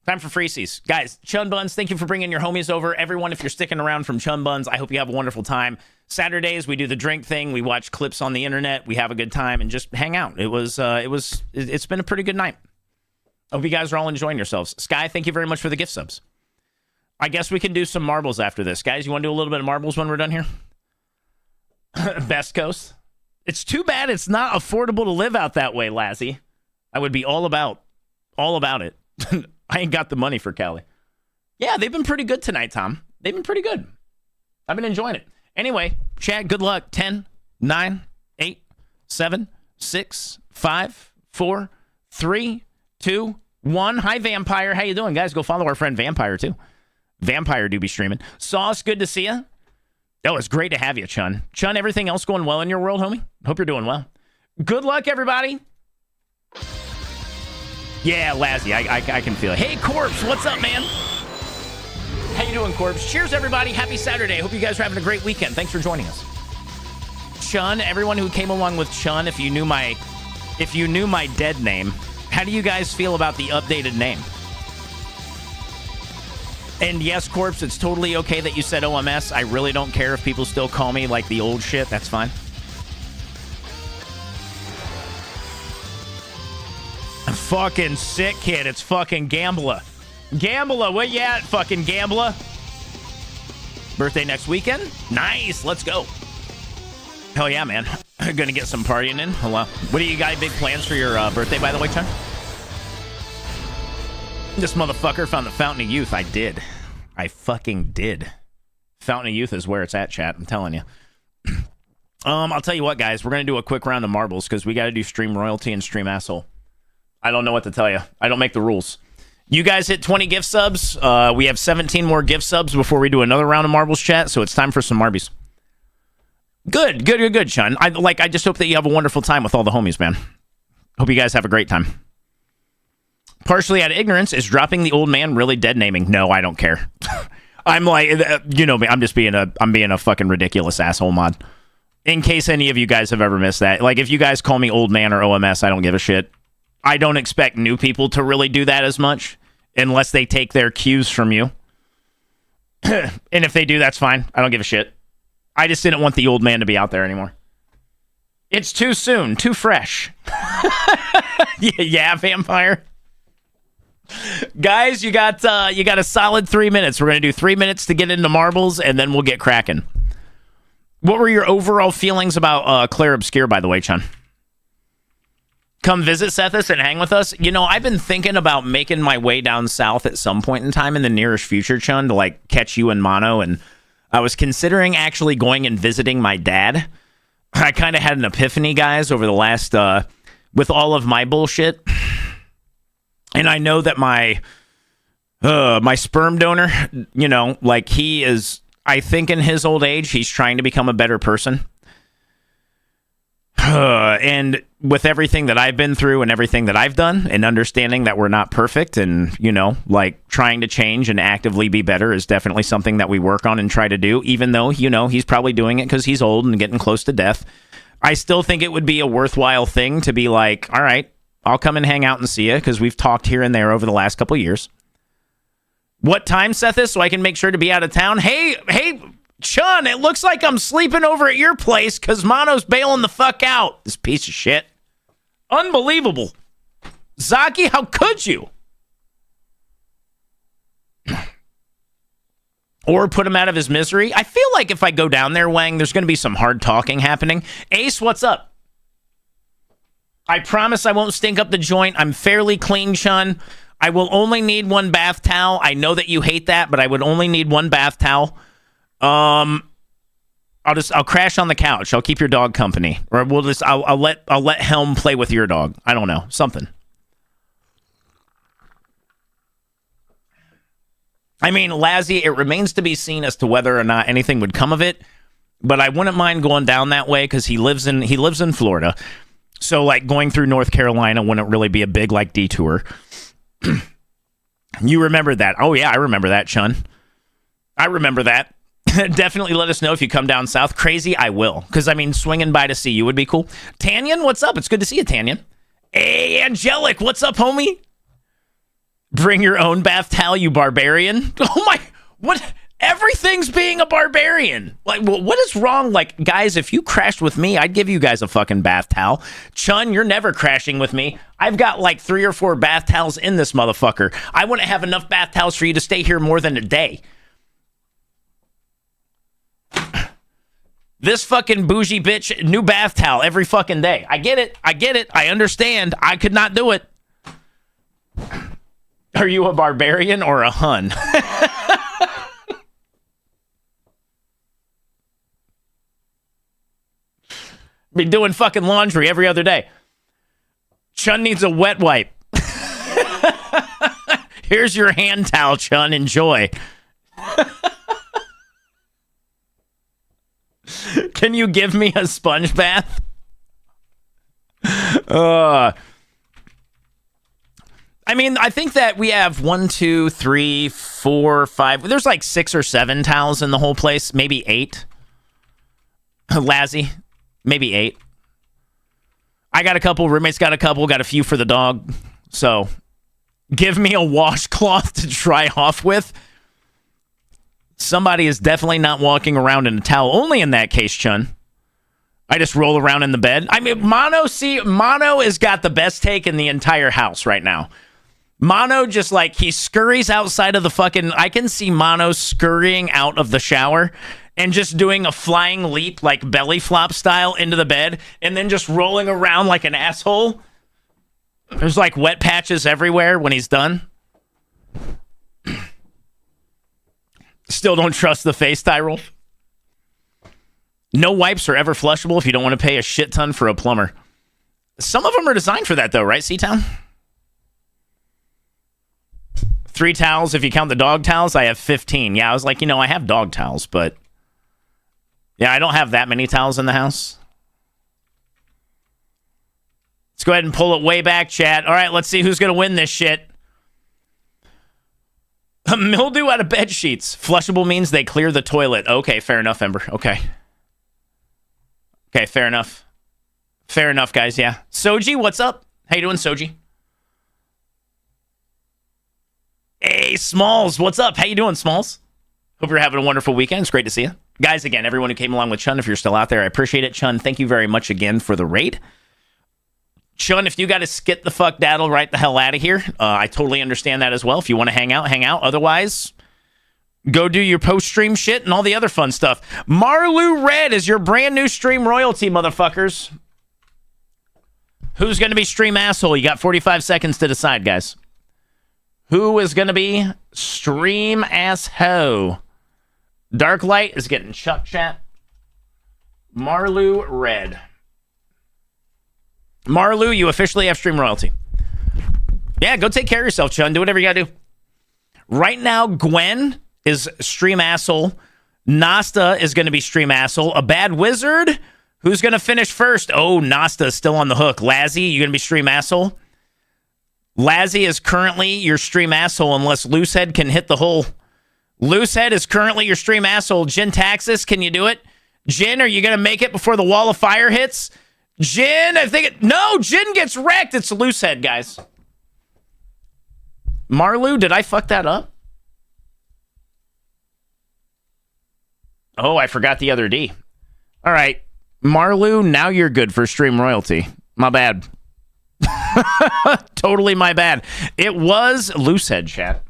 Time for Freezies. Guys, Chun Buns, thank you for bringing your homies over. Everyone, if you're sticking around from Chun Buns, I hope you have a wonderful time. Saturdays, we do the drink thing. We watch clips on the internet. We have a good time and just hang out. It's been a pretty good night. Hope you guys are all enjoying yourselves. Sky, thank you very much for the gift subs. I guess we can do some marbles after this. Guys, you want to do a little bit of marbles when we're done here? Best Coast. It's too bad it's not affordable to live out that way, Lassie. I would be all about it. I ain't got the money for Cali. Yeah, they've been pretty good tonight, Tom. They've been pretty good. I've been enjoying it. Anyway, chat, good luck. 10, 9, 8, 7, 6, 5, 4, 3, 2, 1. Hi, Vampire. How you doing, guys? Go follow our friend Vampire, too. Vampire do be streaming. Sauce, good to see you. Oh, it's great to have you, Chun. Chun, everything else going well in your world, homie? Hope you're doing well. Good luck, everybody. Yeah, Lazzy, I can feel it. Hey, Corpse, what's up, man? How you doing, Corpse? Cheers, everybody. Happy Saturday. Hope you guys are having a great weekend. Thanks for joining us. Chun, everyone who came along with Chun, if you knew my dead name, how do you guys feel about the updated name? And yes, Corpse, it's totally okay that you said OMS. I really don't care if people still call me like the old shit. That's fine. Fucking sick, kid. It's fucking Gambler. Gambler, where you at, fucking Gambler? Birthday next weekend? Nice, let's go. Hell yeah, man. Gonna get some partying in. Hello. What do you got? Big plans for your birthday, by the way, Chun? This motherfucker found the Fountain of Youth. I did. I fucking did. Fountain of Youth is where it's at, chat. I'm telling you. I'll tell you what, guys. We're gonna do a quick round of marbles because we got to do stream royalty and stream asshole. I don't know what to tell you. I don't make the rules. You guys hit 20 gift subs. We have 17 more gift subs before we do another round of marbles, chat. So it's time for some Marbies. Good, Chun. I just hope that you have a wonderful time with all the homies, man. Hope you guys have a great time. Partially out of ignorance, is dropping the old man really dead naming? No, I don't care. I'm like, you know me. I'm being a fucking ridiculous asshole mod. In case any of you guys have ever missed that, like if you guys call me old man or OMS, I don't give a shit. I don't expect new people to really do that as much unless they take their cues from you. And if they do, that's fine. I don't give a shit. I just didn't want the old man to be out there anymore. It's too soon, too fresh. Yeah, Vampire. Guys, you got a solid 3 minutes. We're going to do 3 minutes to get into marbles, and then we'll get cracking. What were your overall feelings about Claire Obscure, by the way, Chun? Come visit Sethis and hang with us. You know, I've been thinking about making my way down south at some point in time in the nearest future, Chun, to like catch you in mono. And I was considering actually going and visiting my dad. I kind of had an epiphany, guys, over the last, with all of my bullshit. And I know that my sperm donor, you know, like he is, I think in his old age, he's trying to become a better person. And with everything that I've been through and everything that I've done and understanding that we're not perfect and, you know, like trying to change and actively be better is definitely something that we work on and try to do, even though, you know, he's probably doing it because he's old and getting close to death. I still think it would be a worthwhile thing to be like, all right, I'll come and hang out and see you because we've talked here and there over the last couple of years. What time, Sethis, so I can make sure to be out of town? Hey, Chun, it looks like I'm sleeping over at your place because Mono's bailing the fuck out. This piece of shit. Unbelievable. Zaki, how could you? Or put him out of his misery. I feel like if I go down there, Wang, there's going to be some hard talking happening. Ace, what's up? I promise I won't stink up the joint. I'm fairly clean, Chun. I will only need one bath towel. I know that you hate that, but I would only need one bath towel. I'll crash on the couch. I'll keep your dog company, or I'll let Helm play with your dog. I don't know, something. I mean, Lazzy, it remains to be seen as to whether or not anything would come of it, but I wouldn't mind going down that way because he lives in Florida, so like going through North Carolina wouldn't really be a big like detour. You remember that? Oh yeah, I remember that, Chun. I remember that. Definitely let us know if you come down south. Crazy, I will. Because, I mean, swinging by to see you would be cool. Tanyan, what's up? It's good to see you, Tanyan. Hey, Angelic, what's up, homie? Bring your own bath towel, you barbarian. Oh, my. What? Everything's being a barbarian. Like, what is wrong? Like, guys, if you crashed with me, I'd give you guys a fucking bath towel. Chun, you're never crashing with me. I've got like 3 or 4 bath towels in this motherfucker. I wouldn't have enough bath towels for you to stay here more than a day. This fucking bougie bitch, new bath towel every fucking day. I get it. I understand. I could not do it. Are you a barbarian or a Hun? Be doing fucking laundry every other day. Chun needs a wet wipe. Here's your hand towel, Chun. Enjoy. Can you give me a sponge bath? I mean, I think that we have 1, 2, 3, 4, 5. There's like 6 or 7 towels in the whole place. Maybe 8. Lazzy. Maybe 8. I got a couple. Roommates got a couple. Got a few for the dog. So, give me a washcloth to dry off with. Somebody is definitely not walking around in a towel. Only in that case, Chun. I just roll around in the bed. I mean, Mono has got the best take in the entire house right now. Mono just like, he scurries outside of the fucking... I can see Mono scurrying out of the shower and just doing a flying leap, like belly flop style, into the bed, and then just rolling around like an asshole. There's like wet patches everywhere when he's done. Still don't trust the face, Tyrell. No wipes are ever flushable if you don't want to pay a shit ton for a plumber. Some of them are designed for that, though, right, C-Town? 3 towels, if you count the dog towels, I have 15. Yeah, I was like, I have dog towels, but... Yeah, I don't have that many towels in the house. Let's go ahead and pull it way back, chat. All right, let's see who's going to win this shit. A mildew out of bed sheets. Flushable means they clear the toilet. Okay, fair enough, Ember. Okay, fair enough. Fair enough, guys, yeah. Soji, what's up? How you doing, Soji? Hey, Smalls, what's up? How you doing, Smalls? Hope you're having a wonderful weekend. It's great to see you. Guys, again, everyone who came along with Chun, if you're still out there, I appreciate it. Chun, thank you very much again for the raid. Chun, if you got to skit the fuck daddle right the hell out of here, I totally understand that as well. If you want to hang out, hang out. Otherwise, go do your post-stream shit and all the other fun stuff. Marlu Red is your brand new stream royalty, motherfuckers. Who's going to be stream asshole? You got 45 seconds to decide, guys. Who is going to be stream asshole? Darklight is getting chuck chat. Marlu Red. Marlu, you officially have stream royalty. Yeah, go take care of yourself, Chun. Do whatever you gotta do. Right now, Gwen is stream asshole. Nasta is going to be stream asshole. A bad wizard? Who's going to finish first? Oh, Nasta is still on the hook. Lazzy, you going to be stream asshole? Lazzy is currently your stream asshole unless Loosehead can hit the hole. Loosehead is currently your stream asshole. Jin Taxis, can you do it? Jin, are you going to make it before the wall of fire hits? Jin, I think it... No, Jin gets wrecked. It's Loosehead, guys. Marlu, did I fuck that up? Oh, I forgot the other D. All right. Marlu, now you're good for stream royalty. My bad. Totally my bad. It was Loosehead, chat.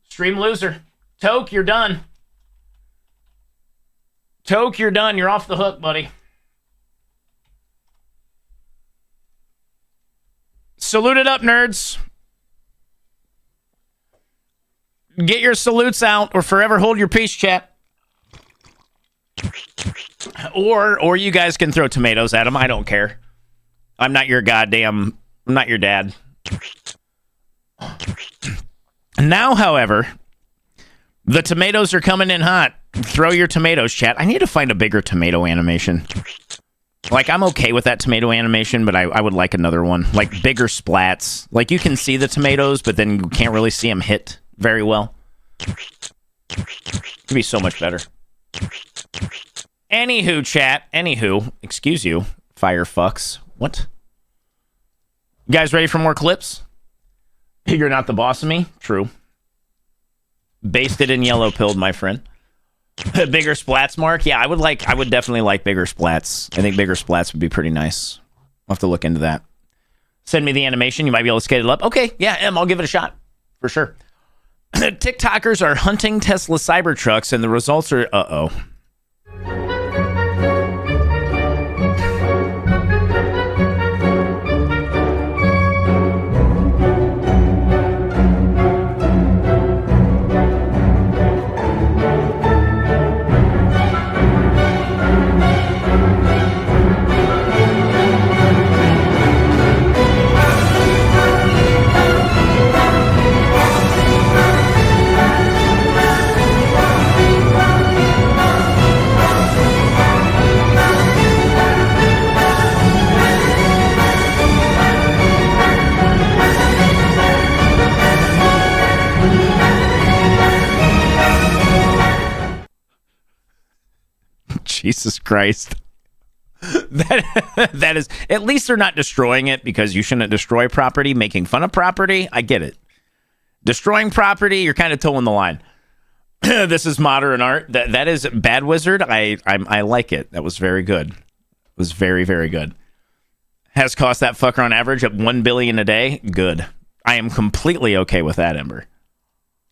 Stream loser. Toke, you're done. Toke, you're done. You're off the hook, buddy. Salute it up, nerds. Get your salutes out or forever hold your peace, chat. Or you guys can throw tomatoes at him. I don't care. I'm not your I'm not your dad. Now, however, the tomatoes are coming in hot. Throw your tomatoes, chat. I need to find a bigger tomato animation. Like, I'm okay with that tomato animation, but I would like another one. Like, bigger splats. Like, you can see the tomatoes, but then you can't really see them hit very well. It'd be so much better. Anywho, chat. Anywho. Excuse you, firefucks. What? You guys ready for more clips? You're not the boss of me? True. Basted and yellow pilled, my friend. Bigger splats, Mark? Yeah, I would definitely like bigger splats. I think bigger splats would be pretty nice. I'll have to look into that. Send me the animation. You might be able to skate it up. Okay, yeah, I'll give it a shot. For sure. TikTokers are hunting Tesla Cybertrucks, and the results are... Uh-oh. Jesus Christ. That is, at least they're not destroying it, because you shouldn't destroy property. Making fun of property, I get it. Destroying property, you're kind of towing the line. This is modern art. That is Bad Wizard. I like it. That was very good. It was very, very good. Has cost that fucker on average at $1 billion a day. Good. I am completely okay with that, Ember.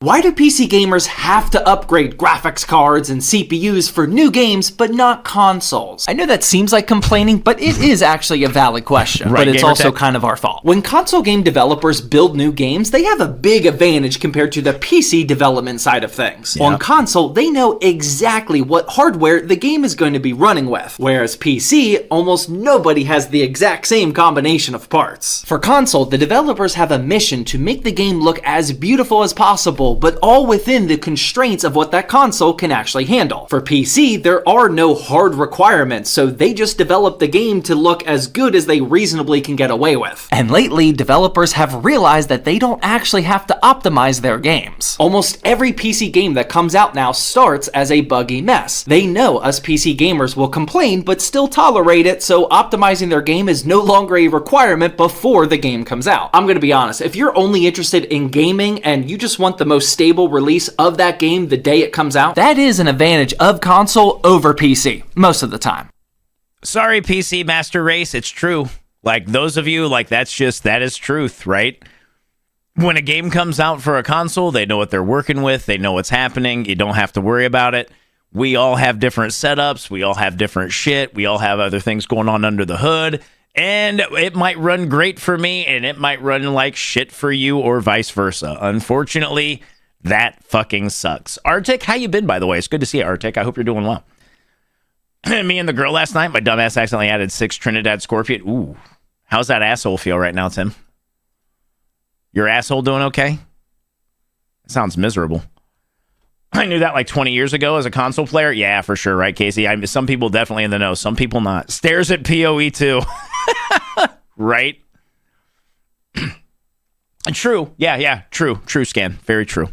Why do PC gamers have to upgrade graphics cards and CPUs for new games, but not consoles? I know that seems like complaining, but it is actually a valid question. Right, but it's also Gamertech? kind of our fault. When console game developers build new games, they have a big advantage compared to the PC development side of things. Yeah. On console, they know exactly what hardware the game is going to be running with, whereas PC, almost nobody has the exact same combination of parts. For console, the developers have a mission to make the game look as beautiful as possible, but all within the constraints of what that console can actually handle. For PC, there are no hard requirements, so they just develop the game to look as good as they reasonably can get away with. And lately, developers have realized that they don't actually have to optimize their games. Almost every PC game that comes out now starts as a buggy mess. They know us PC gamers will complain, but still tolerate it, so optimizing their game is no longer a requirement before the game comes out. I'm gonna be honest, if you're only interested in gaming and you just want the most stable release of that game the day it comes out, that is an advantage of console over PC, most of the time. Sorry, PC Master Race, it's true. Like, those of you, like, that is truth, right? When a game comes out for a console, they know what they're working with, they know what's happening, you don't have to worry about it. We all have different setups, we all have different shit, we all have other things going on under the hood, and it might run great for me, and it might run like shit for you, or vice versa. Unfortunately, that fucking sucks. Arctic, how you been, by the way? It's good to see you, Arctic. I hope you're doing well. Me and the girl last night, my dumbass accidentally added 6 Trinidad Scorpion. Ooh. How's that asshole feel right now, Tim? Your asshole doing okay? It sounds miserable. I knew that like 20 years ago as a console player. Yeah, for sure, right, Casey? Some people definitely in the know, some people not. Stares at PoE too. Right? True. Yeah, true. True, Scan. Very true.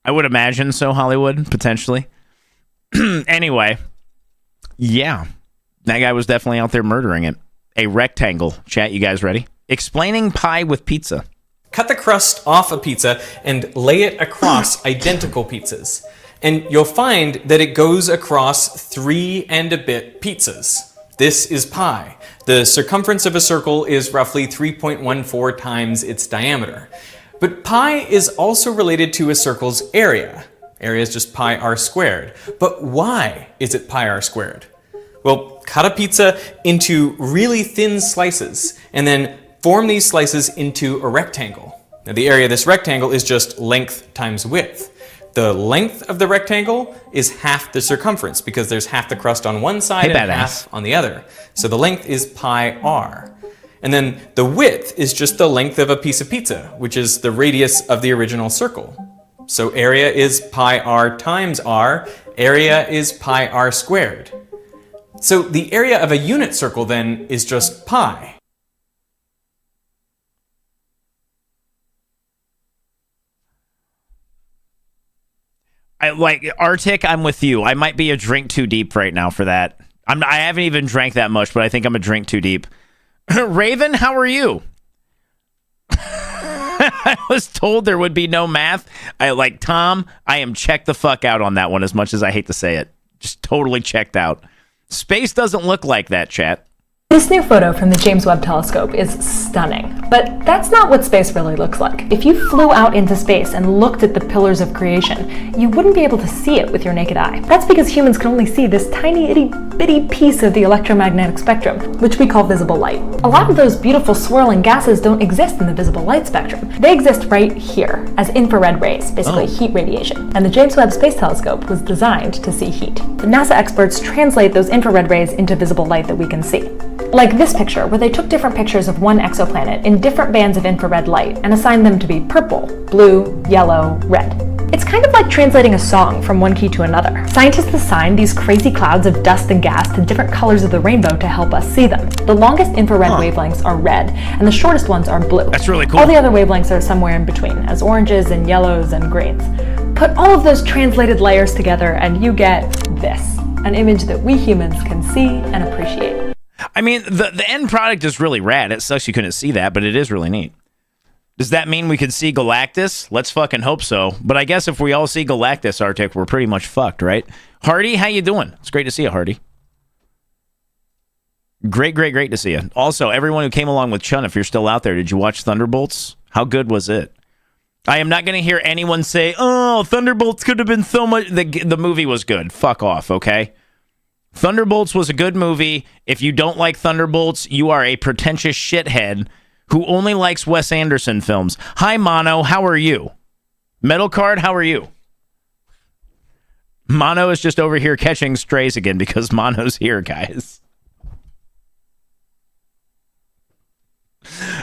I would imagine so, Hollywood, potentially. Anyway, yeah, that guy was definitely out there murdering it. A rectangle. Chat, you guys ready? Explaining pie with pizza. Cut the crust off a pizza and lay it across identical pizzas. And you'll find that it goes across 3 and a bit pizzas. This is pi. The circumference of a circle is roughly 3.14 times its diameter. But pi is also related to a circle's area. Area is just pi r squared. But why is it pi r squared? Well, cut a pizza into really thin slices and then form these slices into a rectangle. Now, the area of this rectangle is just length times width. the length of the rectangle is half the circumference because there's half the crust on one side and half on the other. So the length is pi r. And then the width is just the length of a piece of pizza, which is the radius of the original circle. So area is pi r times r. Area is pi r squared. So the area of a unit circle then is just pi. Arctic, I'm with you. I might be a drink too deep right now for that. I haven't even drank that much, but I think I'm a drink too deep. Raven, how are you? I was told there would be no math. Tom, I am checked the fuck out on that one, as much as I hate to say it. Just totally checked out. Space doesn't look like that, chat. This new photo from the James Webb Telescope is stunning, but that's not what space really looks like. If you flew out into space and looked at the pillars of creation, you wouldn't be able to see it with your naked eye. That's because humans can only see this tiny itty-bitty piece of the electromagnetic spectrum, which we call visible light. A lot of those beautiful swirling gases don't exist in the visible light spectrum. They exist right here, as infrared rays, basically heat radiation, and the James Webb Space Telescope was designed to see heat. The NASA experts translate those infrared rays into visible light that we can see. Like this picture, where they took different pictures of one exoplanet in different bands of infrared light and assigned them to be purple, blue, yellow, red. It's kind of like translating a song from one key to another. Scientists assign these crazy clouds of dust and gas to different colors of the rainbow to help us see them. The longest infrared wavelengths are red, and the shortest ones are blue. That's really cool. All the other wavelengths are somewhere in between, as oranges and yellows and greens. Put all of those translated layers together and you get this, an image that we humans can see and appreciate. I mean, the end product is really rad. It sucks you couldn't see that, but it is really neat. Does that mean we could see Galactus? Let's fucking hope so. But I guess if we all see Galactus, Arctic, we're pretty much fucked, right? Hardy, how you doing? It's great to see you, Hardy. Great to see you. Also, everyone who came along with Chun, if you're still out there, did you watch Thunderbolts? How good was it? I am not going to hear anyone say, oh, Thunderbolts could have been so much... The movie was good. Fuck off, okay? Thunderbolts was a good movie. If you don't like Thunderbolts, you are a pretentious shithead who only likes Wes Anderson films. Hi, Mono. How are you? Metal Card, how are you? Mono is just over here catching strays again because Mono's here, guys.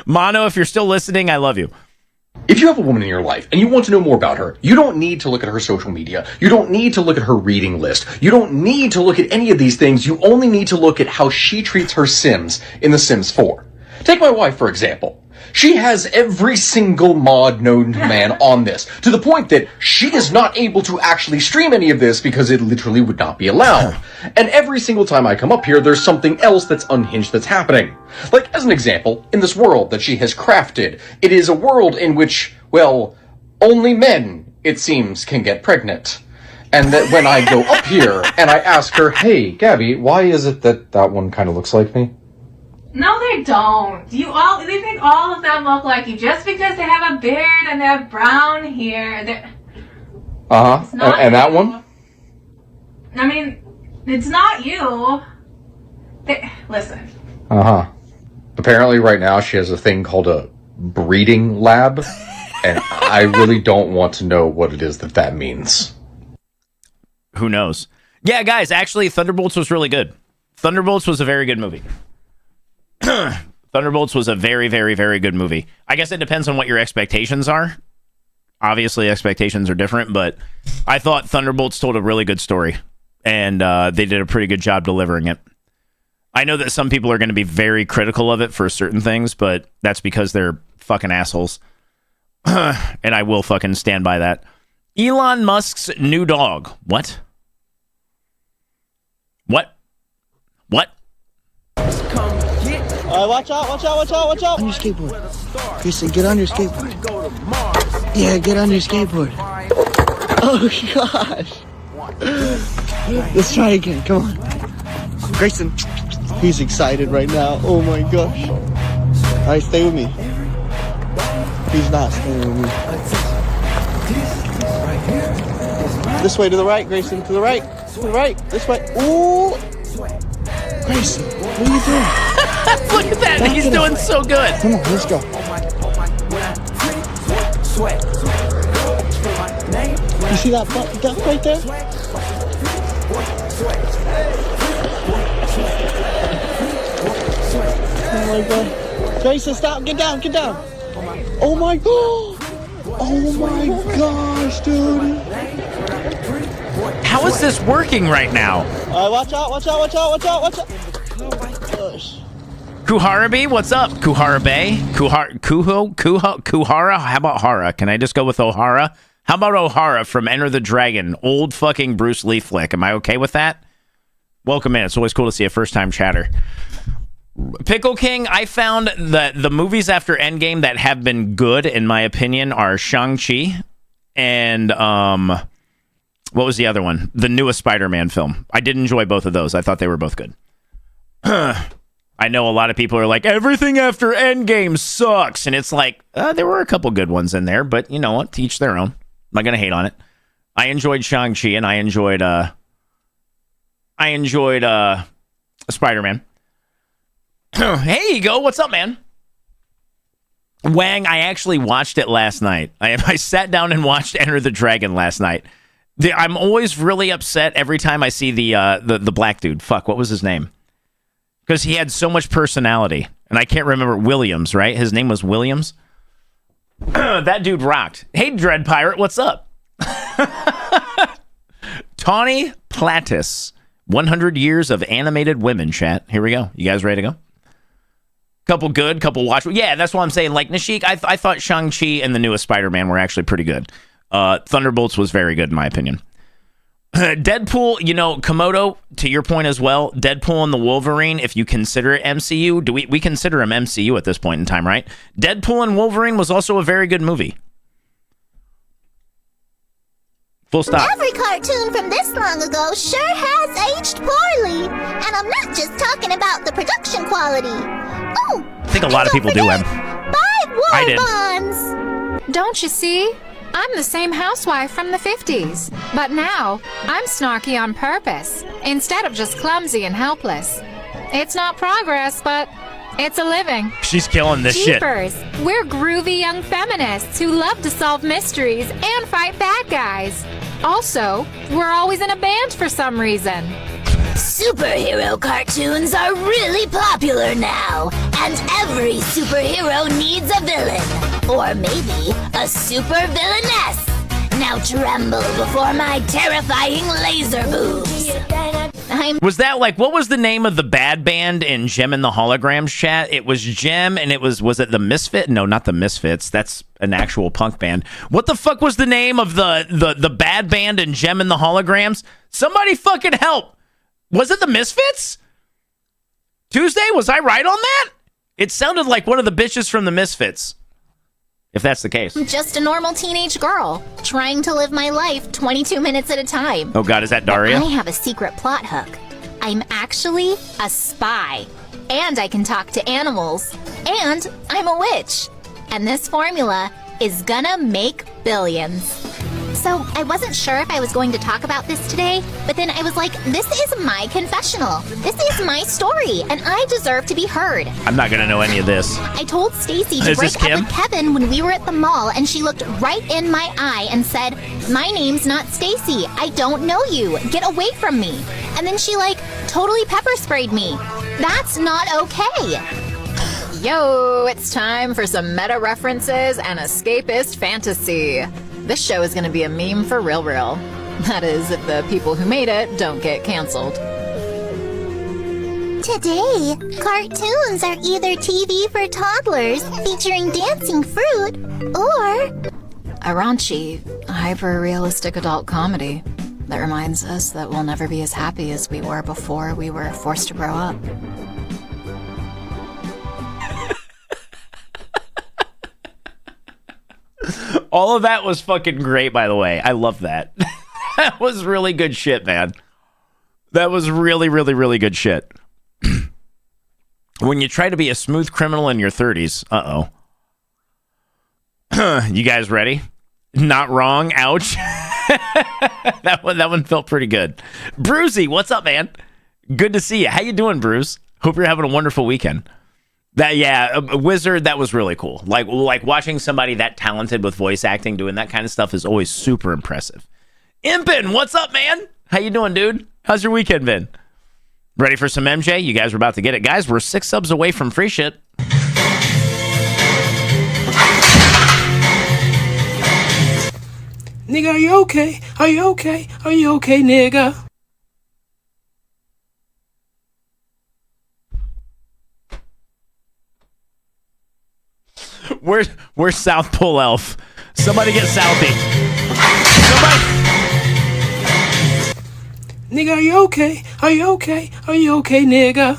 Mono, if you're still listening, I love you. If you have a woman in your life and you want to know more about her, you don't need to look at her social media. You don't need to look at her reading list. You don't need to look at any of these things. You only need to look at how she treats her Sims in The Sims 4. Take my wife, for example. She has every single mod known to man on this, to the point that she is not able to actually stream any of this because it literally would not be allowed. And every single time I come up here, there's something else that's unhinged that's happening. Like, as an example, in this world that she has crafted, it is a world in which, well, only men, it seems, can get pregnant. And that when I go up here and I ask her, hey, Gabby, why is it that that one kind of looks like me? No, they don't. They think all of them look like you just because they have a beard and they have brown hair. And that one? I mean, it's not you. Listen. Apparently right now she has a thing called a breeding lab, and I really don't want to know what it is that means. Who knows? Yeah, guys, actually, Thunderbolts was really good. Thunderbolts was a very good movie. Thunderbolts was a very, very, very good movie. I guess it depends on what your expectations are. Obviously, expectations are different, but I thought Thunderbolts told a really good story, and they did a pretty good job delivering it. I know that some people are going to be very critical of it for certain things, but that's because they're fucking assholes. And I will fucking stand by that. Elon Musk's new dog. What? Watch out. On your skateboard. Kristen, get on your skateboard. Yeah, get on your skateboard. Oh, gosh. Let's try again. Come on. Grayson, he's excited right now. Oh, my gosh. All right, stay with me. He's not staying with me. This way, to the right, Grayson. To the right. To the right. This way. Ooh. Grayson, what are you doing? Look at that. He's doing so good. Come on, let's go. You see that duck right there? Oh my god. Jason, stop. Get down. Get down. Oh my god. Oh my gosh, dude. How is this working right now? Watch out. Watch out. Watch out. Watch out. Watch out. Oh my gosh. Kuharabi, what's up? Kuharabe? Kuhara? How about Hara? Can I just go with O'Hara? How about O'Hara from Enter the Dragon? Old fucking Bruce Lee flick. Am I okay with that? Welcome in. It's always cool to see a first-time chatter. Pickle King, I found that the movies after Endgame that have been good, in my opinion, are Shang-Chi and, what was the other one? The newest Spider-Man film. I did enjoy both of those. I thought they were both good. I know a lot of people are like, everything after Endgame sucks. And it's like, there were a couple good ones in there, but you know what? To each their own. I'm not going to hate on it. I enjoyed Shang-Chi and I enjoyed Spider-Man. Hey, you go. What's up, man? Wang, I actually watched it last night. I sat down and watched Enter the Dragon last night. I'm always really upset every time I see the black dude. Fuck, what was his name? Because he had so much personality. And I can't remember. Williams, right? His name was Williams. That dude rocked. Hey, Dread Pirate, what's up? Tawny Plattis. 100 years of animated women, chat. Here we go. You guys ready to go? Couple good, couple watch. Yeah, that's what I'm saying. Like, Nashik, I thought Shang-Chi and the newest Spider-Man were actually pretty good. Thunderbolts was very good, in my opinion. Deadpool, you know, Komodo, to your point as well, Deadpool and the Wolverine, if you consider it MCU, we consider him MCU at this point in time, right? Deadpool and Wolverine was also a very good movie. Full stop. Every cartoon from this long ago sure has aged poorly. And I'm not just talking about the production quality. Oh, I think a lot of people do, Em. Buy war I did. bonds. Don't you see? I'm the same housewife from the 50s, but now I'm snarky on purpose instead of just clumsy and helpless. It's not progress, but it's a living. She's killing this shit. Jeepers, we're groovy young feminists who love to solve mysteries and fight bad guys. Also, we're always in a band for some reason. Superhero cartoons are really popular now, and every superhero needs a villain. Or maybe a super villainess. Now tremble before my terrifying laser boobs. Was that like, what was the name of the bad band in Gem and the Holograms, chat? It was Gem, and was it the Misfit? No, not the Misfits. That's an actual punk band. What the fuck was the name of the bad band in Gem and the Holograms? Somebody fucking help. Was it the Misfits? Tuesday, was I right on that? It sounded like one of the bitches from the Misfits. If that's the case. I'm just a normal teenage girl, trying to live my life 22 minutes at a time. Oh god, is that Daria? But I have a secret plot hook. I'm actually a spy. And I can talk to animals. And I'm a witch. And this formula is gonna make billions. So I wasn't sure if I was going to talk about this today, but then I was like, this is my confessional. This is my story, and I deserve to be heard. I'm not gonna know any of this. I told Stacy to Is this break up Kim? with Kevin when we were at the mall, and she looked right in my eye and said, my name's not Stacy. I don't know you. Get away from me. And then she totally pepper sprayed me. That's not okay. Yo, it's time for some meta references and escapist fantasy. This show is going to be a meme for real. That is, if the people who made it don't get canceled. Today, cartoons are either TV for toddlers featuring dancing fruit or A raunchy, hyper-realistic adult comedy that reminds us that we'll never be as happy as we were before we were forced to grow up. All of that was fucking great, by the way. I love that. That was really good shit, man. That was really, really, really good shit. When you try to be a smooth criminal in your 30s, uh-oh. You guys ready? Not wrong. Ouch. That one felt pretty good. Brucey, what's up, man? Good to see you. How you doing, Bruce? Hope you're having a wonderful weekend. A Wizard, that was really cool. Like watching somebody that talented with voice acting doing that kind of stuff is always super impressive. Impin, what's up, man? How you doing, dude? How's your weekend been? Ready for some MJ? You guys are about to get it. Guys, we're 6 subs away from free shit. Nigga, are you okay? Are you okay? Are you okay, nigga? Where's South Pole Elf? Somebody get Southie. Somebody. Nigga, are you okay? Are you okay? Are you okay, nigga?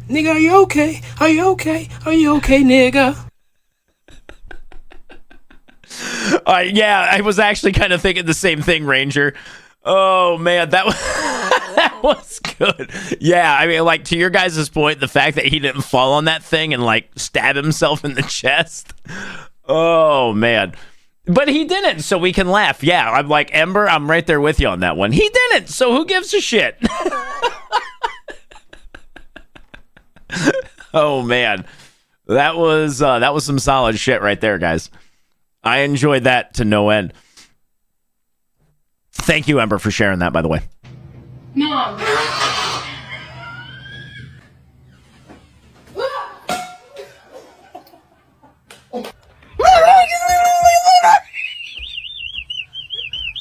Nigga, are you okay? Are you okay? Are you okay, nigga? Yeah, I was actually kind of thinking the same thing, Ranger. Oh, man, that was, that was good. Yeah, I mean, like, to your guys' point, the fact that he didn't fall on that thing and, like, stab himself in the chest. Oh, man. But he didn't, so we can laugh. Yeah, I'm like, Ember, I'm right there with you on that one. He didn't, so who gives a shit? Oh, man. That was some solid shit right there, guys. I enjoyed that to no end. Thank you, Ember, for sharing that, by the way. Mom.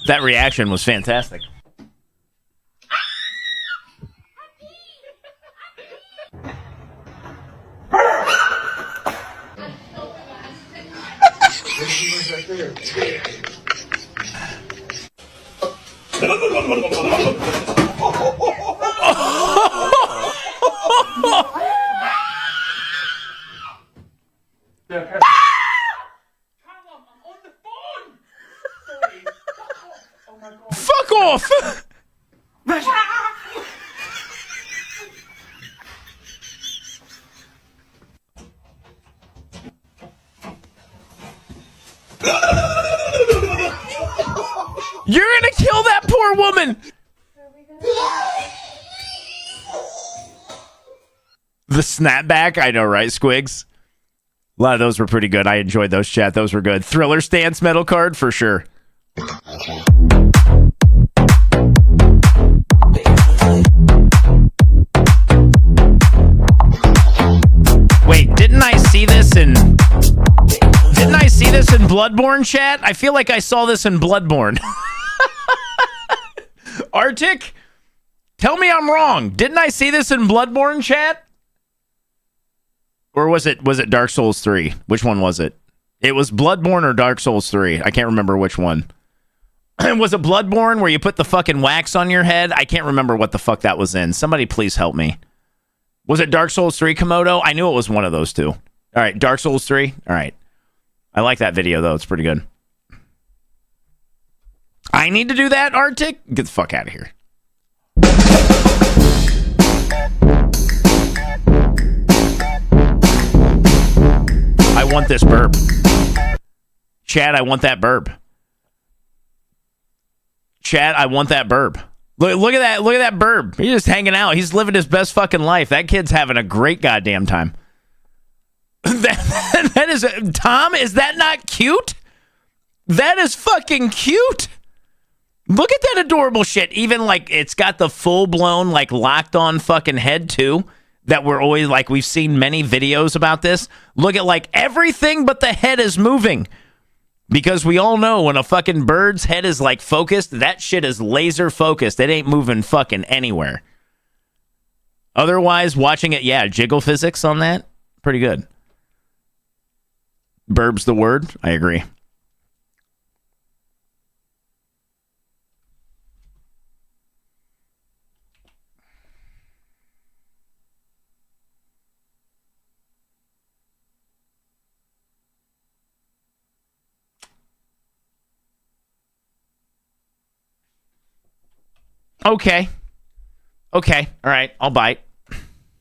That reaction was fantastic. Fuck off! You're gonna kill that poor woman! The snapback, I know, right, Squigs? A lot of those were pretty good. I enjoyed those, chat. Those were good. Thriller stance metal card, for sure. Wait, didn't I see this in Bloodborne, chat? I feel like I saw this in Bloodborne. Arctic? Tell me I'm wrong. Didn't I see this in Bloodborne, chat? Or was it Dark Souls 3? Which one was it? It was Bloodborne or Dark Souls 3. I can't remember which one. Was it Bloodborne where you put the fucking wax on your head? I can't remember what the fuck that was in. Somebody please help me. Was it Dark Souls 3, Komodo? I knew it was one of those two. All right, Dark Souls 3? All right. I like that video, though. It's pretty good. I need to do that, Arctic? Get the fuck out of here. I want this burb. Chad, I want that burb. Chad, I want that burb. Look at that. Look at that burb. He's just hanging out. He's living his best fucking life. That kid's having a great goddamn time. That is... Tom, is that not cute? That is fucking cute. Look at that adorable shit. Even, like, it's got the full-blown, like, locked-on fucking head, too. That we're always, like, we've seen many videos about this. Look at, like, everything but the head is moving. Because we all know when a fucking bird's head is, like, focused, that shit is laser focused. It ain't moving fucking anywhere. Otherwise, watching it, yeah, jiggle physics on that, pretty good. Burb's the word. I agree. Okay. Okay. All right. I'll bite.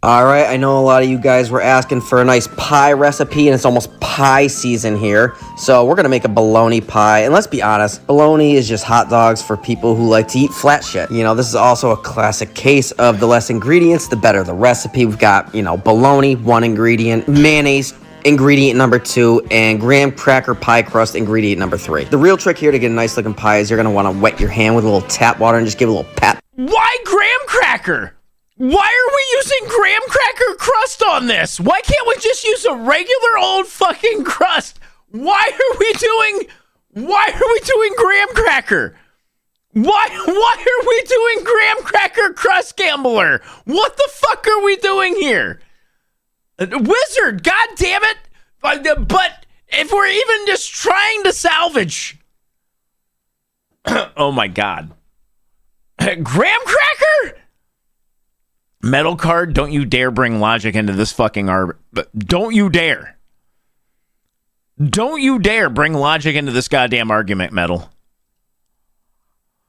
Alright, I know a lot of you guys were asking for a nice pie recipe, and it's almost pie season here. So we're gonna make a bologna pie, and let's be honest, bologna is just hot dogs for people who like to eat flat shit. You know, this is also a classic case of the less ingredients, the better the recipe. We've got, you know, bologna, 1 ingredient, mayonnaise, ingredient number 2, and graham cracker pie crust, ingredient number 3. The real trick here to get a nice looking pie is you're going to want to wet your hand with a little tap water and just give it a little pat. Why graham cracker? Why are we using graham cracker crust on this? Why can't we just use a regular old fucking crust? Why are we doing graham cracker? Why are we doing graham cracker crust, gambler? What the fuck are we doing here? Wizard, god damn it. But if we're even just trying to salvage. Oh my god. Graham cracker? Metal card, don't you dare bring logic into this fucking don't you dare. Don't you dare bring logic into this goddamn argument, Metal.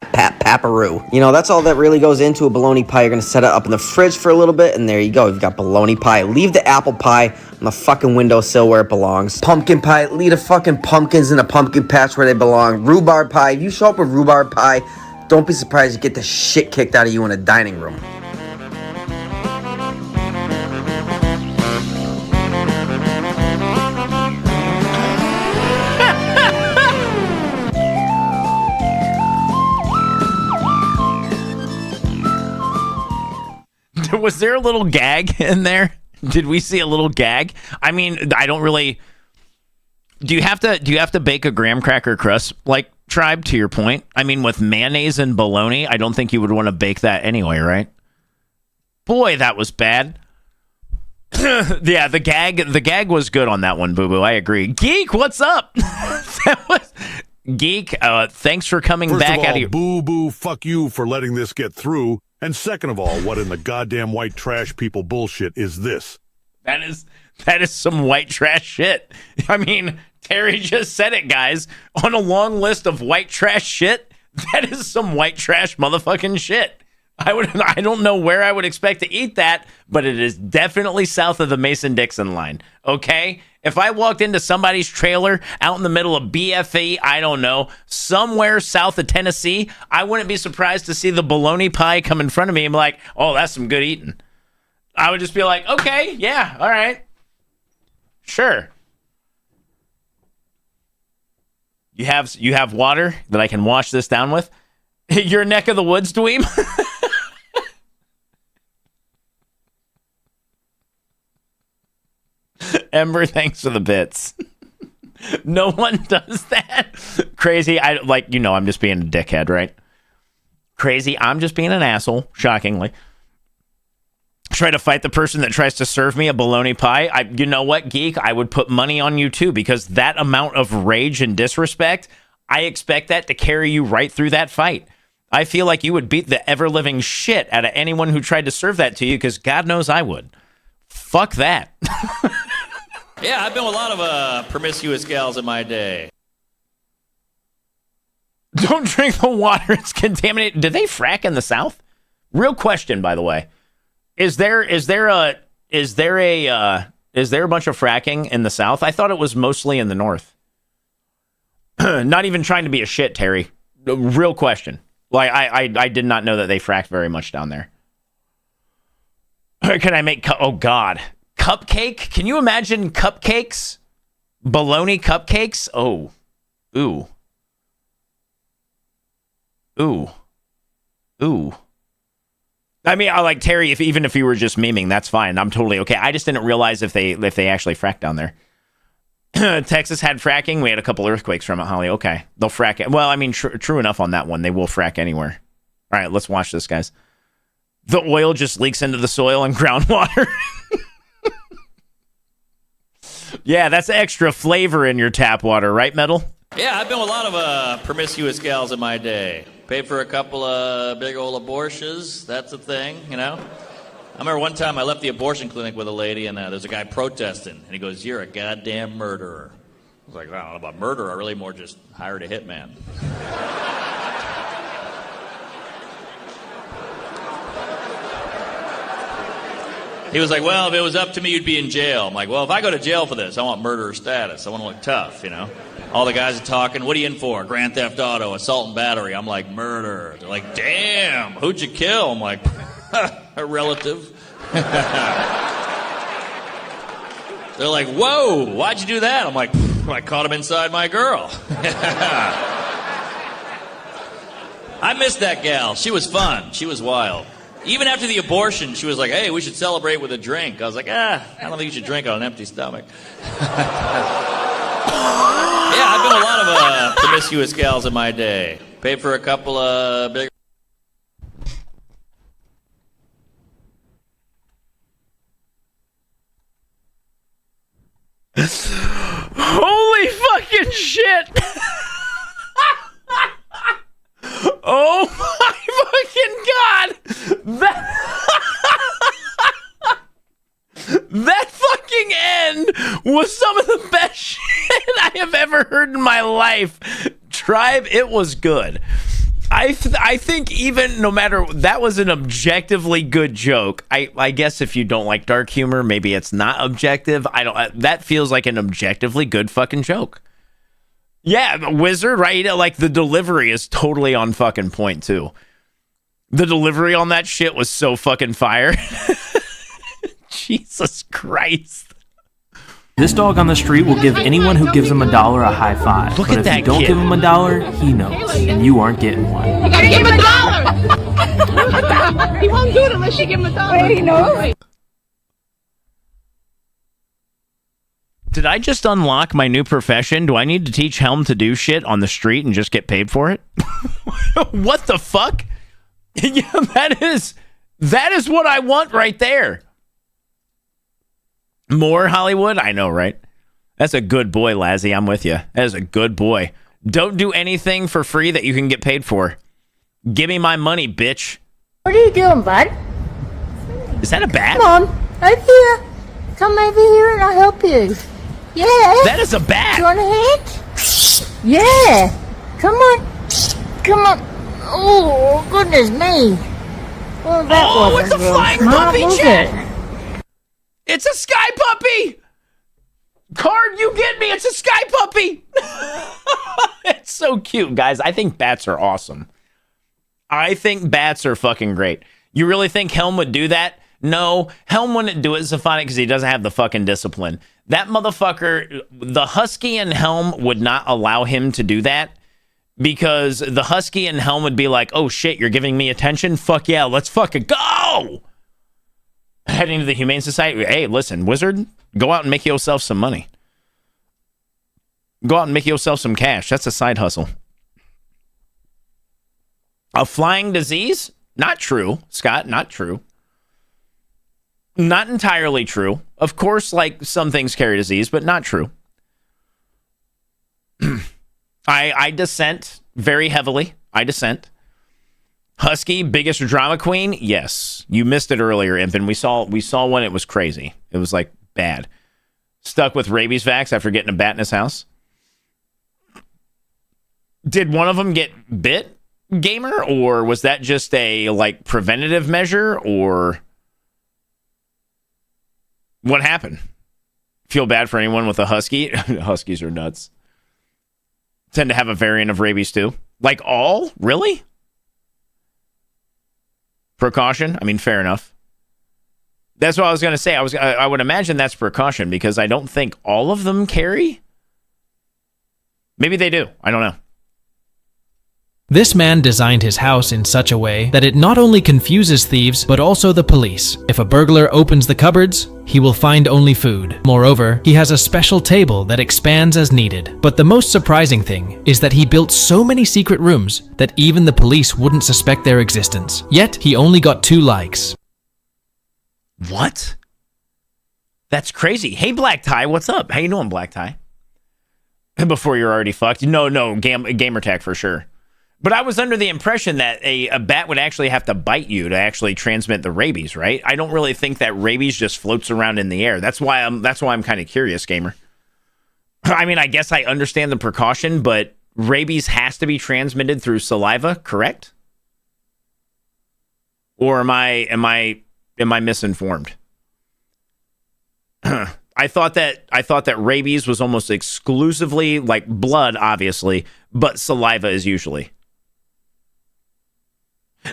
Paparoo. You know, that's all that really goes into a bologna pie. You're going to set it up in the fridge for a little bit, and there you go. You've got bologna pie. Leave the apple pie on the fucking windowsill where it belongs. Pumpkin pie. Leave the fucking pumpkins in a pumpkin patch where they belong. Rhubarb pie. If you show up with rhubarb pie, don't be surprised you get the shit kicked out of you in a dining room. Was there a little gag in there? Did we see a little gag? I mean, I don't really. Do you have to bake a graham cracker crust, like, Tribe, to your point? I mean, with mayonnaise and bologna, I don't think you would want to bake that anyway, right? Boy, that was bad. Yeah, the gag was good on that one, Boo Boo. I agree. Geek, what's up? That was Geek. Thanks for coming First back of all, out of your. Boo Boo, fuck you for letting this get through. And second of all, what in the goddamn white trash people bullshit is this? That is some white trash shit. I mean, Terry just said it, guys. On a long list of white trash shit, that is some white trash motherfucking shit. I don't know where I would expect to eat that, but it is definitely south of the Mason-Dixon line. Okay? If I walked into somebody's trailer out in the middle of BFE, I don't know, somewhere south of Tennessee, I wouldn't be surprised to see the bologna pie come in front of me and be like, oh, that's some good eating. I would just be like, okay, yeah, all right. Sure. You have water that I can wash this down with? Your neck of the woods, dweeb? Ember, thanks for the bits. No one does that. Crazy. I'm just being a dickhead, right? Crazy. I'm just being an asshole, shockingly. Try to fight the person that tries to serve me a bologna pie. You know what, Geek? I would put money on you too, because that amount of rage and disrespect, I expect that to carry you right through that fight. I feel like you would beat the ever-living shit out of anyone who tried to serve that to you, because God knows I would. Fuck that. Yeah, I've been with a lot of promiscuous gals in my day. Don't drink the water. It's contaminated. Do they frack in the South? Real question, by the way. Is there a bunch of fracking in the South? I thought it was mostly in the North. Not even trying to be a shit, Terry. Real question. Like, I did not know that they fracked very much down there. Can I make... Oh, God. Cupcake? Can you imagine cupcakes? Bologna cupcakes? Oh. Ooh. Ooh. Ooh. I mean, I like Terry, even if you were just memeing, that's fine. I'm totally okay. I just didn't realize if they actually fracked down there. Texas had fracking. We had a couple earthquakes from it, Holly. Okay. They'll frack it. Well, I mean, true enough on that one. They will frack anywhere. All right, let's watch this, guys. The oil just leaks into the soil and groundwater. Yeah, that's extra flavor in your tap water, right, Metal? Yeah, I've been with a lot of promiscuous gals in my day. Paid for a couple of big old abortions. That's a thing, you know? I remember one time I left the abortion clinic with a lady, and there's a guy protesting. And he goes, "You're a goddamn murderer." I was like, I don't know about murderer. I really more just hired a hitman. He was like, well, if it was up to me, you'd be in jail. I'm like, well, if I go to jail for this, I want murderer status. I want to look tough, you know? All the guys are talking, what are you in for? Grand theft auto, assault and battery. I'm like, murder. They're like, damn, who'd you kill? I'm like, a relative. They're like, whoa, why'd you do that? I'm like, I caught him inside my girl. I missed that gal. She was fun. She was wild. Even after the abortion, she was like, hey, we should celebrate with a drink. I was like, I don't think you should drink on an empty stomach. Yeah, I've been a lot of promiscuous gals in my day. Paid for a couple of big... Holy fucking shit! Oh my fucking god! That fucking end was some of the best shit I have ever heard in my life. Tribe, it was good. I think even no matter, that was an objectively good joke. I guess if you don't like dark humor, maybe it's not objective. That feels like an objectively good fucking joke. Yeah, Wizard, right? Like the delivery is totally on fucking point too. The delivery on that shit was so fucking fire. Jesus Christ. This dog on the street will give anyone who gives him $1 a high five. Look but at if that you don't kid. give him $1, he knows, and you aren't getting one. You gotta give him $1! He won't do it unless you give him $1. Wait, he knows. Did I just unlock my new profession? Do I need to teach Helm to do shit on the street and just get paid for it? What the fuck? Yeah, that is what I want right there. More Hollywood? I know, right? That's a good boy, Lazzy. I'm with you. That is a good boy. Don't do anything for free that you can get paid for. Give me my money, bitch. What are you doing, bud? Is that a bat? Come on, right here. Come over here and I'll help you. Yeah. That is a bat. You want a hand? Yeah. Come on. Come on. Oh, goodness me. Well, that Oh, it's a wasn't flying real smart, puppy, was Chet. it? It's a sky puppy. Card, you get me. It's a sky puppy. It's so cute, guys. I think bats are awesome. I think bats are fucking great. You really think Helm would do that? No, Helm wouldn't do it, Zephonic, because he doesn't have the fucking discipline. That motherfucker, the Husky and Helm would not allow him to do that, because the Husky and Helm would be like, oh shit, you're giving me attention? Fuck yeah, let's fucking go! Heading to the Humane Society. Hey, listen, Wizard, go out and make yourself some money. Go out and make yourself some cash. That's a side hustle. A flying disease? Not true, Scott, not true. Not entirely true. Of course, like, some things carry disease, but not true. I dissent very heavily. I dissent. Husky, biggest drama queen? Yes. You missed it earlier, Impin. We saw when it was crazy. It was, like, bad. Stuck with rabies vax after getting a bat in his house. Did one of them get bit, Gamer? Or was that just a, like, preventative measure? Or what happened? Feel bad for anyone with a husky? Huskies are nuts. Tend to have a variant of rabies, too. Like all? Really? Precaution? I mean, fair enough. That's what I was going to say. I would imagine that's precaution, because I don't think all of them carry. Maybe they do. I don't know. This man designed his house in such a way that it not only confuses thieves, but also the police. If a burglar opens the cupboards, he will find only food. Moreover, he has a special table that expands as needed. But the most surprising thing is that he built so many secret rooms that even the police wouldn't suspect their existence. Yet, he only got 2 likes. What? That's crazy. Hey, Black Tie, what's up? How you doing, Black Tie? Before you're already fucked. No, gamer tag for sure. But I was under the impression that a bat would actually have to bite you to actually transmit the rabies, right? I don't really think that rabies just floats around in the air. That's why I'm kind of curious, Gamer. I mean, I guess I understand the precaution, but rabies has to be transmitted through saliva, correct? Or am I misinformed? I thought that rabies was almost exclusively like blood, obviously, but saliva is usually.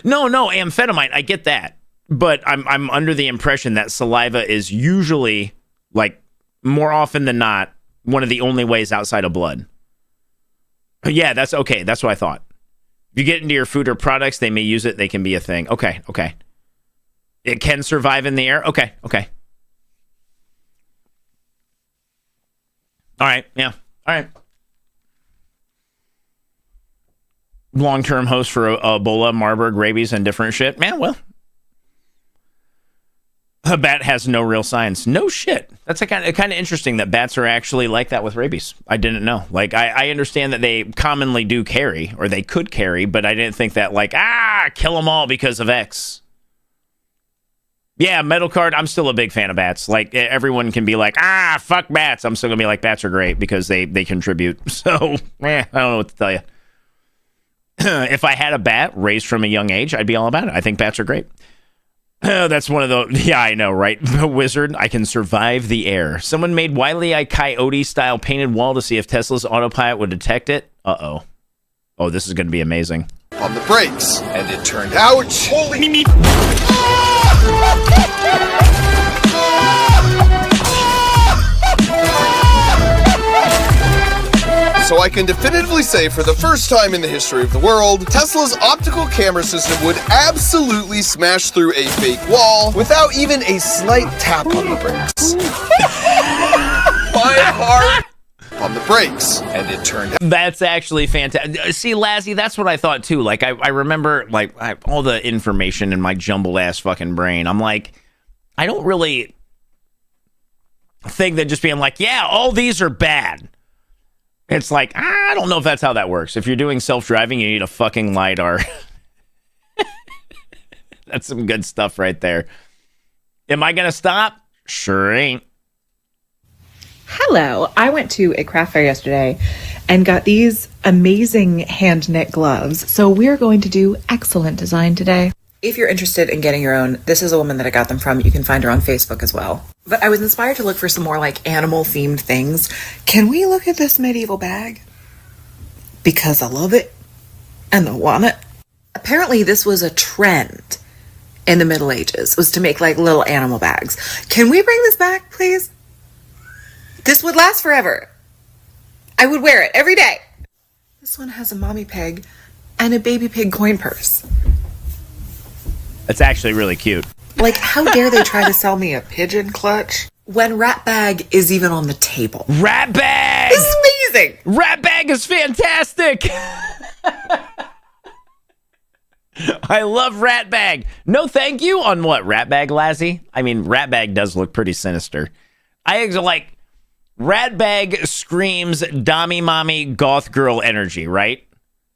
No, amphetamine, I get that. But I'm under the impression that saliva is usually like more often than not, one of the only ways outside of blood. Yeah, that's okay. That's what I thought. If you get into your food or products, they may use it. They can be a thing. Okay. It can survive in the air. Okay. All right. Yeah. All right. Long-term host for Ebola, Marburg, rabies, and different shit. Man, well. A bat has no real signs. No shit. That's kind of interesting that bats are actually like that with rabies. I didn't know. Like, I understand that they commonly do carry, or they could carry, but I didn't think that, like, kill them all because of X. Yeah, metal card, I'm still a big fan of bats. Like, everyone can be like, fuck bats. I'm still going to be like, bats are great because they contribute. So, I don't know what to tell you. If I had a bat raised from a young age, I'd be all about it. I think bats are great. That's one of the... Yeah, I know, right? The wizard, I can survive the air. Someone made Wile E. Coyote-style painted wall to see if Tesla's autopilot would detect it. Uh-oh. Oh, this is going to be amazing. On the brakes, and it turned out... Holy... So I can definitively say for the first time in the history of the world, Tesla's optical camera system would absolutely smash through a fake wall without even a slight tap on the brakes. My heart on the brakes, and it turned out... That's actually fantastic. See, Lazzy, that's what I thought too. Like, I remember, like, all the information in my jumbled ass fucking brain. I'm like, I don't really think that just being like, yeah, all these are bad. It's like, I don't know if that's how that works. If you're doing self-driving, you need a fucking LiDAR. That's some good stuff right there. Am I going to stop? Sure ain't. Hello. I went to a craft fair yesterday and got these amazing hand-knit gloves. So we're going to do excellent design today. If you're interested in getting your own, this is a woman that I got them from. You can find her on Facebook as well. But I was inspired to look for some more like animal-themed things. Can we look at this medieval bag? Because I love it and I want it. Apparently this was a trend in the Middle Ages, was to make like little animal bags. Can we bring this back, please? This would last forever. I would wear it every day. This one has a mommy pig and a baby pig coin purse. That's actually really cute. Like, how dare they try to sell me a pigeon clutch when Rat Bag is even on the table? Rat Bag! This is amazing! Rat Bag is fantastic! I love Rat Bag. No thank you on what? Rat Bag, Lazzy? I mean, Rat Bag does look pretty sinister. I like... Rat Bag screams Dommy Mommy Goth Girl energy, right?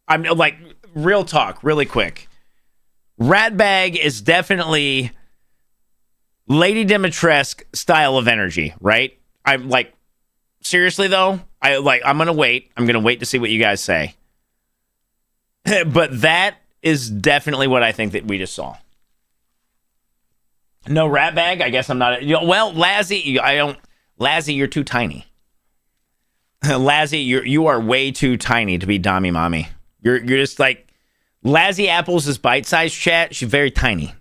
I'm like, real talk, really quick. Rat Bag is definitely Lady Dimitrescu style of energy, right? I'm like, seriously though, I'm gonna wait. I'm gonna wait to see what you guys say. But that is definitely what I think that we just saw. No Rat Bag. I guess I'm not. Well, Lazzy, Lazzy, you're too tiny. Lazzy, you are way too tiny to be Dommy Mommy. You're just like. Lazzy Apples is bite-sized, chat. She's very tiny.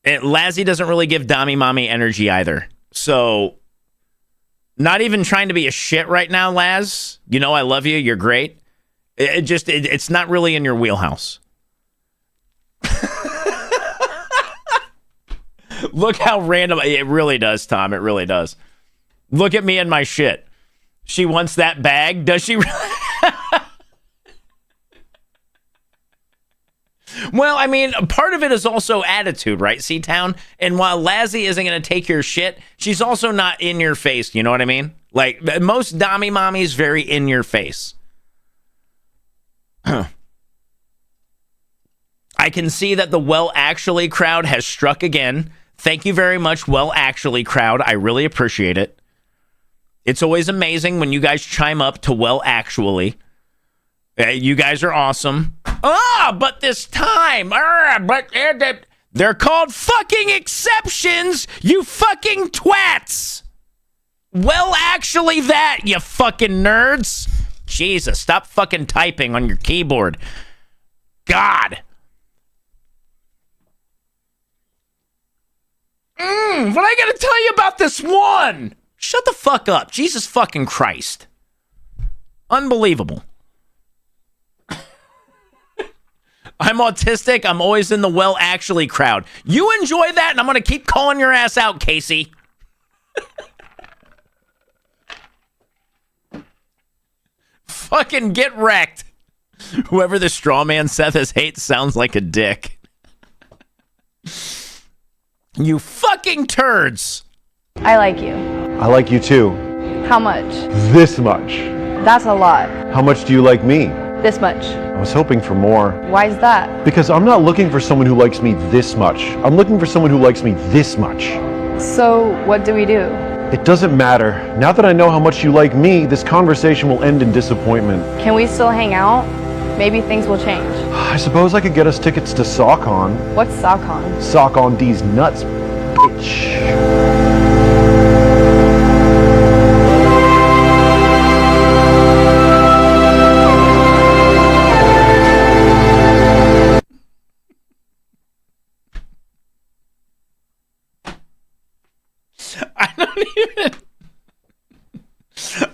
And Lazzy doesn't really give Dommy Mommy energy either. So, not even trying to be a shit right now, Laz. You know I love you. You're great. It's not really in your wheelhouse. Look how random. It really does, Tom. It really does. Look at me and my shit. She wants that bag. Does she really? Well, I mean, part of it is also attitude, right, C-Town? And while Lazzy isn't going to take your shit, she's also not in your face, you know what I mean? Like, most Dommy Mommies very in your face. I can see that the Well Actually crowd has struck again. Thank you very much, Well Actually crowd. I really appreciate it. It's always amazing when you guys chime up to Well Actually. You guys are awesome. But this time, they're called fucking exceptions, you fucking twats. Well, actually that, you fucking nerds. Jesus, stop fucking typing on your keyboard. God. But I gotta tell you about this one. Shut the fuck up. Jesus fucking Christ. Unbelievable. I'm autistic. I'm always in the well actually crowd. You enjoy that, and I'm gonna keep calling your ass out, Casey. Fucking get wrecked. Whoever the straw man Seth has hates sounds like a dick. You fucking turds. I like you. I like you too. How much? This much. That's a lot. How much do you like me? This much. I was hoping for more. Why is that? Because I'm not looking for someone who likes me this much. I'm looking for someone who likes me this much. So, what do we do? It doesn't matter. Now that I know how much you like me, this conversation will end in disappointment. Can we still hang out? Maybe things will change. I suppose I could get us tickets to SockCon. What's SockCon? Sock on these nuts, bitch.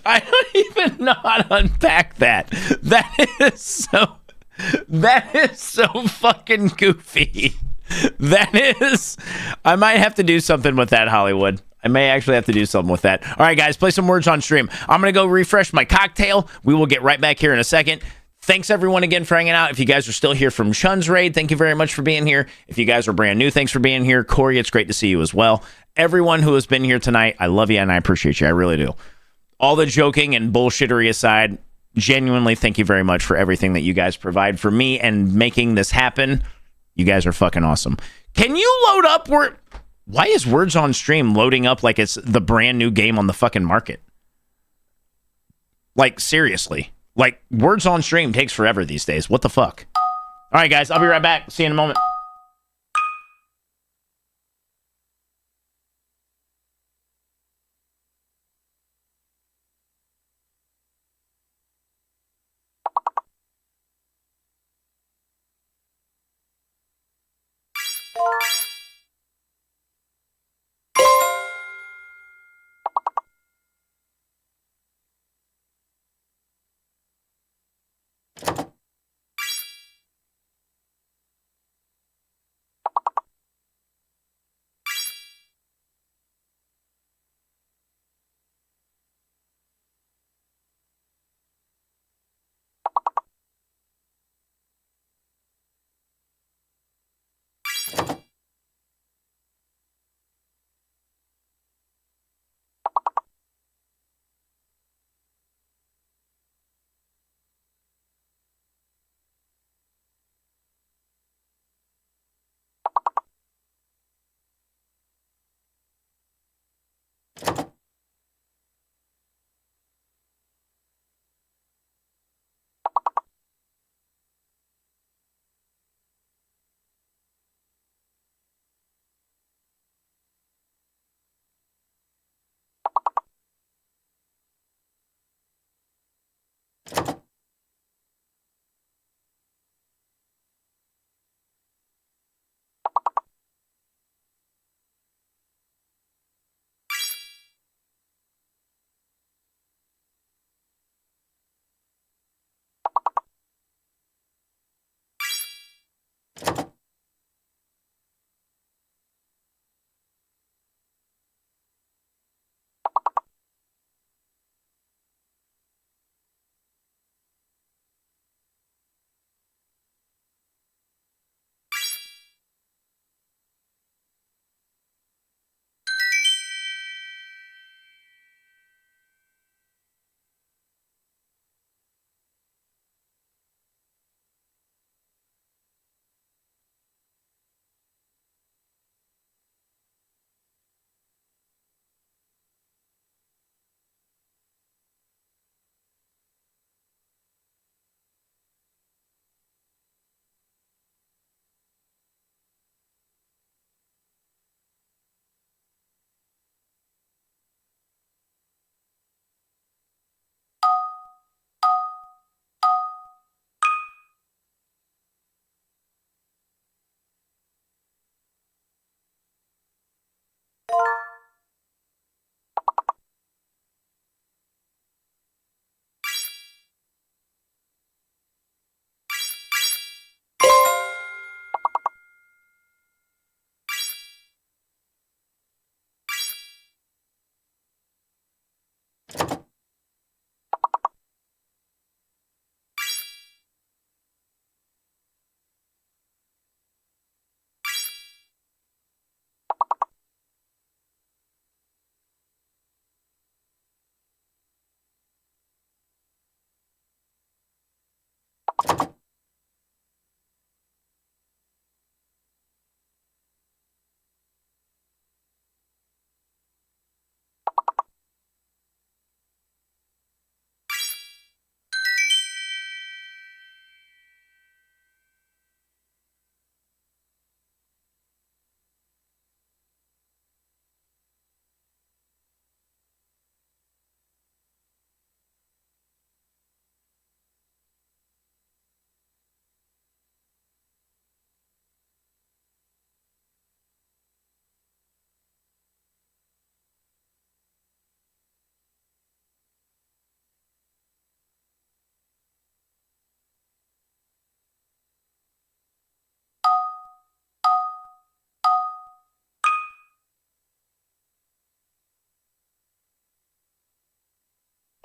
I don't even know how to unpack that. That is so fucking goofy. I might have to do something with that, Hollywood. I may actually have to do something with that. All right, guys, play some words on stream. I'm going to go refresh my cocktail. We will get right back here in a second. Thanks, everyone, again, for hanging out. If you guys are still here from Shun's Raid, thank you very much for being here. If you guys are brand new, thanks for being here. Corey, it's great to see you as well. Everyone who has been here tonight, I love you and I appreciate you. I really do. All the joking and bullshittery aside, genuinely thank you very much for everything that you guys provide for me and making this happen. You guys are fucking awesome. Can you load up why is Words on Stream loading up like it's the brand new game on the fucking market? Like, seriously. Like, Words on Stream takes forever these days. What the fuck? All right, guys, I'll be right back. See you in a moment.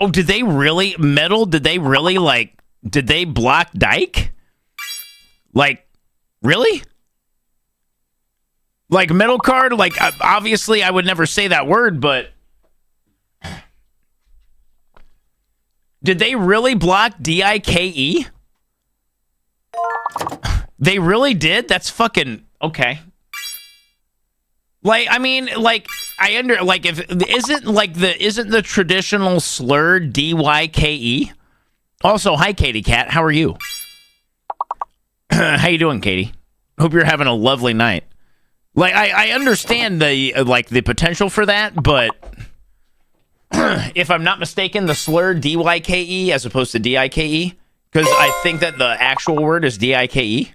Oh, did they really metal? Did they really did they block Dyke? Like, really? Like metal card? Like, obviously I would never say that word, but did they really block DIKE? They really did? That's fucking okay. Like, I mean, like, isn't the traditional slur DYKE? Also, hi Katie Cat, how are you? How you doing, Katie? Hope you're having a lovely night. Like, I understand the the potential for that, but if I'm not mistaken, the slur DYKE as opposed to DIKE, because I think that the actual word is DIKE.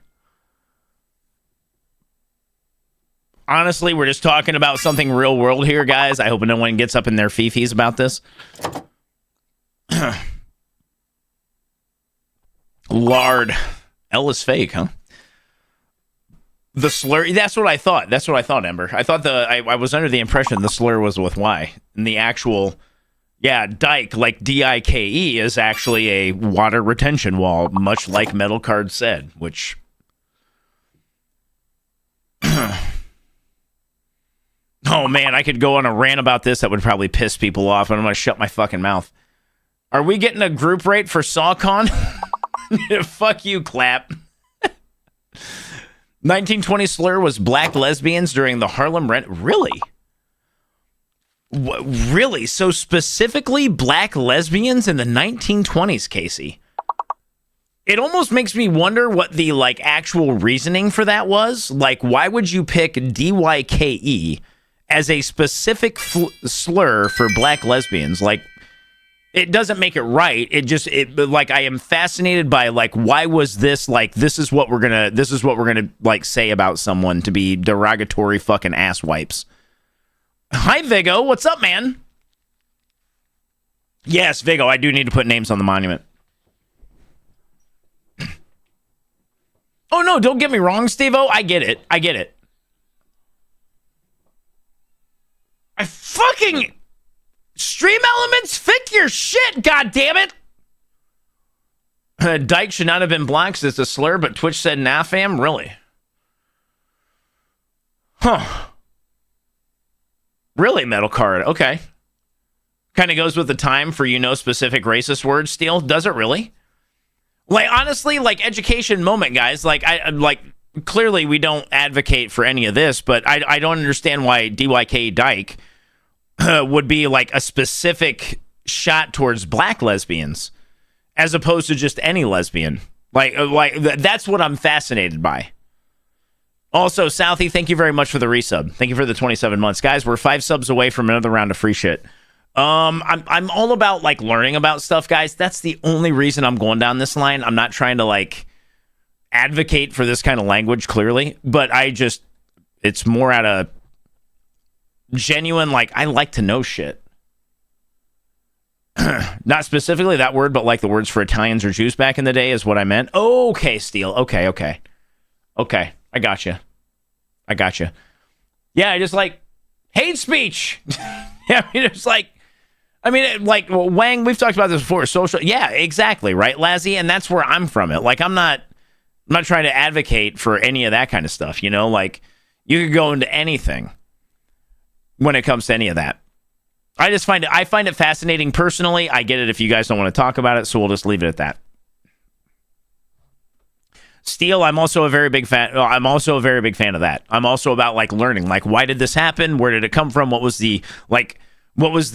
Honestly, we're just talking about something real world here, guys. I hope no one gets up in their fifis about this. Lard. L is fake, huh? The slur, that's what I thought. That's what I thought, Ember. I thought I was under the impression the slur was with Y. And the actual, yeah, dike, like D-I-K-E, is actually a water retention wall, much like Metal Card said, which... Oh, man, I could go on a rant about this that would probably piss people off, and I'm going to shut my fucking mouth. Are we getting a group rate for SawCon? Fuck you, Clap. 1920 slur was black lesbians during the Harlem Rent. Really? Really? So specifically black lesbians in the 1920s, Casey? It almost makes me wonder what the, actual reasoning for that was. Like, why would you pick DYKE as a specific slur for black lesbians? Like, it doesn't make it right. I am fascinated by, why was this, this is what we're gonna say about someone to be derogatory fucking ass wipes. Hi, Vigo. What's up, man? Yes, Vigo, I do need to put names on the monument. Oh, no, don't get me wrong, Steve-O. I get it. I fucking... Stream Elements, fix your shit, goddammit! Dyke should not have been blocked as a slur, but Twitch said nah, fam? Really? Huh. Really, Metal Card? Okay. Kind of goes with the time for specific racist words, Steel. Does it really? Honestly, education moment, guys. Clearly we don't advocate for any of this, but I don't understand why DYK Dyke would be a specific shot towards black lesbians as opposed to just any lesbian. That's what I'm fascinated by. Also, Southie, thank you very much for the resub. Thank you for the 27 months. Guys, we're 5 subs away from another round of free shit. I'm all about learning about stuff, guys. That's the only reason I'm going down this line. I'm not trying to advocate for this kind of language, clearly, but it's more out of genuine, I like to know shit. Not specifically that word, but the words for Italians or Jews back in the day is what I meant. Okay, Steel. Okay. I got you. Yeah, I just hate speech. Yeah, I mean, Wang, we've talked about this before. Social. Yeah, exactly. Right, Lazzy. And that's where I'm from it. I'm not trying to advocate for any of that kind of stuff. You could go into anything when it comes to any of that. I find it fascinating personally. I get it if you guys don't want to talk about it, so we'll just leave it at that. Steel, I'm also a very big fan. I'm also a very big fan of that. I'm also about learning. Why did this happen? Where did it come from? What was the what was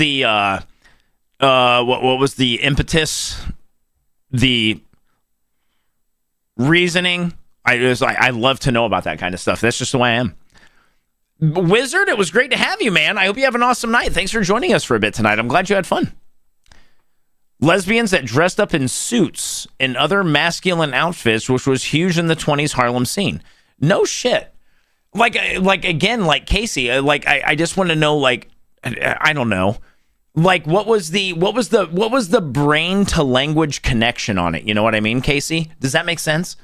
the impetus? The reasoning? I love to know about that kind of stuff. That's just the way I am. Wizard, it was great to have you, man. I hope you have an awesome night. Thanks for joining us for a bit tonight. I'm glad you had fun. Lesbians that dressed up in suits and other masculine outfits, which was huge in the 20s Harlem scene. No shit. Again, Casey, I just want to know, I don't know. What was the brain to language connection on it? You know what I mean, Casey? Does that make sense?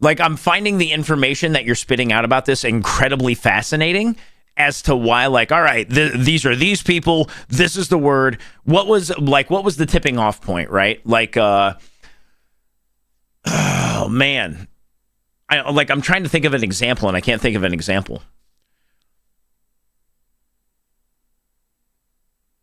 I'm finding the information that you're spitting out about this incredibly fascinating. as to why, like, all right, these are these people. This is the word. What was the tipping off point, right? Like, oh man, I'm trying to think of an example, and I can't think of an example.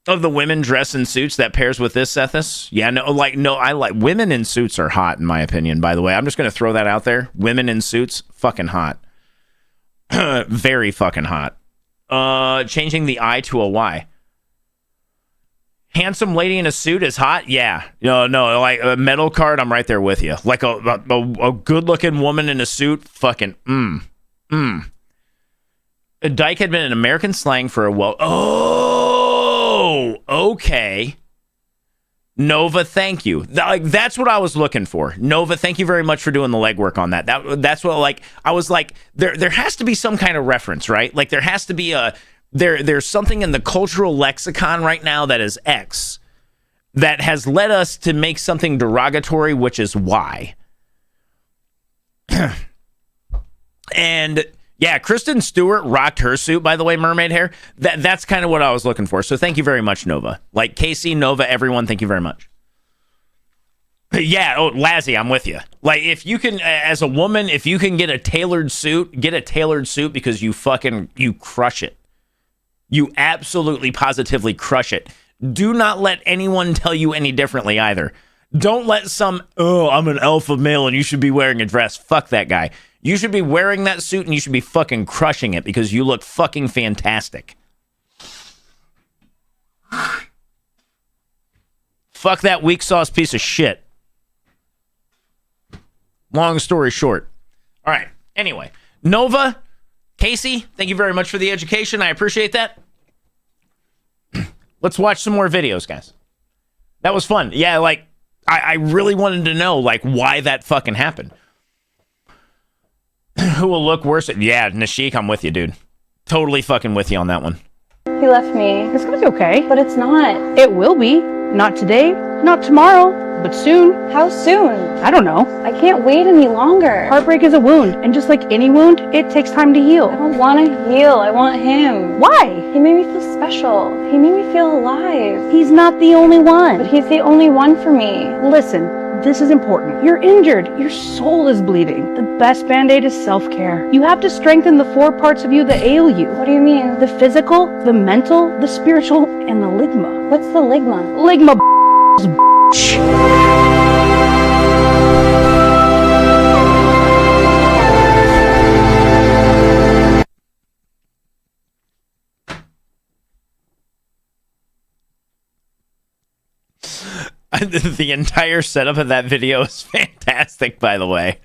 Of the women dressed in suits that pairs with this, Sethis? Yeah, I like women in suits are hot, in my opinion, by the way. I'm just going to throw that out there. Women in suits, fucking hot. Very fucking hot. Changing the I to a Y. Handsome lady in a suit is hot? Yeah. No, like a metal card, I'm right there with you. Like a good-looking woman in a suit, fucking, A dyke had been an American slang for a Oh, okay. Nova, thank you. That's what I was looking for. Nova, thank you very much for doing the legwork on that. That's what, like, I was like, there has to be some kind of reference, right? Like, there has to be there's something in the cultural lexicon right now that is X that has led us to make something derogatory, which is Y. And yeah, Kristen Stewart rocked her suit, by the way, mermaid hair. That's kind of what I was looking for. So thank you very much, Nova. Like, Casey, Nova, everyone, thank you very much. Yeah, Lazzy, I'm with you. Like, if you can, as a woman, if you can get a tailored suit because you crush it. You absolutely, positively crush it. Do not let anyone tell you any differently either. Don't let I'm an alpha male and you should be wearing a dress. Fuck that guy. You should be wearing that suit and you should be fucking crushing it because you look fucking fantastic. Fuck that weak sauce piece of shit. Long story short. All right. Anyway, Nova, Casey, thank you very much for the education. I appreciate that. Let's watch some more videos, guys. That was fun. Yeah, like, I really wanted to know, like, why that fucking happened. Who will look worse? Yeah, Nashik, I'm with you, dude. Totally fucking with you on that one. He left me. It's gonna be okay. But it's not. It will be. Not today, not tomorrow, but soon. How soon? I don't know. I can't wait any longer. Heartbreak is a wound, and just like any wound, it takes time to heal. I don't want to heal. I want him. Why? He made me feel special. He made me feel alive. He's not the only one. But he's the only one for me. Listen. This is important. You're injured. Your soul is bleeding. The best Band-Aid is self-care. You have to strengthen the 4 parts of you that ail you. What do you mean? The physical, the mental, the spiritual, and the ligma. What's the ligma? Ligma bitch. The entire setup of that video is fantastic, by the way.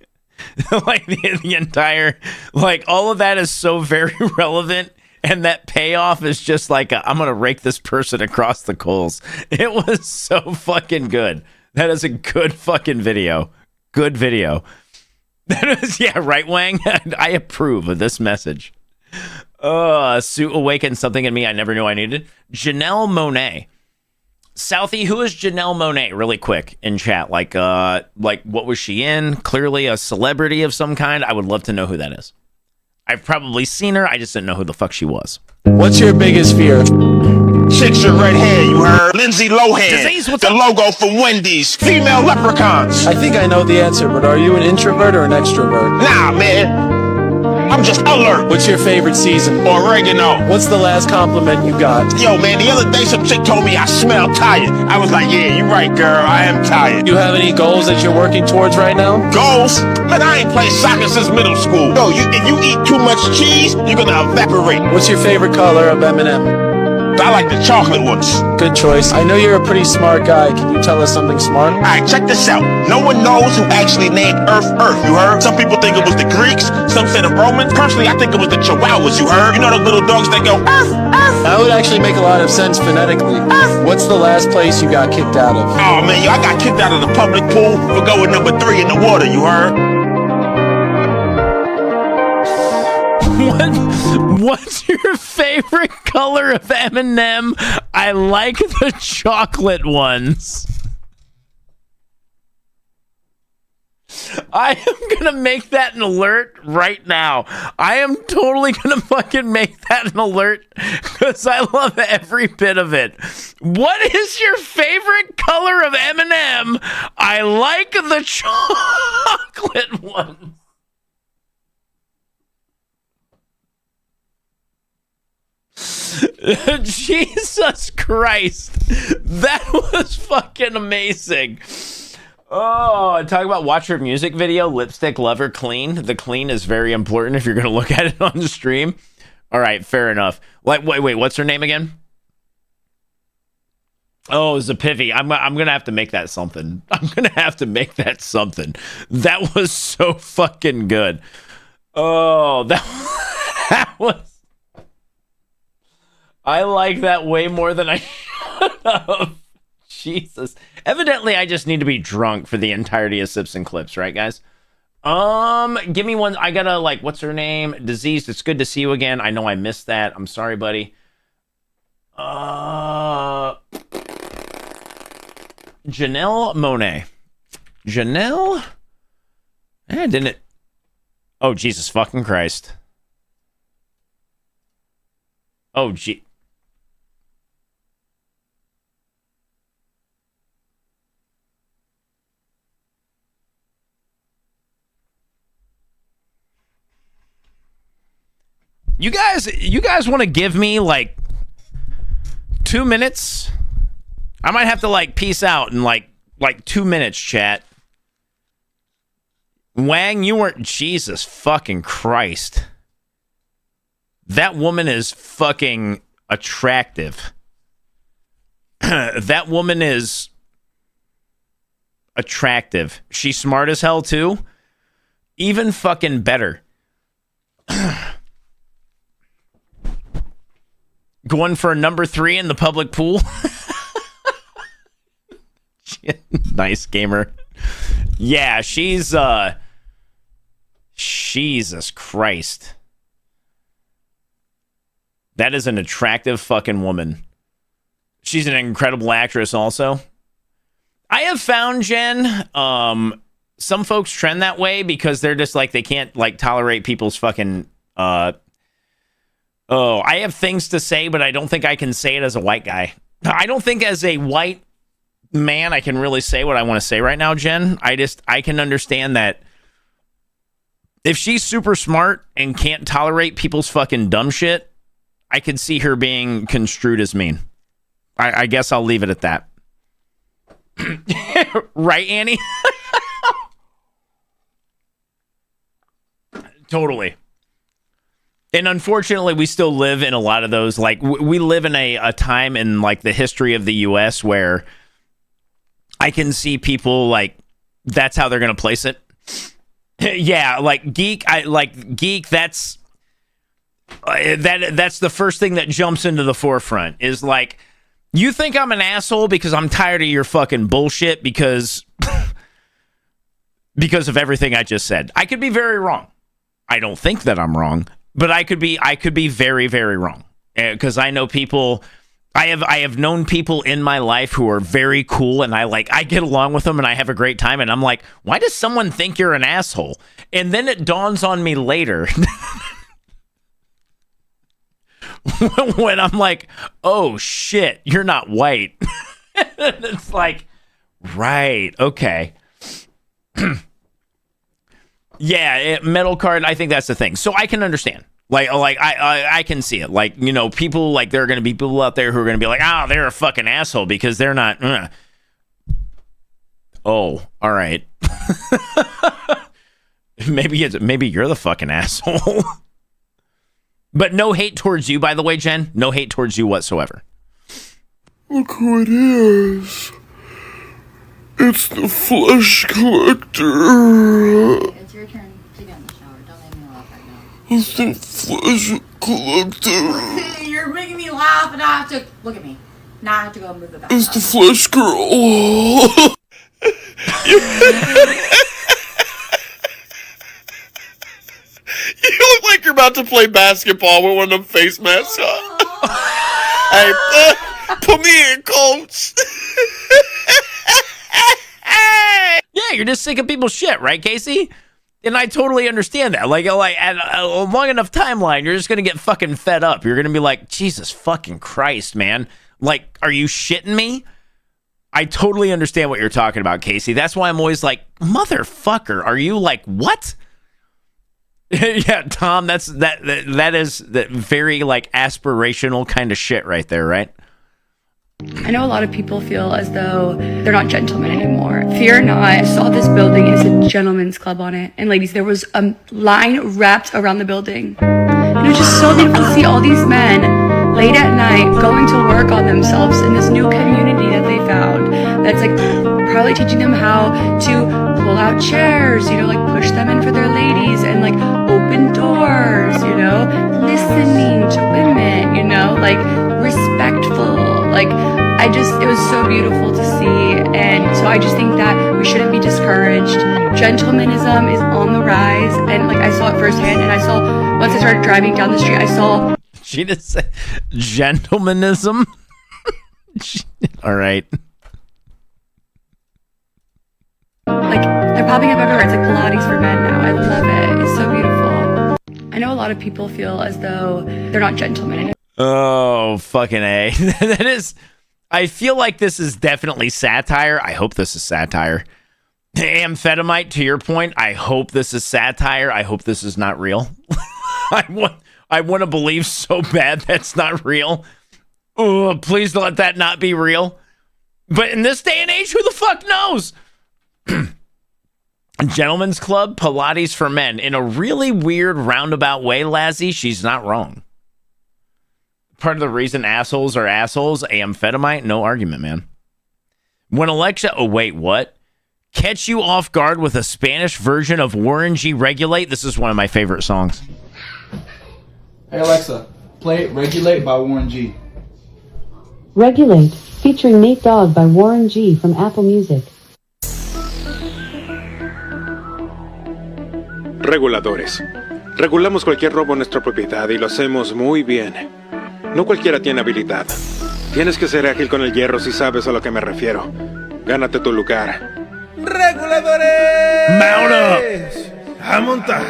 Like, the entire, like, all of that is so very relevant, and that payoff is just like, I'm going to rake this person across the coals. It was so fucking good. That is a good fucking video. Good video. That is, yeah, right, Wang? I approve of this message. Suit awakened something in me I never knew I needed. Janelle Monáe. Southie, who is Janelle Monáe? Really quick in chat. Like, what was she in? Clearly a celebrity of some kind. I would love to know who that is. I've probably seen her. I just didn't know who the fuck she was. What's your biggest fear? Chicks with red hair, you heard? Lindsay Lohan. Disease, what's the logo for Wendy's. Female leprechauns. I think I know the answer, but are you an introvert or an extrovert? Nah, man. I'm just alert. What's your favorite season? Oregano. What's the last compliment you got? Yo, man, the other day some chick told me I smell tired. I was like, yeah, you're right, girl. I am tired. You have any goals that you're working towards right now? Goals? Man, I ain't played soccer since middle school. Yo, if you eat too much cheese, you're gonna evaporate. What's your favorite color of M&M? I like the chocolate ones. Good choice. I know you're a pretty smart guy. Can you tell us something smart? Alright, check this out. No one knows who actually named Earth, you heard? Some people think it was the Greeks, some say the Romans. Personally, I think it was the Chihuahuas, you heard? You know the little dogs that go, Earth. That would actually make a lot of sense phonetically. What's the last place you got kicked out of? Oh man, I got kicked out of the public pool for going number 3 in the water, you heard? What's your favorite color of M&M? I like the chocolate ones. I am going to make that an alert right now. I am totally going to fucking make that an alert because I love every bit of it. What is your favorite color of M&M? I like the chocolate one. Jesus Christ. That was fucking amazing. Oh, talk about watch your music video, lipstick lover clean. The clean is very important if you're going to look at it on the stream. All right, fair enough. Wait, what's her name again? Oh, Zapivy. I'm going to have to make that something. That was so fucking good. Oh, that was... I like that way more than I should have. Jesus. Evidently, I just need to be drunk for the entirety of Sips and Clips, right, guys? Give me one. I gotta, what's her name? Diseased. It's good to see you again. I know I missed that. I'm sorry, buddy. Janelle Monáe. Janelle? Didn't it? Oh, Jesus fucking Christ. Oh, gee. You guys want to give me 2 minutes? I might have to peace out in like 2 minutes, chat. Wang, you weren't... Jesus fucking Christ. That woman is fucking attractive. That woman is attractive. She's smart as hell too. Even fucking better. Going for a number 3 in the public pool. Nice gamer. Yeah, she's Jesus Christ. That is an attractive fucking woman. She's an incredible actress also. I have found, Jen, some folks trend that way because they're just they can't tolerate people's fucking I have things to say, but I don't think I can say it as a white guy. I don't think as a white man I can really say what I want to say right now, Jen. I can understand that if she's super smart and can't tolerate people's fucking dumb shit, I could see her being construed as mean. I guess I'll leave it at that. Right, Annie? Totally. And unfortunately, we still live in a lot of those, we live in a time in, the history of the U.S. where I can see people, that's how they're going to place it. Yeah, geek, geek, that's the first thing that jumps into the forefront, is, you think I'm an asshole because I'm tired of your fucking bullshit because of everything I just said. I could be very wrong. I don't think that I'm wrong. But I could be very, very wrong, because I know people. I have known people in my life who are very cool, and I get along with them, and I have a great time, and I'm like, why does someone think you're an asshole? And then it dawns on me later when I'm like, oh shit, you're not white. It's right, okay. Yeah, metal card, I think that's the thing. So I can understand. I can see it. People, there are going to be people out there who are going to be they're a fucking asshole because they're not. Oh, all right. Maybe you're the fucking asshole. But no hate towards you, by the way, Jen. No hate towards you whatsoever. Look who it is. It's the Flesh Collector. It's your turn to get in the shower. Don't make me laugh right now. It's the Flesh Collector. You're making me laugh and I have to... Look at me. Now I have to go move the back. It's the Flesh Girl. You look like you're about to play basketball with one of them face masks on. Hey, put me in, coach. Yeah, You're just sick of people's shit, right, Casey? And I totally understand that. Like at a long enough timeline, you're just going to get fucking fed up. You're going to be like, Jesus fucking Christ, man. Like, are you shitting me? I totally understand what you're talking about, Casey. That's why I'm always like, motherfucker, are you like, what? Yeah, Tom, that is that very like aspirational kind of shit right there, right? I know a lot of people feel as though they're not gentlemen anymore. Fear not. I saw this building, it said gentlemen's club on it. And ladies, there was a line wrapped around the building. And it was just so beautiful to see all these men late at night going to work on themselves in this new community that they found. That's like probably teaching them how to pull out chairs, you know, like push them in for their ladies and like open doors, you know, listening to women, you know, like respectful. Like, it was so beautiful to see. And so I just think that we shouldn't be discouraged. Gentlemanism is on the rise. And like, I saw it firsthand. And I saw, once I started driving down the street, I saw. She just said gentlemanism. All right. Like, they're popping up everywhere. It's like Pilates for men now. I love it. It's so beautiful. I know a lot of people feel as though they're not gentlemen. Oh, fucking A. That is, I feel like this is definitely satire. I hope this is satire. Amphetamite, to your point, I hope this is satire. I hope this is not real. I want to believe so bad that's not real. Oh, please let that not be real. But in this day and age, who the fuck knows? Gentlemen's Club, Pilates for men. In a really weird roundabout way, Lazzy, she's not wrong. Part of the reason assholes are assholes, amphetamite, no argument, man. When Alexa, oh wait, what? Catch you off guard with a Spanish version of Warren G. Regulate? This is one of my favorite songs. Hey Alexa, play Regulate by Warren G. Regulate, featuring Nate Dogg by Warren G. from Apple Music. Reguladores. Regulamos cualquier robo en nuestra propiedad y lo hacemos muy bien. No cualquiera tiene habilidad. Tienes que ser ágil con el hierro si sabes a lo que me refiero. Gánate tu lugar. ¡Reguladores! ¡Mount up! ¡A montar!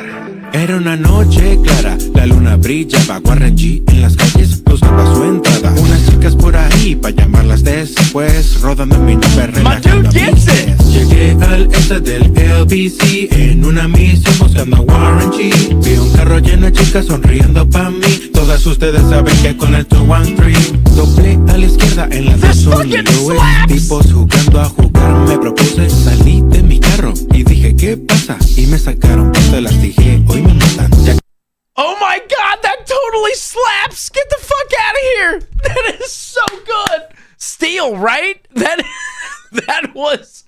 Era una noche clara, la luna brillaba. Warren G en las calles buscaba su entrada. Unas chicas por ahí para llamarlas después, rodando en mi nube. Llegué al S del LBC en una misión buscando a Warren G. Vi un carro lleno de chicas sonriendo pa' mí. Todas ustedes saben que con el 213 doblé a la izquierda en la de Sony Lewis. Tipos jugando a jugar me propuse. Salí de mi carro y dije ¿qué pasa? Y me sacaron pistolas, dije hoy me matan. Oh my god, that totally slaps! Get the fuck out of here! That is so good! Steel, right? That was...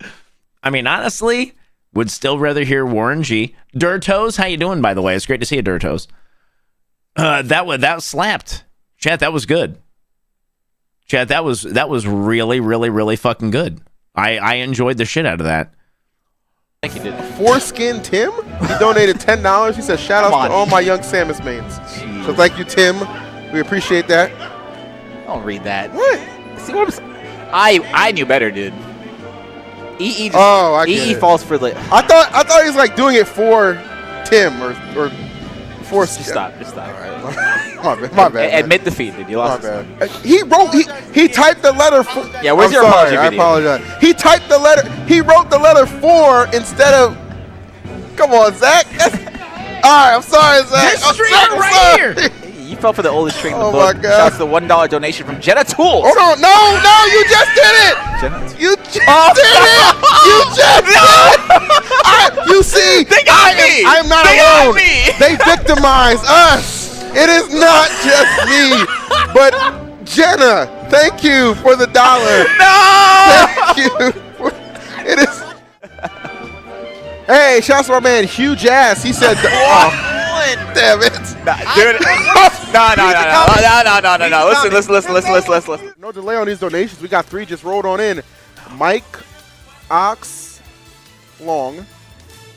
I mean, honestly, would still rather hear Warren G. Durtos, how you doing, by the way? It's great to see you, Durtos. That slapped. Chat, that was good. Chat, that was really, really, really fucking good. I enjoyed the shit out of that. Thank you, did. Foreskin Tim? He donated $10. He said, shout out to all my young Samus mains. Jeez. So thank you, Tim. We appreciate that. Don't read that. What? See what I knew better, dude. EE falls for the... I thought he was like doing it for Tim or for... Just stop. All right. My bad. Admit defeat, dude. You lost. My bad. He typed the letter 4. Yeah, where's your apology video? I apologize. He typed the letter. He wrote the letter 4 instead of... Come on, Zach. All right, I'm sorry, Zach. History right here. You fell for the oldest trick in the book. Oh my God. Shouts to the $1 donation from Jenna Tools. Hold on. No, you just did it. You just did it. You just did it. You see, they got me. I'm not alone. They victimize us. It is not just me, but Jenna. Thank you for the $1. No. Thank you. It is. Hey, shouts to our man Huge Ass. He said, damn it. Dude. No. Listen. No delay on these donations. We got 3 just rolled on in. Mike Ox Long.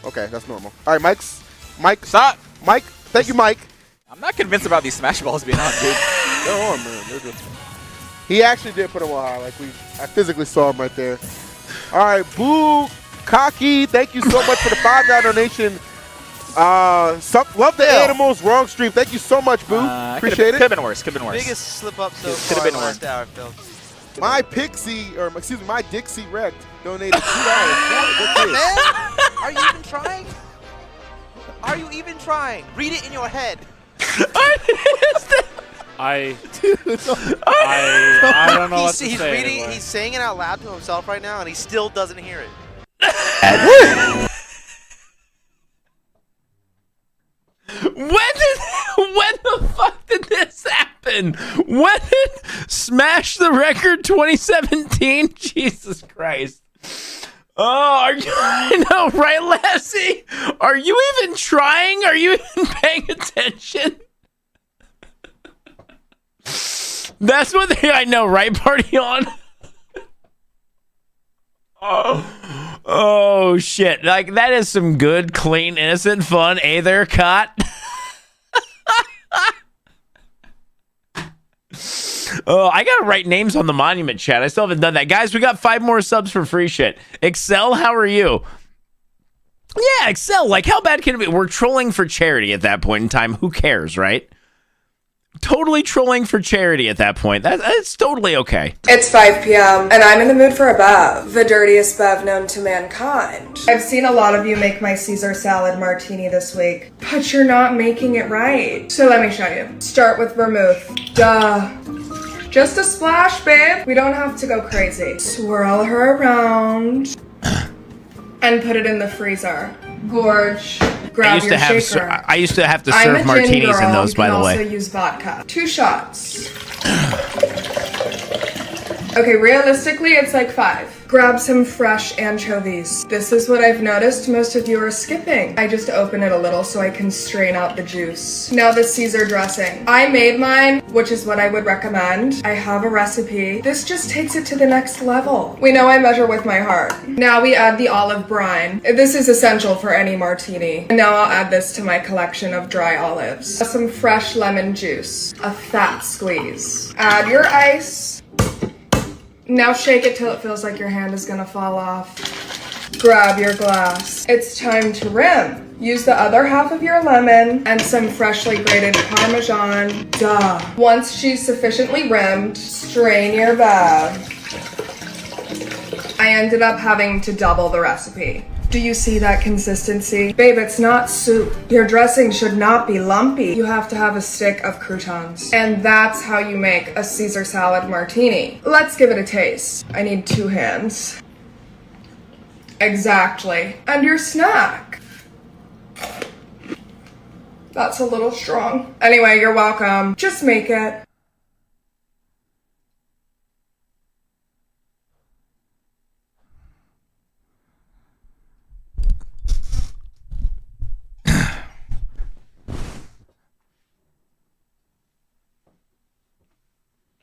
Okay, that's normal. All right, Mike. Stop. Mike. Thank you, Mike. I'm not convinced about these Smash Balls being on, dude. They're on, man. They're good. He actually did put them on high. I physically saw him right there. All right, Boo Cocky, thank you so much for the $5 donation. Love the animals. Wrong stream. Thank you so much, Boo. Appreciate it. Could have been worse. Could have been worse. Biggest slip up so Could far have been last worse. hour, Phil. My Dixie Wrecked donated $2. Man, are you even trying? Are you even trying? Read it in your head. I don't know what to He's say reading. anymore. He's saying it out loud to himself right now, and he still doesn't hear it. When the fuck did this happen? When did Smash the Record 2017? Jesus Christ. Oh, are you, I know, right, Lassie? Are you even trying? Are you even paying attention? That's what I know, right, Party On? Oh, shit. Like, that is some good, clean, innocent fun. Hey there, Cot. Oh, I gotta write names on the monument chat. I still haven't done that. Guys, we got 5 more subs for free shit. Excel, how are you? Yeah, Excel, like, how bad can it be? We're trolling for charity at that point in time. Who cares, right? Totally trolling for charity at that point. That's totally okay. It's 5 p.m. and I'm in the mood for a bev, the dirtiest bev known to mankind. I've seen a lot of you make my Caesar salad martini this week, but you're not making it right. So let me show you. Start with vermouth. Duh. Just a splash, babe. We don't have to go crazy. Swirl her around and put it in the freezer. Gorge. Grab your shaker. I used to have to serve martinis in those, by the way. You can also use vodka. 2 shots. Okay, realistically, it's like 5. Grab some fresh anchovies. This is what I've noticed most of you are skipping. I just open it a little so I can strain out the juice. Now the Caesar dressing. I made mine, which is what I would recommend. I have a recipe. This just takes it to the next level. We know I measure with my heart. Now we add the olive brine. This is essential for any martini. And now I'll add this to my collection of dry olives. Some fresh lemon juice. A fat squeeze. Add your ice. Now shake it till it feels like your hand is gonna fall off. Grab your glass. It's time to rim. Use the other half of your lemon and some freshly grated Parmesan. Duh. Once she's sufficiently rimmed, strain your bev. I ended up having to double the recipe. Do you see that consistency? Babe, it's not soup. Your dressing should not be lumpy. You have to have a stick of croutons. And that's how you make a Caesar salad martini. Let's give it a taste. I need 2 hands. Exactly. And your snack. That's a little strong. Anyway, you're welcome. Just make it.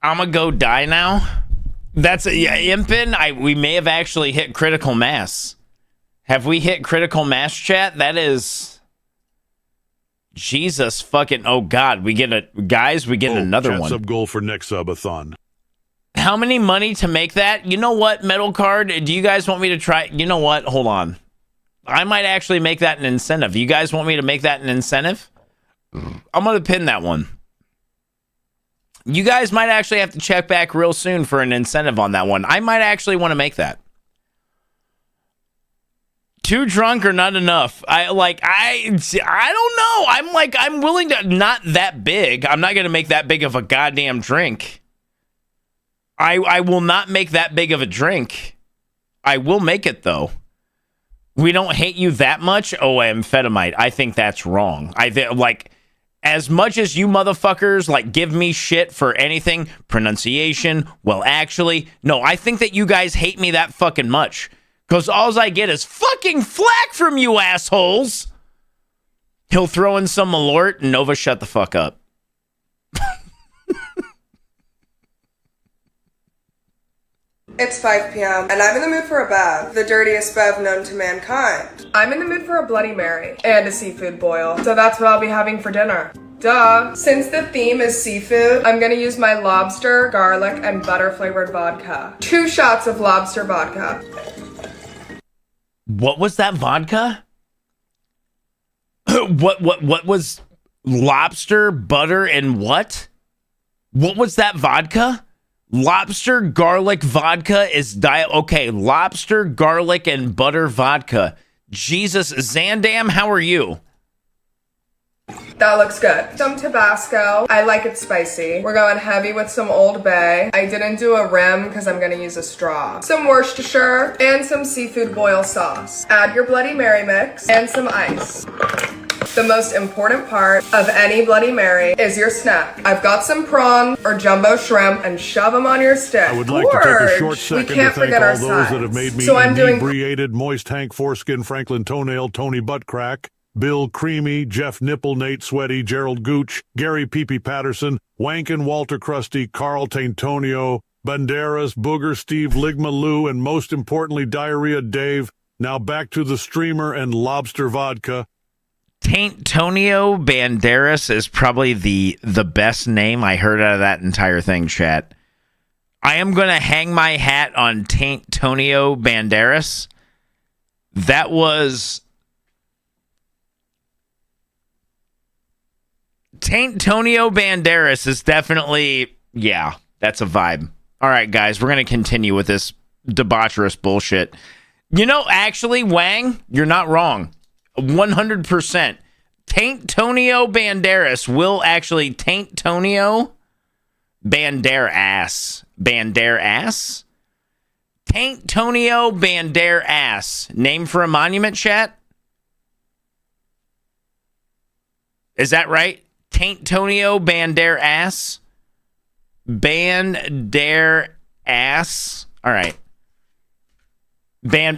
I'm gonna go die now. That's a Impin. We may have actually hit critical mass. Have we hit critical mass, chat? That is Jesus fucking. Oh God, we get another one. Sub goal for next subathon. How many money to make that? You know what, Metal Card? Do you guys want me to try? You know what? Hold on. I might actually make that an incentive. You guys want me to make that an incentive? I'm gonna pin that one. You guys might actually have to check back real soon for an incentive on that one. I might actually want to make that. Too drunk or not enough? I don't know. I'm willing to, not that big. I'm not going to make that big of a goddamn drink. I will not make that big of a drink. I will make it though. We don't hate you that much. Oh, amphetamite. I think that's wrong. As much as you motherfuckers give me shit for anything, pronunciation, well, actually, no, I think that you guys hate me that fucking much. Because all I get is fucking flack from you assholes. He'll throw in some Malort and Nova, shut the fuck up. It's 5 p.m. and I'm in the mood for a bev, the dirtiest bev known to mankind. I'm in the mood for a Bloody Mary and a seafood boil, so that's what I'll be having for dinner. Duh. Since the theme is seafood, I'm gonna use my lobster, garlic, and butter flavored vodka. 2 shots of lobster vodka. What was that vodka? What was lobster, butter, and what? What was that vodka? Lobster, garlic, vodka is diet. Okay, lobster, garlic, and butter vodka. Jesus, Zandam, how are you? That looks good. Some Tabasco. I like it spicy. We're going heavy with some Old Bay. I didn't do a rim because I'm going to use a straw. Some Worcestershire and some seafood boil sauce. Add your Bloody Mary mix and some ice. The most important part of any Bloody Mary is your snack. I've got some prawn or jumbo shrimp and shove them on your stick. I would like to take a short second to thank all those that have made me inebriated, Moist Hank Foreskin, Franklin Toenail, Tony Buttcrack, Bill Creamy, Jeff Nipple, Nate Sweaty, Gerald Gooch, Gary Pee-Pee Patterson, Wankin, Walter Krusty, Carl Taintonio, Banderas, Booger, Steve, Ligma Lou, and most importantly, Diarrhea Dave. Now back to the streamer and lobster vodka. Taintonio Banderas is probably the best name I heard out of that entire thing, chat. I am going to hang my hat on Taintonio Banderas. That was... Taintonio Banderas is definitely... Yeah, that's a vibe. All right, guys, we're going to continue with this debaucherous bullshit. You know, actually, Wang, you're not wrong. 100%. Taintonio Banderas will actually Taintonio Banderas. Banderas? Taintonio Banderas. Name for a monument, chat? Is that right? Taintonio Banderas? Banderas. All right.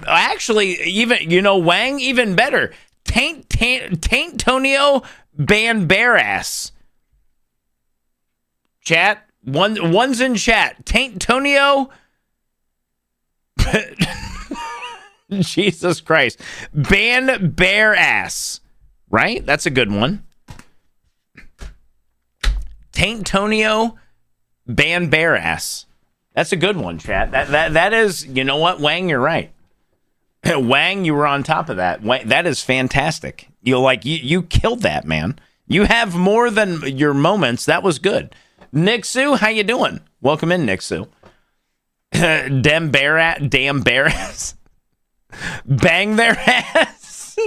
Actually, even, you know, Wang, even better. Taintonio Banderas. Chat. One's in chat. Taintonio. Jesus Christ. Banderas. Right? That's a good one. Taintonio Banderas. That's a good one, chat. That is, you know what, Wang, you're right. Wang, you were on top of that. Wang, that is fantastic. You killed that, man. You have more than your moments. That was good. Nixu, how you doing? Welcome in, Nixu. Damn bear ass. Bang their ass.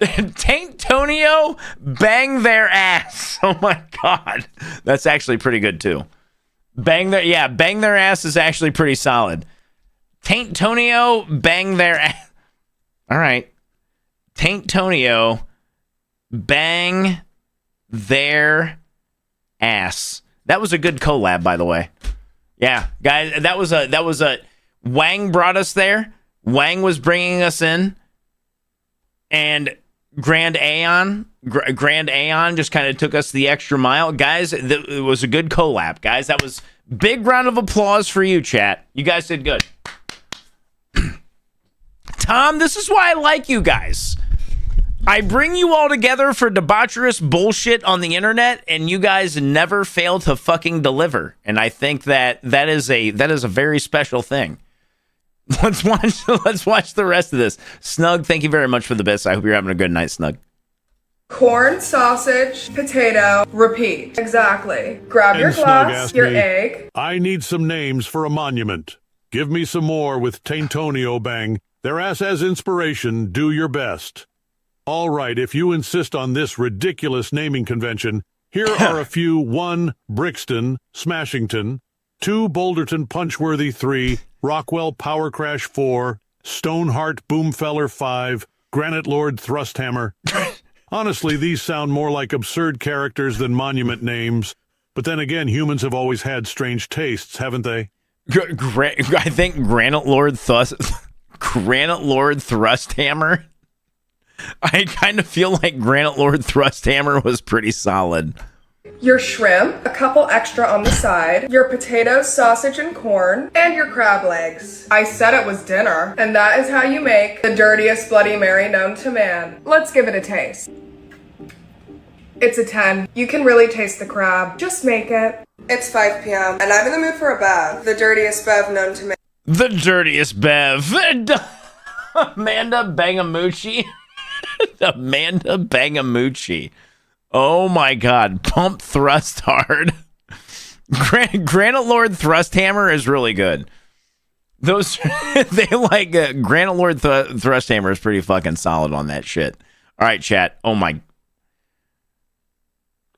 Taintonio, bang their ass. Oh my God. That's actually pretty good too. Bang their ass is actually pretty solid. Taintonio, bang their ass. All right. Taintonio, bang their ass. That was a good collab, by the way. Yeah, guys, that was a Wang brought us there. Wang was bringing us in, and Grand Aeon just kind of took us the extra mile. Guys, it was a good collab. Guys, that was big round of applause for you, chat. You guys did good. Tom, this is why I like you guys. I bring you all together for debaucherous bullshit on the internet, and you guys never fail to fucking deliver. And I think that is a very special thing. Let's watch the rest of this. Snug, thank you very much for the bits. I hope you're having a good night, Snug. Corn, sausage, potato, repeat. Exactly. Grab your glass, your egg. I need some names for a monument. Give me some more with Taintonio Bang. Their ass has inspiration. Do your best. All right, if you insist on this ridiculous naming convention, here are a few. 1, Brixton, Smashington. 2, Boulderton, Punchworthy. 3, Rockwell, Power Crash. 4, Stoneheart, Boomfeller. 5, Granite Lord, Thrusthammer. Honestly, these sound more like absurd characters than monument names. But then again, humans have always had strange tastes, haven't they? I think Granite Lord Thrusthammer. I kind of feel like Granite Lord Thrusthammer was pretty solid. Your shrimp, a couple extra on the side, your potatoes, sausage, and corn, and your crab legs. I said it was dinner, and that is how you make the dirtiest Bloody Mary known to man. Let's give it a taste. It's a 10. You can really taste the crab. Just make it. It's 5 p.m., and I'm in the mood for a bev. The dirtiest bev known to man. The dirtiest bev. Amanda Bangamucci. Amanda Bangamucci. Oh my God. Pump thrust hard. Granite Lord thrust hammer is really good. Those, they like, Granite Lord thrust hammer is pretty fucking solid on that shit. All right, chat. Oh my.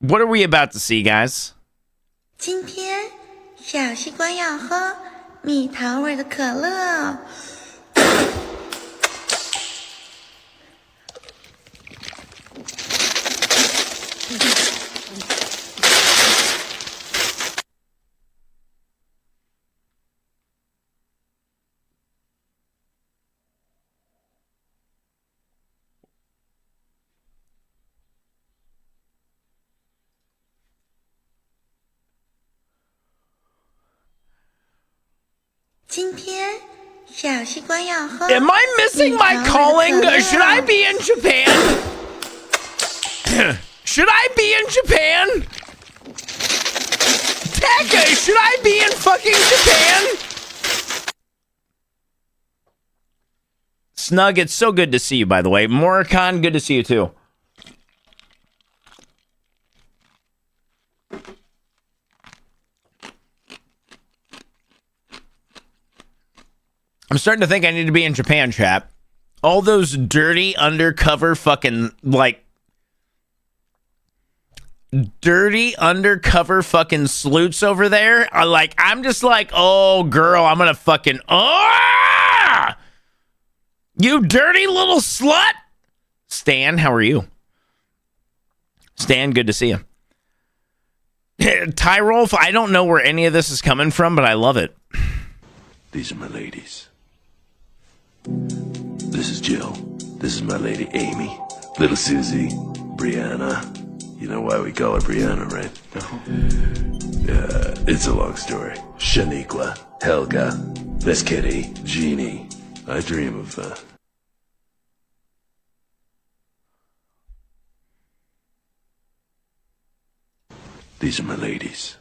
What are we about to see, guys? 今天小西瓜要喝蜜桃味的可乐。今天小西瓜要喝。 Am I missing my calling? Should I be in Japan? Should I be in Japan? Taka, should I be in fucking Japan? Snug, it's so good to see you, by the way. Moricon, good to see you too. I'm starting to think I need to be in Japan, chat. All those dirty undercover fucking, like, dirty undercover fucking sleuths over there are like, I'm just like, oh, girl, I'm gonna fucking, oh, you dirty little slut. Stan, how are you? Stan, good to see you. Tyrolf, I don't know where any of this is coming from, but I love it. These are my ladies. This is Jill. This is my lady Amy. Little Susie. Brianna. You know why we call her Brianna, right? No? It's a long story. Shaniqua. Helga. Miss Kitty. Jeannie. I dream of, These are my ladies.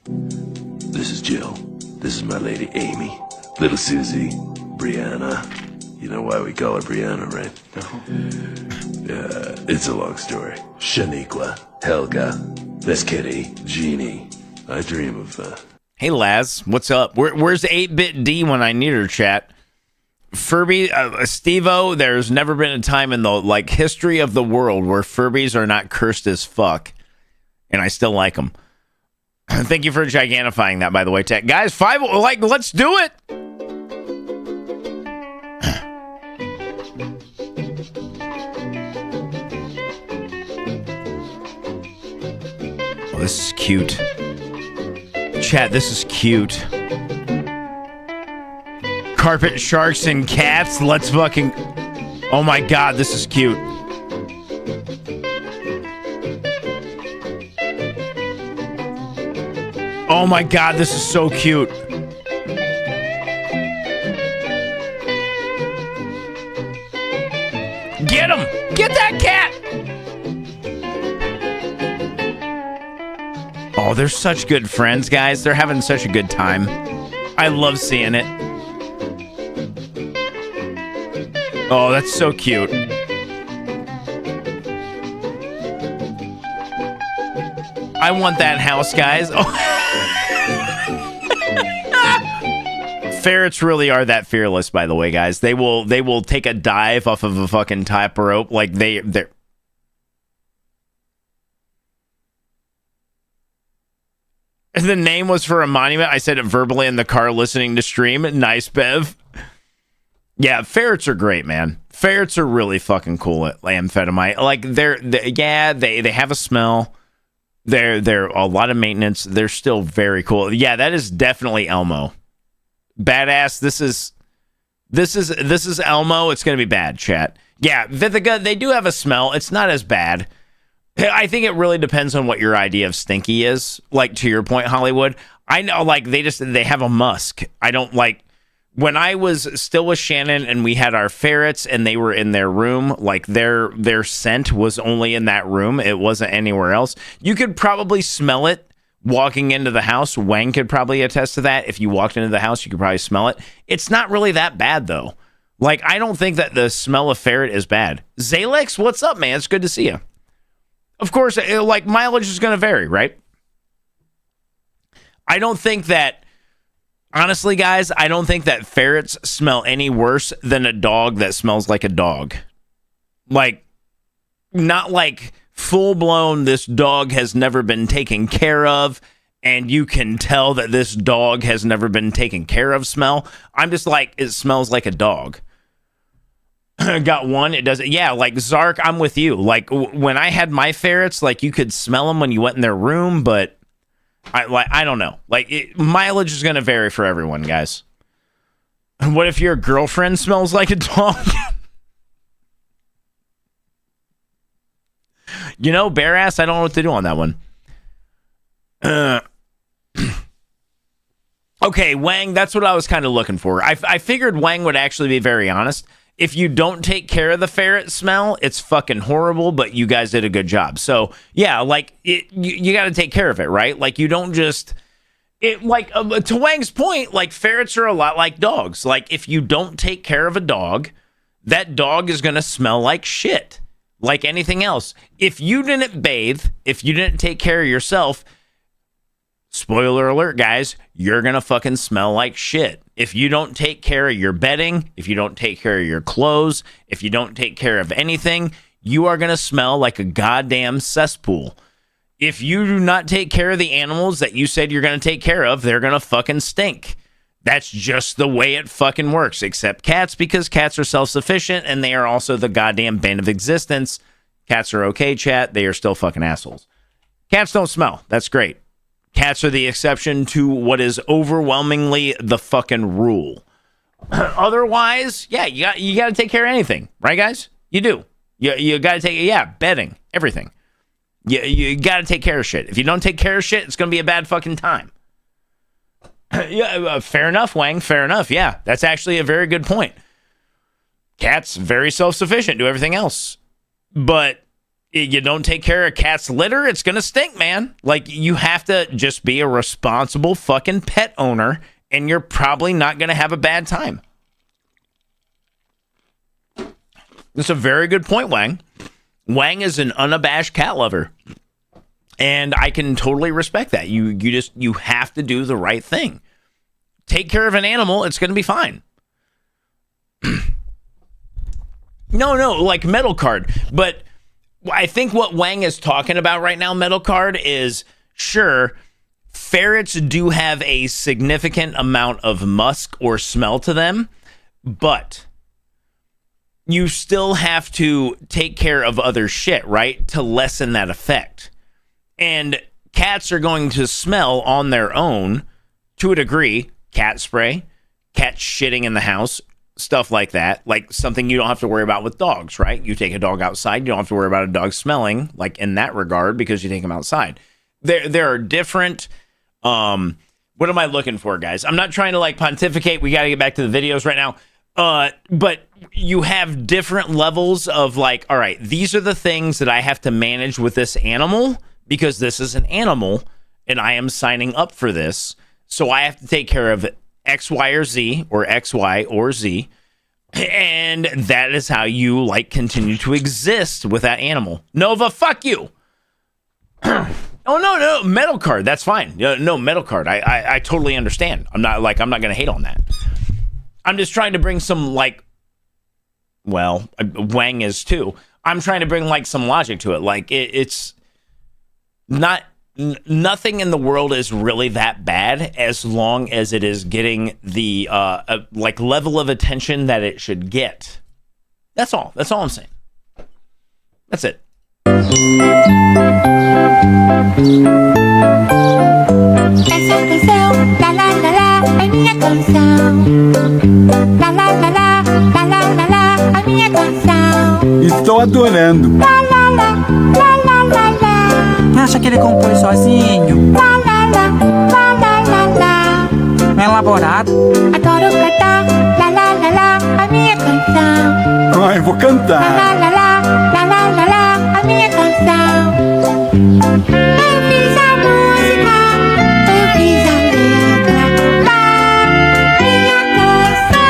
This is Jill. This is my lady Amy. Little Susie. Brianna. You know why we call her Brianna, right? No? It's a long story. Shaniqua. Helga. Miss Kitty. Jeannie. I dream of, Hey, Laz, what's up? Where's 8-Bit D when I need her, chat? Furby, Steve-O, there's never been a time in the, like, history of the world where Furbies are not cursed as fuck. And I still like them. Thank you for gigantifying that, by the way, Tech. Guys, let's do it! Oh, this is cute. Chat, this is cute. Carpet sharks and cats, let's fucking... Oh my God, this is cute. Oh my God, this is so cute. Get him! Get that cat! Oh, they're such good friends, guys. They're having such a good time. I love seeing it. Oh, that's so cute. I want that house, guys. Oh. Ferrets really are that fearless, by the way, guys. They will take a dive off of a fucking top rope. Like they're. The name was for a monument. I said it verbally in the car listening to stream. Nice, Bev. Yeah, ferrets are great, man. Ferrets are really fucking cool at amphetamine. Like they have a smell. They're a lot of maintenance. They're still very cool. Yeah, that is definitely Elmo. Badass. This is Elmo. It's gonna be bad, chat. Yeah, they do have a smell. It's not as bad. I think it really depends on what your idea of stinky is. Like, to your point, Hollywood, I know, like, they have a musk. I don't like, when I was still with Shannon and we had our ferrets and they were in their room, like their scent was only in that room. It wasn't anywhere else. You could probably smell it walking into the house. Wang could probably attest to that. If you walked into the house, you could probably smell it. It's not really that bad, though. Like, I don't think that the smell of ferret is bad. Zalex, what's up, man? It's good to see you. Of course, like, mileage is going to vary, right? I don't think that, honestly, guys, I don't think that ferrets smell any worse than a dog that smells like a dog. Like, not like full-blown, this dog has never been taken care of, and you can tell that this dog has never been taken care of smell. I'm just like, it smells like a dog. Got one, it doesn't. Yeah, like Zark, I'm with you. Like when I had my ferrets, like you could smell them when you went in their room, but I don't know. Like mileage is going to vary for everyone, guys. What if your girlfriend smells like a dog? You know, bare ass, I don't know what to do on that one. Okay, Wang, that's what I was kind of looking for. I figured Wang would actually be very honest. If you don't take care of the ferret smell, it's fucking horrible, but you guys did a good job. So, yeah, like, you got to take care of it, right? Like, you don't just... to Wang's point, like, ferrets are a lot like dogs. Like, if you don't take care of a dog, that dog is going to smell like shit, like anything else. If you didn't bathe, if you didn't take care of yourself... Spoiler alert, guys, you're going to fucking smell like shit. If you don't take care of your bedding, if you don't take care of your clothes, if you don't take care of anything, you are going to smell like a goddamn cesspool. If you do not take care of the animals that you said you're going to take care of, they're going to fucking stink. That's just the way it fucking works, except cats, because cats are self-sufficient and they are also the goddamn bane of existence. Cats are okay, chat. They are still fucking assholes. Cats don't smell. That's great. Cats are the exception to what is overwhelmingly the fucking rule. Otherwise, yeah, you got to take care of anything, right, guys? You do. You got to take, bedding, everything. You got to take care of shit. If you don't take care of shit, it's going to be a bad fucking time. Fair enough, Wang. Fair enough. Yeah, that's actually a very good point. Cats, very self-sufficient, do everything else. But you don't take care of cat's litter, it's going to stink, man. Like, you have to just be a responsible fucking pet owner, and you're probably not going to have a bad time. That's a very good point, Wang. Wang is an unabashed cat lover. And I can totally respect that. You have to do the right thing. Take care of an animal, it's going to be fine. No, like Metal Card. But I think what Wang is talking about right now, Metal Card, is sure, ferrets do have a significant amount of musk or smell to them, but you still have to take care of other shit, right, to lessen that effect. And cats are going to smell on their own, to a degree, cat spray, cat shitting in the house, stuff like that, like something you don't have to worry about with dogs, right? You take a dog outside, you don't have to worry about a dog smelling, like in that regard, because you take them outside. There are different, what am I looking for, guys? I'm not trying to like pontificate, we got to get back to the videos right now, but you have different levels of like, all right, these are the things that I have to manage with this animal, because this is an animal, and I am signing up for this, so I have to take care of it. X, Y, or Z, or X, Y, or Z. And that is how you, like, continue to exist with that animal. Nova, fuck you! Oh, no, Metal Card, that's fine. No, Metal Card, I totally understand. I'm not going to hate on that. I'm just trying to bring some, like, well, Wang is too. I'm trying to bring, like, some logic to it. Like, it's not... Nothing in the world is really that bad as long as it is getting the like level of attention that it should get. That's all I'm saying. That's it. Estou adorando. Acha que ele compôs sozinho? Elaborado. Adoro cantar, lá lá lá lá, a minha canção. Ai, vou cantar. Lá lá lá lá, lá lá lá lá, a minha canção. Eu fiz a música, eu fiz a letra da minha canção.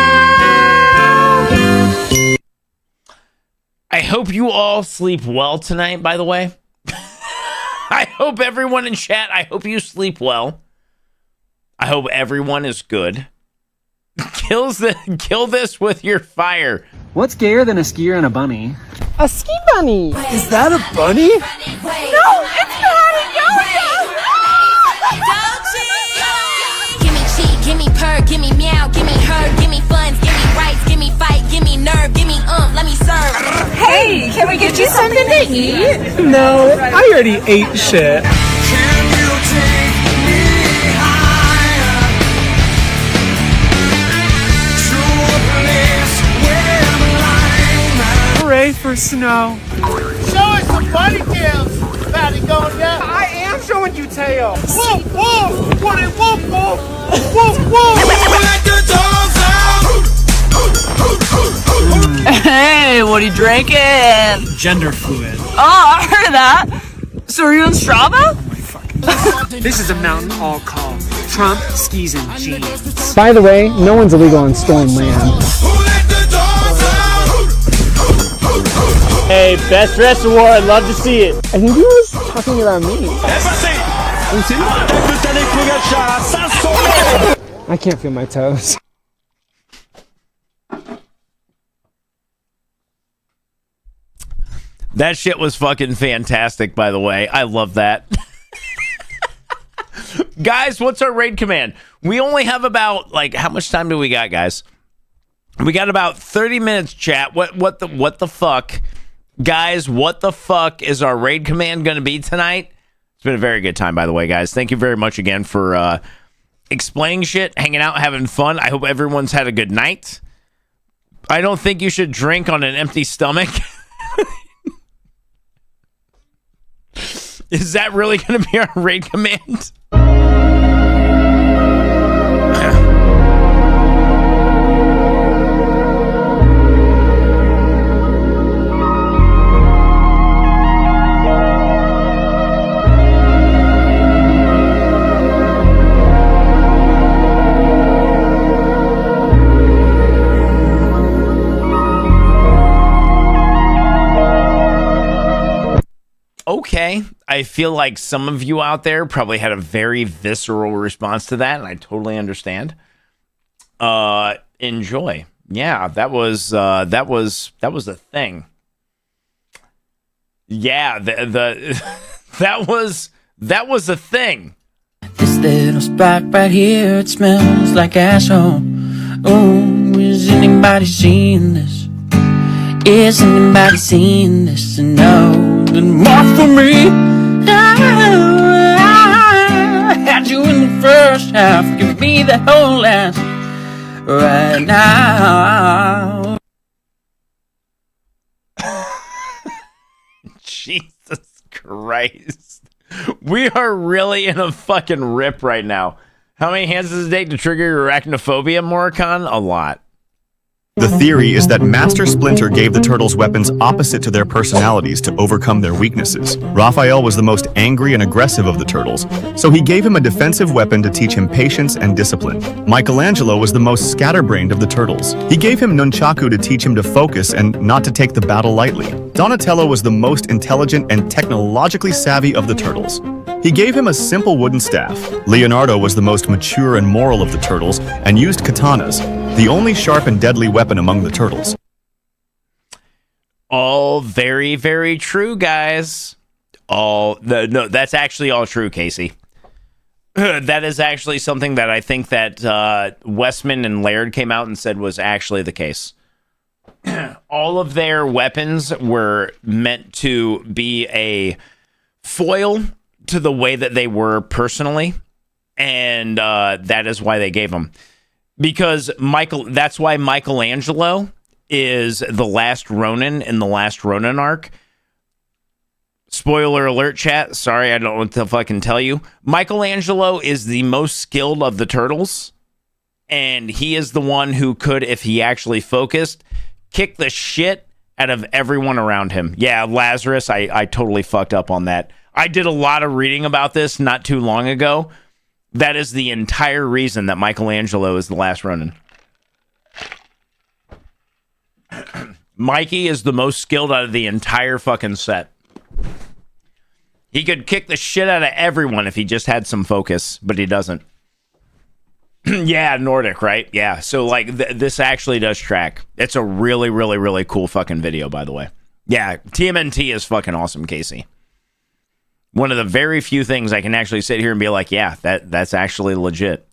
I hope you all sleep well tonight, by the way. I hope everyone in chat, I hope you sleep well. I hope everyone is good. Kill this with your fire. What's gayer than a skier and a bunny? A ski bunny. Is that a bunny? No, it's not. Give me cheek, give me purr, give me meow, give me her, give me funds, give me rights, give me fight, give me nerve, give me let me serve. Hey, can we get you something to eat? No, I already ate shit. Hooray for snow. Show us some bunny tails. Fatty going down. I am showing you tail. Whoa, whoa, what it whoa, whoa, whoa, whoa. Let the dogs out. Hey, what are you drinking? Gender fluid. Oh, I heard that. So are you in Strava? This is a mountain all called Trump skis and jeans. By the way, no one's illegal on stolen land. Hey, best dress award, love to see it. I think he was talking about me. I can't feel my toes. That shit was fucking fantastic, by the way. I love that. Guys, what's our raid command? We only have about, how much time do we got, guys? We got about 30 minutes, chat. What the fuck? Guys, what the fuck is our raid command going to be tonight? It's been a very good time, by the way, guys. Thank you very much again for explaining shit, hanging out, having fun. I hope everyone's had a good night. I don't think you should drink on an empty stomach. Is that really going to be our raid command? Okay, I feel like some of you out there probably had a very visceral response to that, and I totally understand. Enjoy. Yeah, that was a thing. Yeah, that was a thing. This little spot right here, it smells like asshole. Oh, is anybody seeing this? Is anybody seeing this? No. More for me. I had you in the first half. Give me the whole last right now. Jesus Christ. We are really in a fucking rip right now. How many hands does it take to trigger your arachnophobia, Moricon? A lot. The theory is that Master Splinter gave the turtles weapons opposite to their personalities to overcome their weaknesses. Raphael was the most angry and aggressive of the turtles, so he gave him a defensive weapon to teach him patience and discipline. Michelangelo was the most scatterbrained of the turtles. He gave him nunchaku to teach him to focus and not to take the battle lightly. Donatello was the most intelligent and technologically savvy of the turtles. He gave him a simple wooden staff. Leonardo was the most mature and moral of the turtles and used katanas, the only sharp and deadly weapon among the turtles. All very, very true, guys. No, that's actually all true, Casey. That is actually something that I think that Westman and Laird came out and said was actually the case. All of their weapons were meant to be a foil to the way that they were personally, and that is why they gave them. Because that's why Michelangelo is the last Ronin in the last Ronin arc. Spoiler alert, chat. Sorry, I don't know what the fuck I can tell you. Michelangelo is the most skilled of the turtles, and he is the one who could, if he actually focused, kick the shit out of everyone around him. Yeah, Lazarus, I totally fucked up on that. I did a lot of reading about this not too long ago. That is the entire reason that Michelangelo is the last Ronin. Mikey is the most skilled out of the entire fucking set. He could kick the shit out of everyone if he just had some focus, but he doesn't. Yeah, Nordic, right? Yeah, so like this actually does track. It's a really, really, really cool fucking video, by the way. Yeah, TMNT is fucking awesome, Casey. One of the very few things I can actually sit here and be like, yeah, that's actually legit.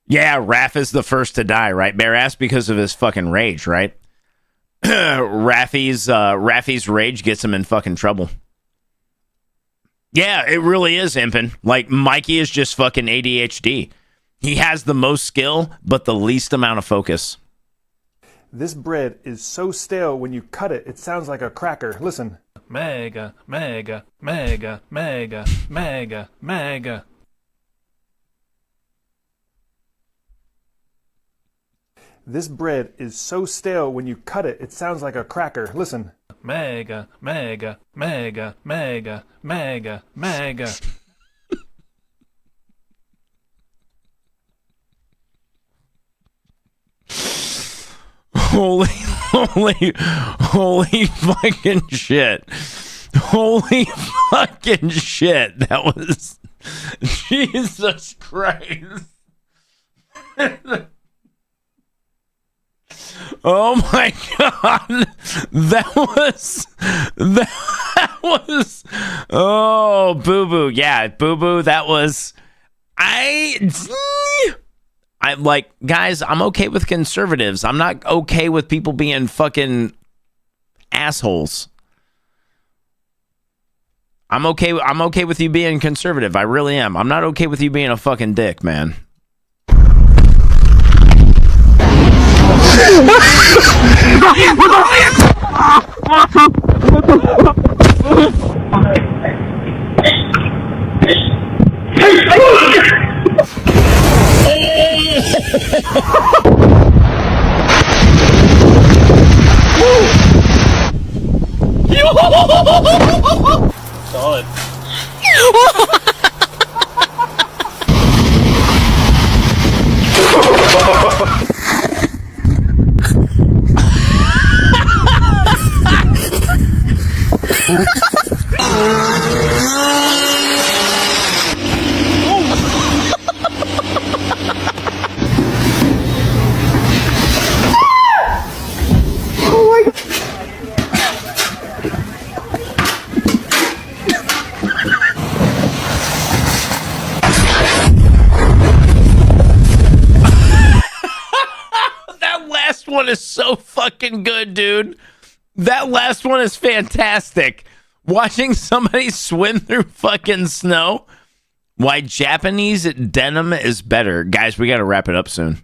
Yeah, Raph is the first to die, right? Barass because of his fucking rage, right? Raffy's rage gets him in fucking trouble. Yeah, it really is, Impin. Like, Mikey is just fucking ADHD. He has the most skill, but the least amount of focus. This bread is so stale when you cut it, it sounds like a cracker. Listen. Mega, mega, mega, mega, mega, mega. This bread is so stale when you cut it, it sounds like a cracker. Listen. Mega, mega, mega, mega, mega, mega. Holy fucking shit. Holy fucking shit. That was... Jesus Christ. Oh my God. That was... Oh, boo-boo. Yeah, boo-boo, that was... I'm like, guys, I'm okay with conservatives. I'm not okay with people being fucking assholes. I'm okay with you being conservative. I really am. I'm not okay with you being a fucking dick, man. Solid. One is so fucking good, dude. That last one is fantastic. Watching somebody swim through fucking snow. Why Japanese denim is better. Guys, we got to wrap it up soon.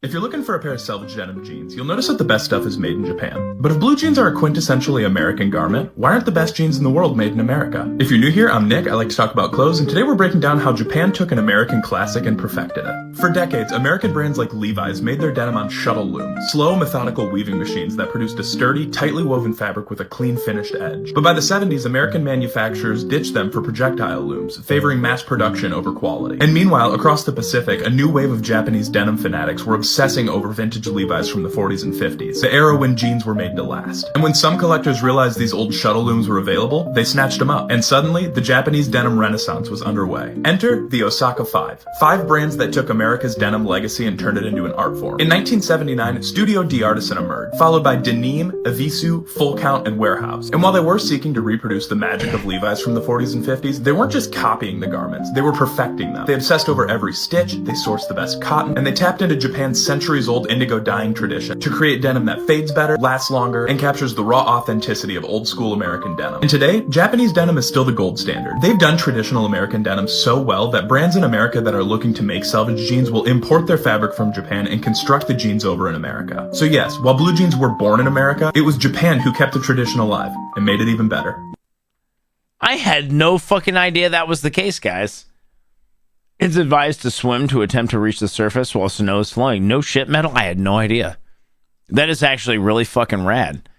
If you're looking for a pair of salvage denim jeans, you'll notice that the best stuff is made in Japan. But if blue jeans are a quintessentially American garment, why aren't the best jeans in the world made in America? If you're new here, I'm Nick, I like to talk about clothes, and today we're breaking down how Japan took an American classic and perfected it. For decades, American brands like Levi's made their denim on shuttle looms, slow, methodical weaving machines that produced a sturdy, tightly woven fabric with a clean finished edge. But by the 70s, American manufacturers ditched them for projectile looms, favoring mass production over quality. And meanwhile, across the Pacific, a new wave of Japanese denim fanatics were obsessing over vintage Levi's from the 40s and 50s, the era when jeans were made to last. And when some collectors realized these old shuttle looms were available, they snatched them up. And suddenly, the Japanese denim renaissance was underway. Enter the Osaka Five. 5 brands that took America's denim legacy and turned it into an art form. In 1979, Studio D Artisan emerged, followed by Denim, Evisu, Full Count, and Warehouse. And while they were seeking to reproduce the magic of Levi's from the 40s and 50s, they weren't just copying the garments, they were perfecting them. They obsessed over every stitch, they sourced the best cotton, and they tapped into Japan's centuries-old indigo dyeing tradition to create denim that fades better, lasts longer, and captures the raw authenticity of old-school American denim. And today, Japanese denim is still the gold standard. They've done traditional American denim so well that brands in America that are looking to make salvage jeans will import their fabric from Japan and construct the jeans over in America. So yes, while blue jeans were born in America, it was Japan who kept the tradition alive and made it even better. I had no fucking idea that was the case, guys. It's advised to swim to attempt to reach the surface while snow is flowing. No shit, Metal. I had no idea. That is actually really fucking rad.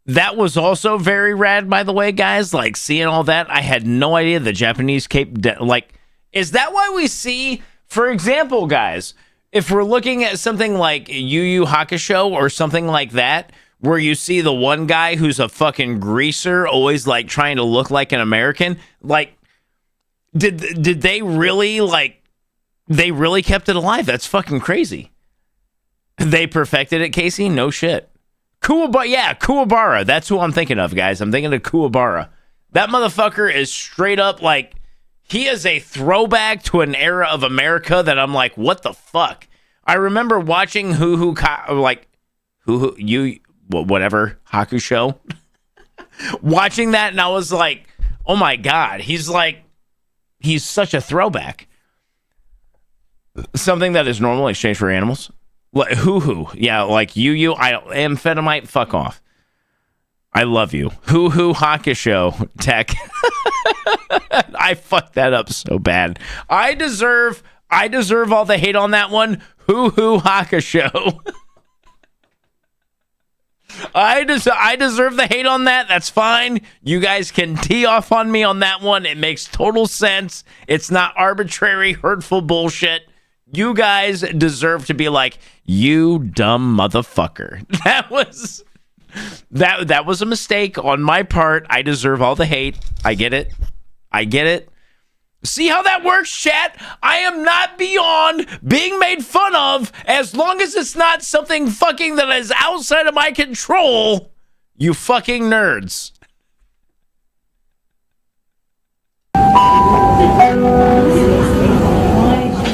That was also very rad, by the way, guys. Like, seeing all that, I had no idea the Japanese like, is that why we see, for example, guys, if we're looking at something like Yu Yu Hakusho or something like that, where you see the one guy who's a fucking greaser, always like trying to look like an American. Like, did they really they really kept it alive? That's fucking crazy. They perfected it, Casey? No shit. Kuwabara. That's who I'm thinking of, guys. I'm thinking of Kuwabara. That motherfucker is straight up like, he is a throwback to an era of America that I'm like, what the fuck? I remember watching whatever Haku show, watching that, and I was like, oh my god, he's such a throwback. Something that is normal exchange for animals. Hoo-hoo. Yeah, like you, amphetamite, fuck off. I love you. Hoo-hoo Hakusho tech. I fucked that up so bad. I deserve all the hate on that one. Hoo-hoo Hakusho. I deserve the hate on that. That's fine. You guys can tee off on me on that one. It makes total sense. It's not arbitrary, hurtful bullshit. You guys deserve to be like, you dumb motherfucker. That was a mistake on my part. I deserve all the hate. I get it. See how that works, chat? I am not beyond being made fun of as long as it's not something fucking that is outside of my control. You fucking nerds.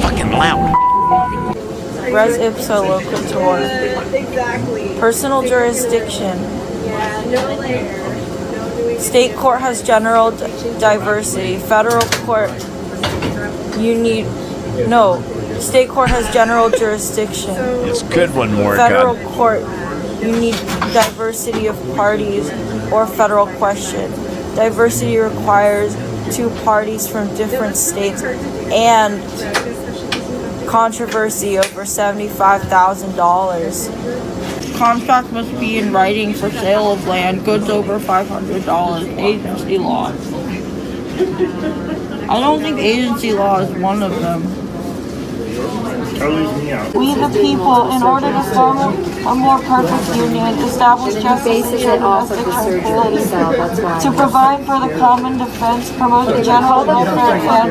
Fucking loud. Res ipsa loquitur. Exactly. Personal jurisdiction. State court has general diversity. Federal court, state court has general jurisdiction. It's good one more. Federal court, you need diversity of parties or federal question. Diversity requires two parties from different states and controversy over $75,000. Contract must be in writing for sale of land, goods over $500, agency law. I don't think agency law is one of them. We the people, in order to form a more perfect union, establish justice and domestic tranquility, to provide for the common defense, promote the general welfare, and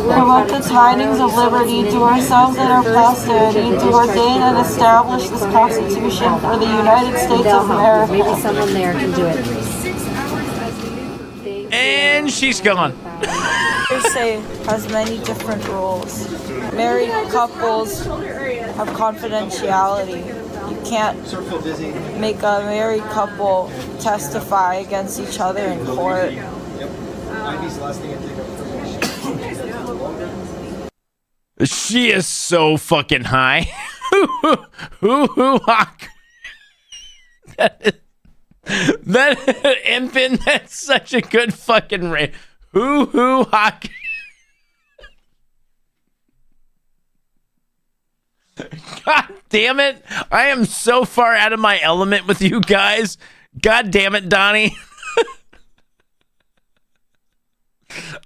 promote the tidings of liberty to ourselves and our posterity, to ordain and establish this Constitution for the United States of America. Maybe someone there can do it. And she's gone. Hearsay has many different rules. Married couples have confidentiality. You can't make a married couple testify against each other in court. She is so fucking high. That Impin, that's such a good fucking rate. Hoo-hoo hockey. God damn it. I am so far out of my element with you guys. God damn it, Donnie.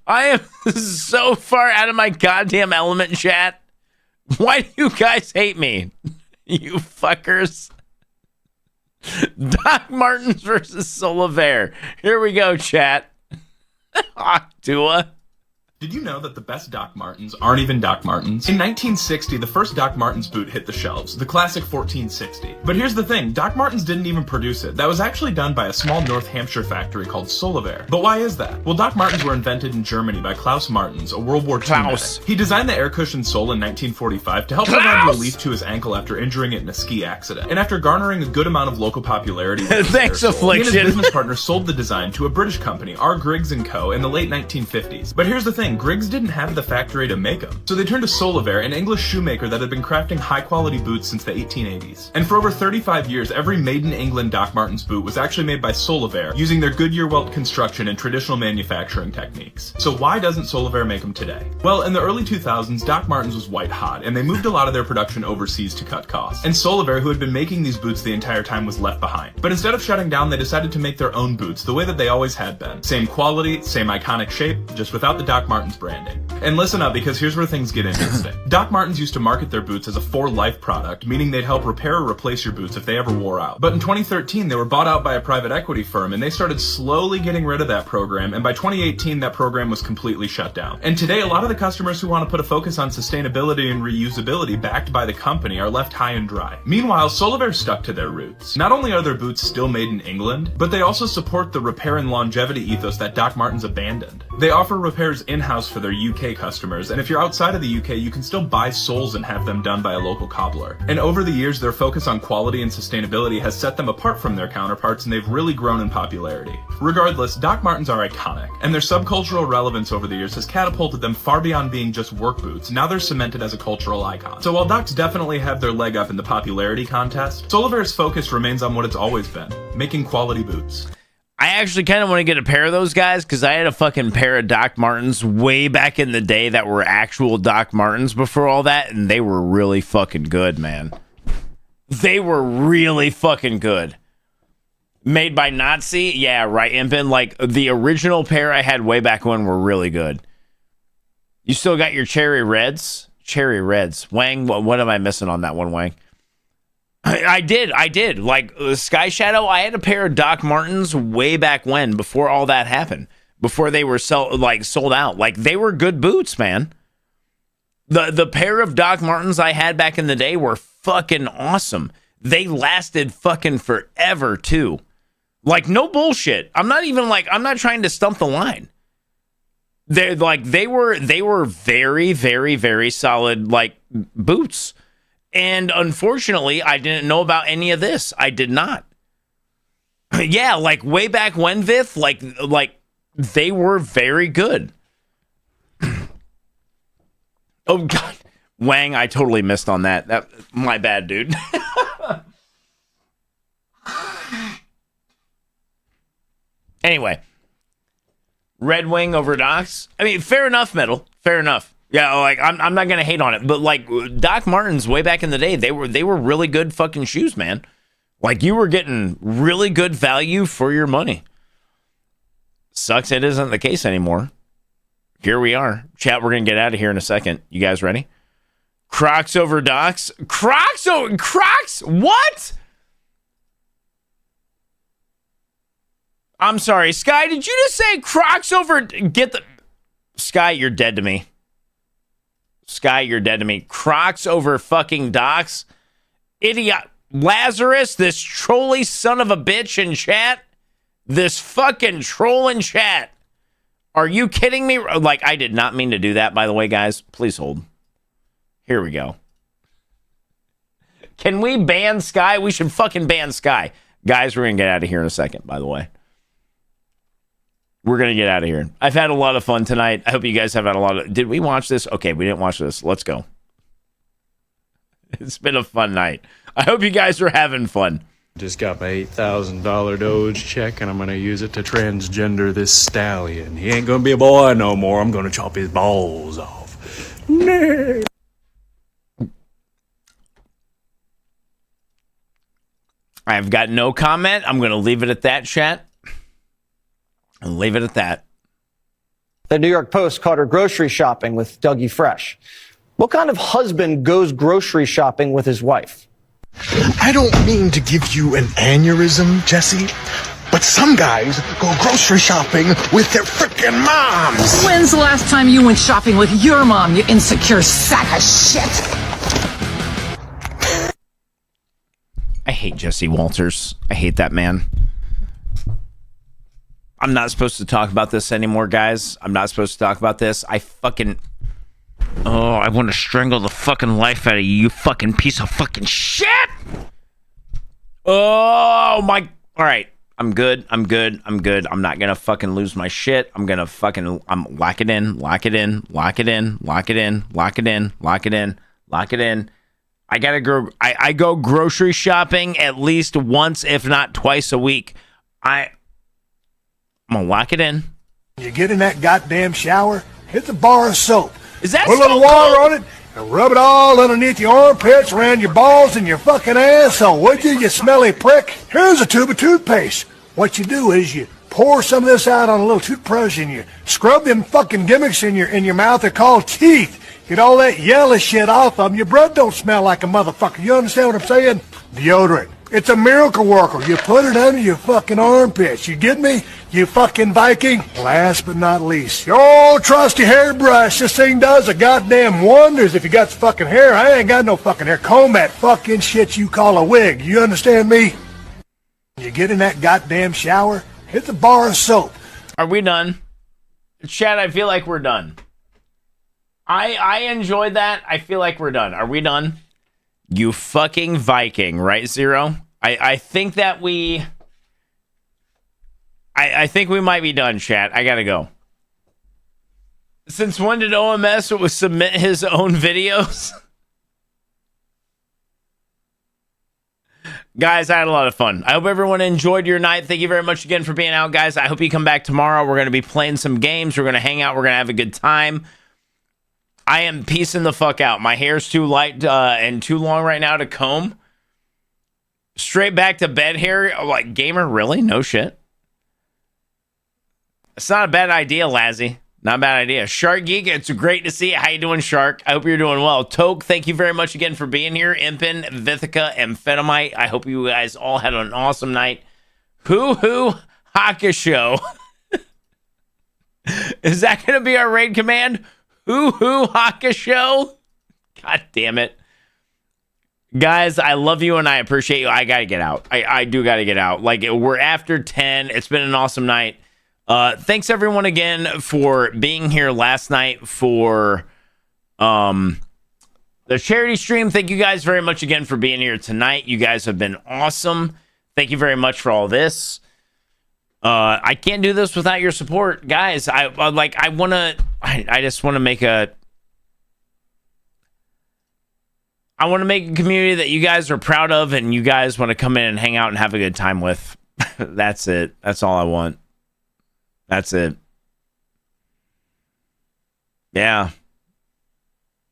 I am so far out of my goddamn element, chat. Why do you guys hate me? You fuckers. Doc Martens versus Solivaire. Here we go, chat. Octua. Did you know that the best Doc Martens aren't even Doc Martens? In 1960, the first Doc Martens boot hit the shelves, the classic 1460. But here's the thing, Doc Martens didn't even produce it. That was actually done by a small North Hampshire factory called Solivaire. But why is that? Well, Doc Martens were invented in Germany by Klaus Martens, a World War II medic. He designed the air-cushioned sole in 1945 to help provide relief to his ankle after injuring it in a ski accident. And after garnering a good amount of local popularity, thanks, Affliction. He and his business partner sold the design to a British company, R. Griggs & Co. in the late 1950s. But here's the thing, Griggs didn't have the factory to make them. So they turned to Solivaire, an English shoemaker that had been crafting high-quality boots since the 1880s. And for over 35 years, every made-in-England Doc Martens boot was actually made by Solivaire, using their Goodyear welt construction and traditional manufacturing techniques. So why doesn't Solivaire make them today? Well, in the early 2000s, Doc Martens was white hot, and they moved a lot of their production overseas to cut costs. And Solivaire, who had been making these boots the entire time, was left behind. But instead of shutting down, they decided to make their own boots the way that they always had been. Same quality, same iconic shape, just without the Doc Martens Martens branding. And listen up, because here's where things get interesting. Doc Martens used to market their boots as a for life product, meaning they'd help repair or replace your boots if they ever wore out. But in 2013, they were bought out by a private equity firm, and they started slowly getting rid of that program, and by 2018, that program was completely shut down. And today, a lot of the customers who want to put a focus on sustainability and reusability backed by the company are left high and dry. Meanwhile, Solaire stuck to their roots. Not only are their boots still made in England, but they also support the repair and longevity ethos that Doc Martens abandoned. They offer repairs in-house for their UK customers, and if you're outside of the UK, you can still buy soles and have them done by a local cobbler. And over the years, their focus on quality and sustainability has set them apart from their counterparts, and they've really grown in popularity. Regardless, Doc Martens are iconic, and their subcultural relevance over the years has catapulted them far beyond being just work boots. Now they're cemented as a cultural icon. So while Docs definitely have their leg up in the popularity contest, Solaire's focus remains on what it's always been, making quality boots. I actually kind of want to get a pair of those guys because I had a fucking pair of Doc Martens way back in the day that were actual Doc Martens before all that, and they were really fucking good, man. They were really fucking good. Made by Nazi? Yeah, right, Impin. Like, the original pair I had way back when were really good. You still got your Cherry Reds? Cherry Reds. Wang, what am I missing on that one, Wang? I did. Like, Sky Shadow, I had a pair of Doc Martens way back when, before all that happened. Before they were sold out. Like, they were good boots, man. The pair of Doc Martens I had back in the day were fucking awesome. They lasted fucking forever, too. Like, no bullshit. I'm not trying to stump the line. They were very, very, very solid, like, boots. And unfortunately, I didn't know about any of this. I did not. Yeah, like way back when, Vith, like they were very good. Oh God, Wang, I totally missed on that. That my bad, dude. Anyway, Red Wing over Docs. I mean, fair enough, Metal. Fair enough. Yeah, like I'm not gonna hate on it, but like Doc Martens way back in the day, they were really good fucking shoes, man. Like you were getting really good value for your money. Sucks it isn't the case anymore. Here we are. Chat, we're gonna get out of here in a second. You guys ready? Crocs over Docs? Crocs over Crocs? What? I'm sorry, Sky, did you just say Crocs over Sky, you're dead to me. Sky, you're dead to me. Crocs over fucking Docs? Idiot. Lazarus, this trolly son of a bitch in chat? This fucking troll in chat. Are you kidding me? Like, I did not mean to do that, by the way, guys. Please hold. Here we go. Can we ban Sky? We should fucking ban Sky. Guys, we're going to get out of here in a second, by the way. We're going to get out of here. I've had a lot of fun tonight. I hope you guys have had a lot of... Did we watch this? Okay, we didn't watch this. Let's go. It's been a fun night. I hope you guys are having fun. Just got my $8,000 Doge check, and I'm going to use it to transgender this stallion. He ain't going to be a boy no more. I'm going to chop his balls off. Nah. I've got no comment. I'm going to leave it at that, chat. I'll leave it at that. The New York Post caught her grocery shopping with Dougie Fresh. What kind of husband goes grocery shopping with his wife? I don't mean to give you an aneurysm, Jesse, but some guys go grocery shopping with their frickin' moms. When's the last time you went shopping with your mom, you insecure sack of shit? I hate Jesse Walters. I hate that man. I'm not supposed to talk about this anymore, guys. I'm not supposed to talk about this. I want to strangle the fucking life out of you, you fucking piece of fucking shit! Oh, my... Alright. I'm good. I'm not gonna fucking lose my shit. I'm lock it in. I go grocery shopping at least once, if not twice a week. I'm gonna lock it in. You get in that goddamn shower, hit the bar of soap. Is that put a little water on it and rub it all underneath your armpits, around your balls, and your fucking asshole. Would you, you smelly prick? Here's a tube of toothpaste. What you do is you pour some of this out on a little toothbrush and you scrub them fucking gimmicks in your mouth. They're called teeth. Get all that yellow shit off of them. Your breath don't smell like a motherfucker. You understand what I'm saying? Deodorant. It's a miracle worker. You put it under your fucking armpits. You get me? You fucking Viking. Last but not least, your old trusty hairbrush. This thing does a goddamn wonders if you got some fucking hair. I ain't got no fucking hair. Comb that fucking shit you call a wig. You understand me? You get in that goddamn shower, hit the bar of soap. Are we done? Chad, I feel like we're done. I enjoyed that. I feel like we're done. Are we done? You fucking Viking, right, Zero? I think that we... I think we might be done, chat. I gotta go. Since when did OMS submit his own videos? Guys, I had a lot of fun. I hope everyone enjoyed your night. Thank you very much again for being out, guys. I hope you come back tomorrow. We're going to be playing some games. We're going to hang out. We're going to have a good time. I am piecing the fuck out. My hair's too light and too long right now to comb. Straight back to bed hair. Like, gamer, really? No shit. It's not a bad idea, Lazzy. Not a bad idea. Shark Geek, it's great to see you. How you doing, Shark? I hope you're doing well. Toke, thank you very much again for being here. Impin, Vithica, and Phenomite, I hope you guys all had an awesome night. Hoo-hoo Hakusho. Is that going to be our raid command? Hoo-hoo Hakusho? God damn it. Guys, I love you and I appreciate you. I got to get out. I do got to get out. Like, we're after 10. It's been an awesome night. Thanks everyone again for being here last night for the charity stream. Thank you guys very much again for being here tonight. You guys have been awesome. Thank you very much for all this. I can't do this without your support, guys. I just want to make a community that you guys are proud of and you guys want to come in and hang out and have a good time with. That's it. That's all I want. That's it. Yeah.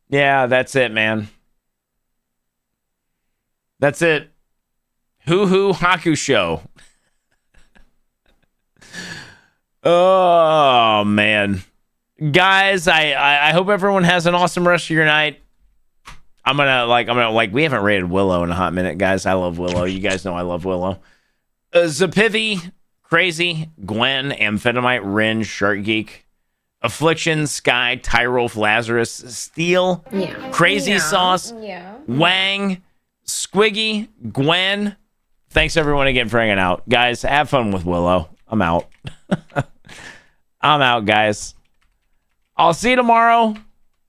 Yeah, that's it, man. That's it. Hoo-hoo Hakusho. Oh, man. Guys, I hope everyone has an awesome rest of your night. I'm gonna we haven't rated Willow in a hot minute, guys. I love Willow. You guys know I love Willow. Zapivi, Crazy, Gwen, Amphetamite, Rin, Shark Geek, Affliction, Sky, Tyrolf, Lazarus, Steel, Crazy Sauce, Wang, Squiggy, Gwen. Thanks everyone again for hanging out. Guys, have fun with Willow. I'm out. I'm out, guys. I'll see you tomorrow.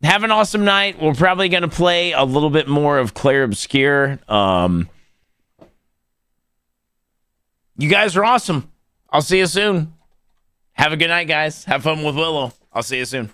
Have an awesome night. We're probably going to play a little bit more of Claire Obscure. You guys are awesome. I'll see you soon. Have a good night, guys. Have fun with Willow. I'll see you soon.